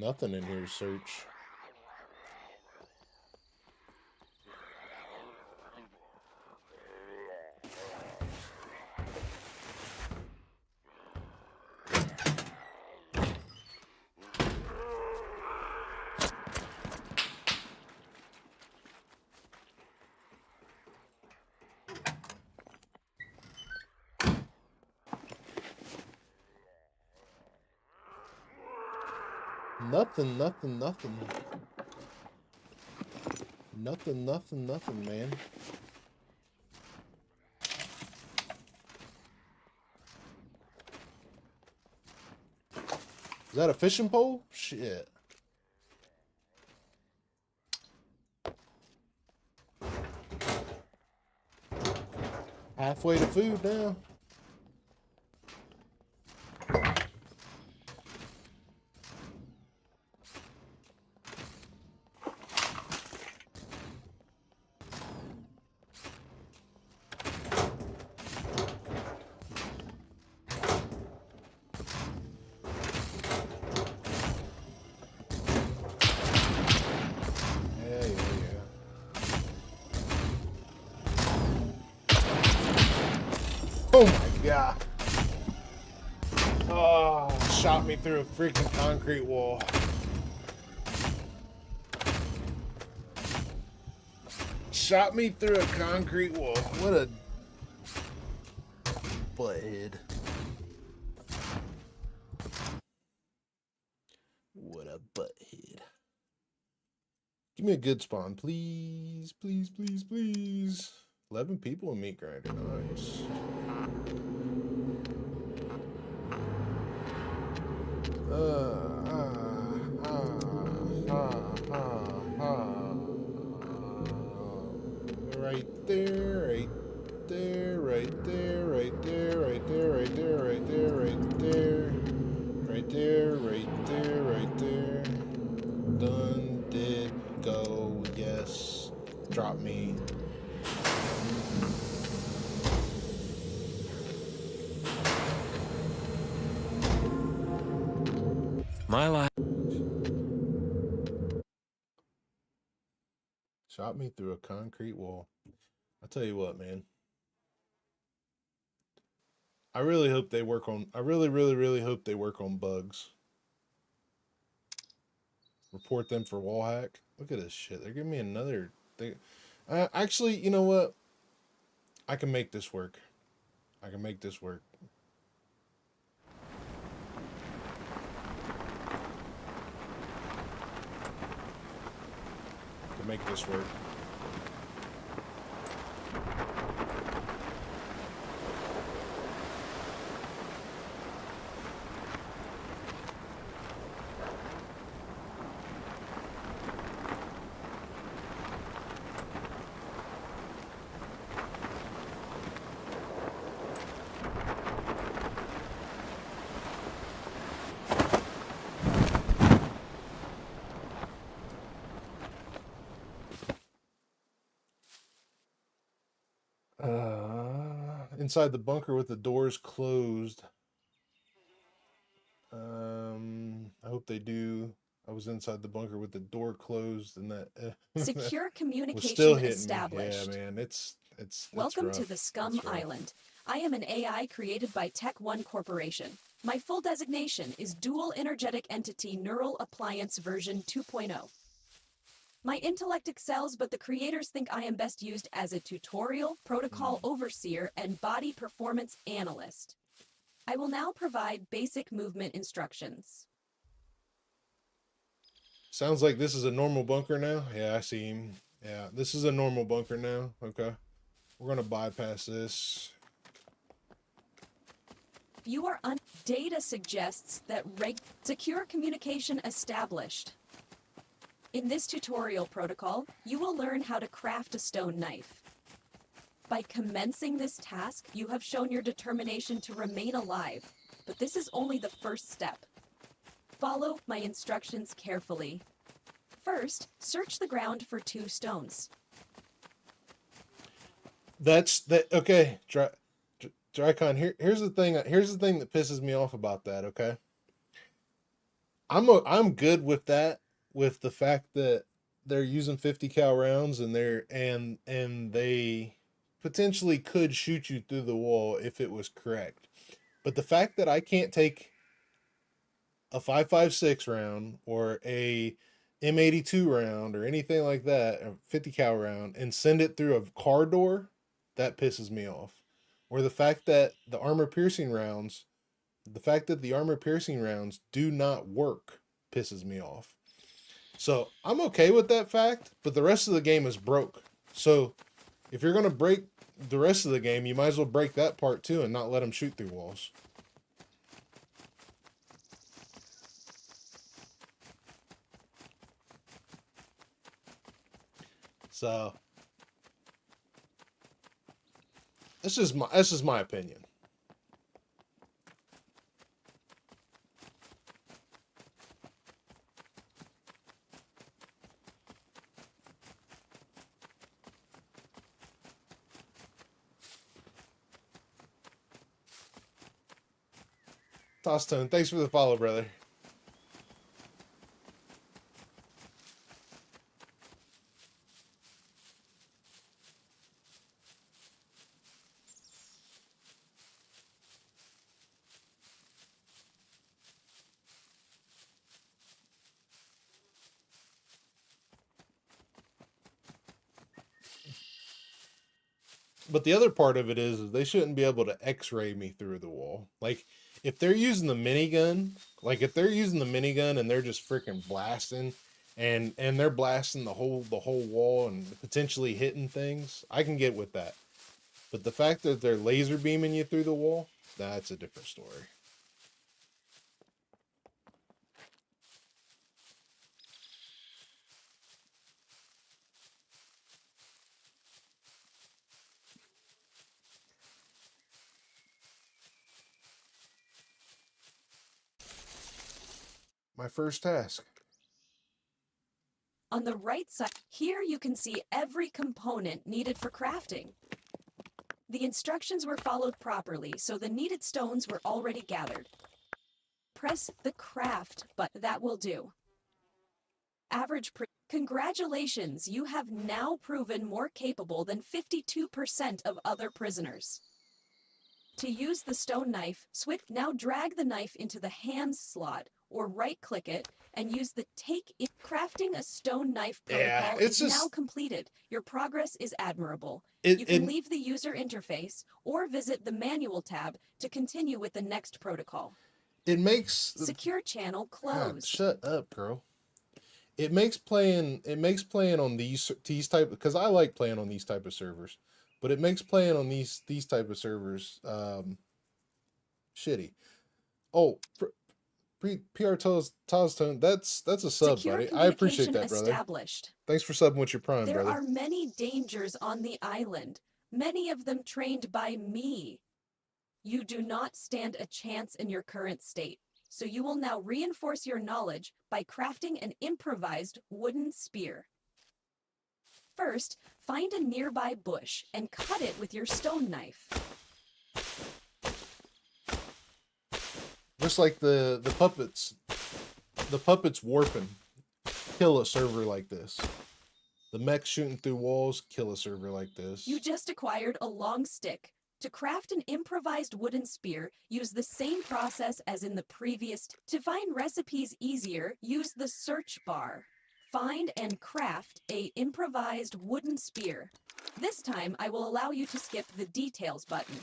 Nothing in here to search. Nothing, nothing, nothing. Nothing, nothing, nothing, man. Is that a fishing pole? Shit. Halfway to food now. Oh my god. Oh, shot me through a freaking concrete wall. Shot me through a concrete wall. What a butthead. What a butthead. Give me a good spawn, please. Please, please, please. 11 people in meat grinder. Nice. Right there, right there, right there, right there, right there, right there, right there, right there, right there, right there, right there. Done, did, go, yes, drop me. My life. Shot me through a concrete wall. I'll tell you what, man. I really hope they work on, I really hope they work on bugs. Report them for wall hack. Look at this shit. They're giving me another thing. Actually, you know what? I can make this work. I can make this work. I can make this work. Inside the bunker with the doors closed. I hope they do. I was inside the bunker with the door closed, and that Secure communication still hitting established. Me. Yeah, man, it's Welcome to rough. the SCUM Island. I am an AI created by Tech One Corporation. My full designation is Dual Energetic Entity Neural Appliance version 2.0. My intellect excels, but the creators think I am best used as a tutorial, protocol overseer, and body performance analyst. I will now provide basic movement instructions. Sounds like this is a normal bunker now. Yeah, I see him. Yeah, this is a normal bunker now. Okay. We're gonna bypass this. You are data suggests that secure communication established. In this tutorial protocol, you will learn how to craft a stone knife. By commencing this task, you have shown your determination to remain alive, but this is only the first step. Follow my instructions carefully. First, search the ground for 2 stones. Okay, Drycon, here's the thing that pisses me off about that, okay? I'm good with that, with the fact that they're using 50 cal rounds and they potentially could shoot you through the wall if it was correct. But the fact that I can't take a 5.56 round or a M82 round or anything like that, a 50 cal round, and send it through a car door, that pisses me off. Or the fact that the armor piercing rounds do not work pisses me off. So I'm okay with that fact, but the rest of the game is broke. So if you're going to break the rest of the game, you might as well break that part too and not let them shoot through walls. So this is my opinion. Tosstone, thanks for the follow, brother. But the other part of it is they shouldn't be able to X-ray me through the wall. Like, if they're using the minigun, and they're just freaking blasting, and they're blasting the whole wall and potentially hitting things, I can get with that. But the fact that they're laser beaming you through the wall, that's a different story. My first task. On the right side, here you can see every component needed for crafting. The instructions were followed properly, so the needed stones were already gathered. Press the craft button. That will do. Congratulations, you have now proven more capable than 52% of other prisoners. To use the stone knife, now drag the knife into the hands slot or right-click it and use the crafting a stone knife protocol is now completed. Your progress is admirable. You can leave the user interface or visit the manual tab to continue with the next protocol. It makes secure channel closed. God, shut up, girl. It makes playing on these type, because I like playing on these type of servers, but it makes playing on these type of servers shitty. Oh, PR Toztone, that's a sub, buddy. I appreciate that, brother. Established. Thanks for subbing with your prime, there brother. There are many dangers on the island, many of them trained by me. You do not stand a chance in your current state, so you will now reinforce your knowledge by crafting an improvised wooden spear. First, find a nearby bush and cut it with your stone knife. Just like the puppets warping, kill a server like this. The mechs shooting through walls, kill a server like this. You just acquired a long stick. To craft an improvised wooden spear, use the same process as in the previous. To find recipes easier, use the search bar. Find and craft a improvised wooden spear. This time, I will allow you to skip the details button.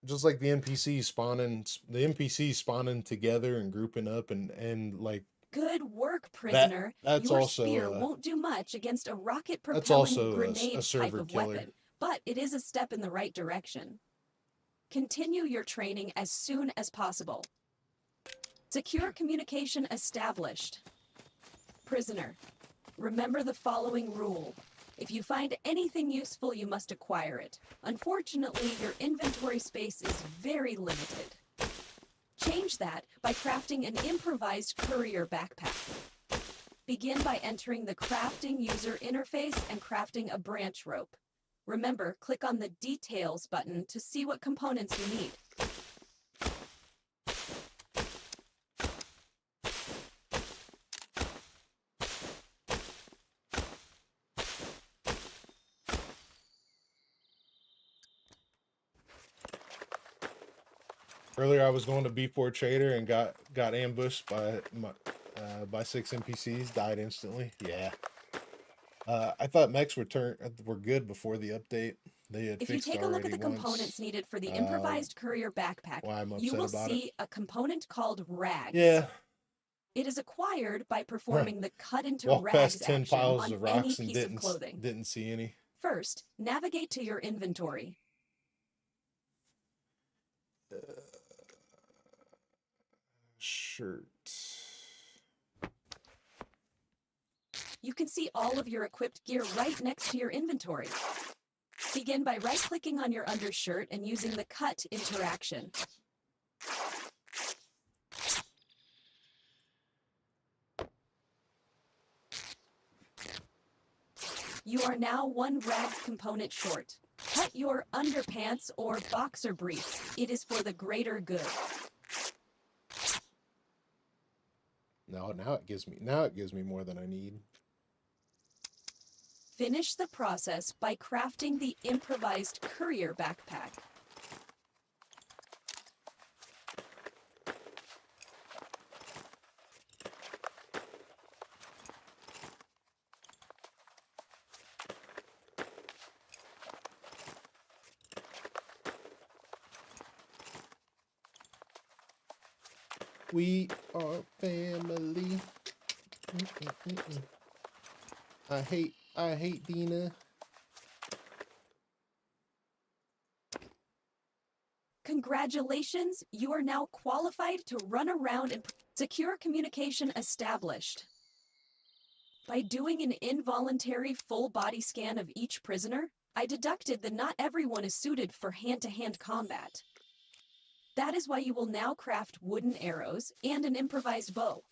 just like the NPCs spawning together and grouping up and like Good work, prisoner. that's Your also spear won't do much against a that's rocket-propelling also a grenade type server of killer. weapon, but it is a step in the right direction. Continue your training as soon as possible. Secure communication established. Prisoner, remember the following rule. If you find anything useful, you must acquire it. Unfortunately, your inventory space is very limited. Change that by crafting an improvised courier backpack. Begin by entering the crafting user interface and crafting a branch rope. Remember, click on the Details button to see what components you need. Earlier, I was going to B4 Trader and got ambushed by 6 NPCs. Died instantly. Yeah. I thought mechs were good before the update. They had If you fixed take a look at the already components once. needed for the improvised courier backpack, Why I'm you upset will about see a component called rags. Yeah. It is acquired by performing the cut into Walked rags past 10 action piles on of any rocks and piece of clothing. didn't see any. First, navigate to your inventory. Shirt. You can see all of your equipped gear right next to your inventory. Begin by right-clicking on your undershirt and using the cut interaction. You are now 1 rag component short. Cut your underpants or boxer briefs. It is for the greater good. Now it gives me more than I need. Finish the process by crafting the improvised courier backpack. We are family. I hate Dina. Congratulations, you are now qualified to run around and secure communication established. By doing an involuntary full body scan of each prisoner, I deducted that not everyone is suited for hand-to-hand combat. That is why you will now craft wooden arrows and an improvised bow.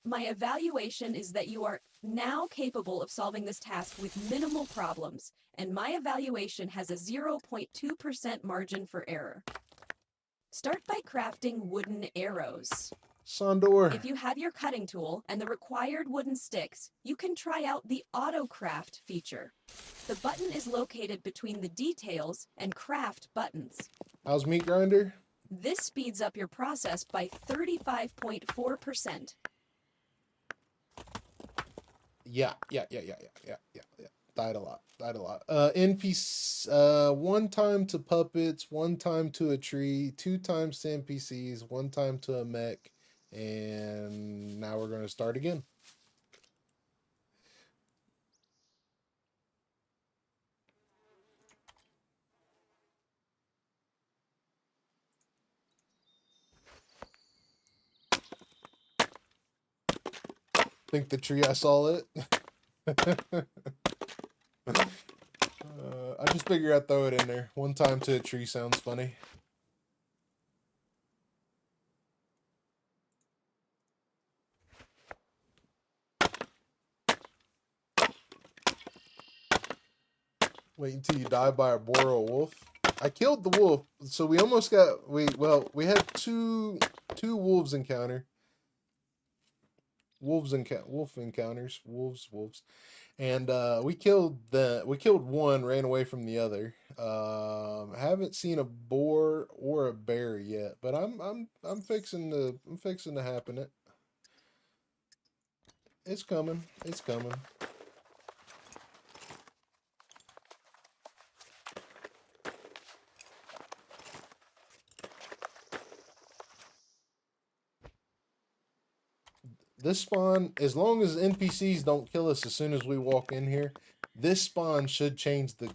My evaluation is that you are now capable of solving this task with minimal problems, and my evaluation has a 0.2% margin for error. Start by crafting wooden arrows. Sondor. If you have your cutting tool and the required wooden sticks, you can try out the Auto Craft feature. The button is located between the Details and Craft buttons. How's Meat Grinder? This speeds up your process by 35.4%. Yeah. Died a lot. NPC, 1 time to puppets, 1 time to a tree, 2 times to NPCs, 1 time to a mech, and now we're going to start again. Think the tree, I saw it. I just figured I'd throw it in there. 1 time to a tree sounds funny. Wait until you die by a boar or a wolf. I killed the wolf, so we almost got we had two wolves encounter. Wolves encounters. And we killed 1, ran away from the other. Haven't seen a boar or a bear yet, but I'm fixing to happen it. It's coming. this spawn, as long as NPCs don't kill us as soon as we walk in here, this spawn should change the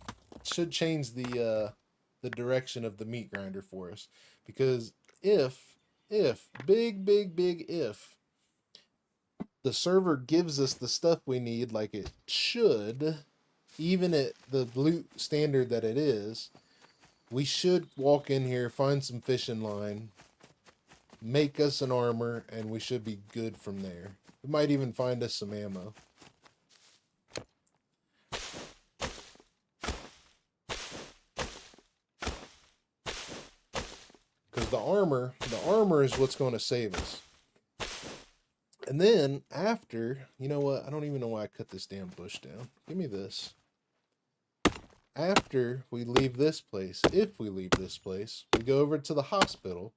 the direction of the meat grinder for us. Because if big if the server gives us the stuff we need like it should, even at the loot standard that it is, we should walk in here, find some fishing line, make us an armor, and we should be good from there. We might even find us some ammo. Because the armor is what's going to save us. And then after, you know what? I don't even know why I cut this damn bush down. Give me this. After we leave this place, if we leave this place, we go over to the hospital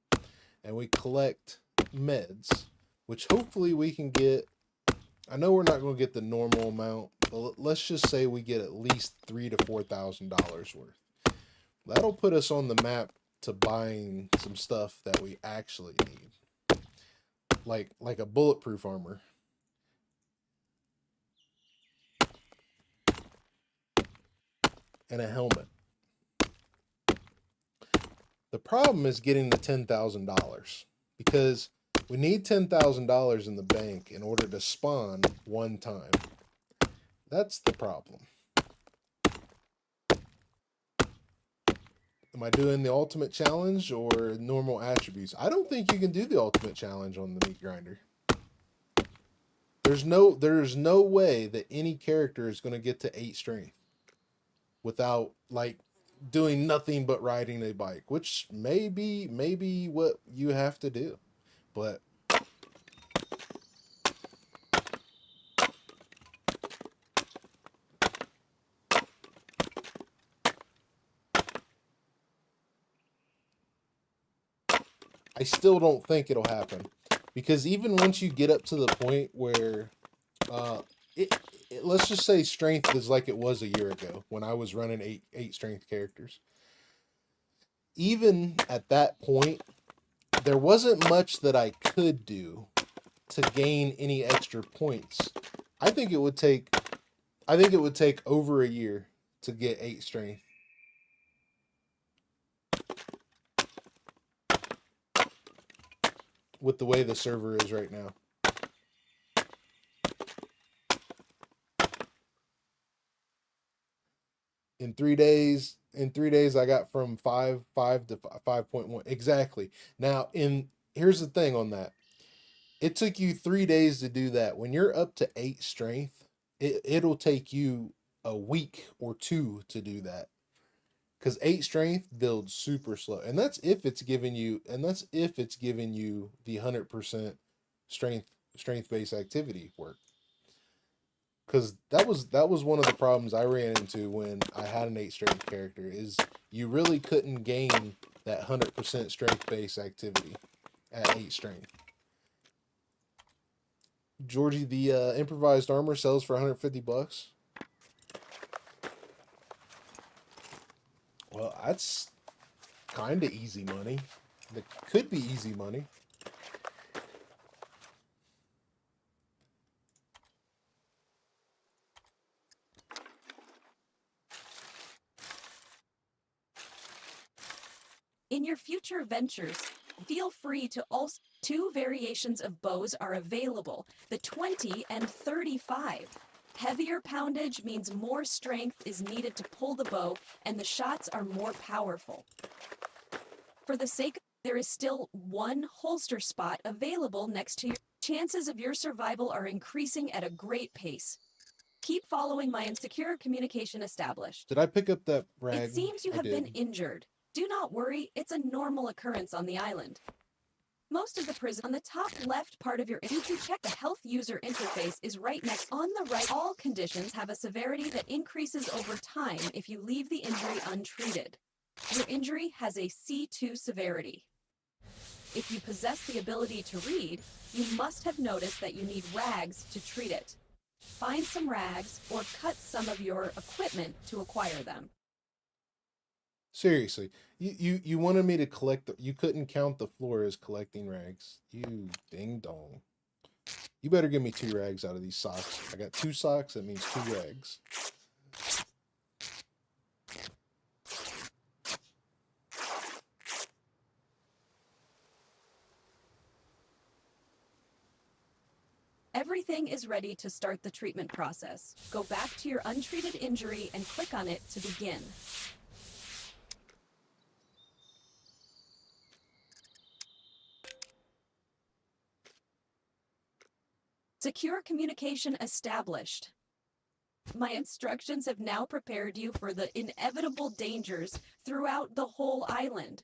and we collect meds, which hopefully we can get. I know we're not going to get the normal amount, but let's just say we get at least $3,000 to $4,000 worth. That'll put us on the map to buying some stuff that we actually need, like a bulletproof armor. And a helmet. The problem is getting the $10,000, because we need $10,000 in the bank in order to spawn one time. That's the problem. Am I doing the ultimate challenge or normal attributes? I don't think you can do the ultimate challenge on the meat grinder. There's no way that any character is going to get to 8 strength without like doing nothing but riding a bike, which may be what you have to do. But I still don't think it'll happen, because even once you get up to the point where let's just say strength is like it was a year ago when I was running eight strength characters. Even at that point, there wasn't much that I could do to gain any extra points. I think it would take over a year to get 8 strength. With the way the server is right now. In 3 days, I got from 5 to 5.1 exactly. Now, here's the thing on that. It took you 3 days to do that. When you're up to 8 strength, it'll take you a week or 2 to do that. Because 8 strength builds super slow, and that's if it's giving you the 100% strength based activity work. Because that was one of the problems I ran into when I had an 8 strength character, is you really couldn't gain that 100% strength based activity at 8 strength. Georgie, the improvised armor sells for $150. Well, that's kind of easy money. That could be easy money. In your future ventures, feel free to also. 2 variations of bows are available, the 20 and 35. Heavier poundage means more strength is needed to pull the bow, and the shots are more powerful. For the sake of, there is still 1 holster spot available next to your. Chances of your survival are increasing at a great pace. Keep following my insecure communication established. Did I pick up that rag? It seems you have been injured. Do not worry, it's a normal occurrence on the island. Most of the prison on the top left part of your to check the health user interface is right next on the right. All conditions have a severity that increases over time if you leave the injury untreated. Your injury has a C2 severity. If you possess the ability to read, you must have noticed that you need rags to treat it. Find some rags or cut some of your equipment to acquire them. Seriously, you wanted me to collect you couldn't count the floor as collecting rags. You ding dong. You better give me 2 rags out of these socks. I got 2 socks, that means 2 rags. Everything is ready to start the treatment process. Go back to your untreated injury and click on it to begin. Secure communication established. My instructions have now prepared you for the inevitable dangers throughout the whole island.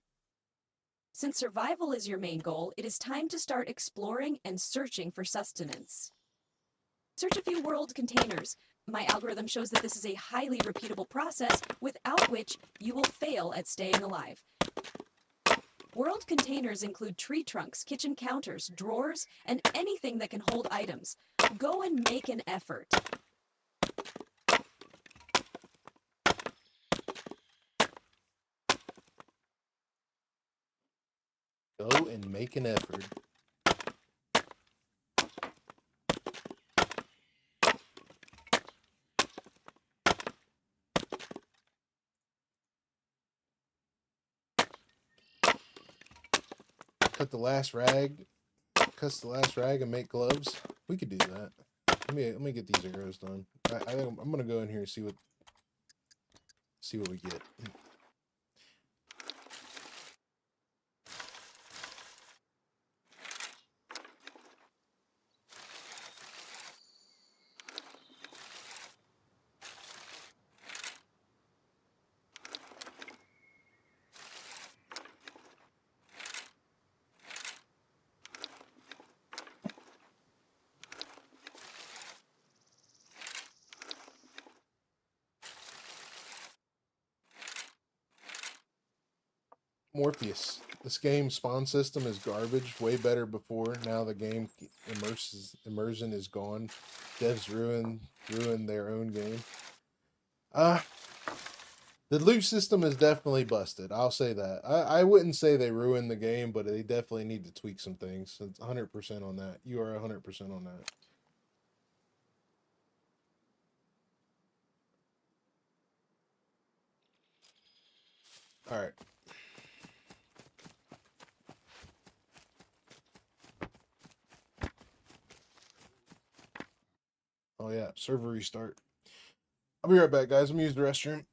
Since survival is your main goal, it is time to start exploring and searching for sustenance. Search a few world containers. My algorithm shows that this is a highly repeatable process without which you will fail at staying alive. World containers include tree trunks, kitchen counters, drawers, and anything that can hold items. Go and make an effort. Go and make an effort. Cut the last rag. Cuts the last rag and make gloves. We could do that. Let me get these arrows done. I think I'm gonna go in here and see what we get. Morpheus. This game's spawn system is garbage. Way better before. Now the game immersion is gone. Devs ruined their own game. The loot system is definitely busted. I'll say that. I wouldn't say they ruined the game, but they definitely need to tweak some things. It's 100% on that. You are 100% on that. All right. Oh yeah, server restart. I'll be right back, guys. I'm gonna use the restroom.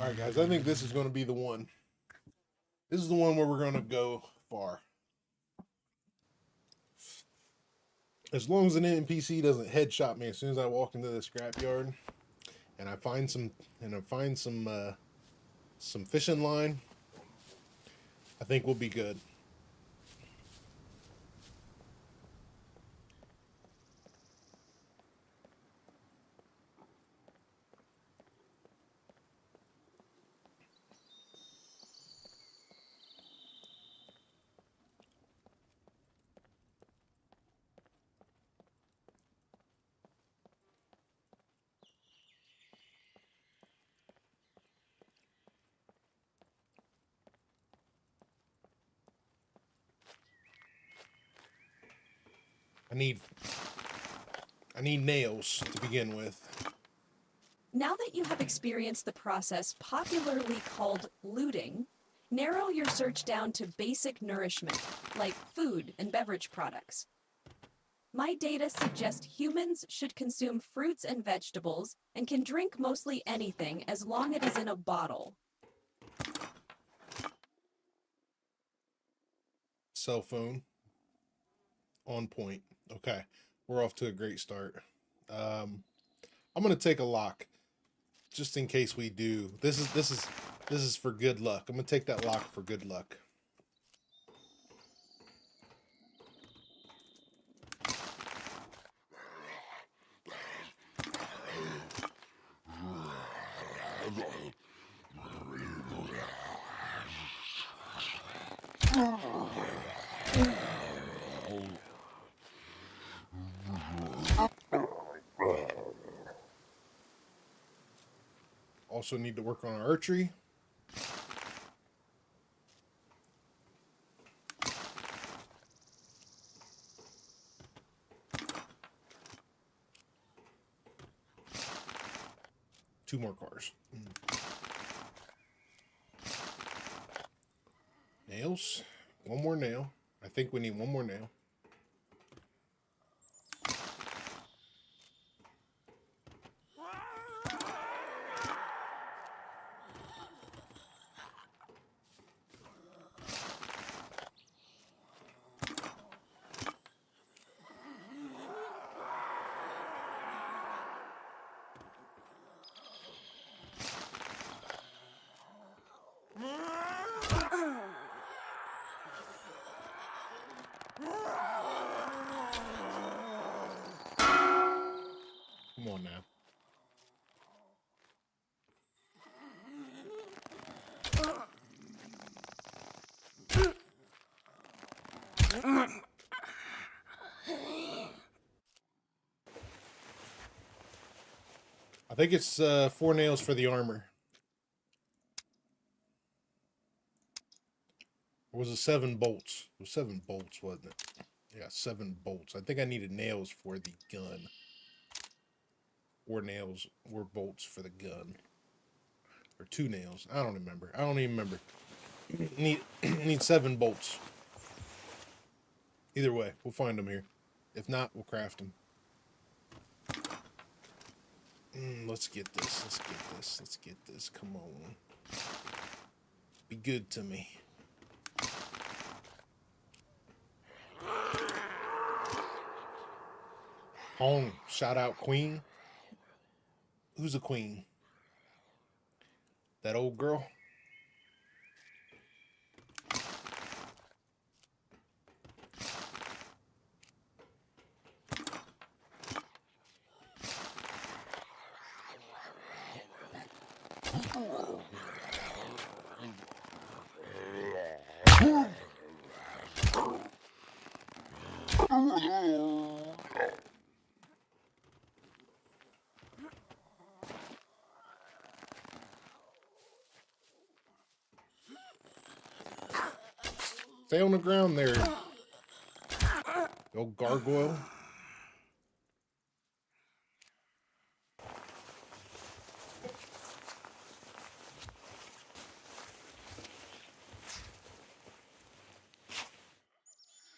Alright guys, I think this is going to be the one. This is the one where we're going to go far. As long as an NPC doesn't headshot me as soon as I walk into the scrapyard, and I find some fishing line, I think we'll be good. I need nails to begin with. Now that you have experienced the process popularly called looting, narrow your search down to basic nourishment, like food and beverage products. My data suggest humans should consume fruits and vegetables and can drink mostly anything as long as it is in a bottle. Cell phone. On point. Okay. We're off to a great start. I'm going to take a lock just in case we do. This is for good luck. I'm going to take that lock for good luck. Also need to work on our archery. Two more cars. Nails. One more nail. I think we need one more nail. Come on now. I think it's 4 nails for the armor. Or was it 7 bolts? It was 7 bolts, wasn't it? Yeah, 7 bolts. I think I needed nails for the gun. 4 nails were bolts for the gun. Or 2 nails. I don't remember. I don't even remember. Need 7 bolts. Either way, we'll find them here. If not, we'll craft them. Let's get this. Let's get this. Let's get this. Come on. Be good to me. Home. Shout out Queen. Who's a queen? That old girl? Stay on the ground there. Old gargoyle.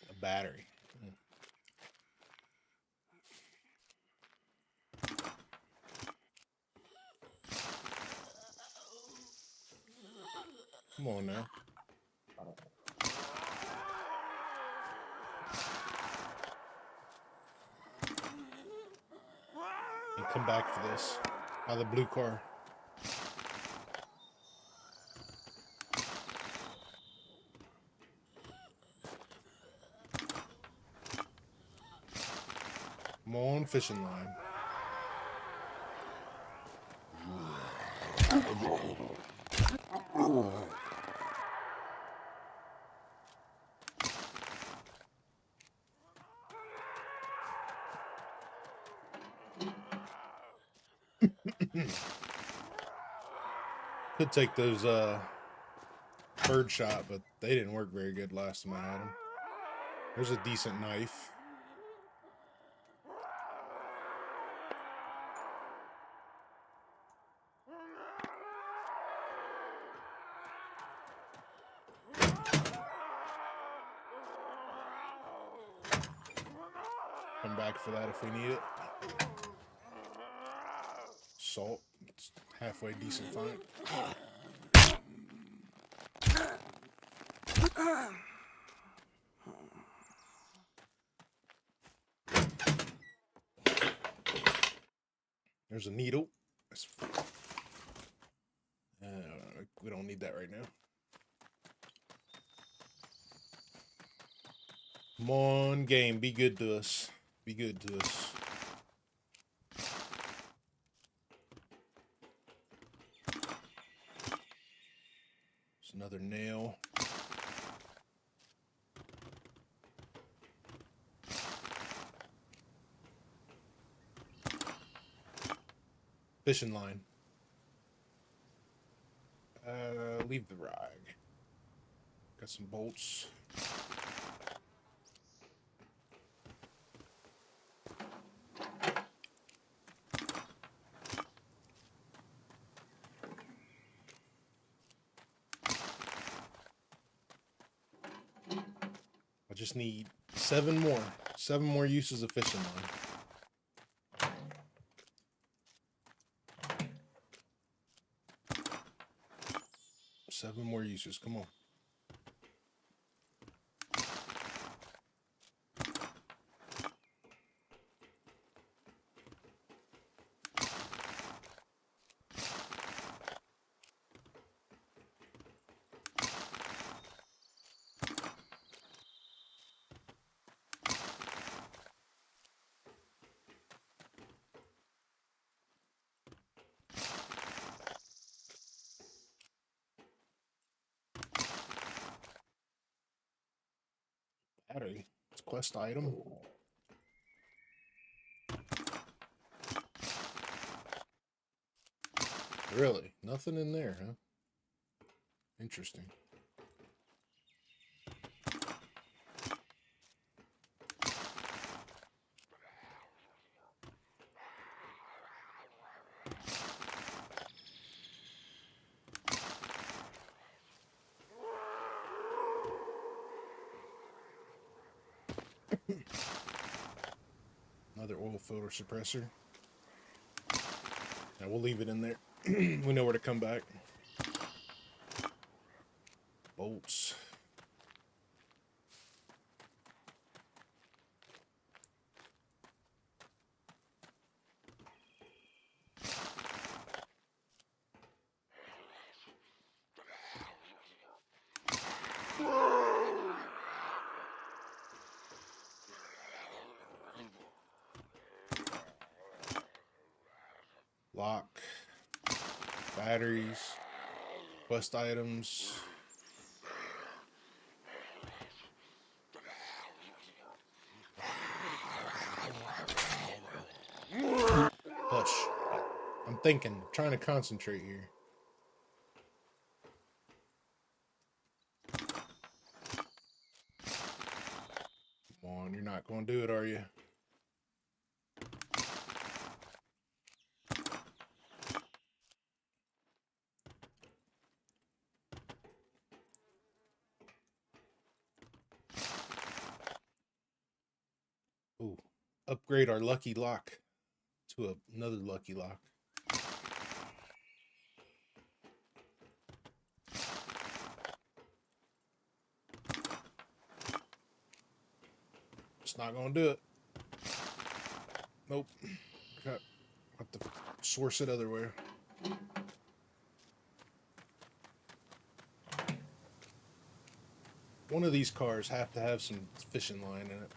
A battery. Come on now. And come back for this. By the blue car. Come on, fishing line. Could take those bird shot, but they didn't work very good last time I had them. There's a decent knife. Come back for that if we need it. Salt. It's halfway decent find. There's a needle. We don't need that right now. Come on, game. Be good to us. Be good to us. There's another nail. Fishing line. Leave the rag. Got some bolts. I just need 7 more. 7 more uses of fishing line. 7 more uses. Come on. Battery. It's a quest item. Really? Nothing in there, huh? Interesting. Another oil filter suppressor. Now we'll leave it in there. We know where to come back. Bolts. Lock, batteries, quest items. Hush. I'm thinking, trying to concentrate here. Come on, you're not going to do it, are you? Ooh, upgrade our lucky lock to another lucky lock. It's not gonna do it. Nope. Got to source it otherwhere. One of these cars have to have some fishing line in it.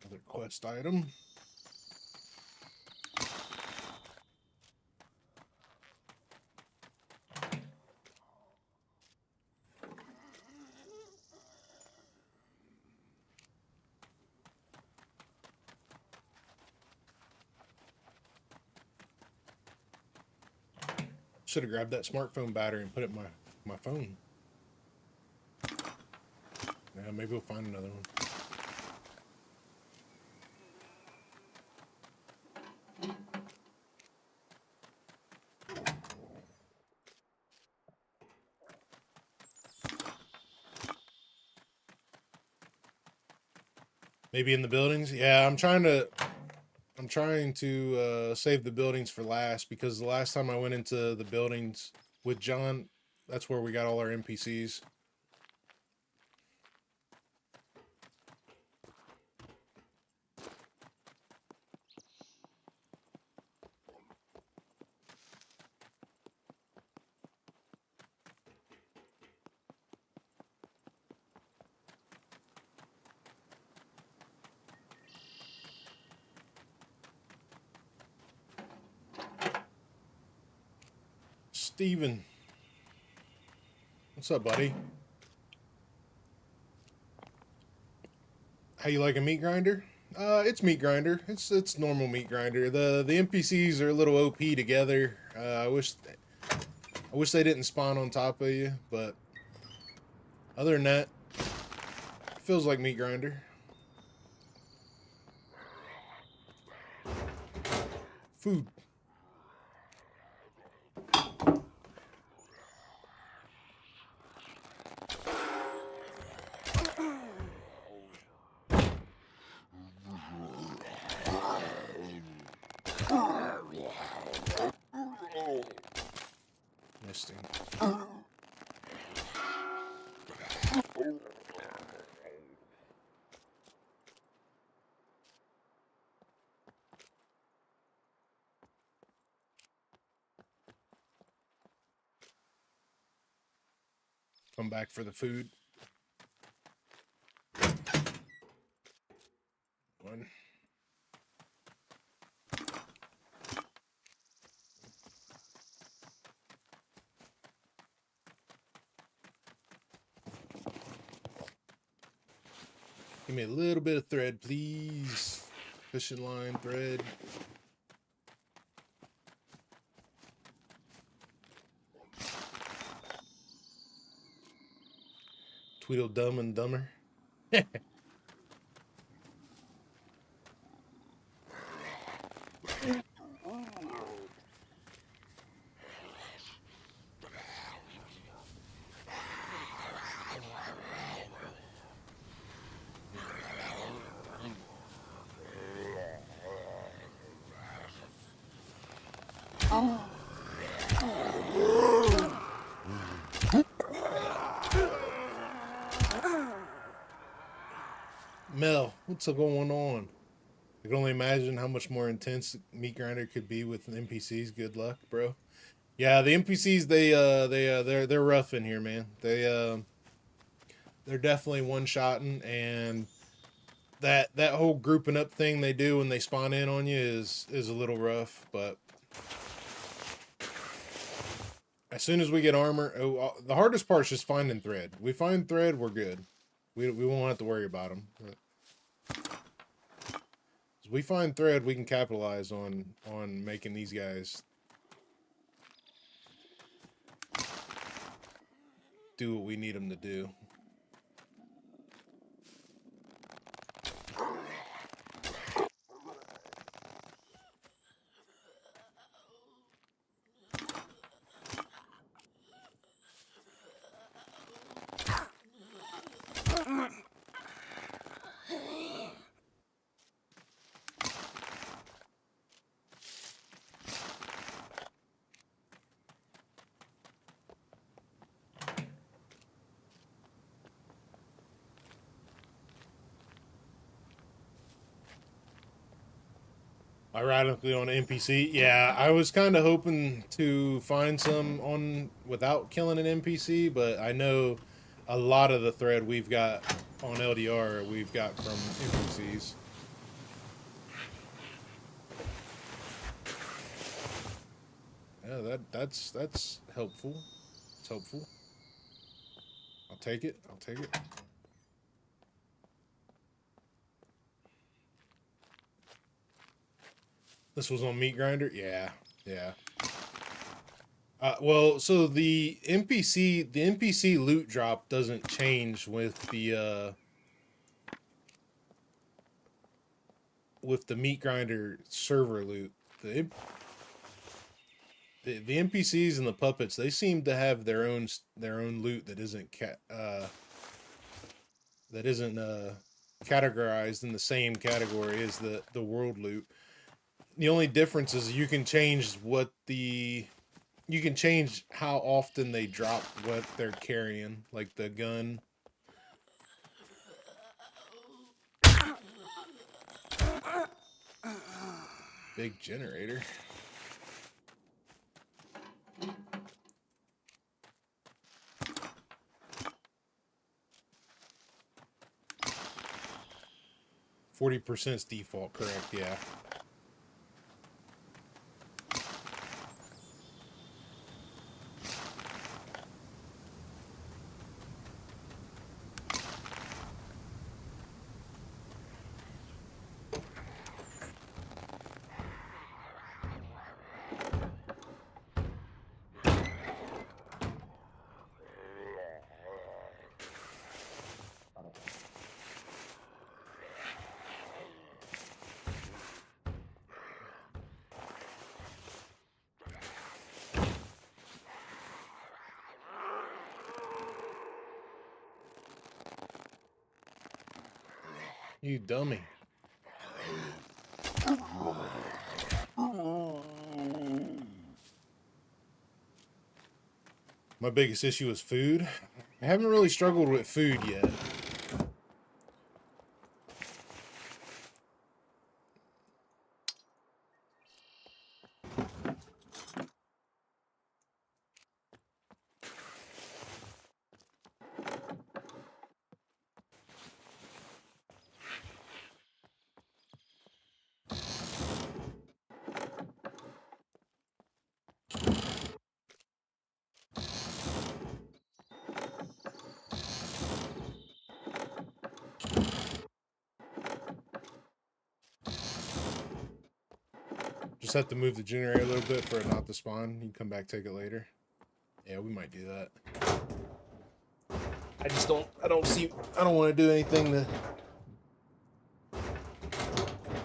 Another quest item. Should have grabbed that smartphone battery and put it in my phone. Yeah, maybe we'll find another one. Maybe in the buildings? Yeah, I'm trying to save the buildings for last, because the last time I went into the buildings with John, that's where we got all our NPCs. Steven. What's up, buddy? How you like a meat grinder? It's meat grinder. It's normal meat grinder. The NPCs are a little OP together. I wish they didn't spawn on top of you, but other than that, it feels like meat grinder. Food. Misting. Come back for the food. One. Give me a little bit of thread, please. Fishing line, thread. Tweedledum and Dumber. Mel, what's going on? I can only imagine how much more intense meat grinder could be with NPCs. Good luck, bro. Yeah, the NPCs they're rough in here, man. They're definitely one-shotting, and that whole grouping up thing they do when they spawn in on you is a little rough, but as soon as we get armor, the hardest part is just finding thread. We find thread, we're good. We won't have to worry about them. As we find thread, we can capitalize on making these guys do what we need them to do. Ironically on NPC. Yeah, I was kind of hoping to find some on without killing an NPC, but I know a lot of the thread we've got on LDR we've got from NPCs. Yeah, that's helpful. It's helpful. I'll take it. I'll take it. This was on Meat Grinder? Yeah, yeah. Well, so the NPC loot drop doesn't change with the Meat Grinder server loot. The NPCs and the puppets, they seem to have their own loot that isn't categorized in the same category as the world loot. The only difference is you can change how often they drop what they're carrying, like the gun. Big generator. %'s default, correct? Yeah. You dummy. My biggest issue is food. I haven't really struggled with food yet. Just have to move the generator a little bit for it not to spawn. You can come back, take it later. Yeah, we might do that. I don't want to do anything to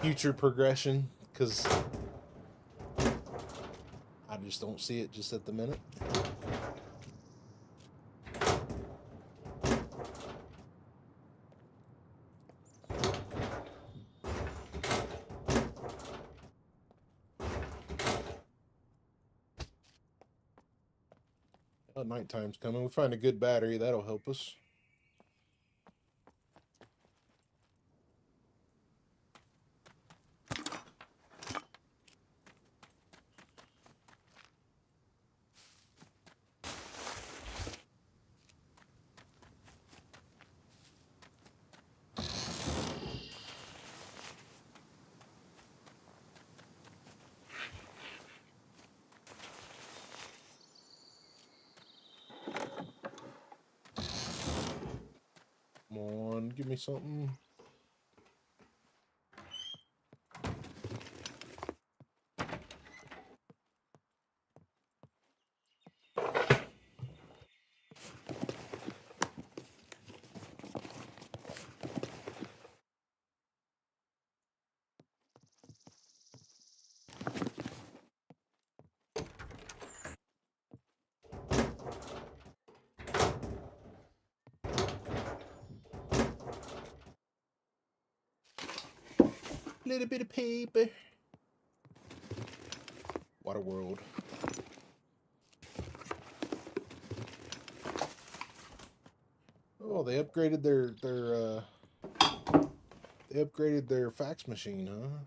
future progression, because I just don't see it just at the minute. Nighttime's coming. We find a good battery, that'll help us. Come on, give me something. Little bit of paper. Water world. Oh, they upgraded their fax machine, huh?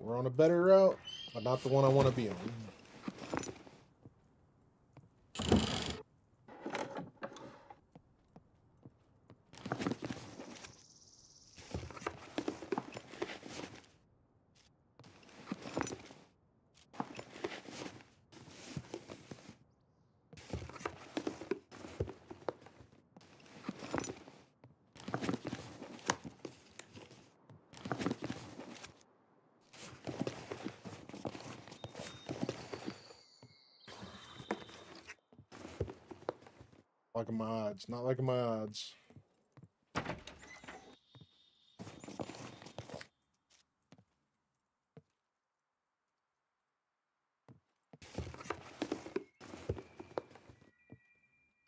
We're on a better route, but not the one I want to be on. Liking my odds. Not liking my odds.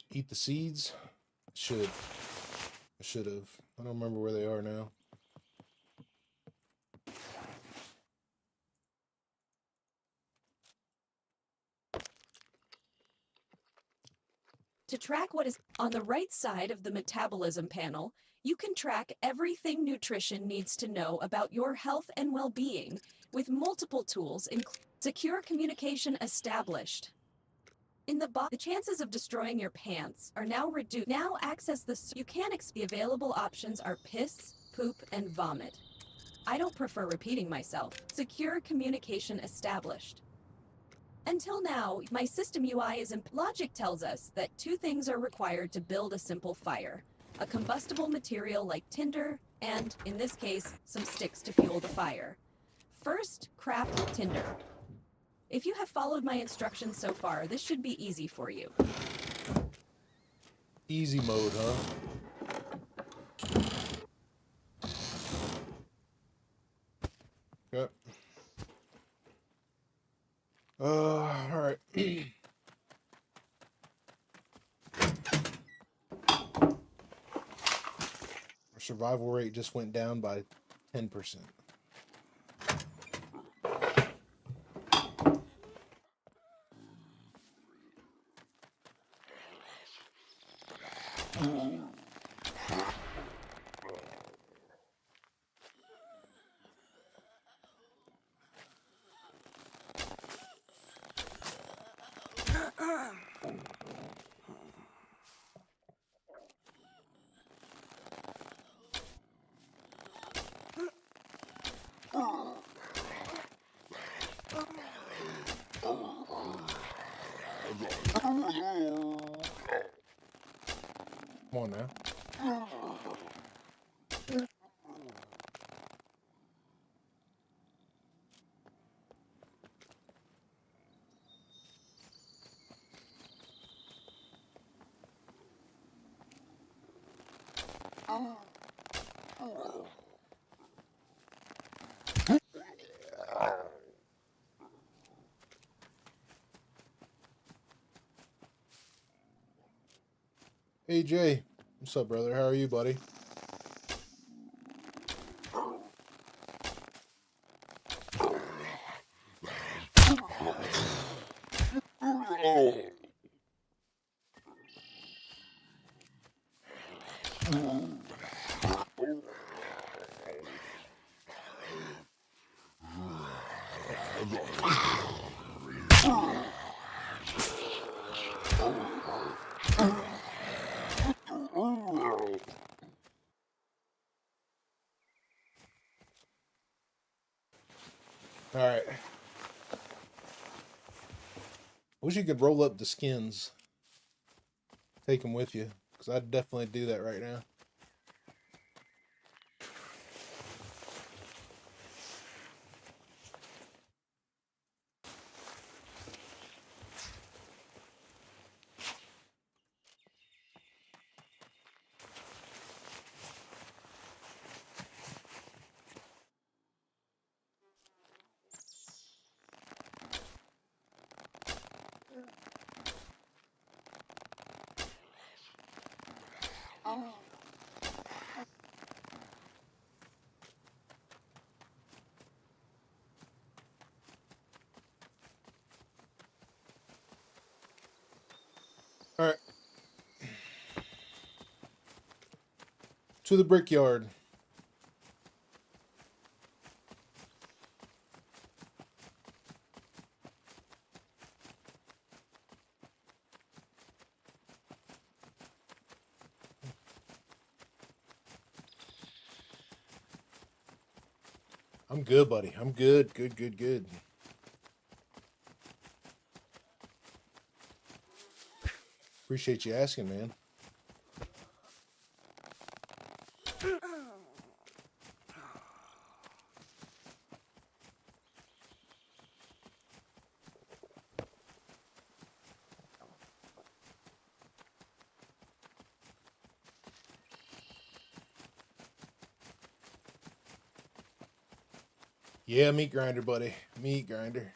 Eat the seeds? Should. I should have. I don't remember where they are now. To track what is on the right side of the metabolism panel, you can track everything nutrition needs to know about your health and well-being with multiple tools, including secure communication established. In the box, the chances of destroying your pants are now reduced. Now access the available options are piss, poop, and vomit. I don't prefer repeating myself. Secure communication established. Until now, my system UI is logic tells us that two things are required to build a simple fire: a combustible material like tinder, and, in this case, some sticks to fuel the fire. First, craft tinder. If you have followed my instructions so far, this should be easy for you. Easy mode, huh? Yep. Alright. Our survival rate just went down by 10%. Come on now. Hey Jay, what's up, brother? How are you, buddy? All right. Wish you could roll up the skins. Take them with you, because I'd definitely do that right now. All right. To the brickyard. I'm good, buddy. I'm good. Good. Appreciate you asking, man. Yeah, meat grinder, buddy. Meat grinder.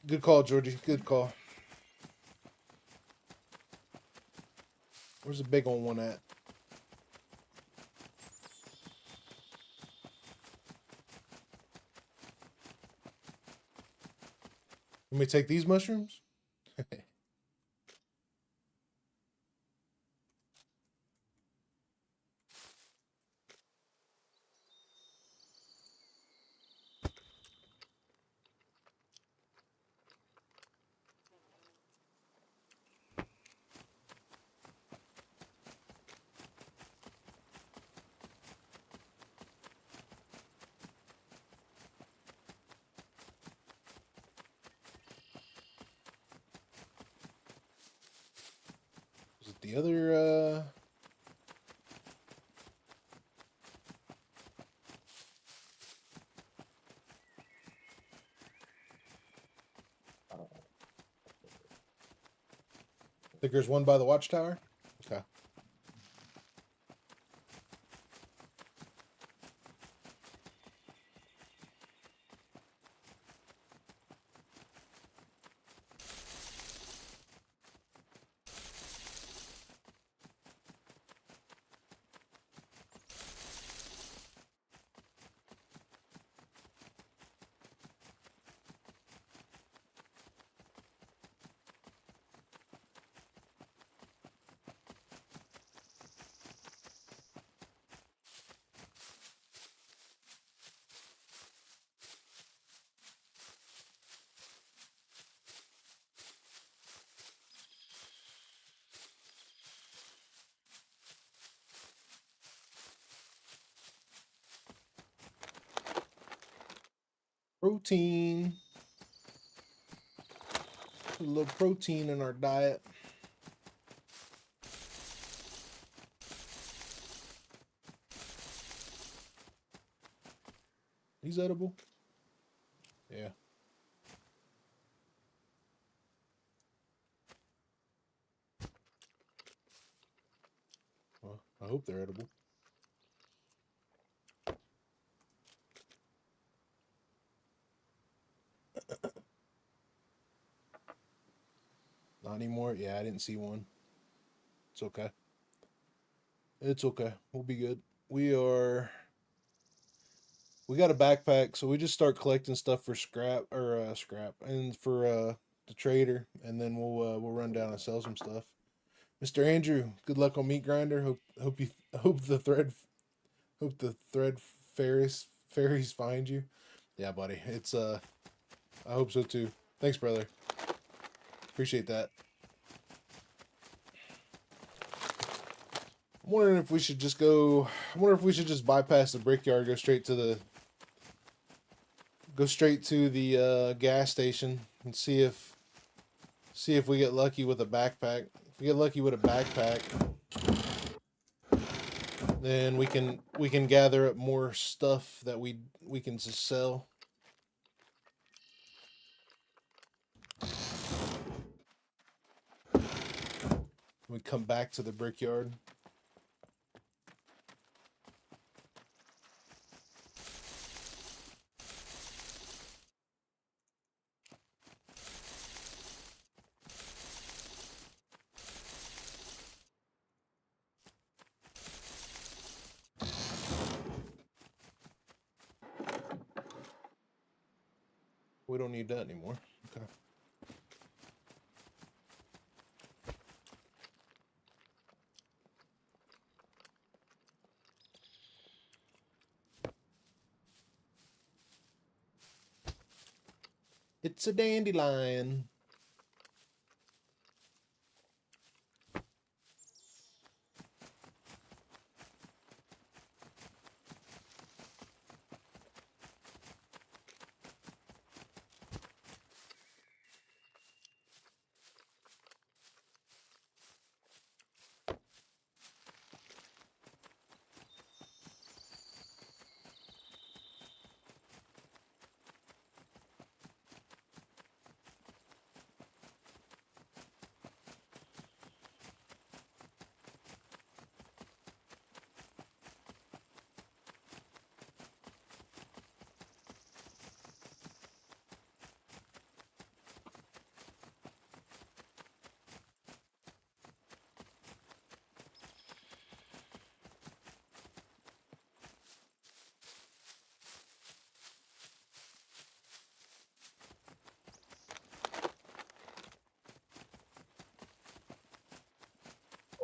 Good call, Georgie. Good call. Where's the big old one at? Let me take these mushrooms. Is it the other, I think there's one by the watchtower? Okay. Protein. A little protein in our diet. He's edible. Yeah. Well, I hope they're edible. Not anymore. Yeah, I didn't see one. It's okay. It's okay. We'll be good. We got a backpack, so we just start collecting stuff for scrap and for the trader, and then we'll run down and sell some stuff. Mr. Andrew, good luck on Meat Grinder. Hope the thread fairies find you. Yeah, buddy. It's I hope so too. Thanks, brother. Appreciate that. I'm wondering if we should just go. I wonder if we should just bypass the brickyard, go straight to the gas station and see if we get lucky with a backpack. If we get lucky with a backpack, then we can gather up more stuff that we can just sell. We come back to the brickyard. We don't need that anymore. Okay. It's a dandelion.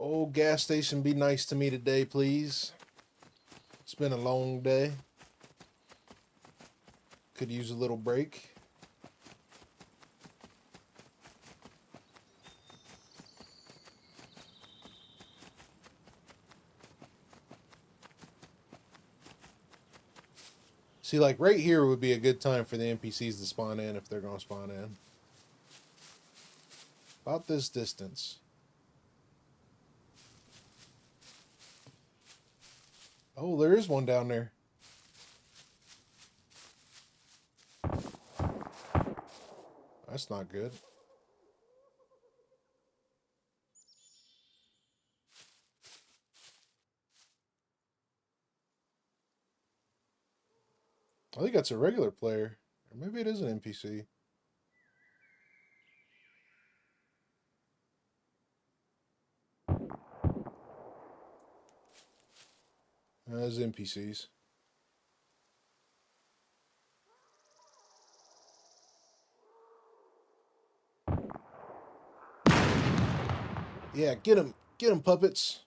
Oh, gas station, be nice to me today, please. It's been a long day. Could use a little break. See, like right here would be a good time for the NPCs to spawn in if they're going to spawn in. About this distance. Oh, there is one down there. That's not good. I think that's a regular player. Or maybe it is an NPC. Those NPCs. Yeah, get him. Get him, puppets.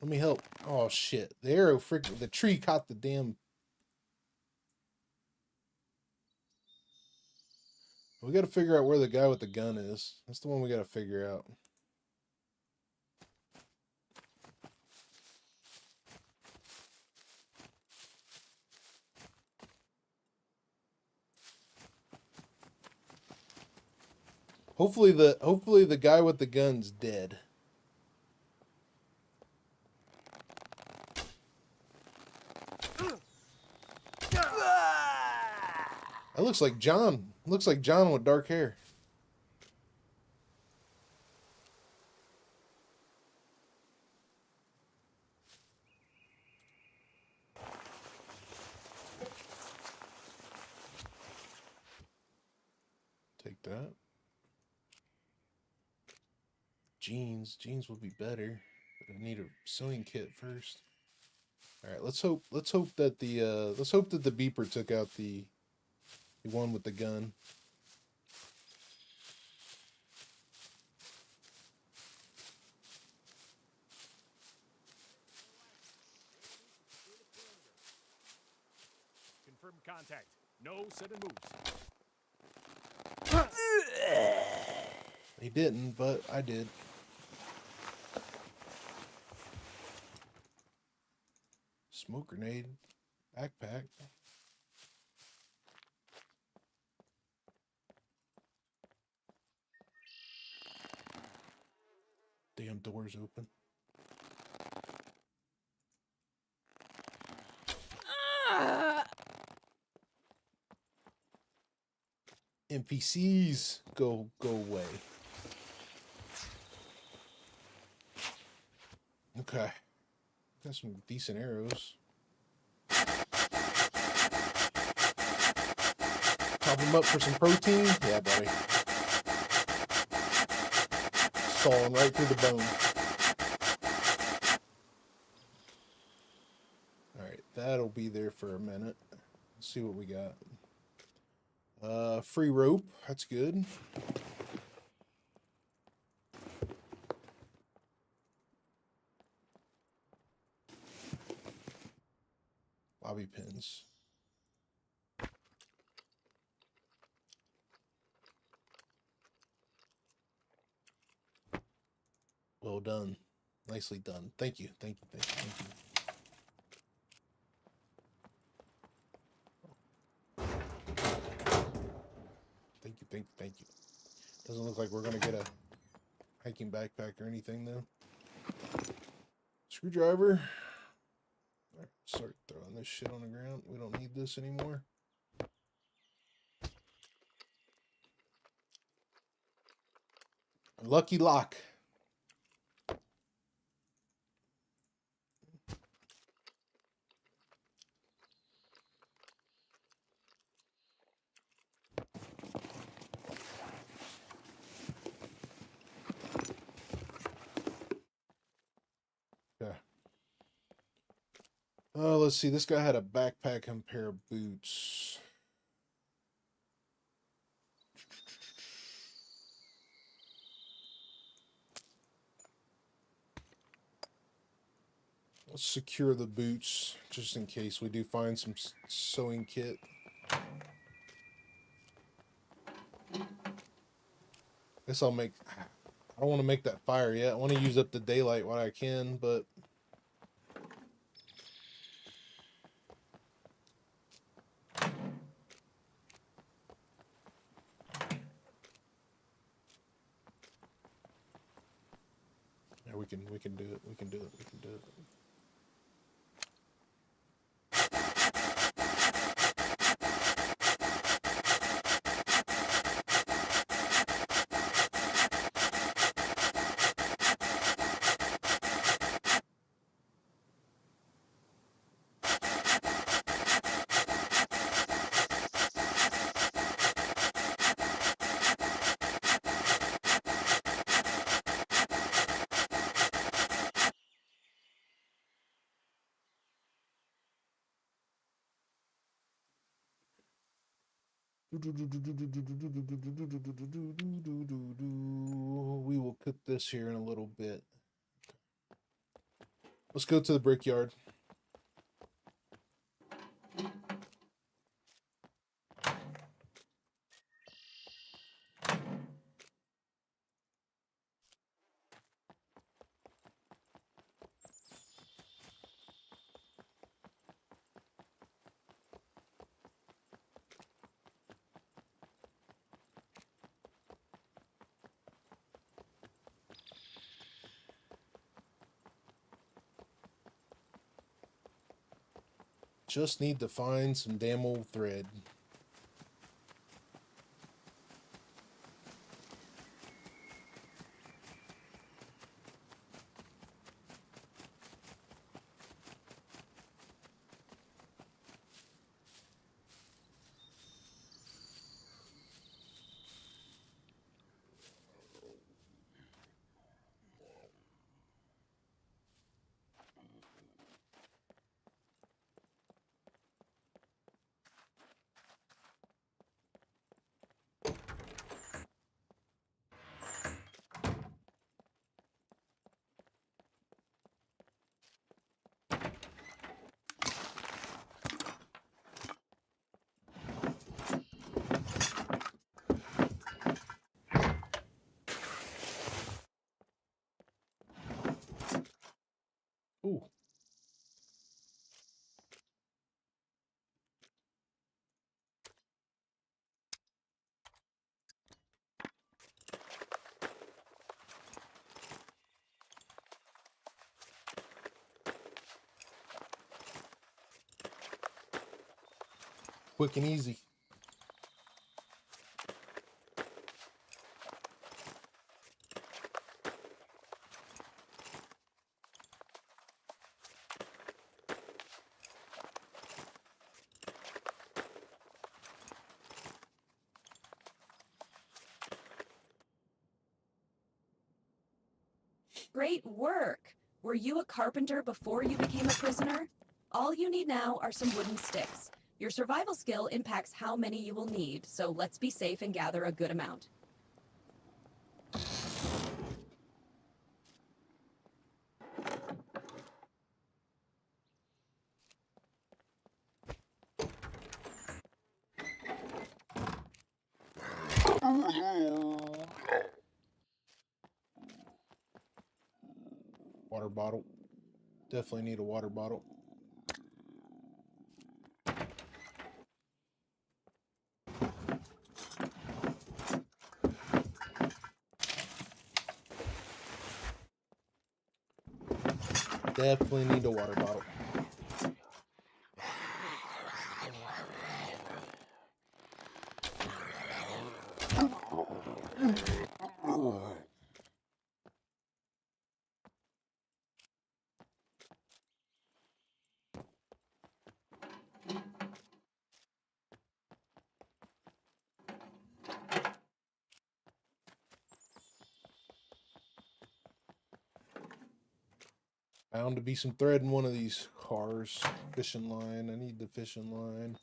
Let me help. Oh, shit. The arrow freaking... The tree caught the damn... We got to figure out where the guy with the gun is. That's the one we got to figure out. Hopefully the guy with the gun's dead. That looks like John. Looks like John with dark hair. Take that. Jeans would be better, but I need a sewing kit first. All right, let's hope that the beeper took out the one with the gun. Confirm contact. No sudden moves. He didn't, but I did. Smoke grenade, backpack. Damn door's open. NPCs, go away. Okay. Got some decent arrows. Top them up for some protein. Yeah, buddy. Sawing right through the bone. Alright, that'll be there for a minute. Let's see what we got. Free rope. That's good. Bobby pins. Well done. Nicely done. Thank you. Thank you. Thank you. Thank you. Thank you. Thank you. Thank you. Doesn't look like we're going to get a hiking backpack or anything, though. Screwdriver. All right, start throwing this shit on the ground. We don't need this anymore. Lucky lock. Okay. Oh, let's see. This guy had a backpack and pair of boots. Let's secure the boots just in case we do find some sewing kit. Guess I'll make. I don't want to make that fire yet. I want to use up the daylight while I can, but. Yeah, we can do it. We can do it. We can do it. We will cook this here in a little bit. Let's go to the brickyard. Just need to find some damn old thread. Ooh. Quick and easy. Great work! Were you a carpenter before you became a prisoner? All you need now are some wooden sticks. Your survival skill impacts how many you will need, so let's be safe and gather a good amount. Water bottle. Definitely need a water bottle. Definitely need a water bottle. Bound to be some thread in one of these cars. Fishing line. I need the fishing line.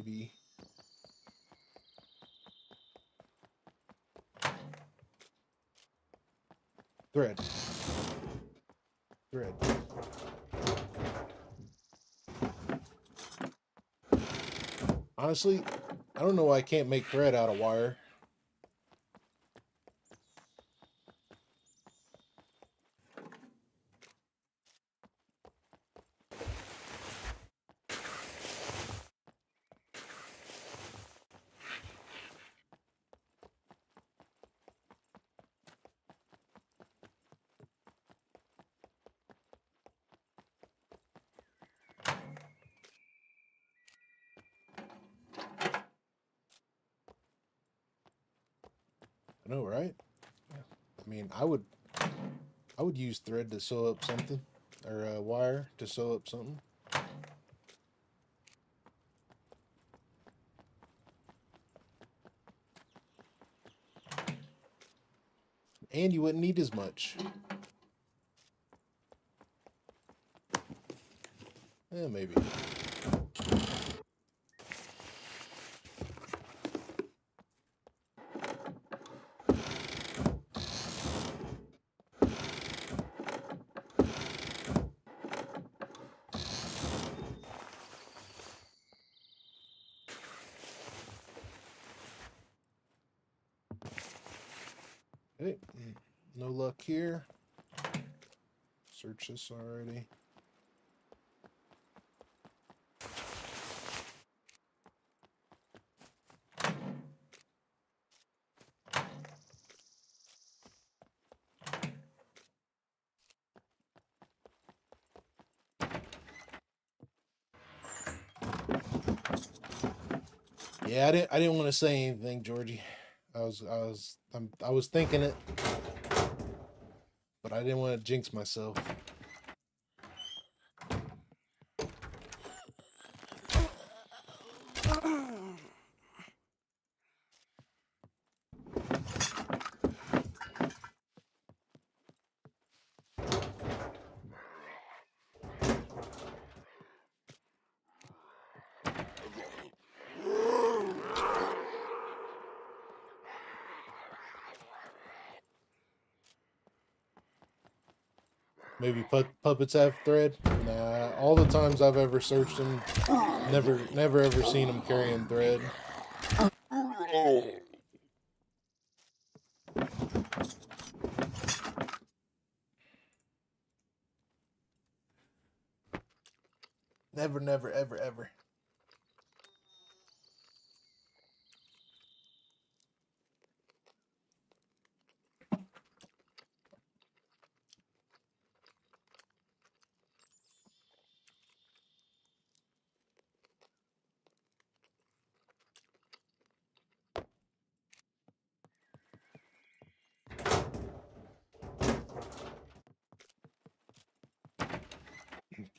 maybe. Thread. Thread. Honestly, I don't know why I can't make thread out of wire. I know, right? I mean, I would use thread to sew up something, or wire to sew up something. And you wouldn't need as much. Maybe. Okay, no luck here. Search this already. Yeah, I didn't want to say anything, Georgie. I was thinking it, but I didn't want to jinx myself. Maybe puppets have thread? Nah, all the times I've ever searched them, never ever seen them carrying thread. Never, ever.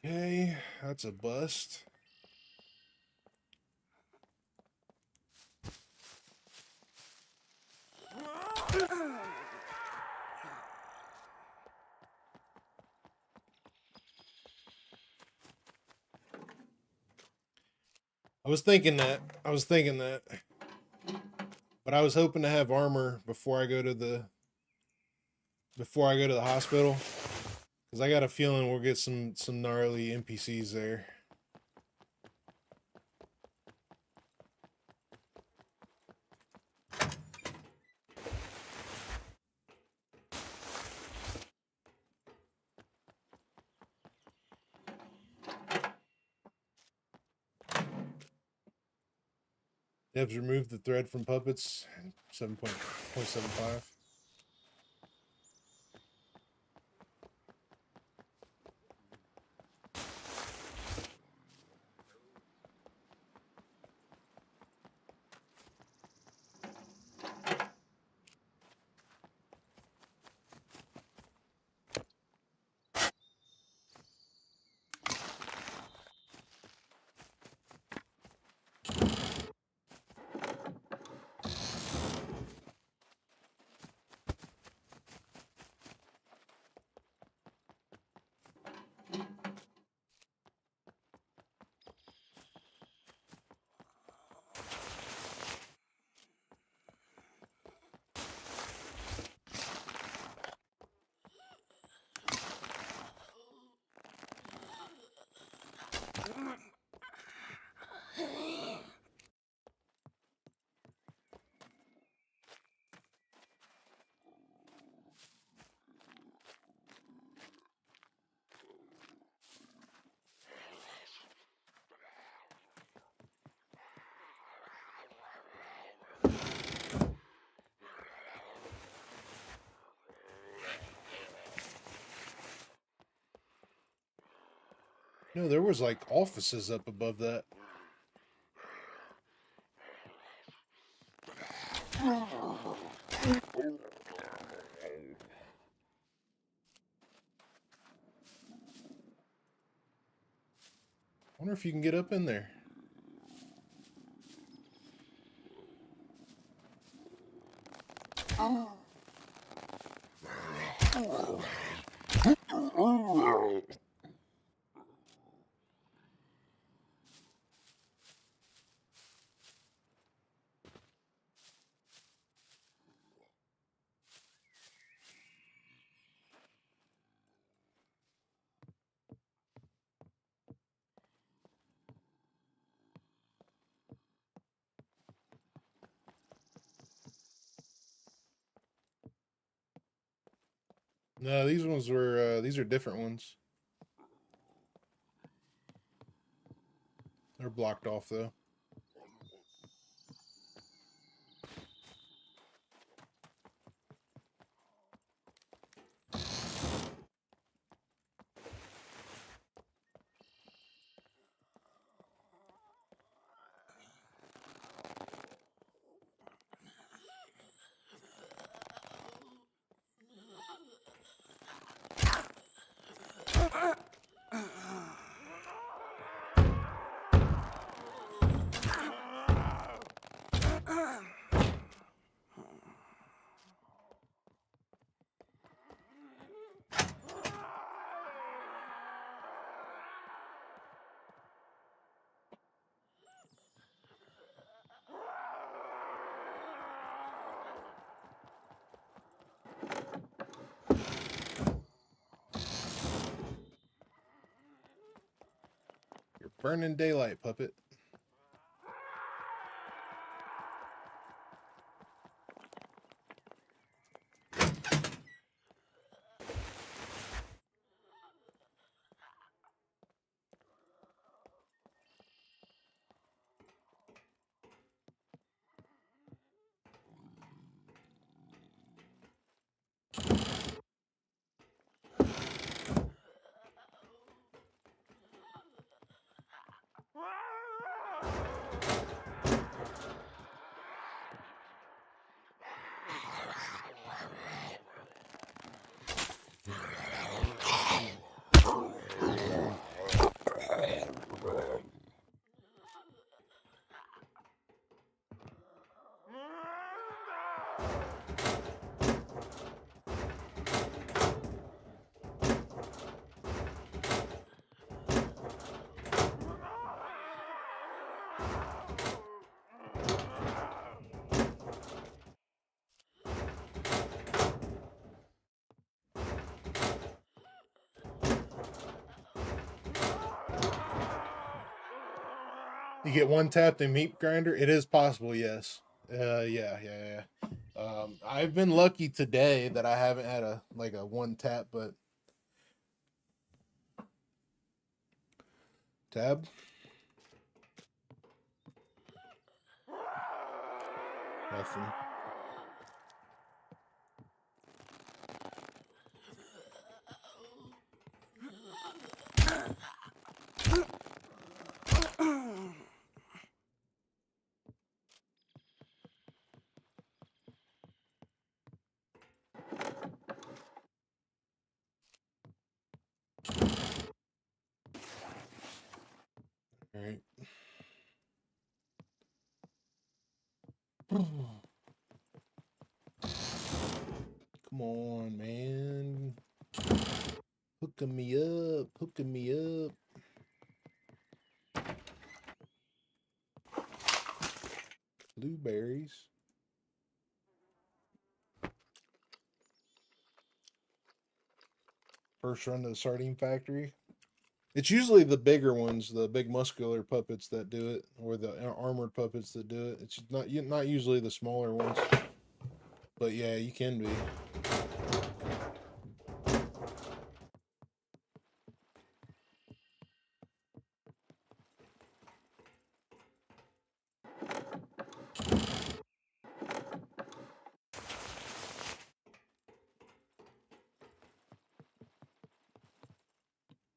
Okay, that's a bust. I was thinking that. But I was hoping to have armor before I go to the hospital, because I got a feeling we'll get some gnarly NPCs there. Devs removed the thread from puppets 7.75. No, there was like offices up above that. Wonder if you can get up in there. No, these ones were, these are different ones. They're blocked off though. You're burning daylight, puppet. You get one tapped in meat grinder. It is possible, yes. Yeah. I've been lucky today that I haven't had a one tap, but tab. Nothing. All right. Come on, man. Hooking me up. Hooking me up. Blueberries. First run to the sardine factory. It's usually the bigger ones, the big muscular puppets that do it, or the armored puppets that do it. It's not usually the smaller ones. But yeah, you can be.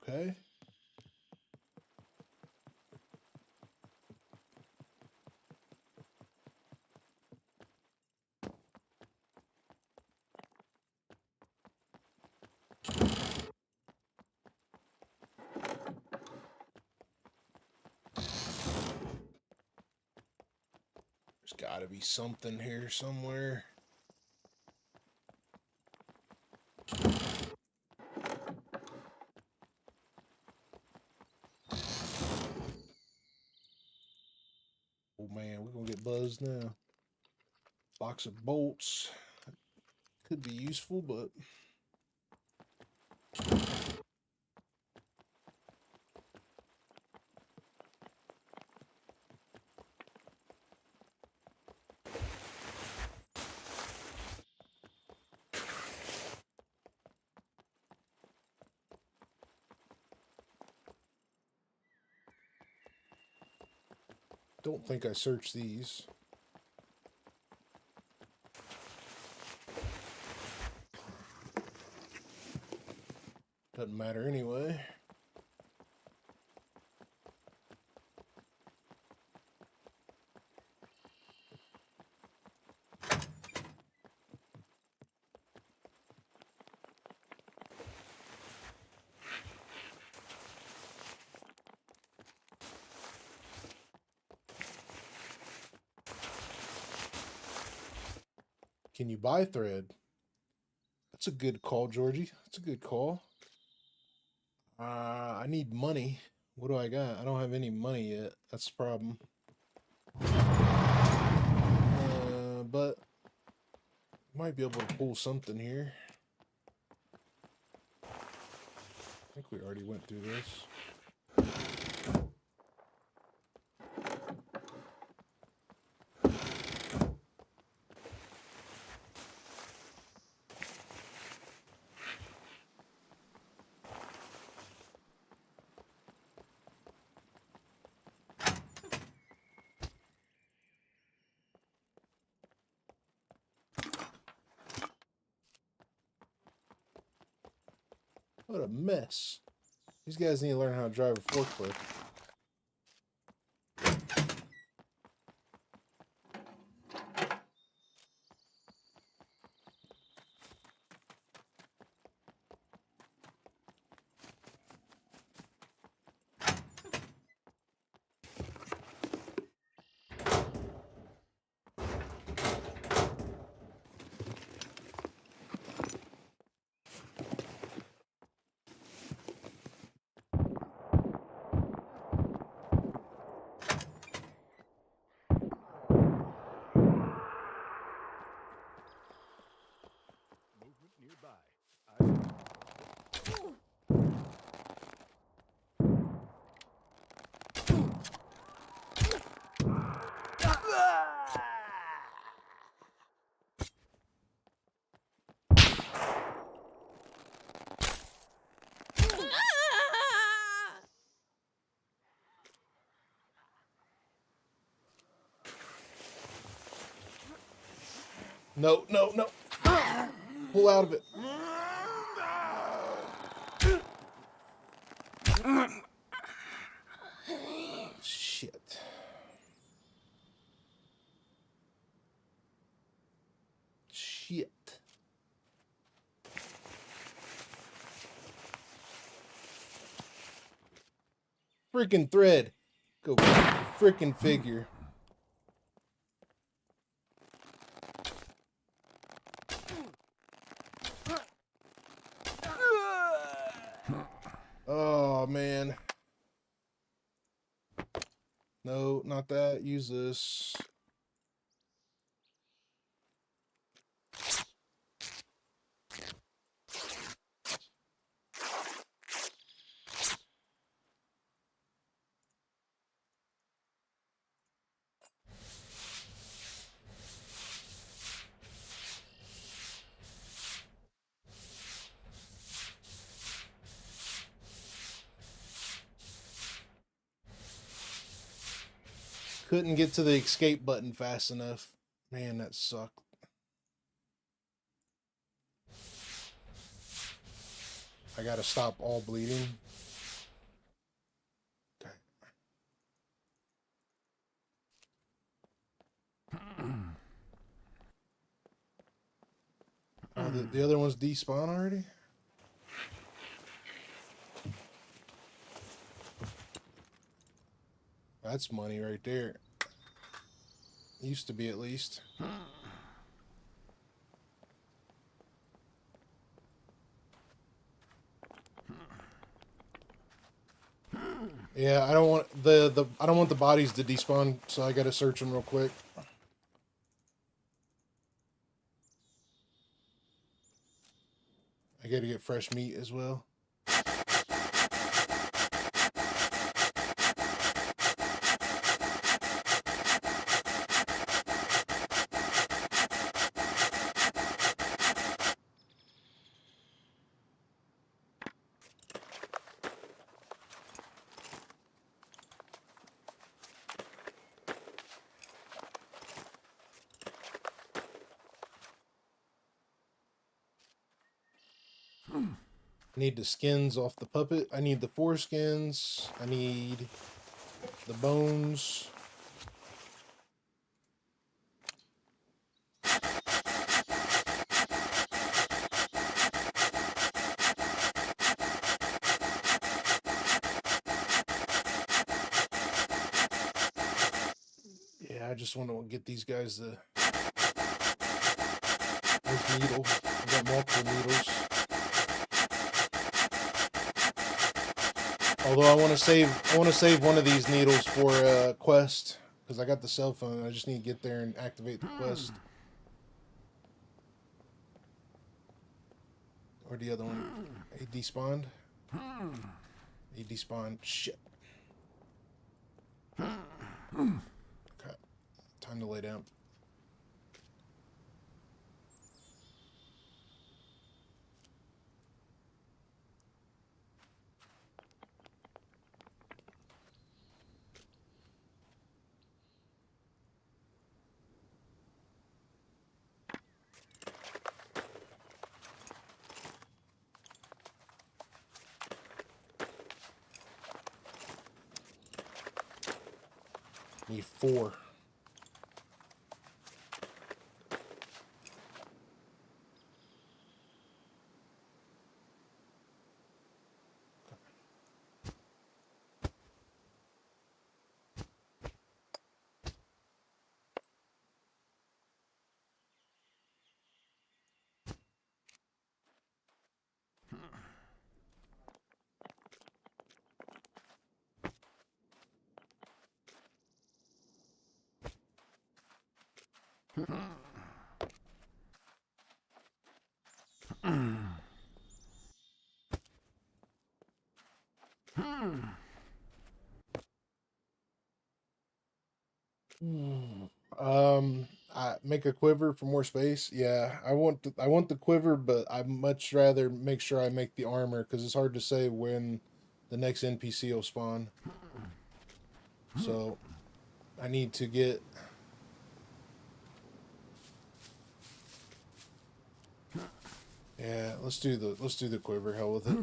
Okay. There's got to be something here somewhere. Oh man, we're gonna get buzzed now. Box of bolts. Could be useful, but don't think I searched these. Doesn't matter anyway. Can you buy thread? That's a good call, Georgie. That's a good call. I need money. What do I got? I don't have any money yet. That's the problem. But might be able to pull something here. I think we already went through this. What a mess. These guys need to learn how to drive a forklift. No, no, no. Pull out of it. Shit. Shit. Freaking thread. Go freaking figure. Oh, man. No, not that. Use this. Couldn't get to the escape button fast enough. Man, that sucked. I gotta stop all bleeding. Okay. Oh, the other one's despawn already? That's money right there. Used to be, at least. Yeah, I don't want I don't want the bodies to despawn, so I gotta search them real quick. I gotta get fresh meat as well. I need the skins off the puppet. I need the foreskins. I need the bones. Yeah, I just want to get these guys the needle. I got multiple needles. Although I want to save one of these needles for quest, because I got the cell phone. I just need to get there and activate the quest. Or the other one. He despawned. He despawned. Shit. Okay. Time to lay down. Need 4. I make a quiver for more space. Yeah, I want the quiver, but I'd much rather make sure I make the armor, because it's hard to say when the next NPC will spawn. So I need to get. Yeah, let's do the quiver. Hell with it.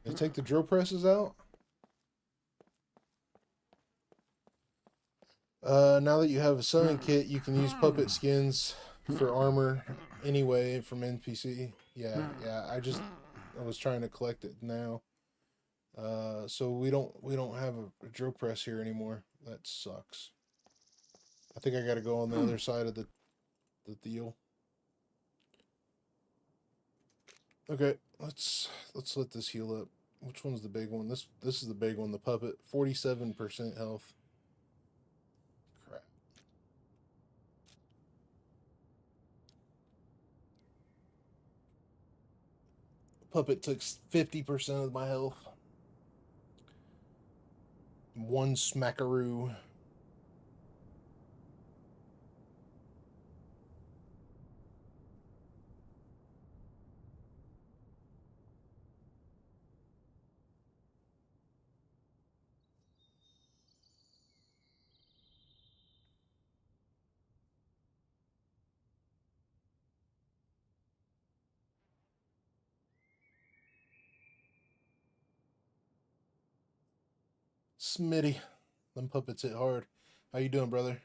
They take the drill presses out. Now that you have a sewing kit, you can use puppet skins for armor anyway from NPC. Yeah. I was trying to collect it now. So we don't have a drill press here anymore. That sucks. I think I got to go on the other side of the deal. Okay, let's let this heal up. Which one's the big one? This is the big one, the puppet. 47% health. Crap. Puppet took 50% of my health. One smackaroo. Smitty. Them puppets hit hard. How you doing, brother?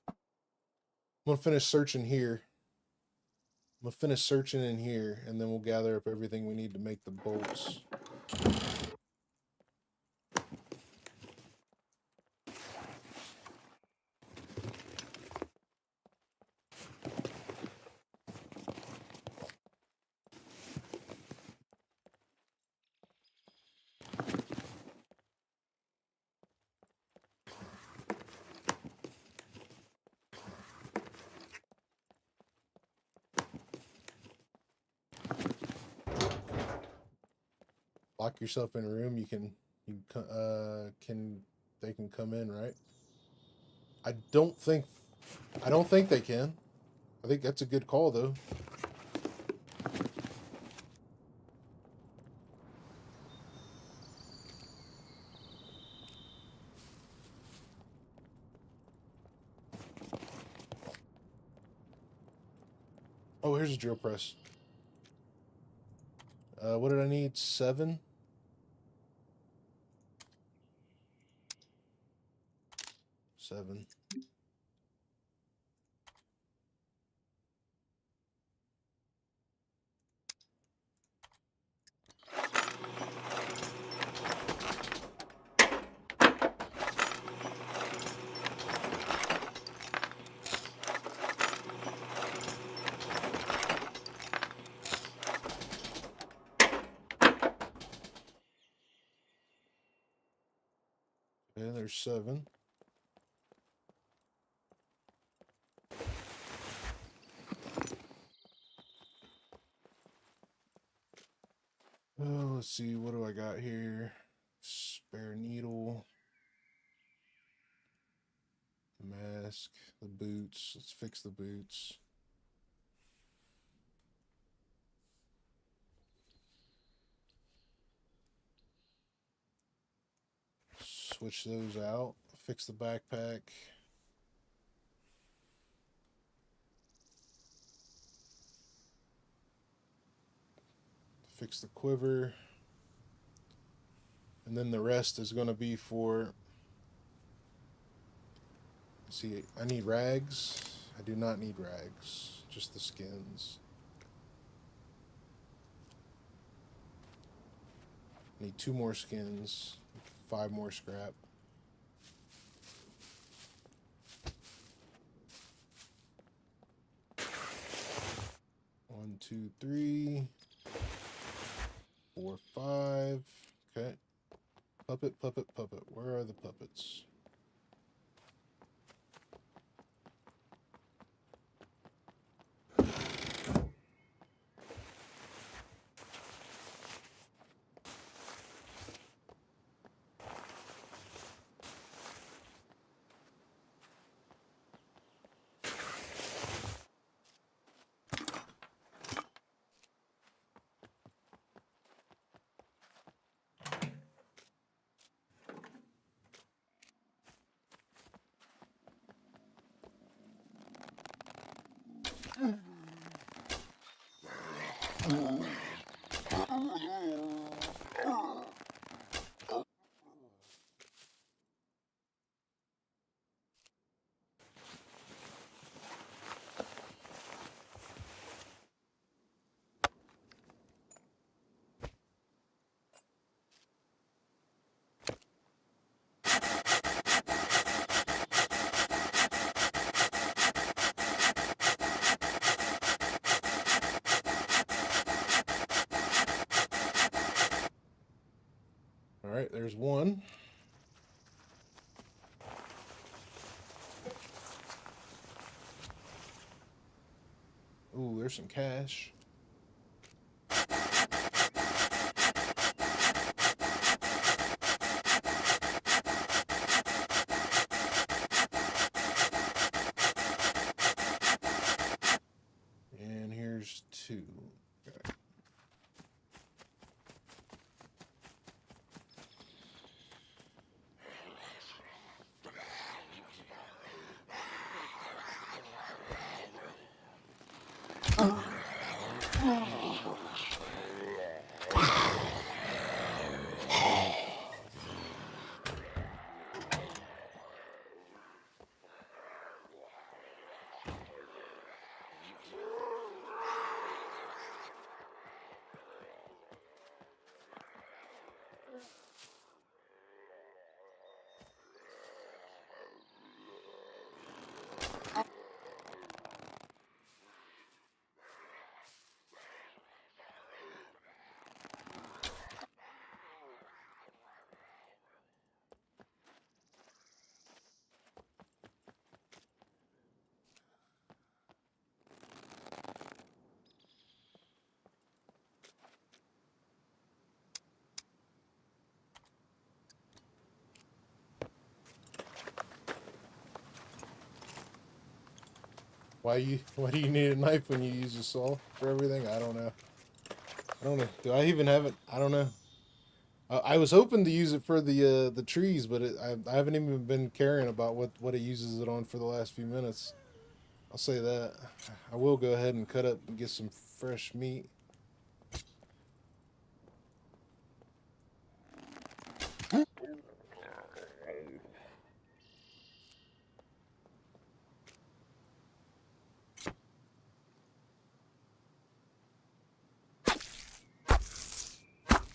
I'm gonna finish searching here. I'm gonna finish searching in here, and then we'll gather up everything we need to make the bolts. Lock yourself in a room. They can come in, right? I don't think they can. I think that's a good call, though. Oh, here's a drill press. What did I need? 7? Seven. Okay, there's 7. Oh, let's see, what do I got here? Spare needle. Mask. The boots. Let's fix the boots. Switch those out. Fix the backpack. Fix the quiver. And then the rest is going to be for... Let's see, I need rags. I do not need rags. Just the skins. Need 2 more skins. 5 more scrap. One, 2, 3, 4, 5. Okay. Puppet, puppet, puppet. Where are the puppets? All right, there's one. there's some cash. And here's 2. Okay. Why do you need a knife when you use a saw for everything? I don't know. I don't know. Do I even have it? I don't know. I was hoping to use it for the trees, but I haven't even been caring about what it uses it on for the last few minutes. I'll say that. I will go ahead and cut up and get some fresh meat.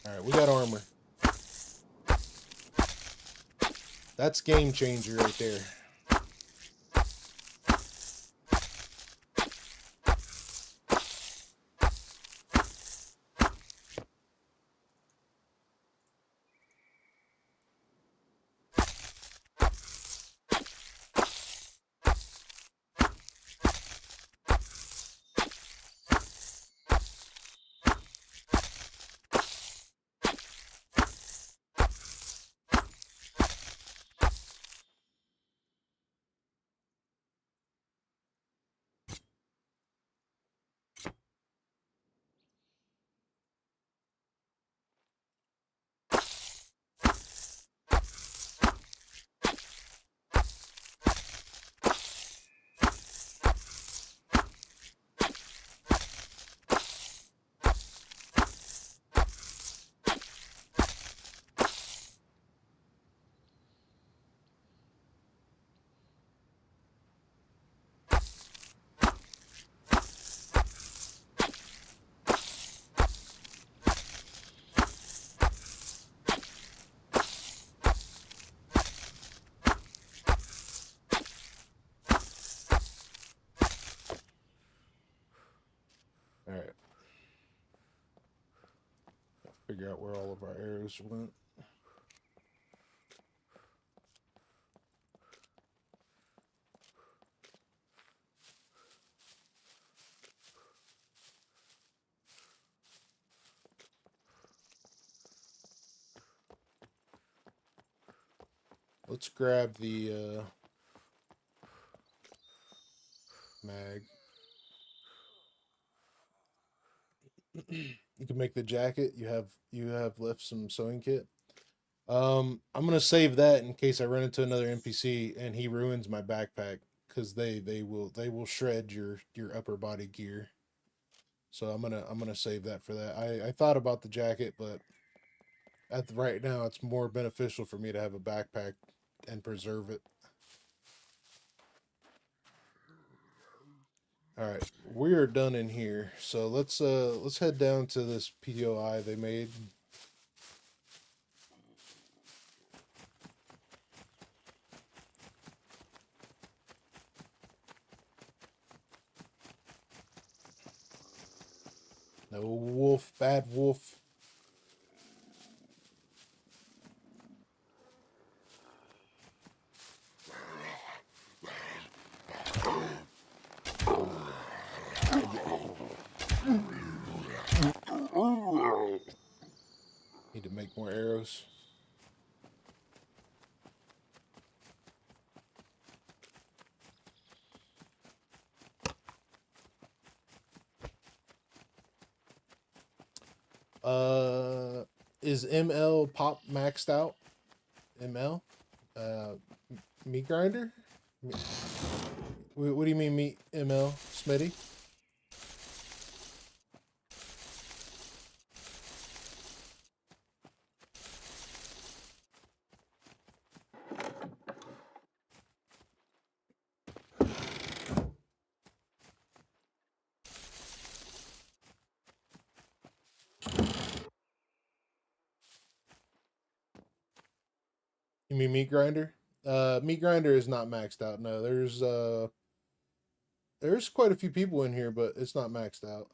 Alright, we got armor. That's game changer right there. Alright. Figure out where all of our arrows went. Let's grab the mag. You can make the jacket. You have left some sewing kit. I'm gonna save that in case I run into another NPC and he ruins my backpack, because they will shred your upper body gear. So I'm gonna save that for that. I thought about the jacket, but right now it's more beneficial for me to have a backpack and preserve it. Alright, we're done in here. So let's head down to this POI they made. No wolf, bad wolf. Need to make more arrows. Is ML pop maxed out? ML? Meat grinder? What do you mean meat ML? Smitty? You mean meat grinder? Meat grinder is not maxed out. No, there's quite a few people in here, but it's not maxed out.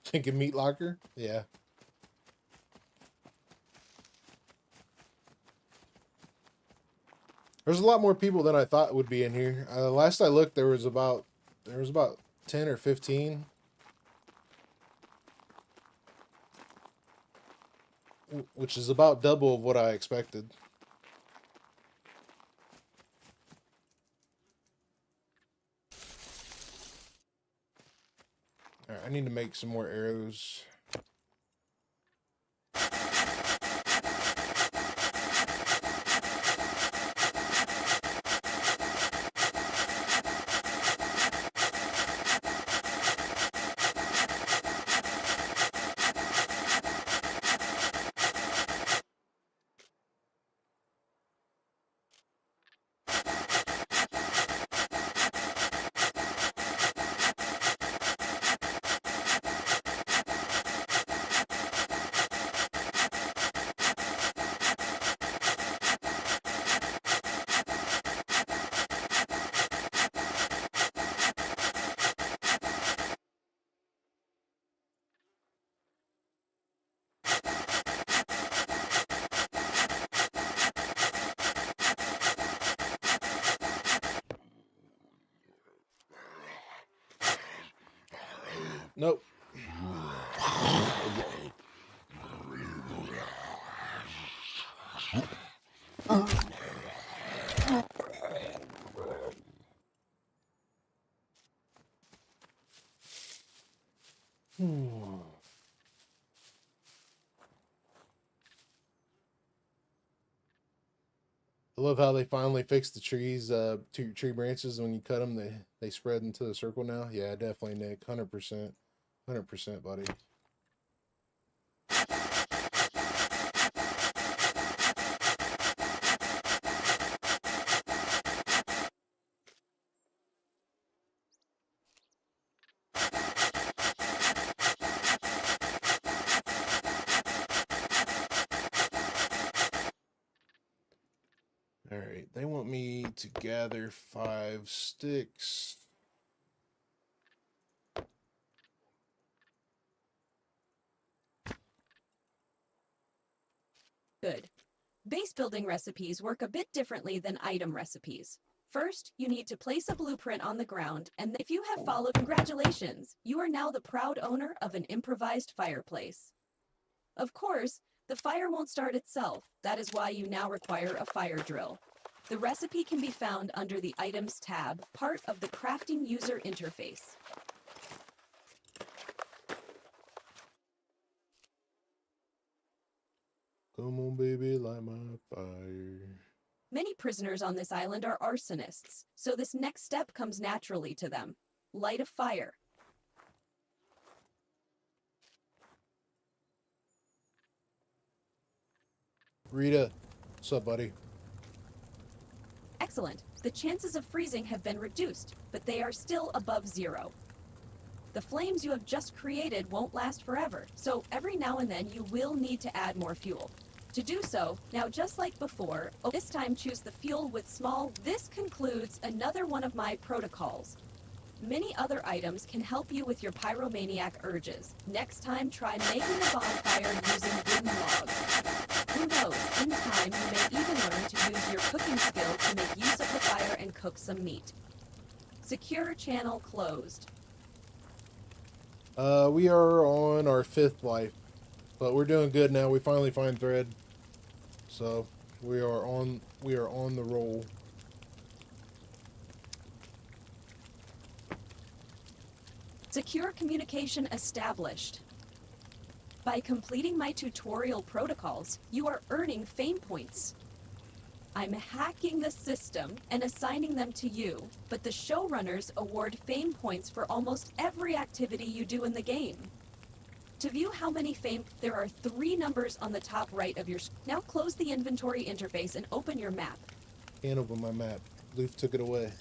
Thinking meat locker? Yeah. There's a lot more people than I thought would be in here. Last I looked, there was about 10 or 15. Which is about double of what I expected. All right, I need to make some more arrows. Nope. I love how they finally fixed the trees, tree branches. When you cut them, they spread into a circle now. Yeah, definitely, Nick. 100%. 100%, buddy. All right, they want me to gather 5 sticks. Good. Base building recipes work a bit differently than item recipes. First, you need to place a blueprint on the ground, and if you have followed, congratulations! You are now the proud owner of an improvised fireplace. Of course, the fire won't start itself. That is why you now require a fire drill. The recipe can be found under the Items tab, part of the Crafting User Interface. Come on, baby, light my fire. Many prisoners on this island are arsonists, so this next step comes naturally to them. Light a fire. Rita, what's up, buddy? Excellent. The chances of freezing have been reduced, but they are still above 0. The flames you have just created won't last forever, so every now and then you will need to add more fuel. To do so, now just like before, this time choose the fuel with small. This concludes another one of my protocols. Many other items can help you with your pyromaniac urges. Next time, try making a bonfire using wooden logs. Who knows, in time you may even learn to use your cooking skill to make use of the fire and cook some meat. Secure channel closed. We are on our 5th life, but we're doing good now. We finally find thread, so we are on the roll. Secure communication established. By completing my tutorial protocols, you are earning fame points. I'm hacking the system and assigning them to you, but the showrunners award fame points for almost every activity you do in the game. To view how many fame, there are 3 numbers on the top right of your. Now close the inventory interface and open your map. Can't open my map. Luth took it away.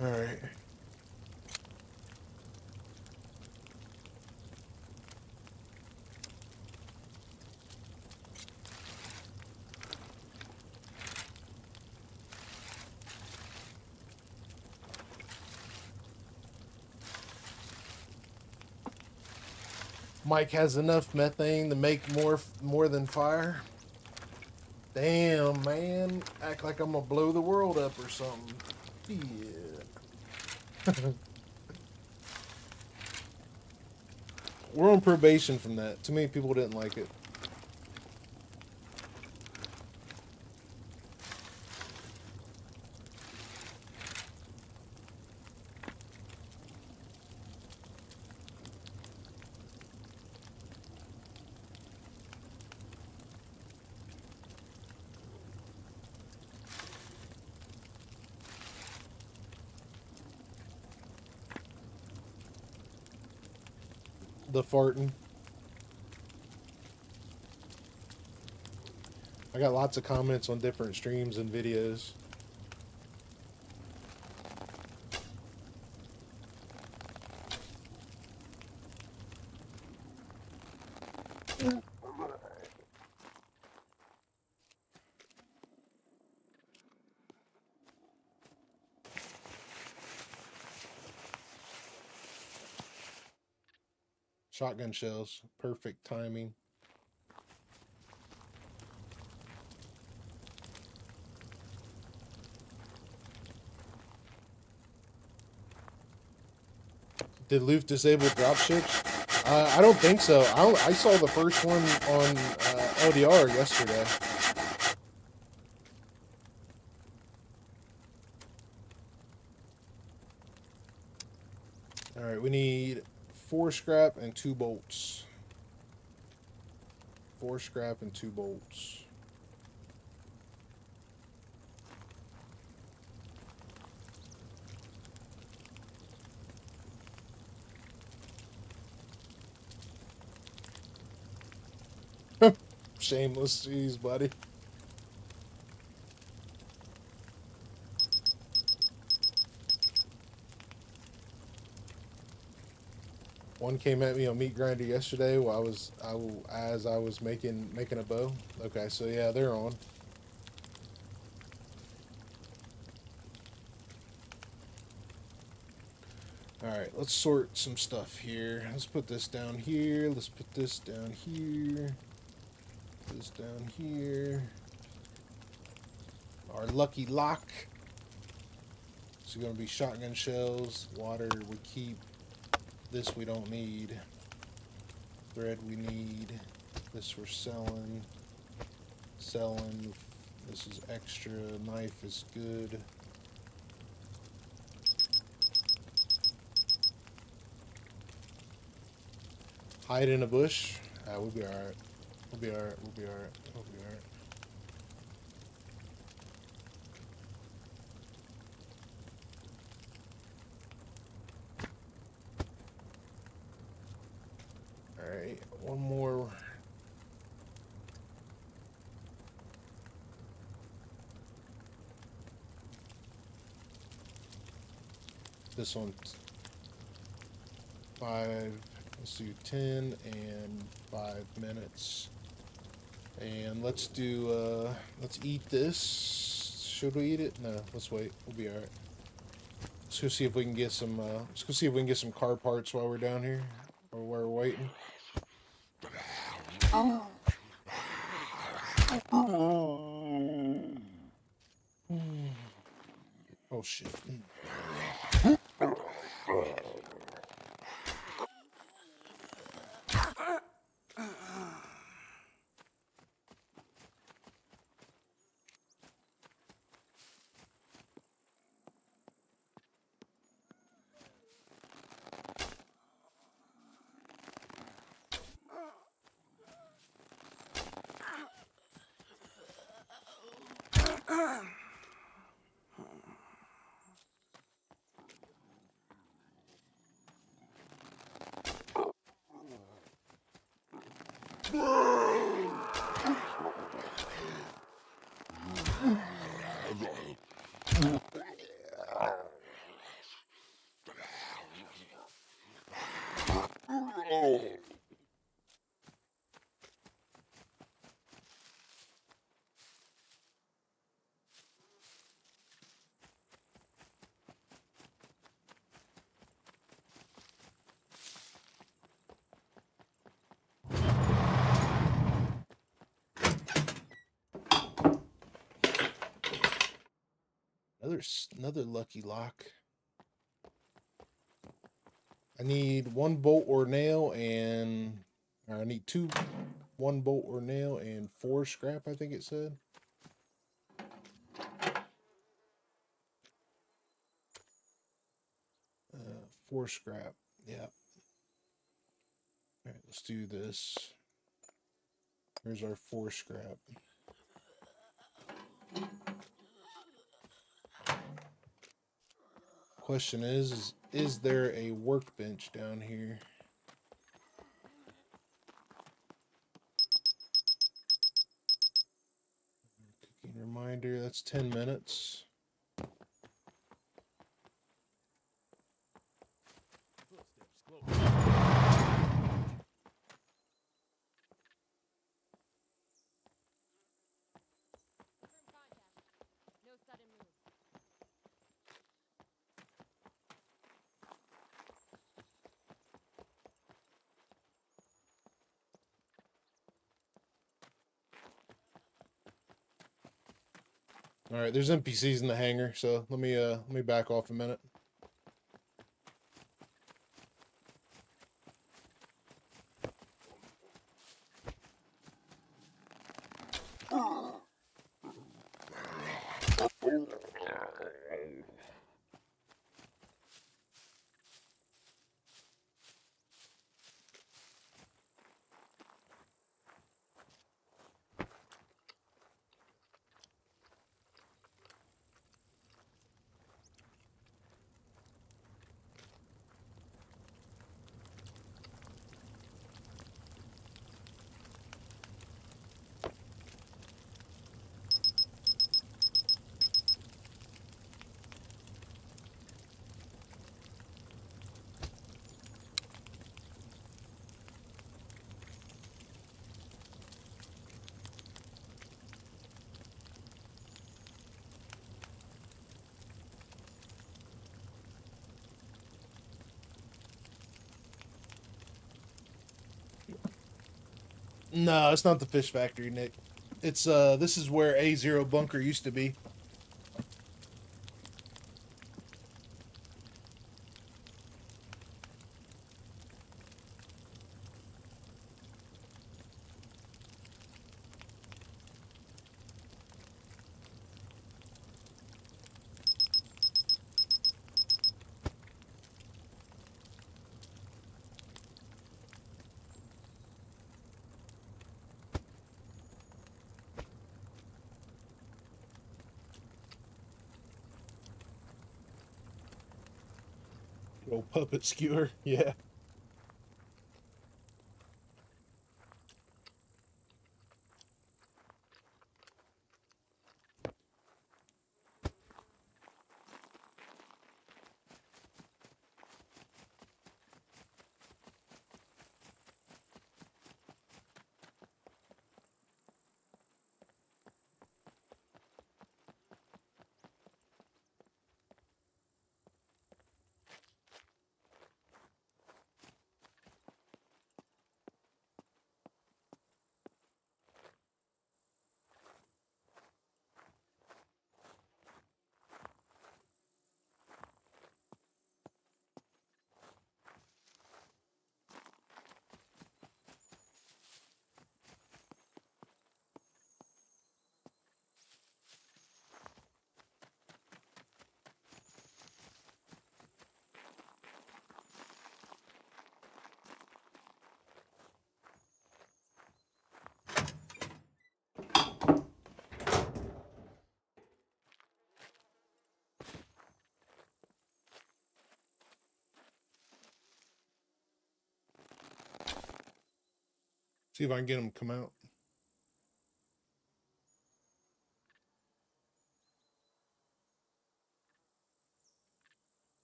Alright. Mike has enough methane to make more than fire. Damn, man. Act like I'm gonna blow the world up or something. Yeah. We're on probation from that. Too many people didn't like it. The farting. I got lots of comments on different streams and videos. Shotgun shells, perfect timing. Did Luth disable dropships? I don't think so. I saw the first one on LDR yesterday. All right, we need 4 scrap and 2 bolts. 4 scrap and 2 bolts. Shameless, jeez, buddy. One came at me on Meat Grinder yesterday while as I was making a bow. Okay, so yeah, they're on. All right, let's sort some stuff here. Let's put this down here. Let's put this down here. This down here. Our lucky lock. It's going to be shotgun shells. Water we keep. This we don't need. Bread we need. This we're selling. Selling. This is extra. Knife is good. Hide in a bush. We'll be alright. We'll be alright. We'll be alright. We'll be alright. Alright, one more. This one, 5, let's do 10 and 5 minutes. And let's do, let's eat this. Should we eat it? No, let's wait. We'll be alright. Let's go see if we can get some, let's go see if we can get some car parts while we're down here. Or while we're waiting. Oh shit. Another lucky lock. I need 1 bolt or nail and or I need 1 bolt or nail and 4 scrap, I think it said. 4 scrap. Yeah. Alright, let's do this. Here's our 4 scrap. Question is there a workbench down here? Cooking reminder, that's 10 minutes. All right, there's NPCs in the hangar, so let me back off a minute. No, it's not the fish factory, Nick. It's this is where A0 bunker used to be. Old puppet skewer, yeah. See if I can get them to come out.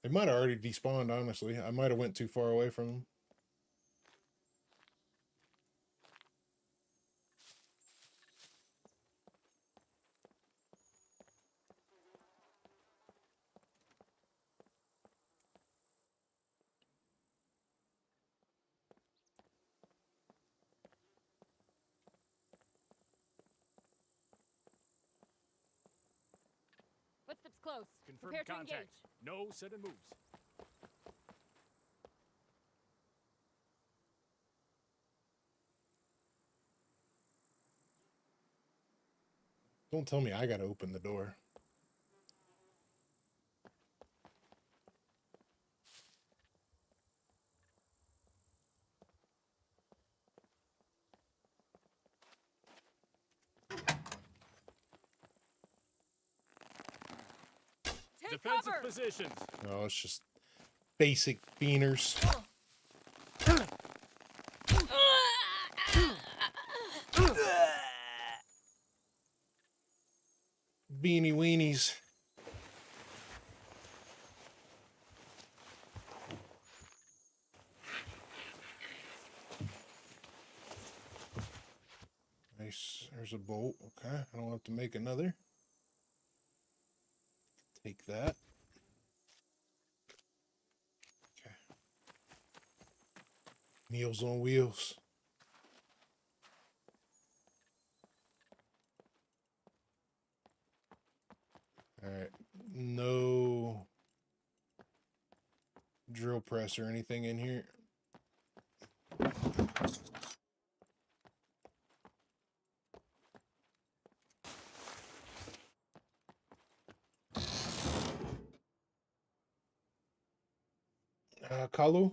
They might have already despawned, honestly. I might have went too far away from them. Footsteps close. Confirm Prepare to contact. engage. No sudden moves. Don't tell me I gotta open the door. Take Defensive cover. positions. No, it's just basic beaners. Beanie weenies. Nice. There's a bolt. Okay. I don't have to make another. Take that. Okay. Meals on wheels. All right. No drill press or anything in here. Kalu?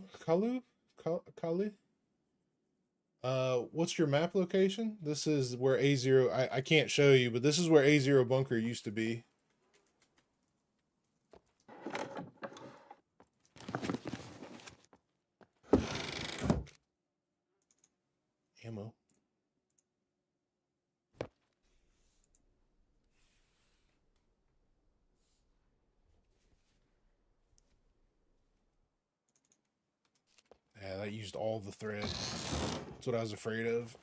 What's your map location? This is where A0, I can't show you, but this is where A0 bunker used to be. Ammo. Yeah, that used all the thread. That's what I was afraid of.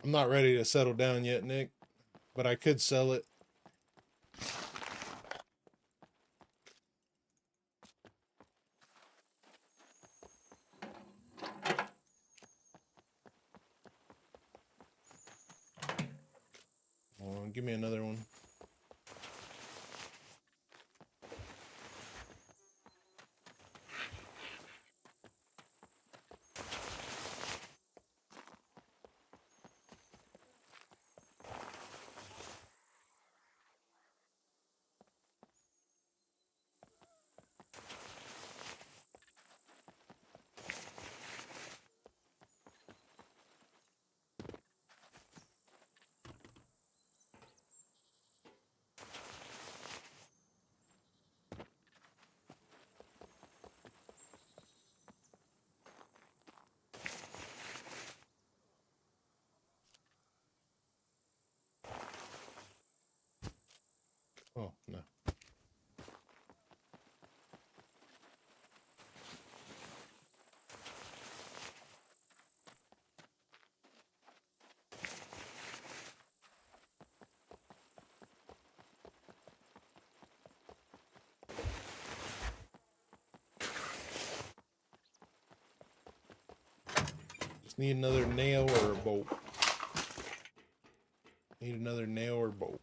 I'm not ready to settle down yet, Nick, but I could sell it. Hold on, give me another one. Oh, no. Just need another nail or a bolt. Need another nail or bolt.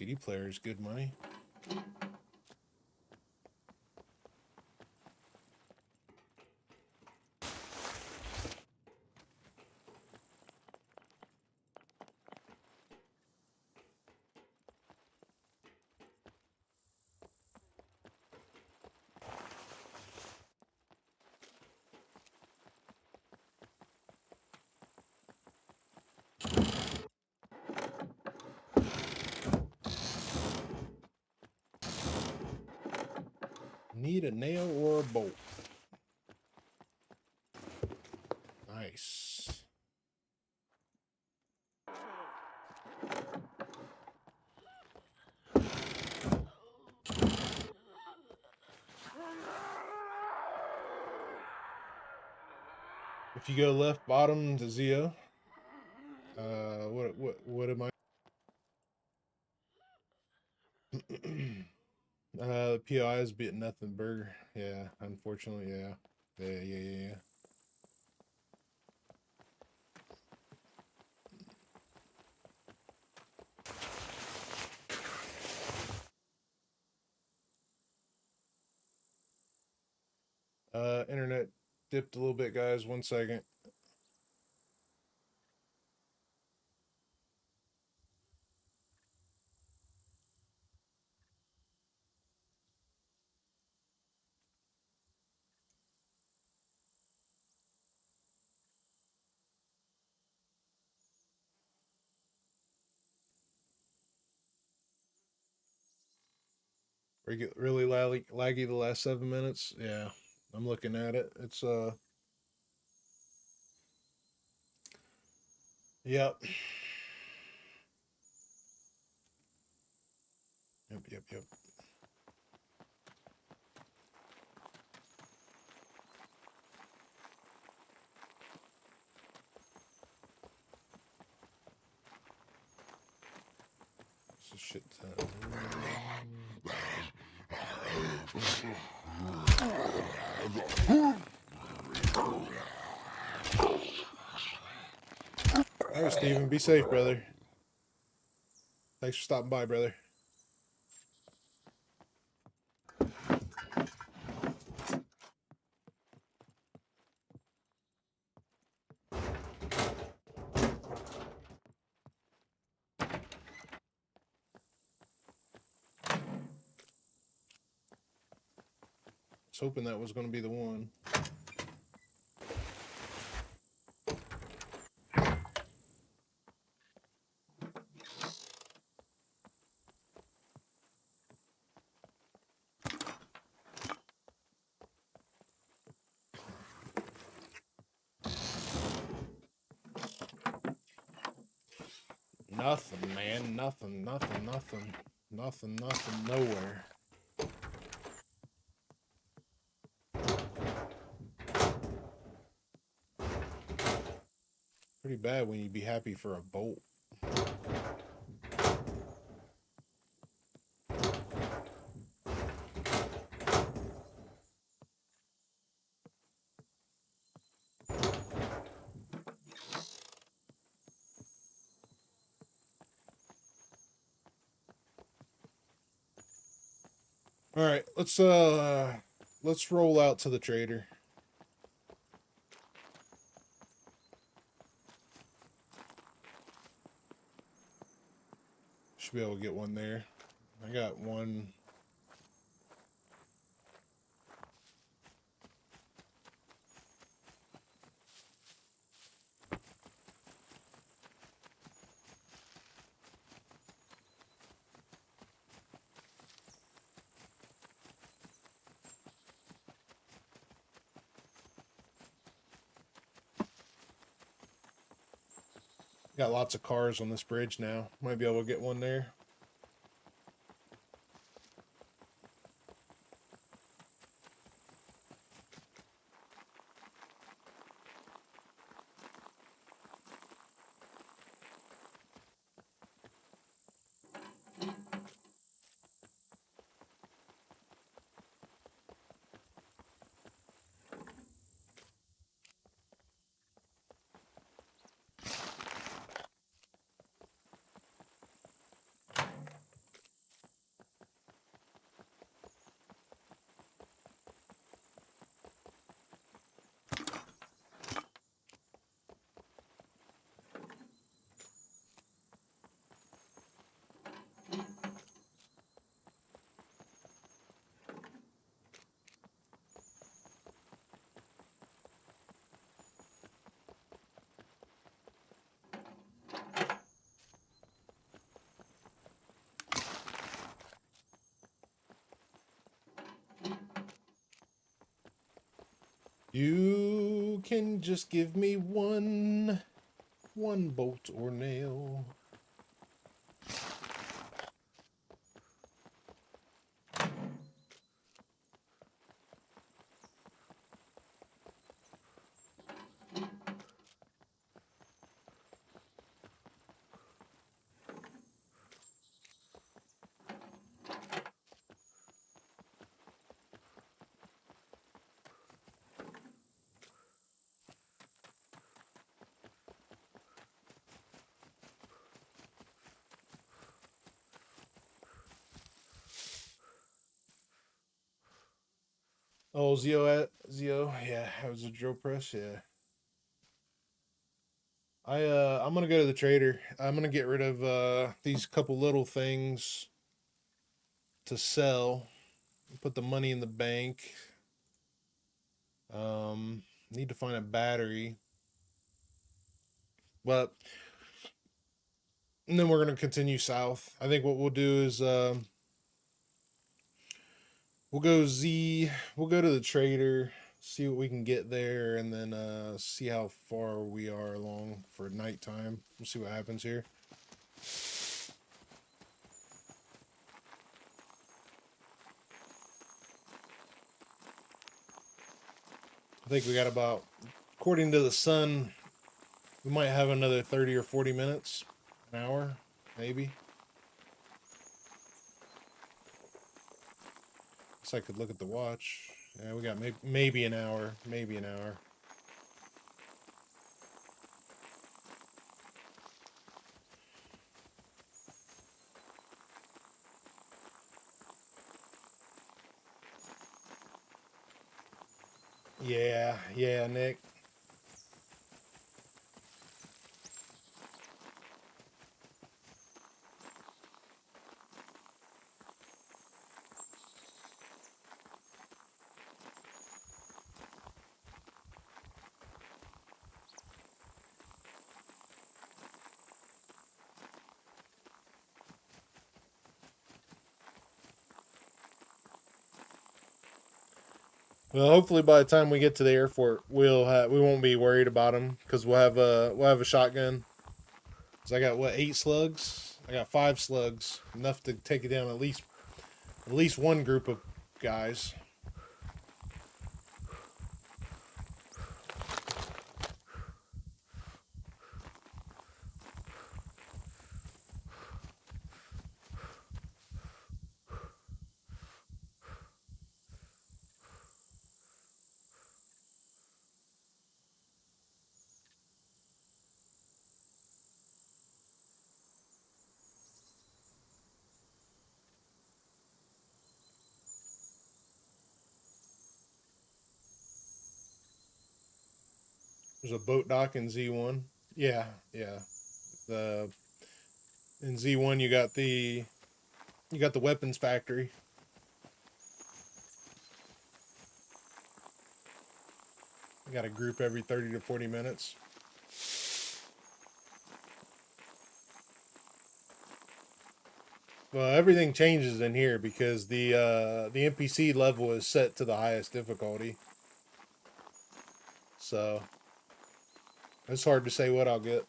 CD player is good money. Need a nail or a bolt. Nice. If you go left bottom to ZO, what am I? The POI is beating nothing burger. Yeah, unfortunately, yeah. Yeah. Internet dipped a little bit, guys. 1 second. Really laggy the last 7 minutes. Yeah, I'm looking at it. It's yep. Yep. It's a shit ton. All right, Steven, be safe, brother. Thanks for stopping by, brother. I was hoping that was going to be the one. Nothing, man. Nothing, nowhere. Pretty bad when you'd be happy for a bolt. All right, let's roll out to the trader. Should be able to get one there. I got one. Got lots of cars on this bridge now. Might be able to get one there. You can just give me one bolt or nail. Oh, Zio, yeah, that was a drill press, yeah. I'm gonna go to the trader. I'm gonna get rid of these couple little things to sell. Put the money in the bank. Need to find a battery. But and then we're gonna continue south. I think what we'll do is we'll go to the trader, see what we can get there, and then see how far we are along for nighttime. We'll see what happens here. I think we got about, according to the sun, we might have another 30 or 40 minutes, an hour, maybe. Guess I could look at the watch. Yeah, we got maybe an hour, maybe an hour. Yeah, Nick. Well, hopefully by the time we get to the airport, we won't be worried about them because we'll have a shotgun. So I got what, 8 slugs? I got 5 slugs, enough to take it down at least one group of guys. There's a boat dock in Z1. Yeah. In Z1 you got the weapons factory. You got a group every 30 to 40 minutes. Well, everything changes in here because the NPC level is set to the highest difficulty. So it's hard to say what I'll get.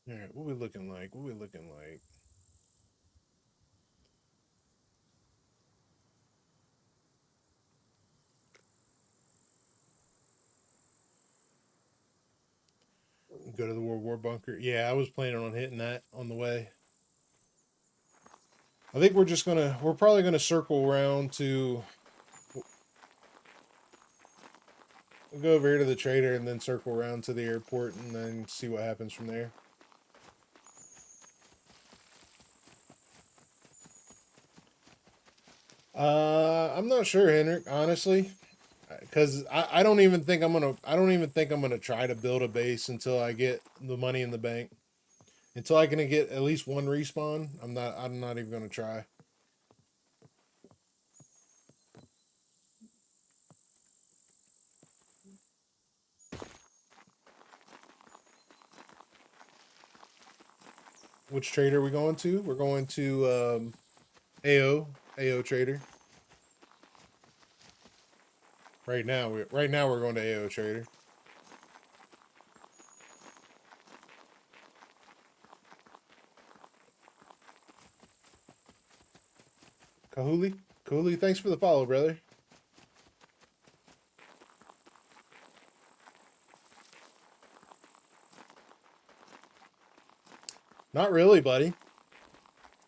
All right, what we looking like? What we looking like? Go to the World War bunker. Yeah, I was planning on hitting that on the way. I think we're probably gonna circle around to We'll go over here to the trader and then circle around to the airport and then see what happens from there. I'm not sure, Henrik, honestly, because I don't even think I'm gonna try to build a base until I get the money in the bank. Until I can get at least one respawn, I'm not even gonna try. Which trader are we going to? We're going to AO trader. Right now we're going to AO trader. Kahuli, thanks for the follow, brother. Not really, buddy.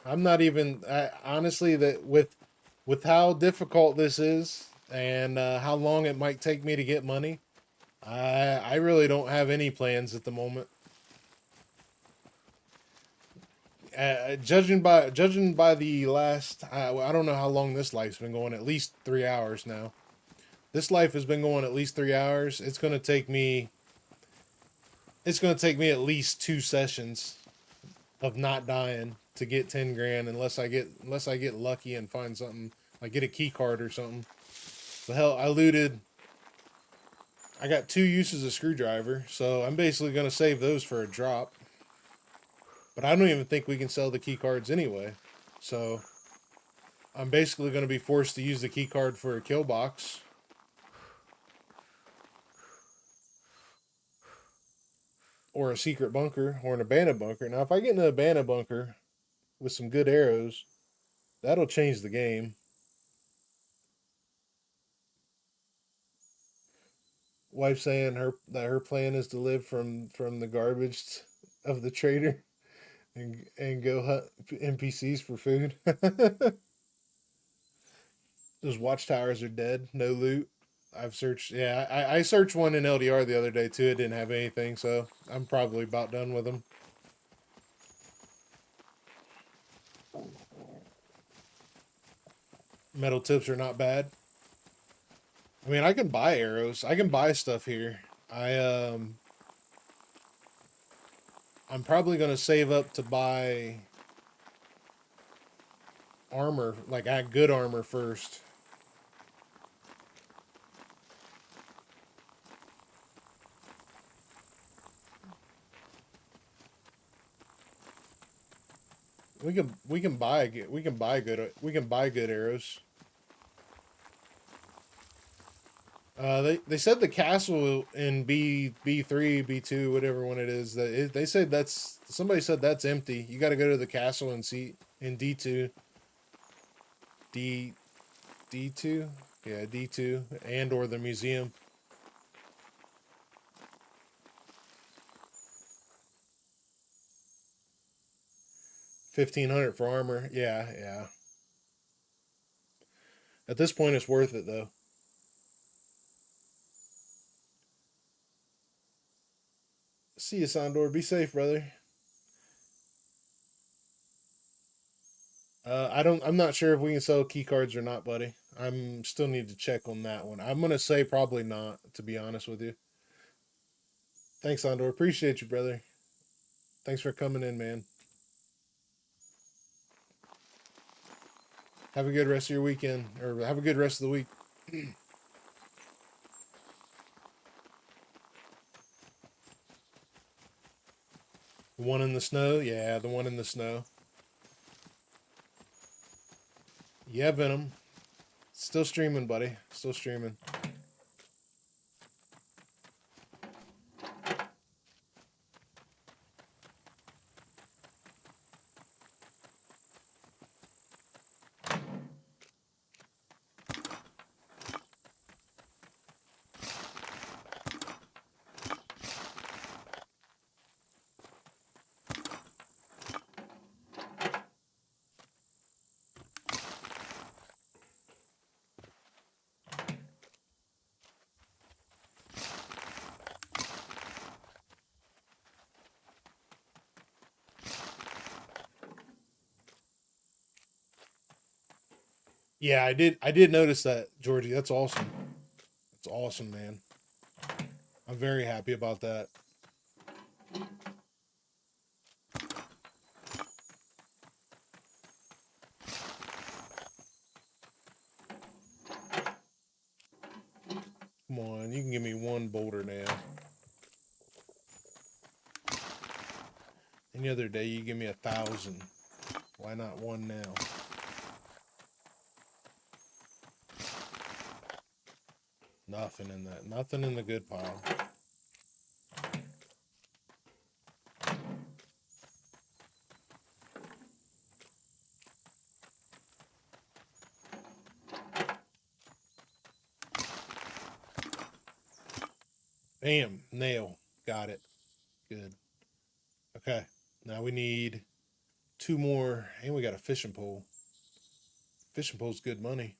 I'm not even honestly that with how difficult this is and how long it might take me to get money. I really don't have any plans at the moment. Judging by the last, I don't know how long this life's been going. At least 3 hours now. This life has been going at least 3 hours. It's gonna take me. It's gonna take me at least 2 sessions of not dying to get 10 grand, unless I get lucky and find something like get a key card or something. But hell, I got 2 uses of screwdriver, so I'm basically gonna save those for a drop. But I don't even think we can sell the key cards anyway. So I'm basically going to be forced to use the key card for a kill box. Or a secret bunker, or an abandoned bunker. Now, if I get in an abandoned bunker with some good arrows, that'll change the game. Wife saying that her plan is to live from the garbage of the trader. And go hunt NPCs for food. Those watchtowers are dead. No loot. I've searched. Yeah, I searched one in LDR the other day too. It didn't have anything, so I'm probably about done with them. Metal tips are not bad. I mean, I can buy arrows. I can buy stuff here. I'm probably going to save up to buy armor, like good armor first. We can buy good arrows. They said the castle in B3, B2, whatever one it is, they said somebody said that's empty. You got to go to the castle and see in D2. D2? Yeah, D2 and or the museum. $1,500 for armor. Yeah. At this point, it's worth it though. See you, Sandor. Be safe, brother. I'm not sure if we can sell key cards or not, buddy. I'm still need to check on that one. I'm gonna say probably not, to be honest with you. Thanks, Sandor. Appreciate you, brother. Thanks for coming in, man. Have a good rest of your weekend, or have a good rest of the week. The one in the snow? Yeah, the one in the snow. Yeah, Venom. Still streaming, buddy. Still streaming. Yeah, I did notice that, Georgie. That's awesome. That's awesome, man. I'm very happy about that. Come on, you can give me one boulder now. Any other day you give me 1,000. Why not one now? Nothing in that. Nothing in the good pile. Bam, nail. Got it. Good. Okay. Now we need 2 more, and we got a fishing pole. Fishing pole's good money.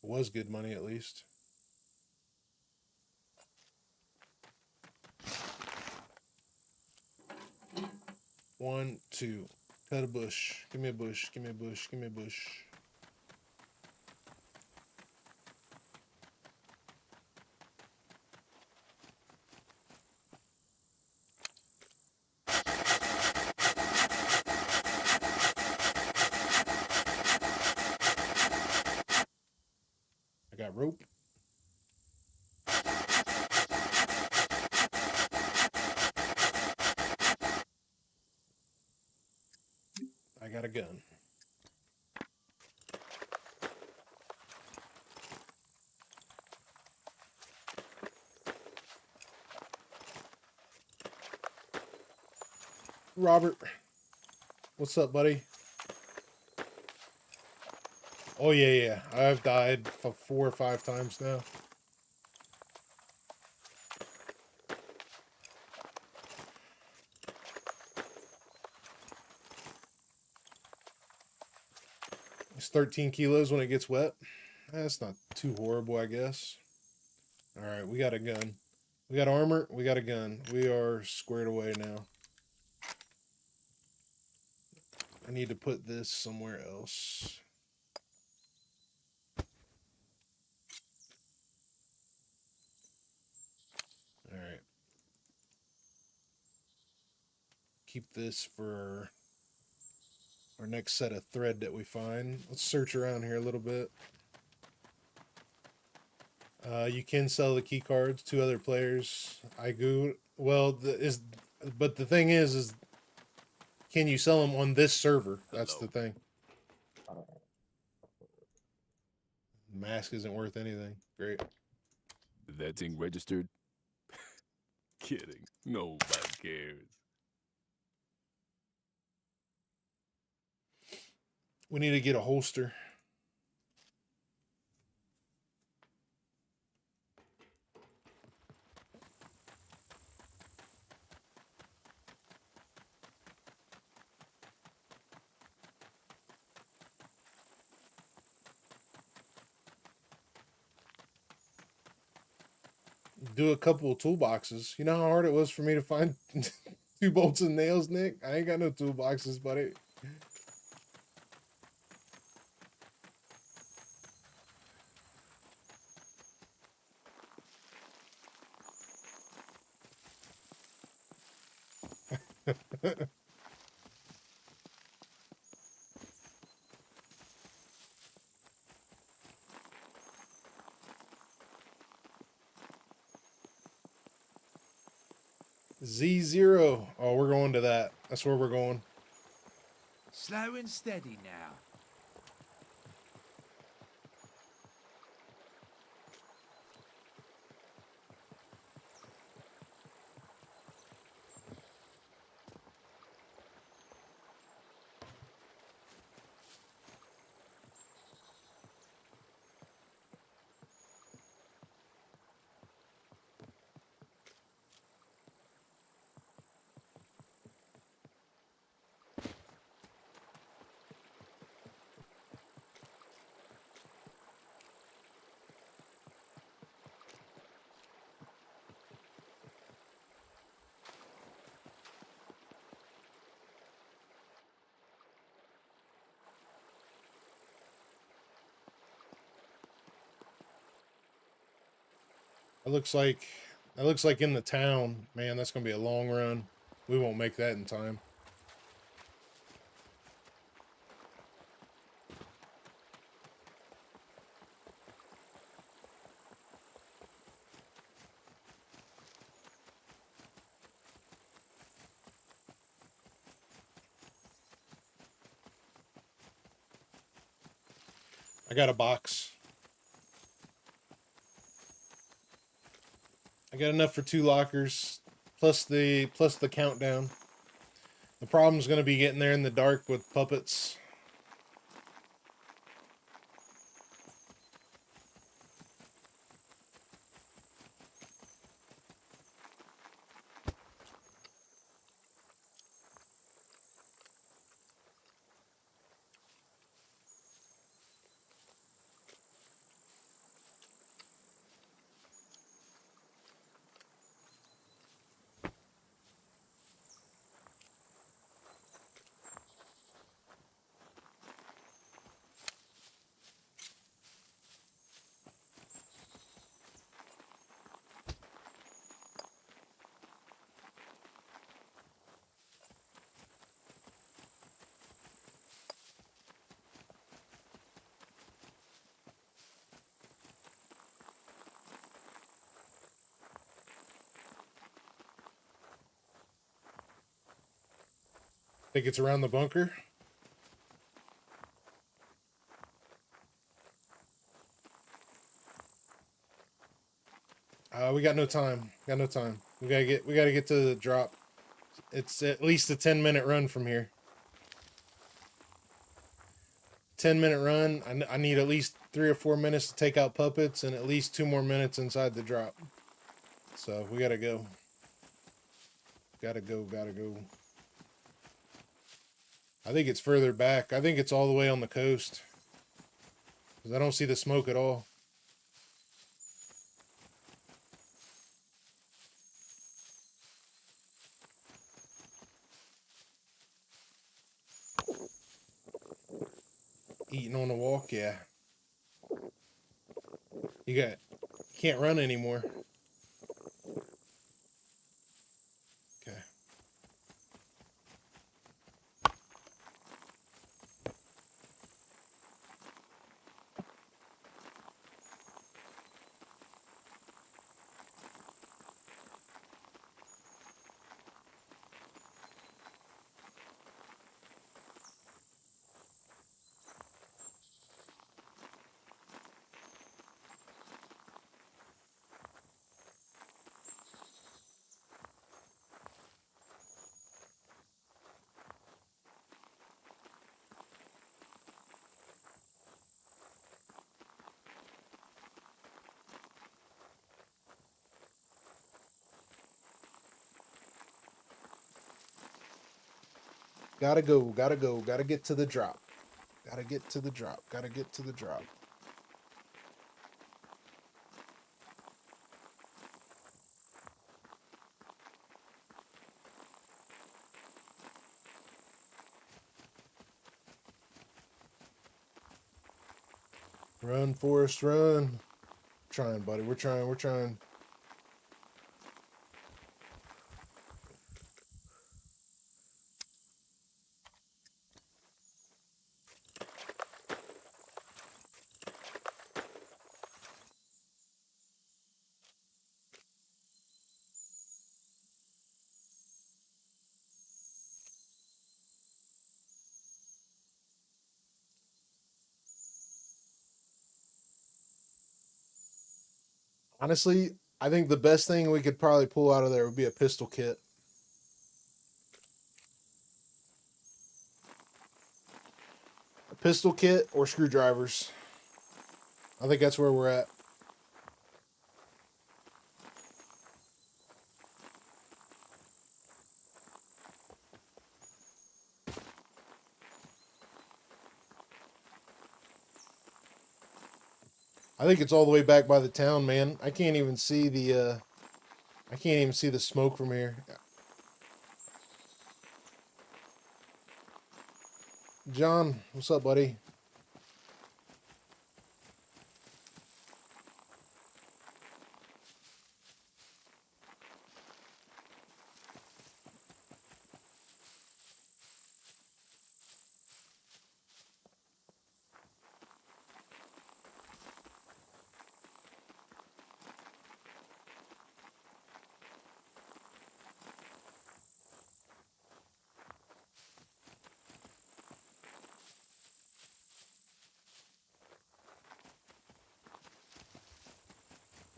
It was good money at least. One, two. Cut a bush. Give me a bush. Give me a bush. Give me a bush. I got rope. I got a gun. Robert, what's up, buddy? Oh, yeah. I've died 4 or 5 times now. It's 13 kilos when it gets wet. That's not too horrible, I guess. All right, we got a gun. We got armor. We got a gun. We are squared away now. I need to put this somewhere else. All right. Keep this for our next set of thread that we find. Let's search around here a little bit. You can sell the key cards to other players. iCUE. Well, but the thing is can you sell them on this server? That's the thing. Mask isn't worth anything. Great. That thing registered? Kidding. Nobody cares. We need to get a holster. Do a couple of toolboxes. You know how hard it was for me to find 2 bolts and nails, Nick? I ain't got no toolboxes, buddy. Z0. Oh, we're going to that. That's where we're going. Slow and steady now. It looks like in the town. Man, that's gonna be a long run. We won't make that in time. I got a box. I got enough for 2 lockers, plus the countdown. The problem's gonna be getting there in the dark with puppets. Think it's around the bunker. We got no time. Got no time. We gotta get to the drop. It's at least a 10-minute run from here. 10-minute run. I need at least 3 or 4 minutes to take out puppets and at least 2 more minutes inside the drop. So we gotta go. Gotta go. I think it's further back. I think it's all the way on the coast. 'Cause I don't see the smoke at all. Eating on a walk, yeah. Can't run anymore. Okay. Gotta go. Gotta get to the drop. Gotta get to the drop. Run, Forrest, run. Trying, buddy. We're trying. Honestly, I think the best thing we could probably pull out of there would be a pistol kit. A pistol kit or screwdrivers. I think that's where we're at. I think it's all the way back by the town, man. I can't even see the smoke from here. John, what's up, buddy?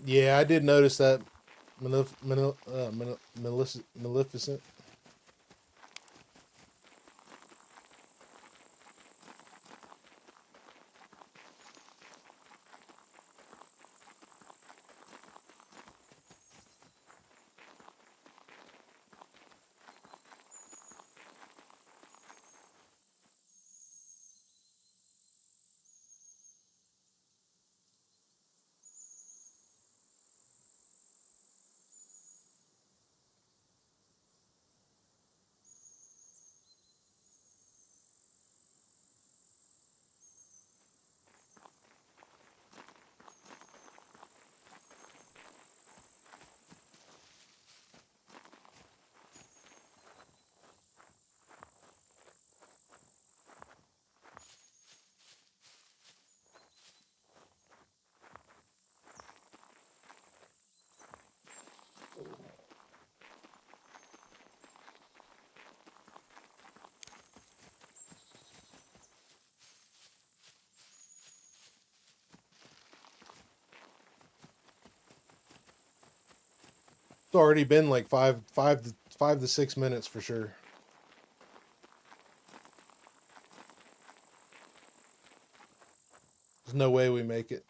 Yeah, I did notice that. Maleficent. It's already been like five to 6 minutes for sure. There's no way we make it.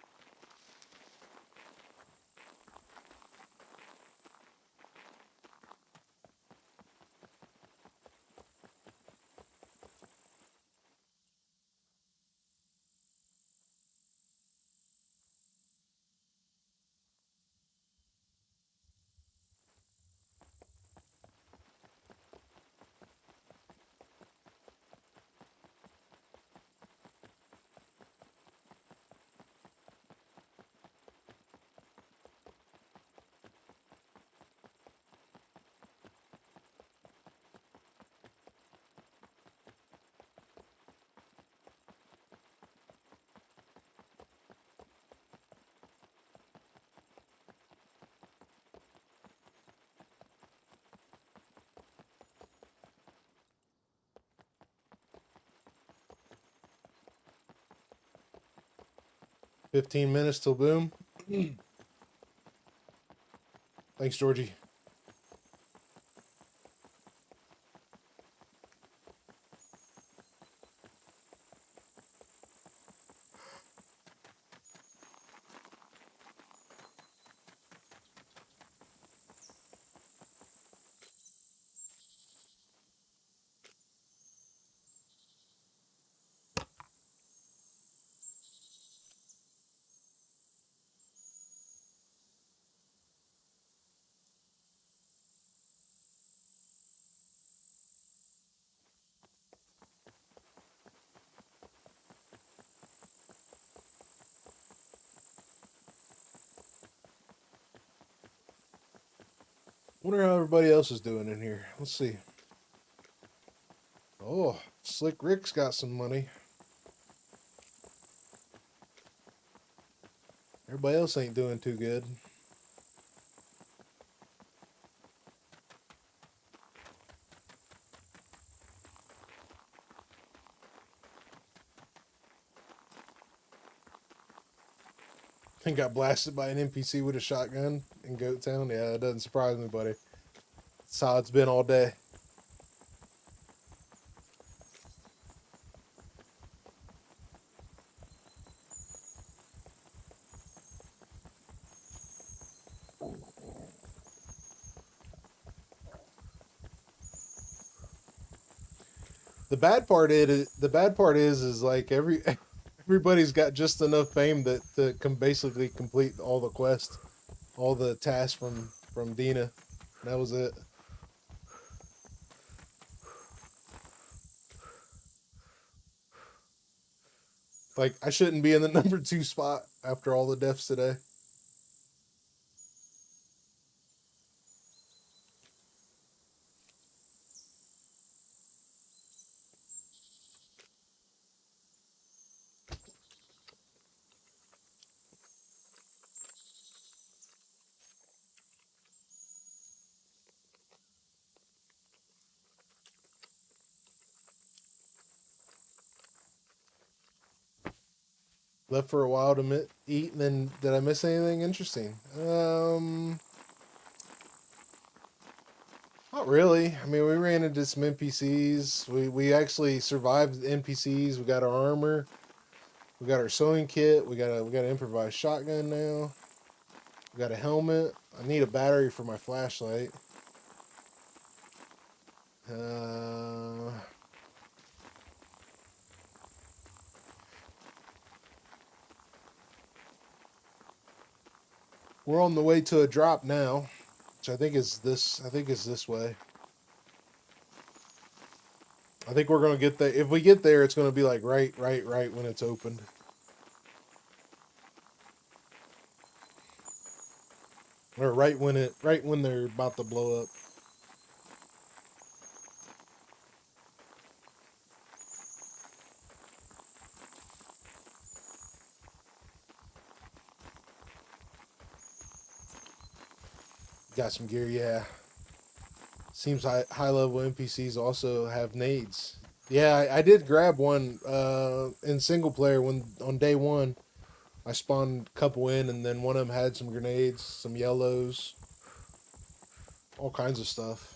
"15 minutes till boom." Thanks, Georgie. Wonder how everybody else is doing in here. Let's see. Oh, Slick Rick's got some money. Everybody else ain't doing too good. And got blasted by an NPC with a shotgun in Goat Town. Yeah, that doesn't surprise me, buddy. That's how it's been all day. The bad part is like everybody's got just enough fame that can basically complete all the quests, all the tasks from Dina. That was it. Like, I shouldn't be in the number 2 spot after all the deaths today. Left for a while to eat, and then did I miss anything interesting? Not really. I mean, we ran into some NPCs. We actually survived the NPCs. We got our armor. We got our sewing kit. We got an improvised shotgun now. We got a helmet. I need a battery for my flashlight. We're on the way to a drop now, which I think is this. I think is this way. I think we're gonna get there. If we get there, it's gonna be like right when it's opened. Or right when they're about to blow up. Got some gear, yeah. Seems high level NPCs also have nades. Yeah, I did grab one in single player when on day one. I spawned a couple in, and then one of them had some grenades, some yellows, all kinds of stuff.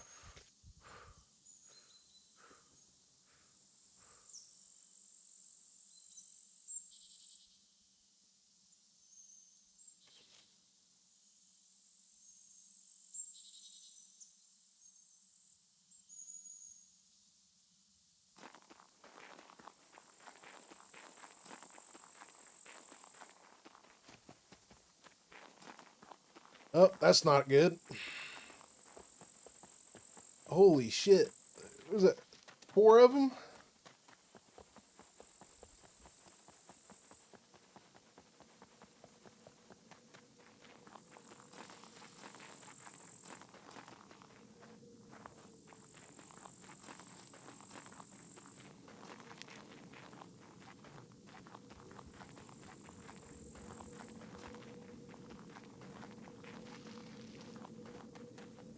Oh, that's not good. Holy shit. What was it? 4 of them?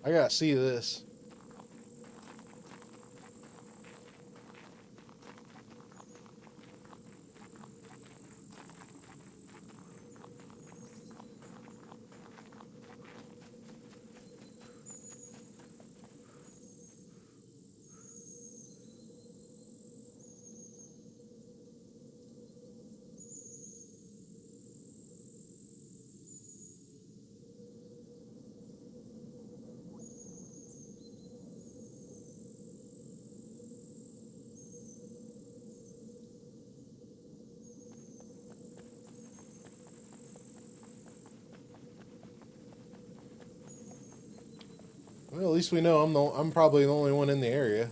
I gotta see this. Well, at least we know I'm probably the only one in the area.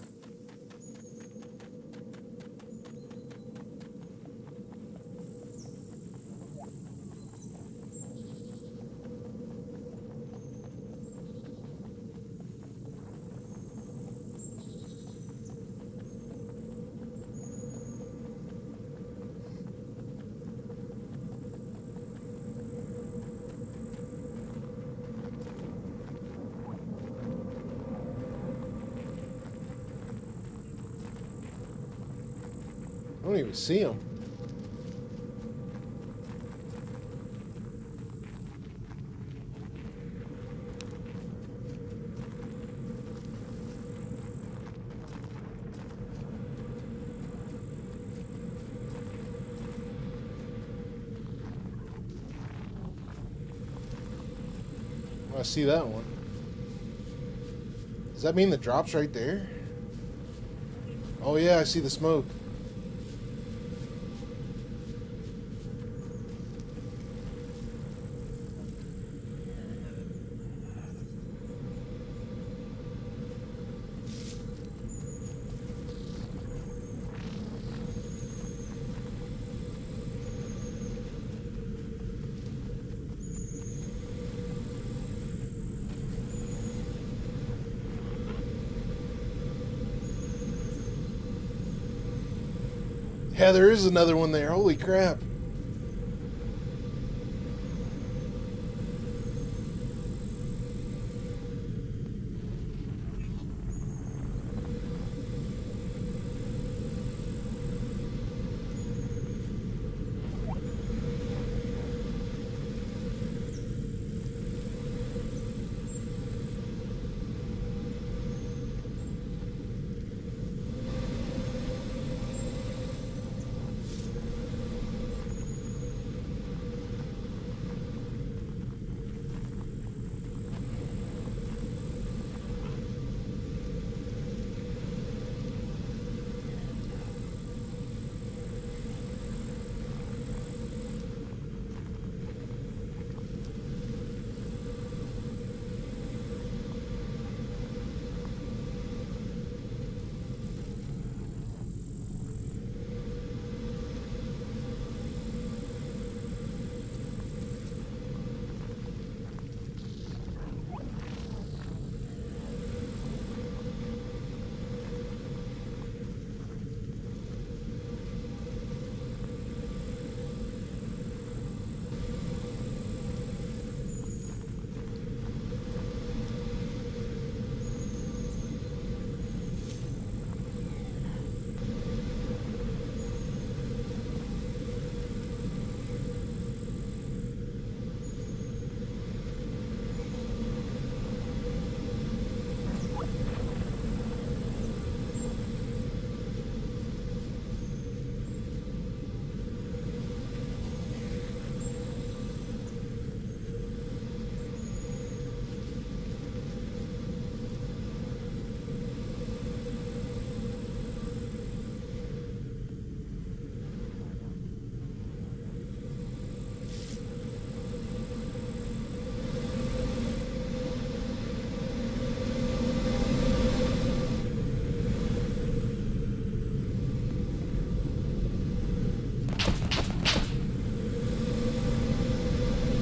I don't even see them. I see that one. Does that mean the drop's right there? Oh yeah, I see the smoke. Yeah, there is another one there. Holy crap.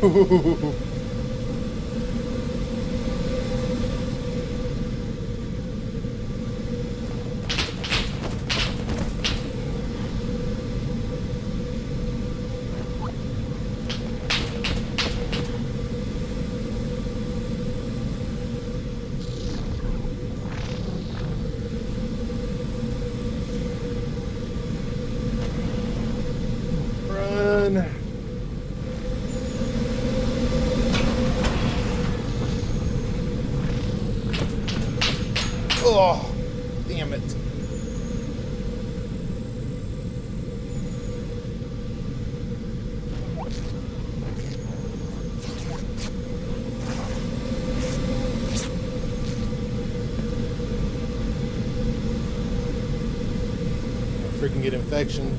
Run. Oh, damn it. Freaking get infection.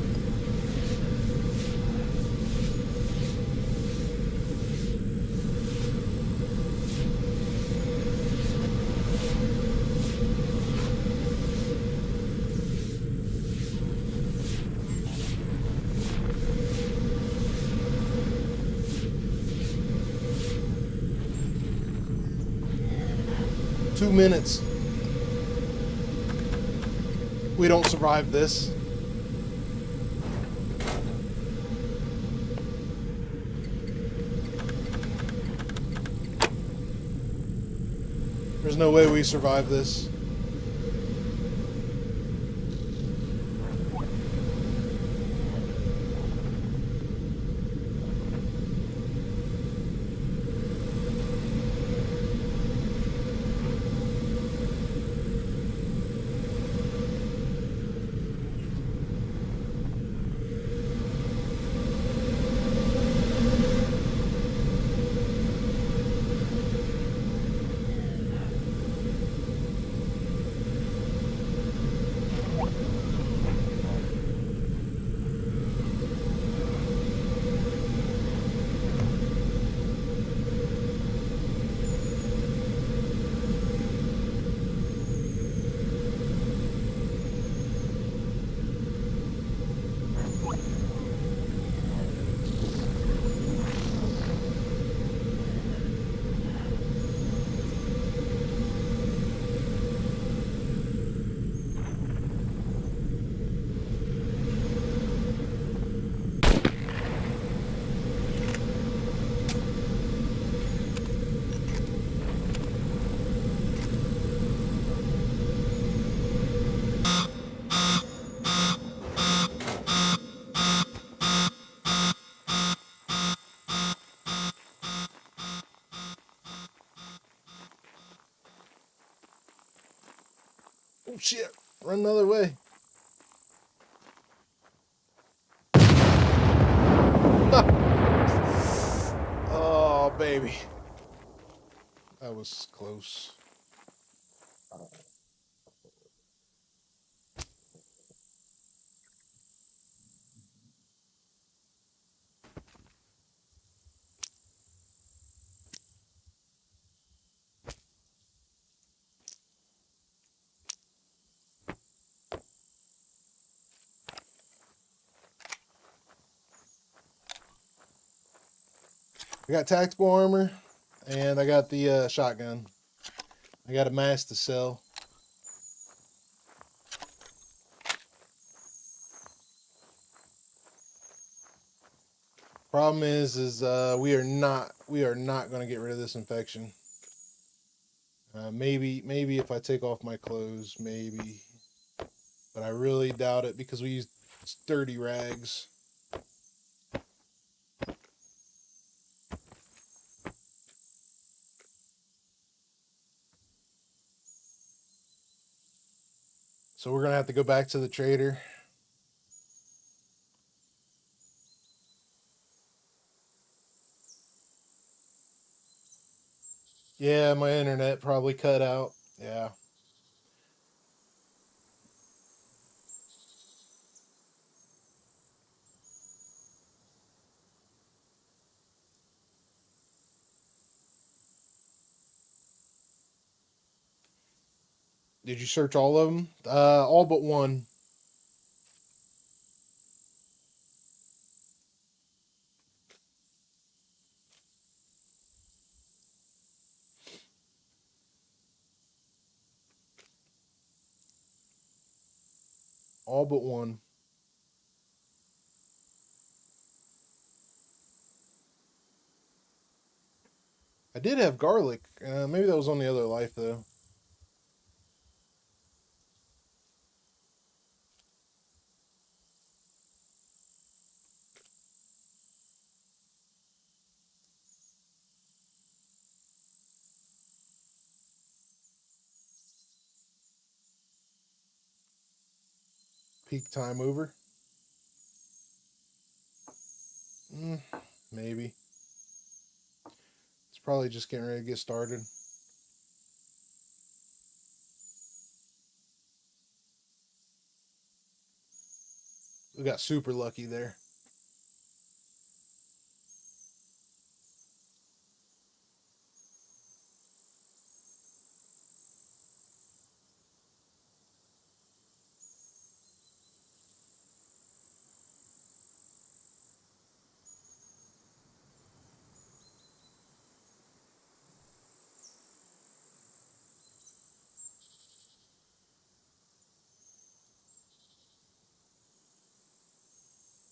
Two minutes. We don't survive this. There's no way we survive this. Oh shit, run another way. Oh baby. That was close. I got tactical armor, and I got the shotgun. I got a mask to sell. Problem is we are not going to get rid of this infection. Maybe if I take off my clothes, maybe, but I really doubt it because we use dirty rags. So we're gonna have to go back to the trader. Yeah, my internet probably cut out. Yeah. Did you search all of them? All but one. All but one. I did have garlic. Maybe that was on the other life, though. Peak time over. Maybe. It's probably just getting ready to get started. We got super lucky there.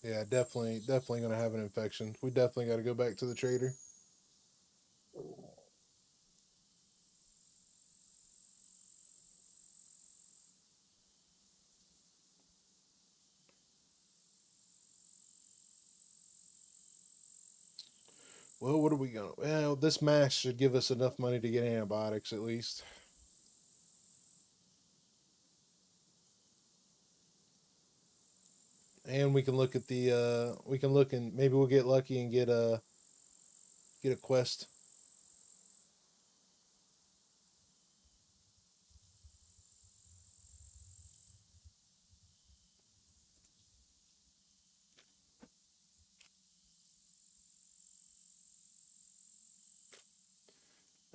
Yeah, definitely gonna have an infection. We definitely got to go back to the trader. Well, what are we going? Well, this mask should give us enough money to get antibiotics at least. And we can look at the we can look and maybe we'll get lucky and get a quest.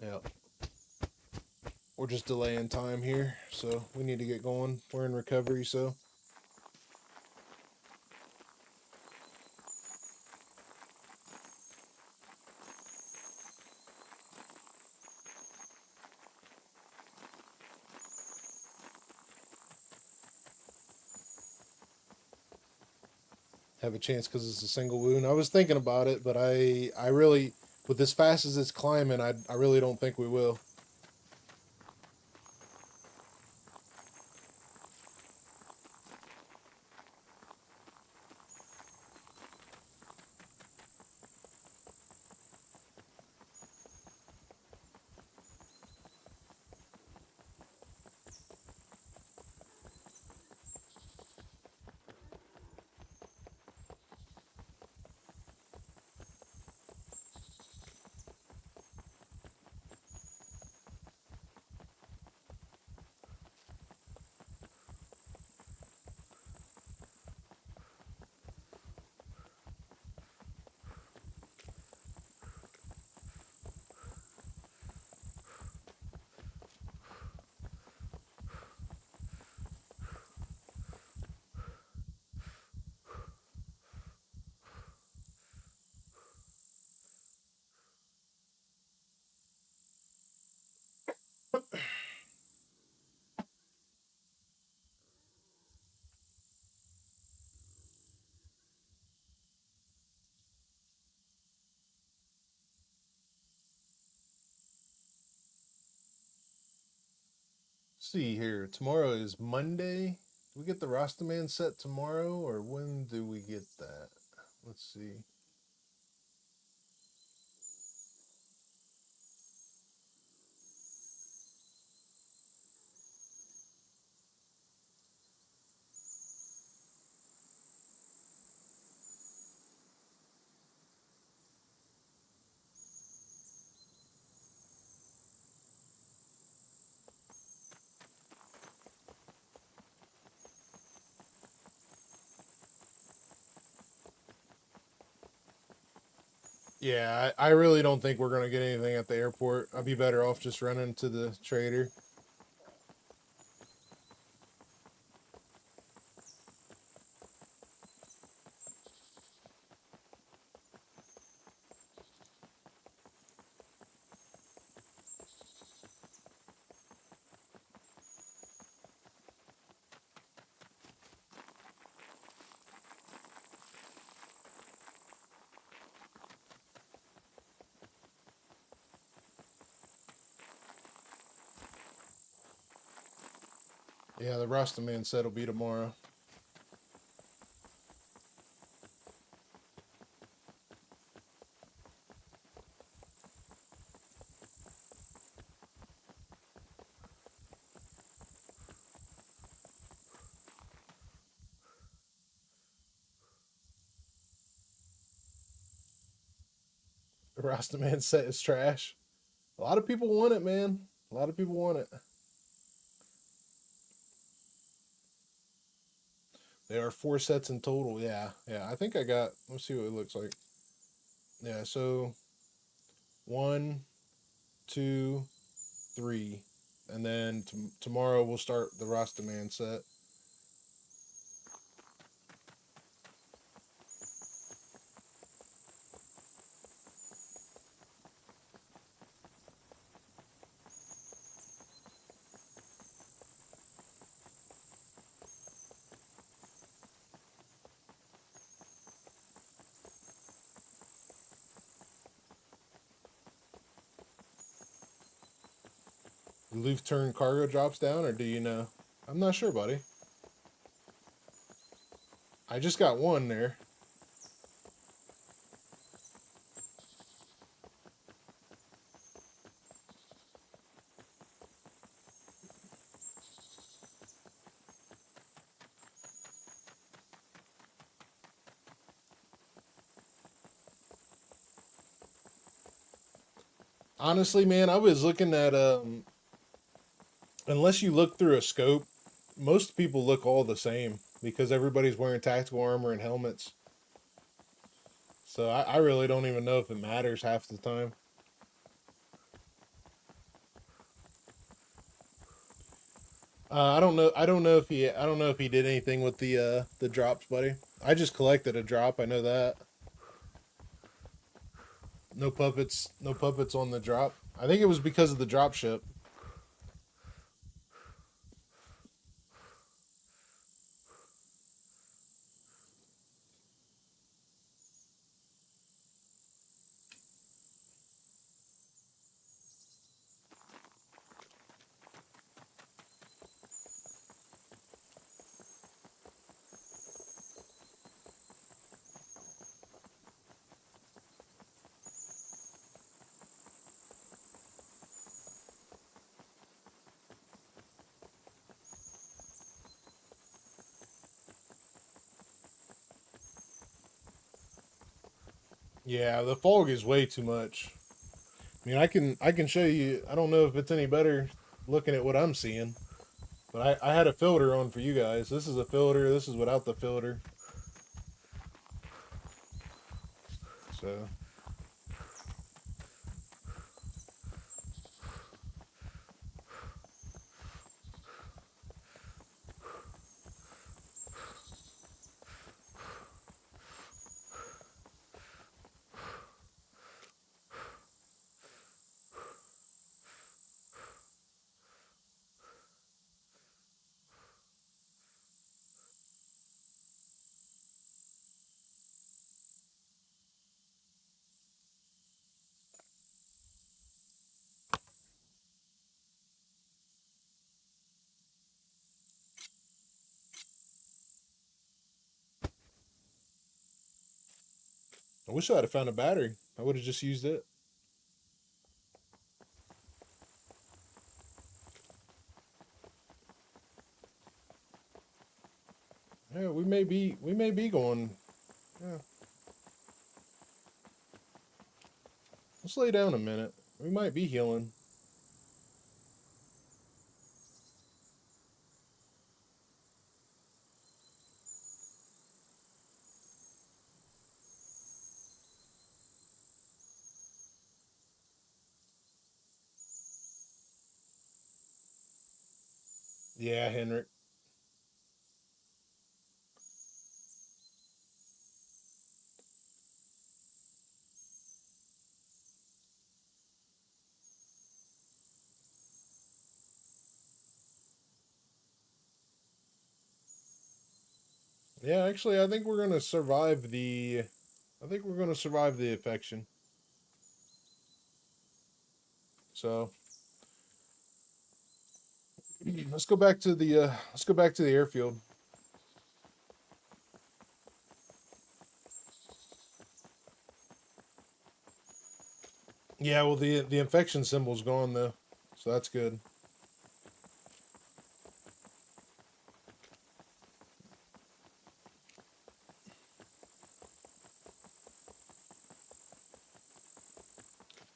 Yeah. We're just delaying time here, so we need to get going. We're in recovery, so. Have a chance because it's a single wound. I was thinking about it, but I really, with as fast as it's climbing, I really don't think we will. See here, tomorrow is Monday. Do we get the Rastaman set tomorrow, or when do we get that? Let's see. Yeah, I really don't think we're going to get anything at the airport. I'd be better off just running to the trader. Yeah, the Rasta Man set will be tomorrow. The Rasta Man set is trash. A lot of people want it, man. A lot of people want it. There are 4 sets in total. Yeah, yeah. I think I got. Let's see what it looks like. Yeah, so 1, 2, 3, and then tomorrow we'll start the Rasta Man set. The Luthais cargo drops down, or do you know? I'm not sure, buddy. I just got one there. Honestly, man, I was looking at unless you look through a scope, most people look all the same because everybody's wearing tactical armor and helmets. So I really don't even know if it matters half the time. I don't know. I don't know if he. I don't know if he did anything with the drops, buddy. I just collected a drop. I know that. No puppets. No puppets on the drop. I think it was because of the drop ship. Yeah, the fog is way too much. I mean, I can show you. I don't know if it's any better looking at what I'm seeing, but I had a filter on for you guys. This is a filter. This is without the filter. So. I wish I had found a battery. I would have just used it. Yeah, we may be going. Yeah. Let's lay down a minute. We might be healing. Yeah, Henrik. Yeah, actually, I think we're gonna survive the. I think we're gonna survive the infection. So Let's go back to the airfield. Yeah, well the infection symbol's gone though, so that's good.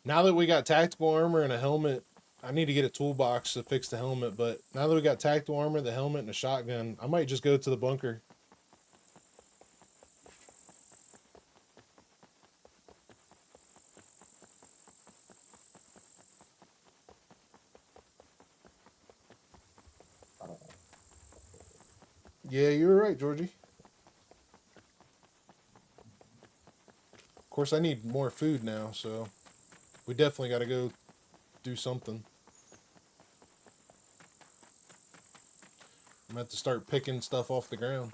Now that we got tactical armor and a helmet, I need to get a toolbox to fix the helmet, but now that we got tactical armor, the helmet, and a shotgun, I might just go to the bunker. Yeah, you were right, Georgie. Of course, I need more food now, so we definitely got to go do something. I'm going to have to start picking stuff off the ground.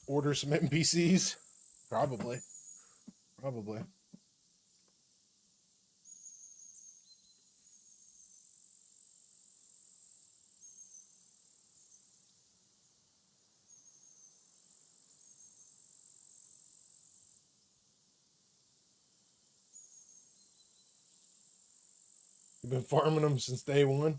Order some NPCs? Probably. Probably. You've been farming them since day one?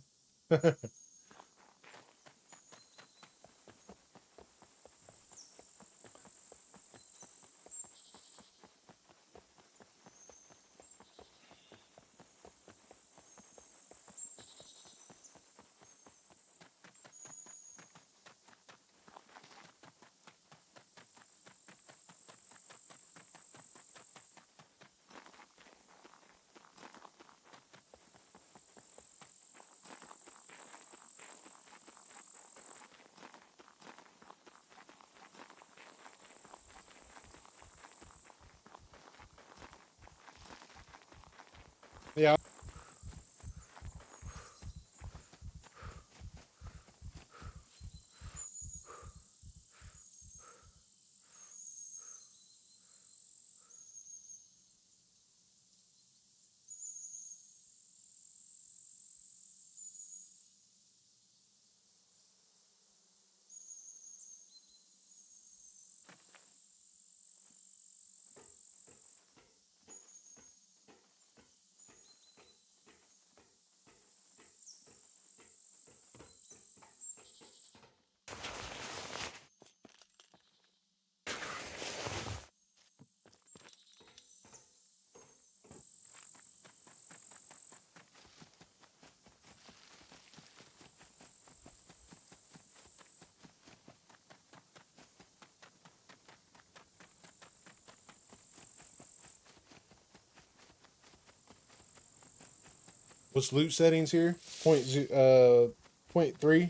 Yeah. What's loot settings here? Point 0.3.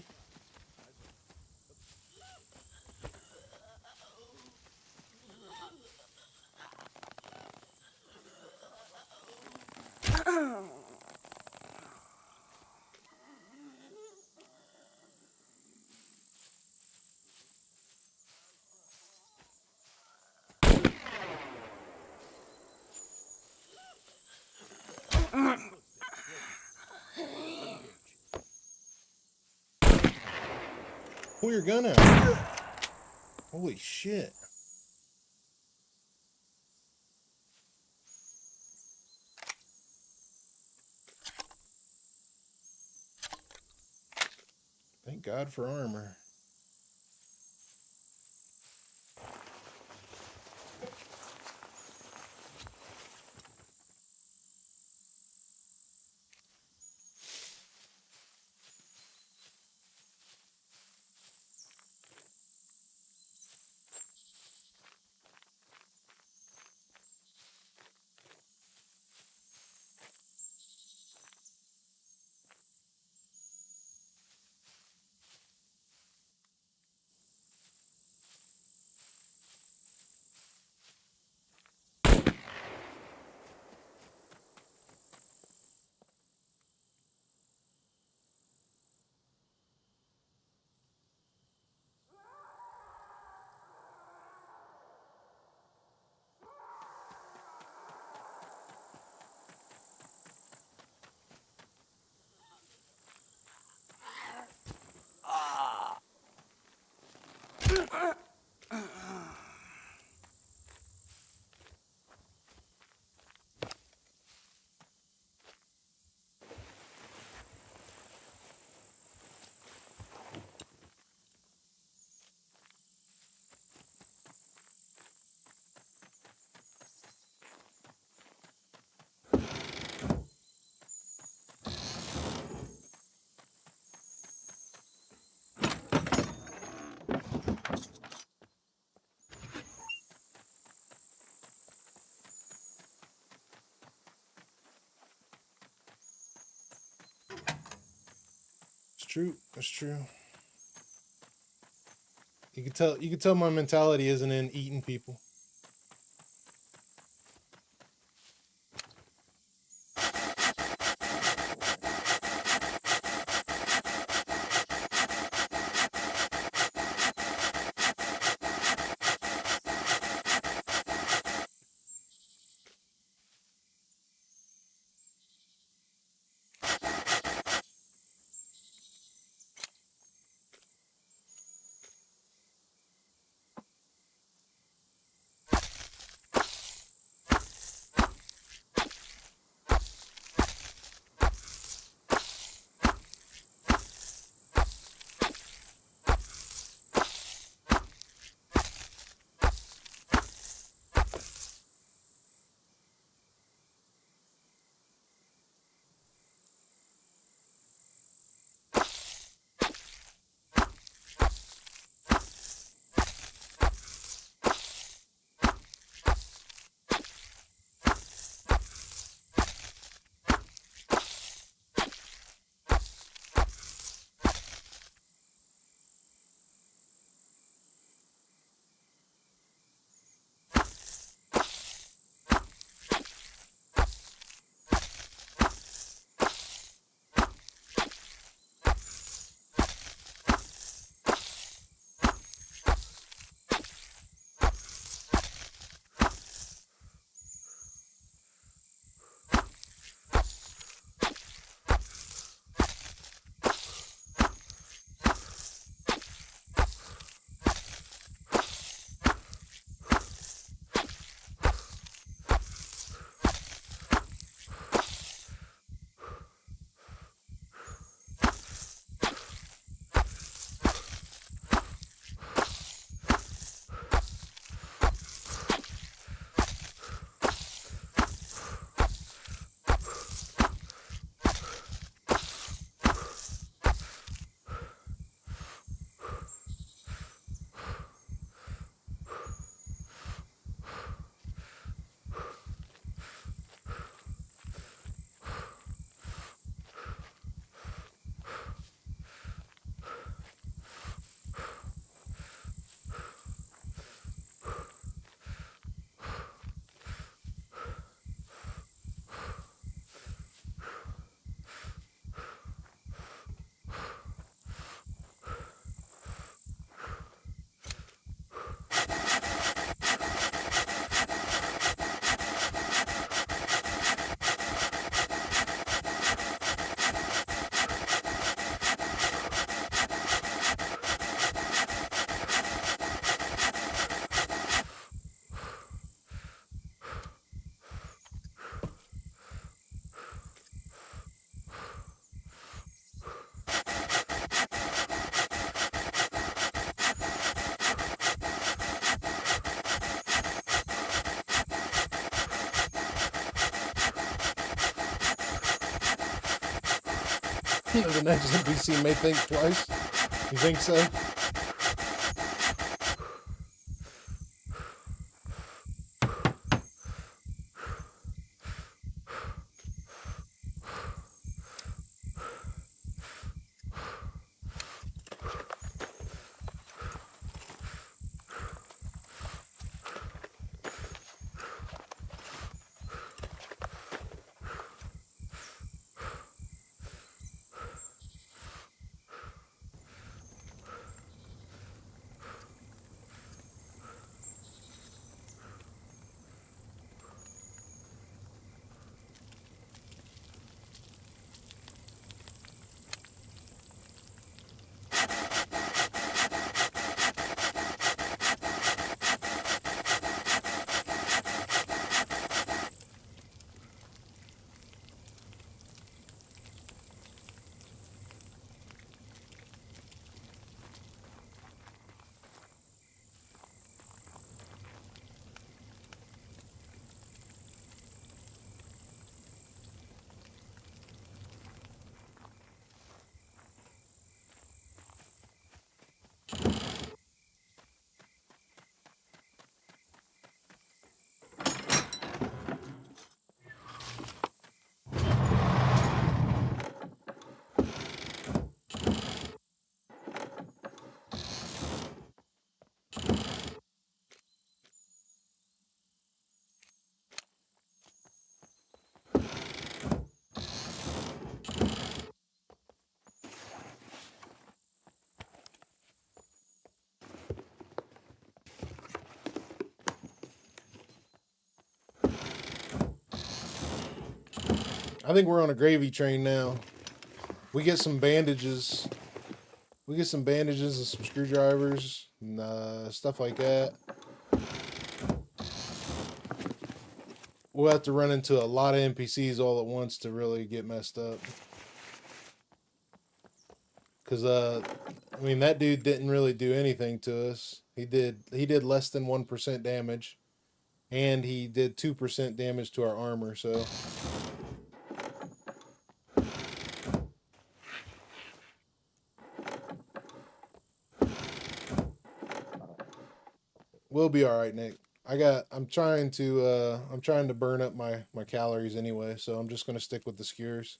Pull your gun out. Holy shit. Thank God for armor. true. That's true. You can tell my mentality isn't in eating people. The next NPC may think twice. You think so? I think we're on a gravy train now. We get some bandages. We get some bandages and some screwdrivers and stuff like that. We'll have to run into a lot of NPCs all at once to really get messed up. Cause I mean, that dude didn't really do anything to us. He did less than 1% damage, and he did 2% damage to our armor. So we'll be all right, Nick. I'm trying to burn up my calories anyway, so I'm just gonna stick with the skewers.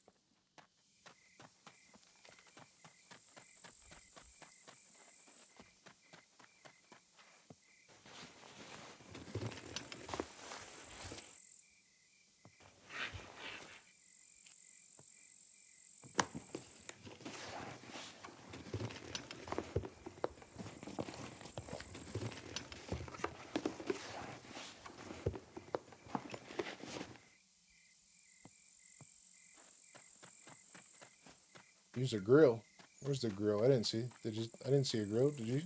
Use a grill. Where's the grill? I didn't see. I didn't see a grill. Did you?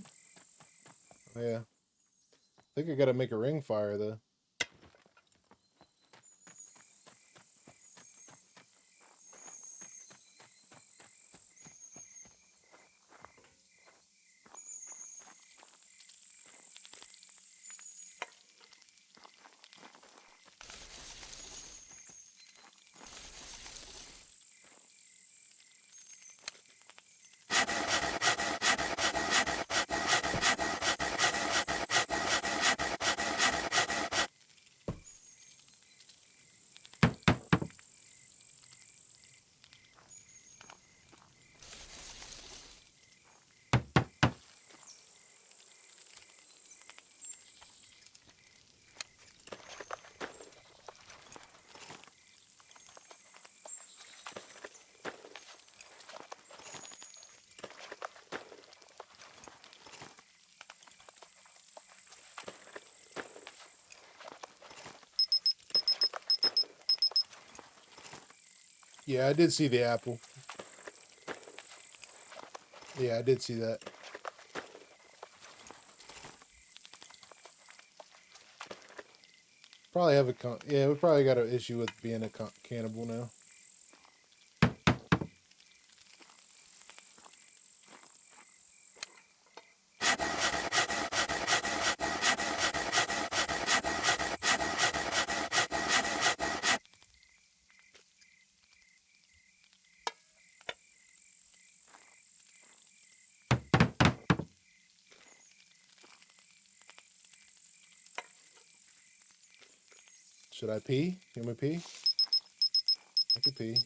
Oh, yeah. I think I gotta make a ring fire though. Yeah, I did see the apple. Yeah, I did see that. Probably have yeah, we probably got an issue with being a cannibal now. Should I pee? You want me to pee? I could pee.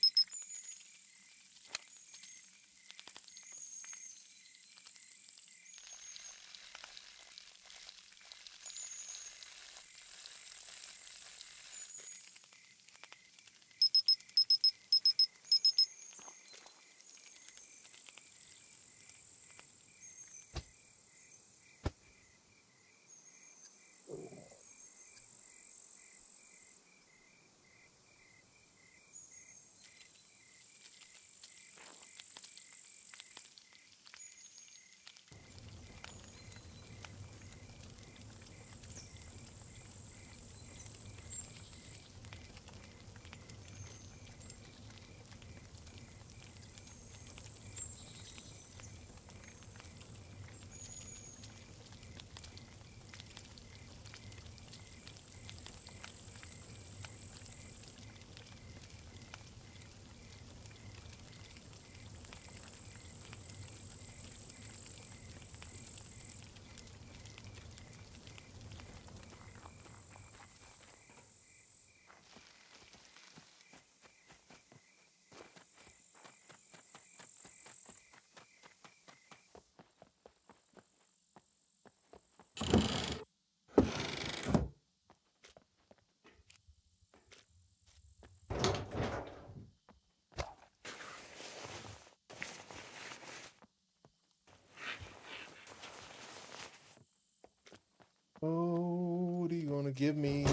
Oh, what are you gonna give me?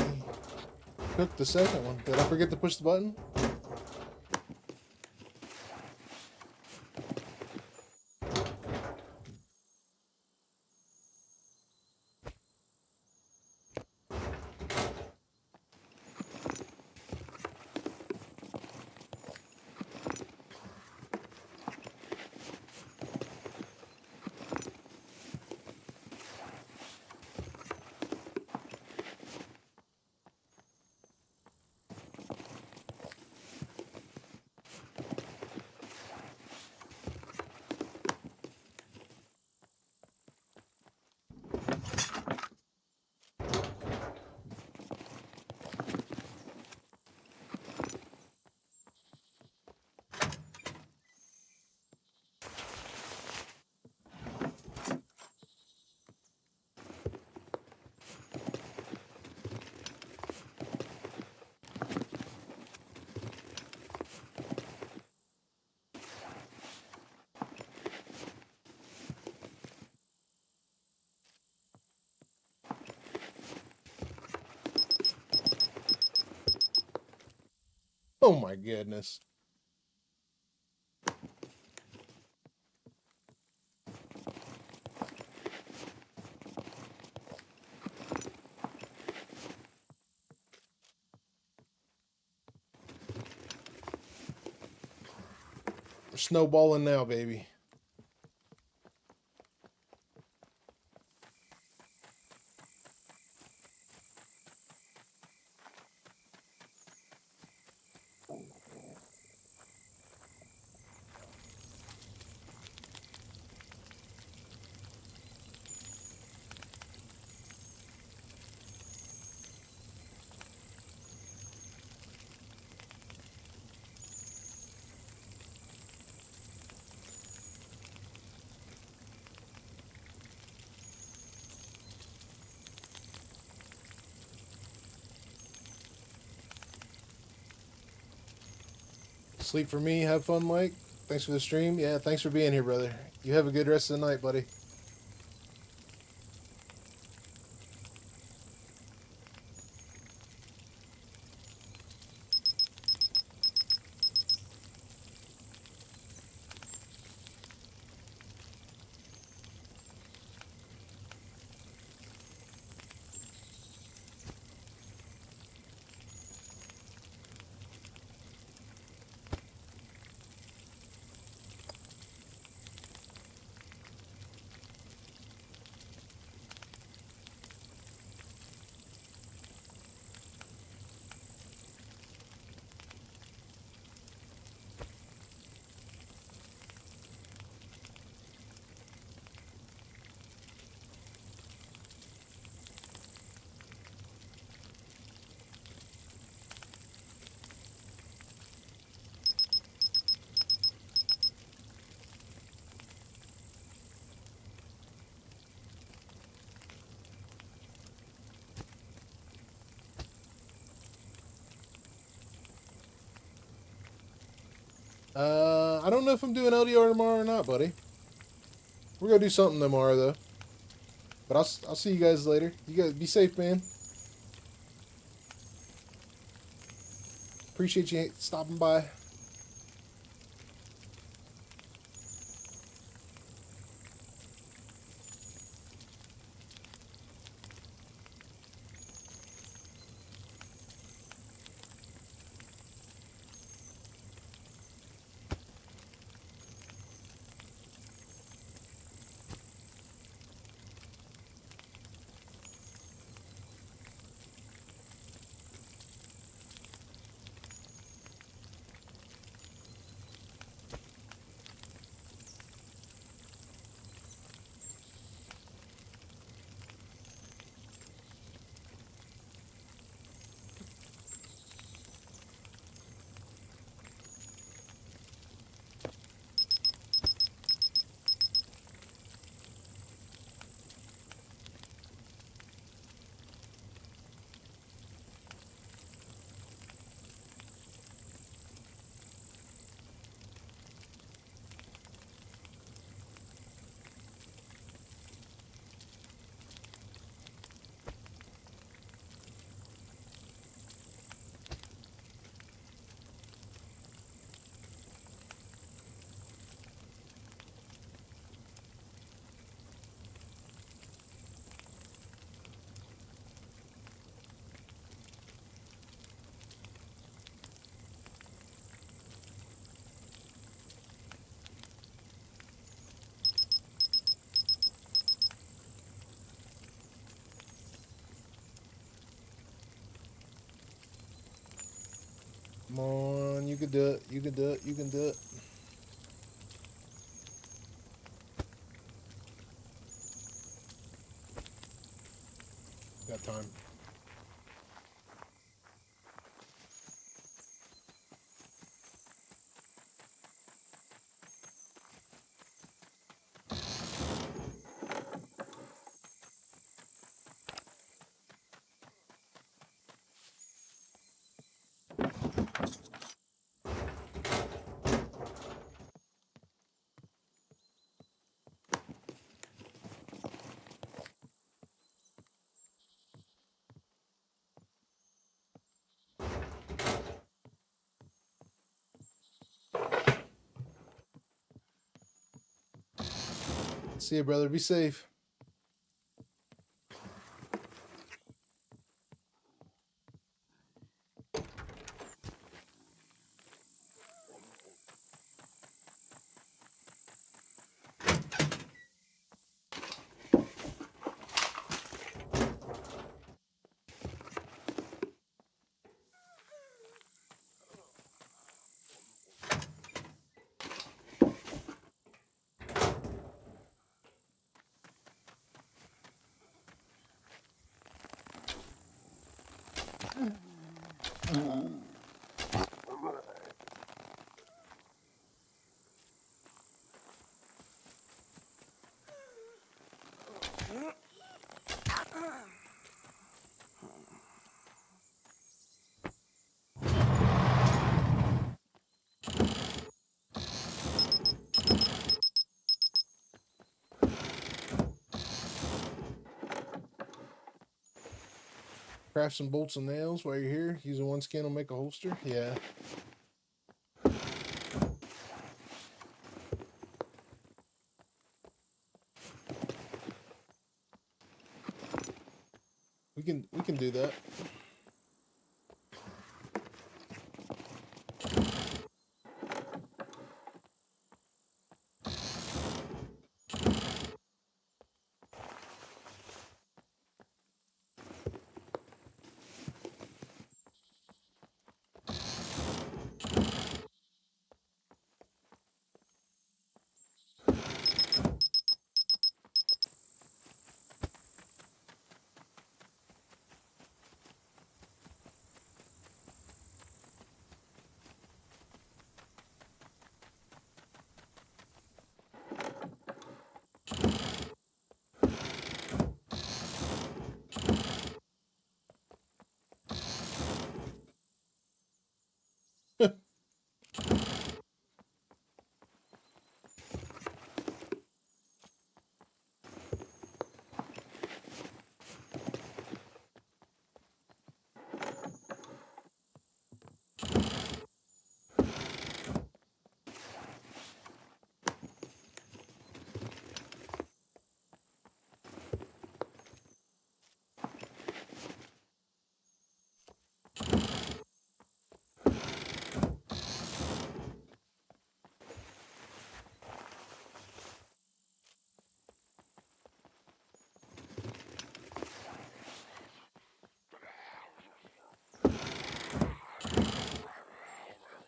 Cook the second one. Did I forget to push the button? Oh my goodness. We're snowballing now, baby. Sleep for me. Have fun, Mike. Thanks for the stream. Yeah, thanks for being here, brother. You have a good rest of the night, buddy. I don't know if I'm doing LDR tomorrow or not, buddy. We're gonna do something tomorrow, though. But I'll see you guys later. You guys be safe, man. Appreciate you stopping by. Come on, you can do it. You can do it. You can do it. Got time. See you, brother. Be safe. Craft some bolts and nails while you're here. Using one skin will make a holster. Yeah. We can do that.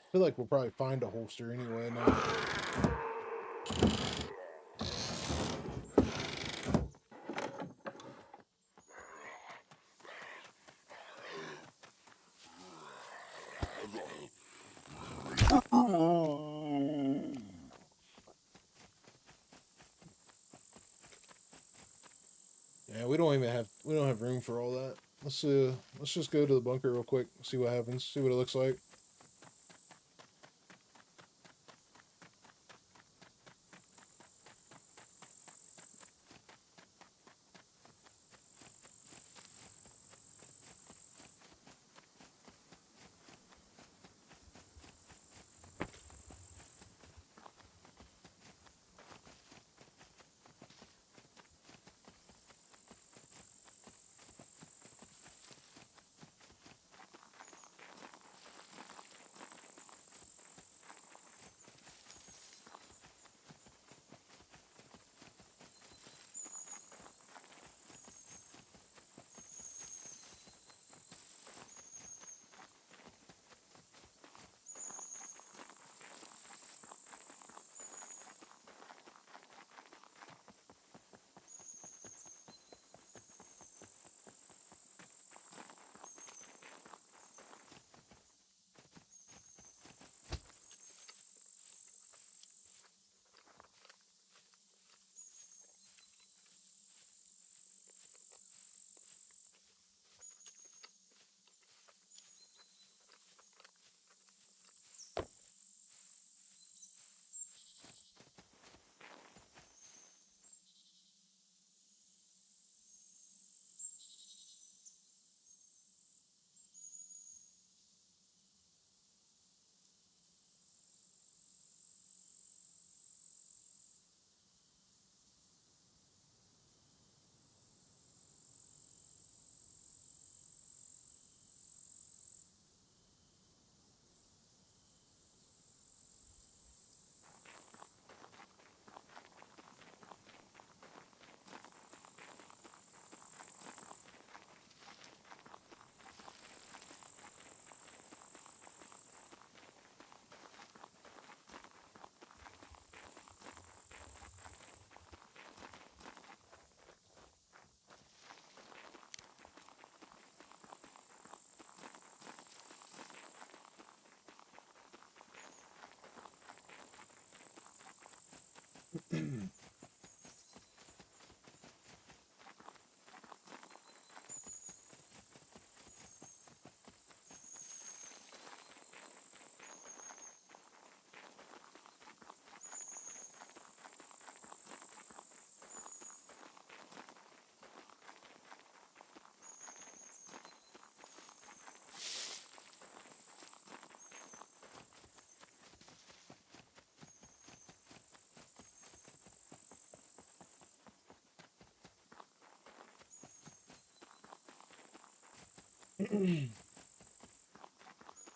I feel like we'll probably find a holster anyway now. Yeah, we don't have room for all that. Let's just go to the bunker real quick, see what happens, see what it looks like.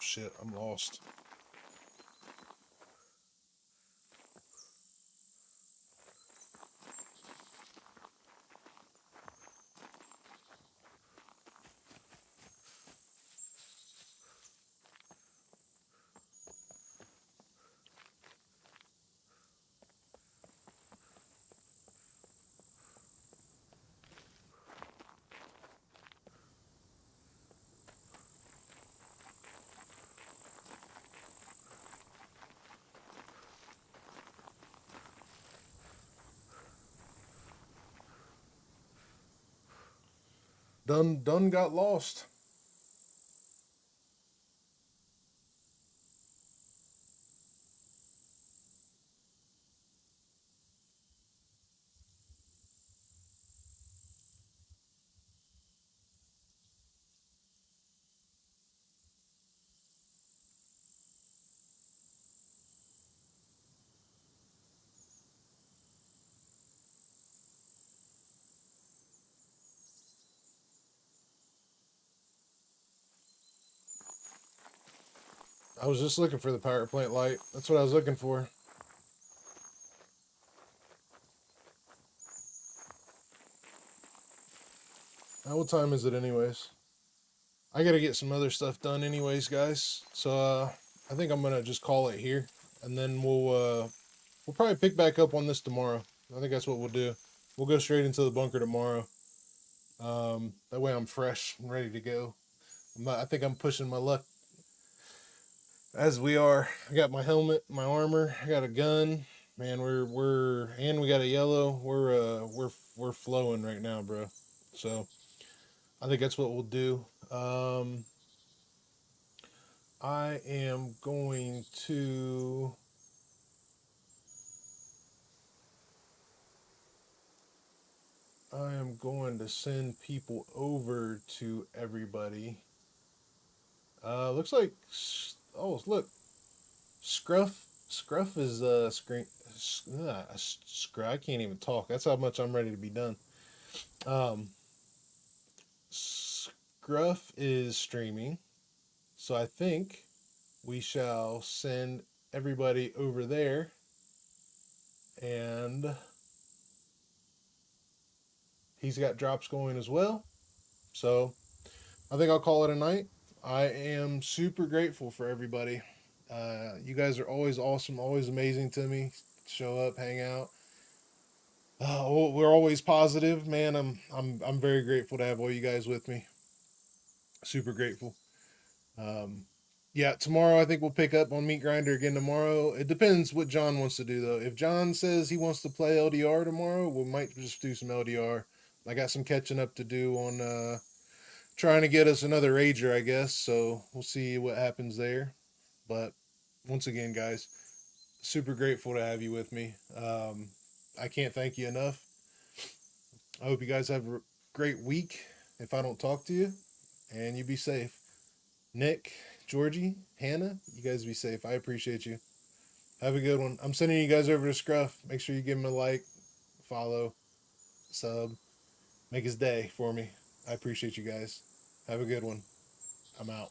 Shit, I'm lost. Done got lost. I was just looking for the power plant light. That's what I was looking for. What time is it anyways? I gotta get some other stuff done anyways, guys. So I think I'm gonna just call it here, and then we'll probably pick back up on this tomorrow. I think that's what we'll do. We'll go straight into the bunker tomorrow. That way I'm fresh and ready to go. I think I'm pushing my luck as we are. I got my helmet, my armor, I got a gun. Man, and we got a yellow. We're flowing right now, bro. So I think that's what we'll do. I am going to send people over to everybody. Looks like, oh look, Scruff is screen. I can't even talk. That's how much I'm ready to be done. Scruff is streaming, so I think we shall send everybody over there, and he's got drops going as well. So I think I'll call it a night. I am super grateful for everybody. You guys are always awesome, always amazing to me. Show up, hang out. We're always positive, man. I'm very grateful to have all you guys with me. Super grateful. Yeah, tomorrow I think we'll pick up on Meat Grinder again tomorrow. It depends what John wants to do though. If John says he wants to play LDR tomorrow, we might just do some LDR. I got some catching up to do on trying to get us another Rager, I guess. So we'll see what happens there. But once again, guys, super grateful to have you with me. I can't thank you enough. I hope you guys have a great week if I don't talk to you, and you be safe. Nick, Georgie, Hannah, you guys be safe. I appreciate you. Have a good one. I'm sending you guys over to Scruff. Make sure you give him a like, follow, sub. Make his day for me. I appreciate you guys. Have a good one. I'm out.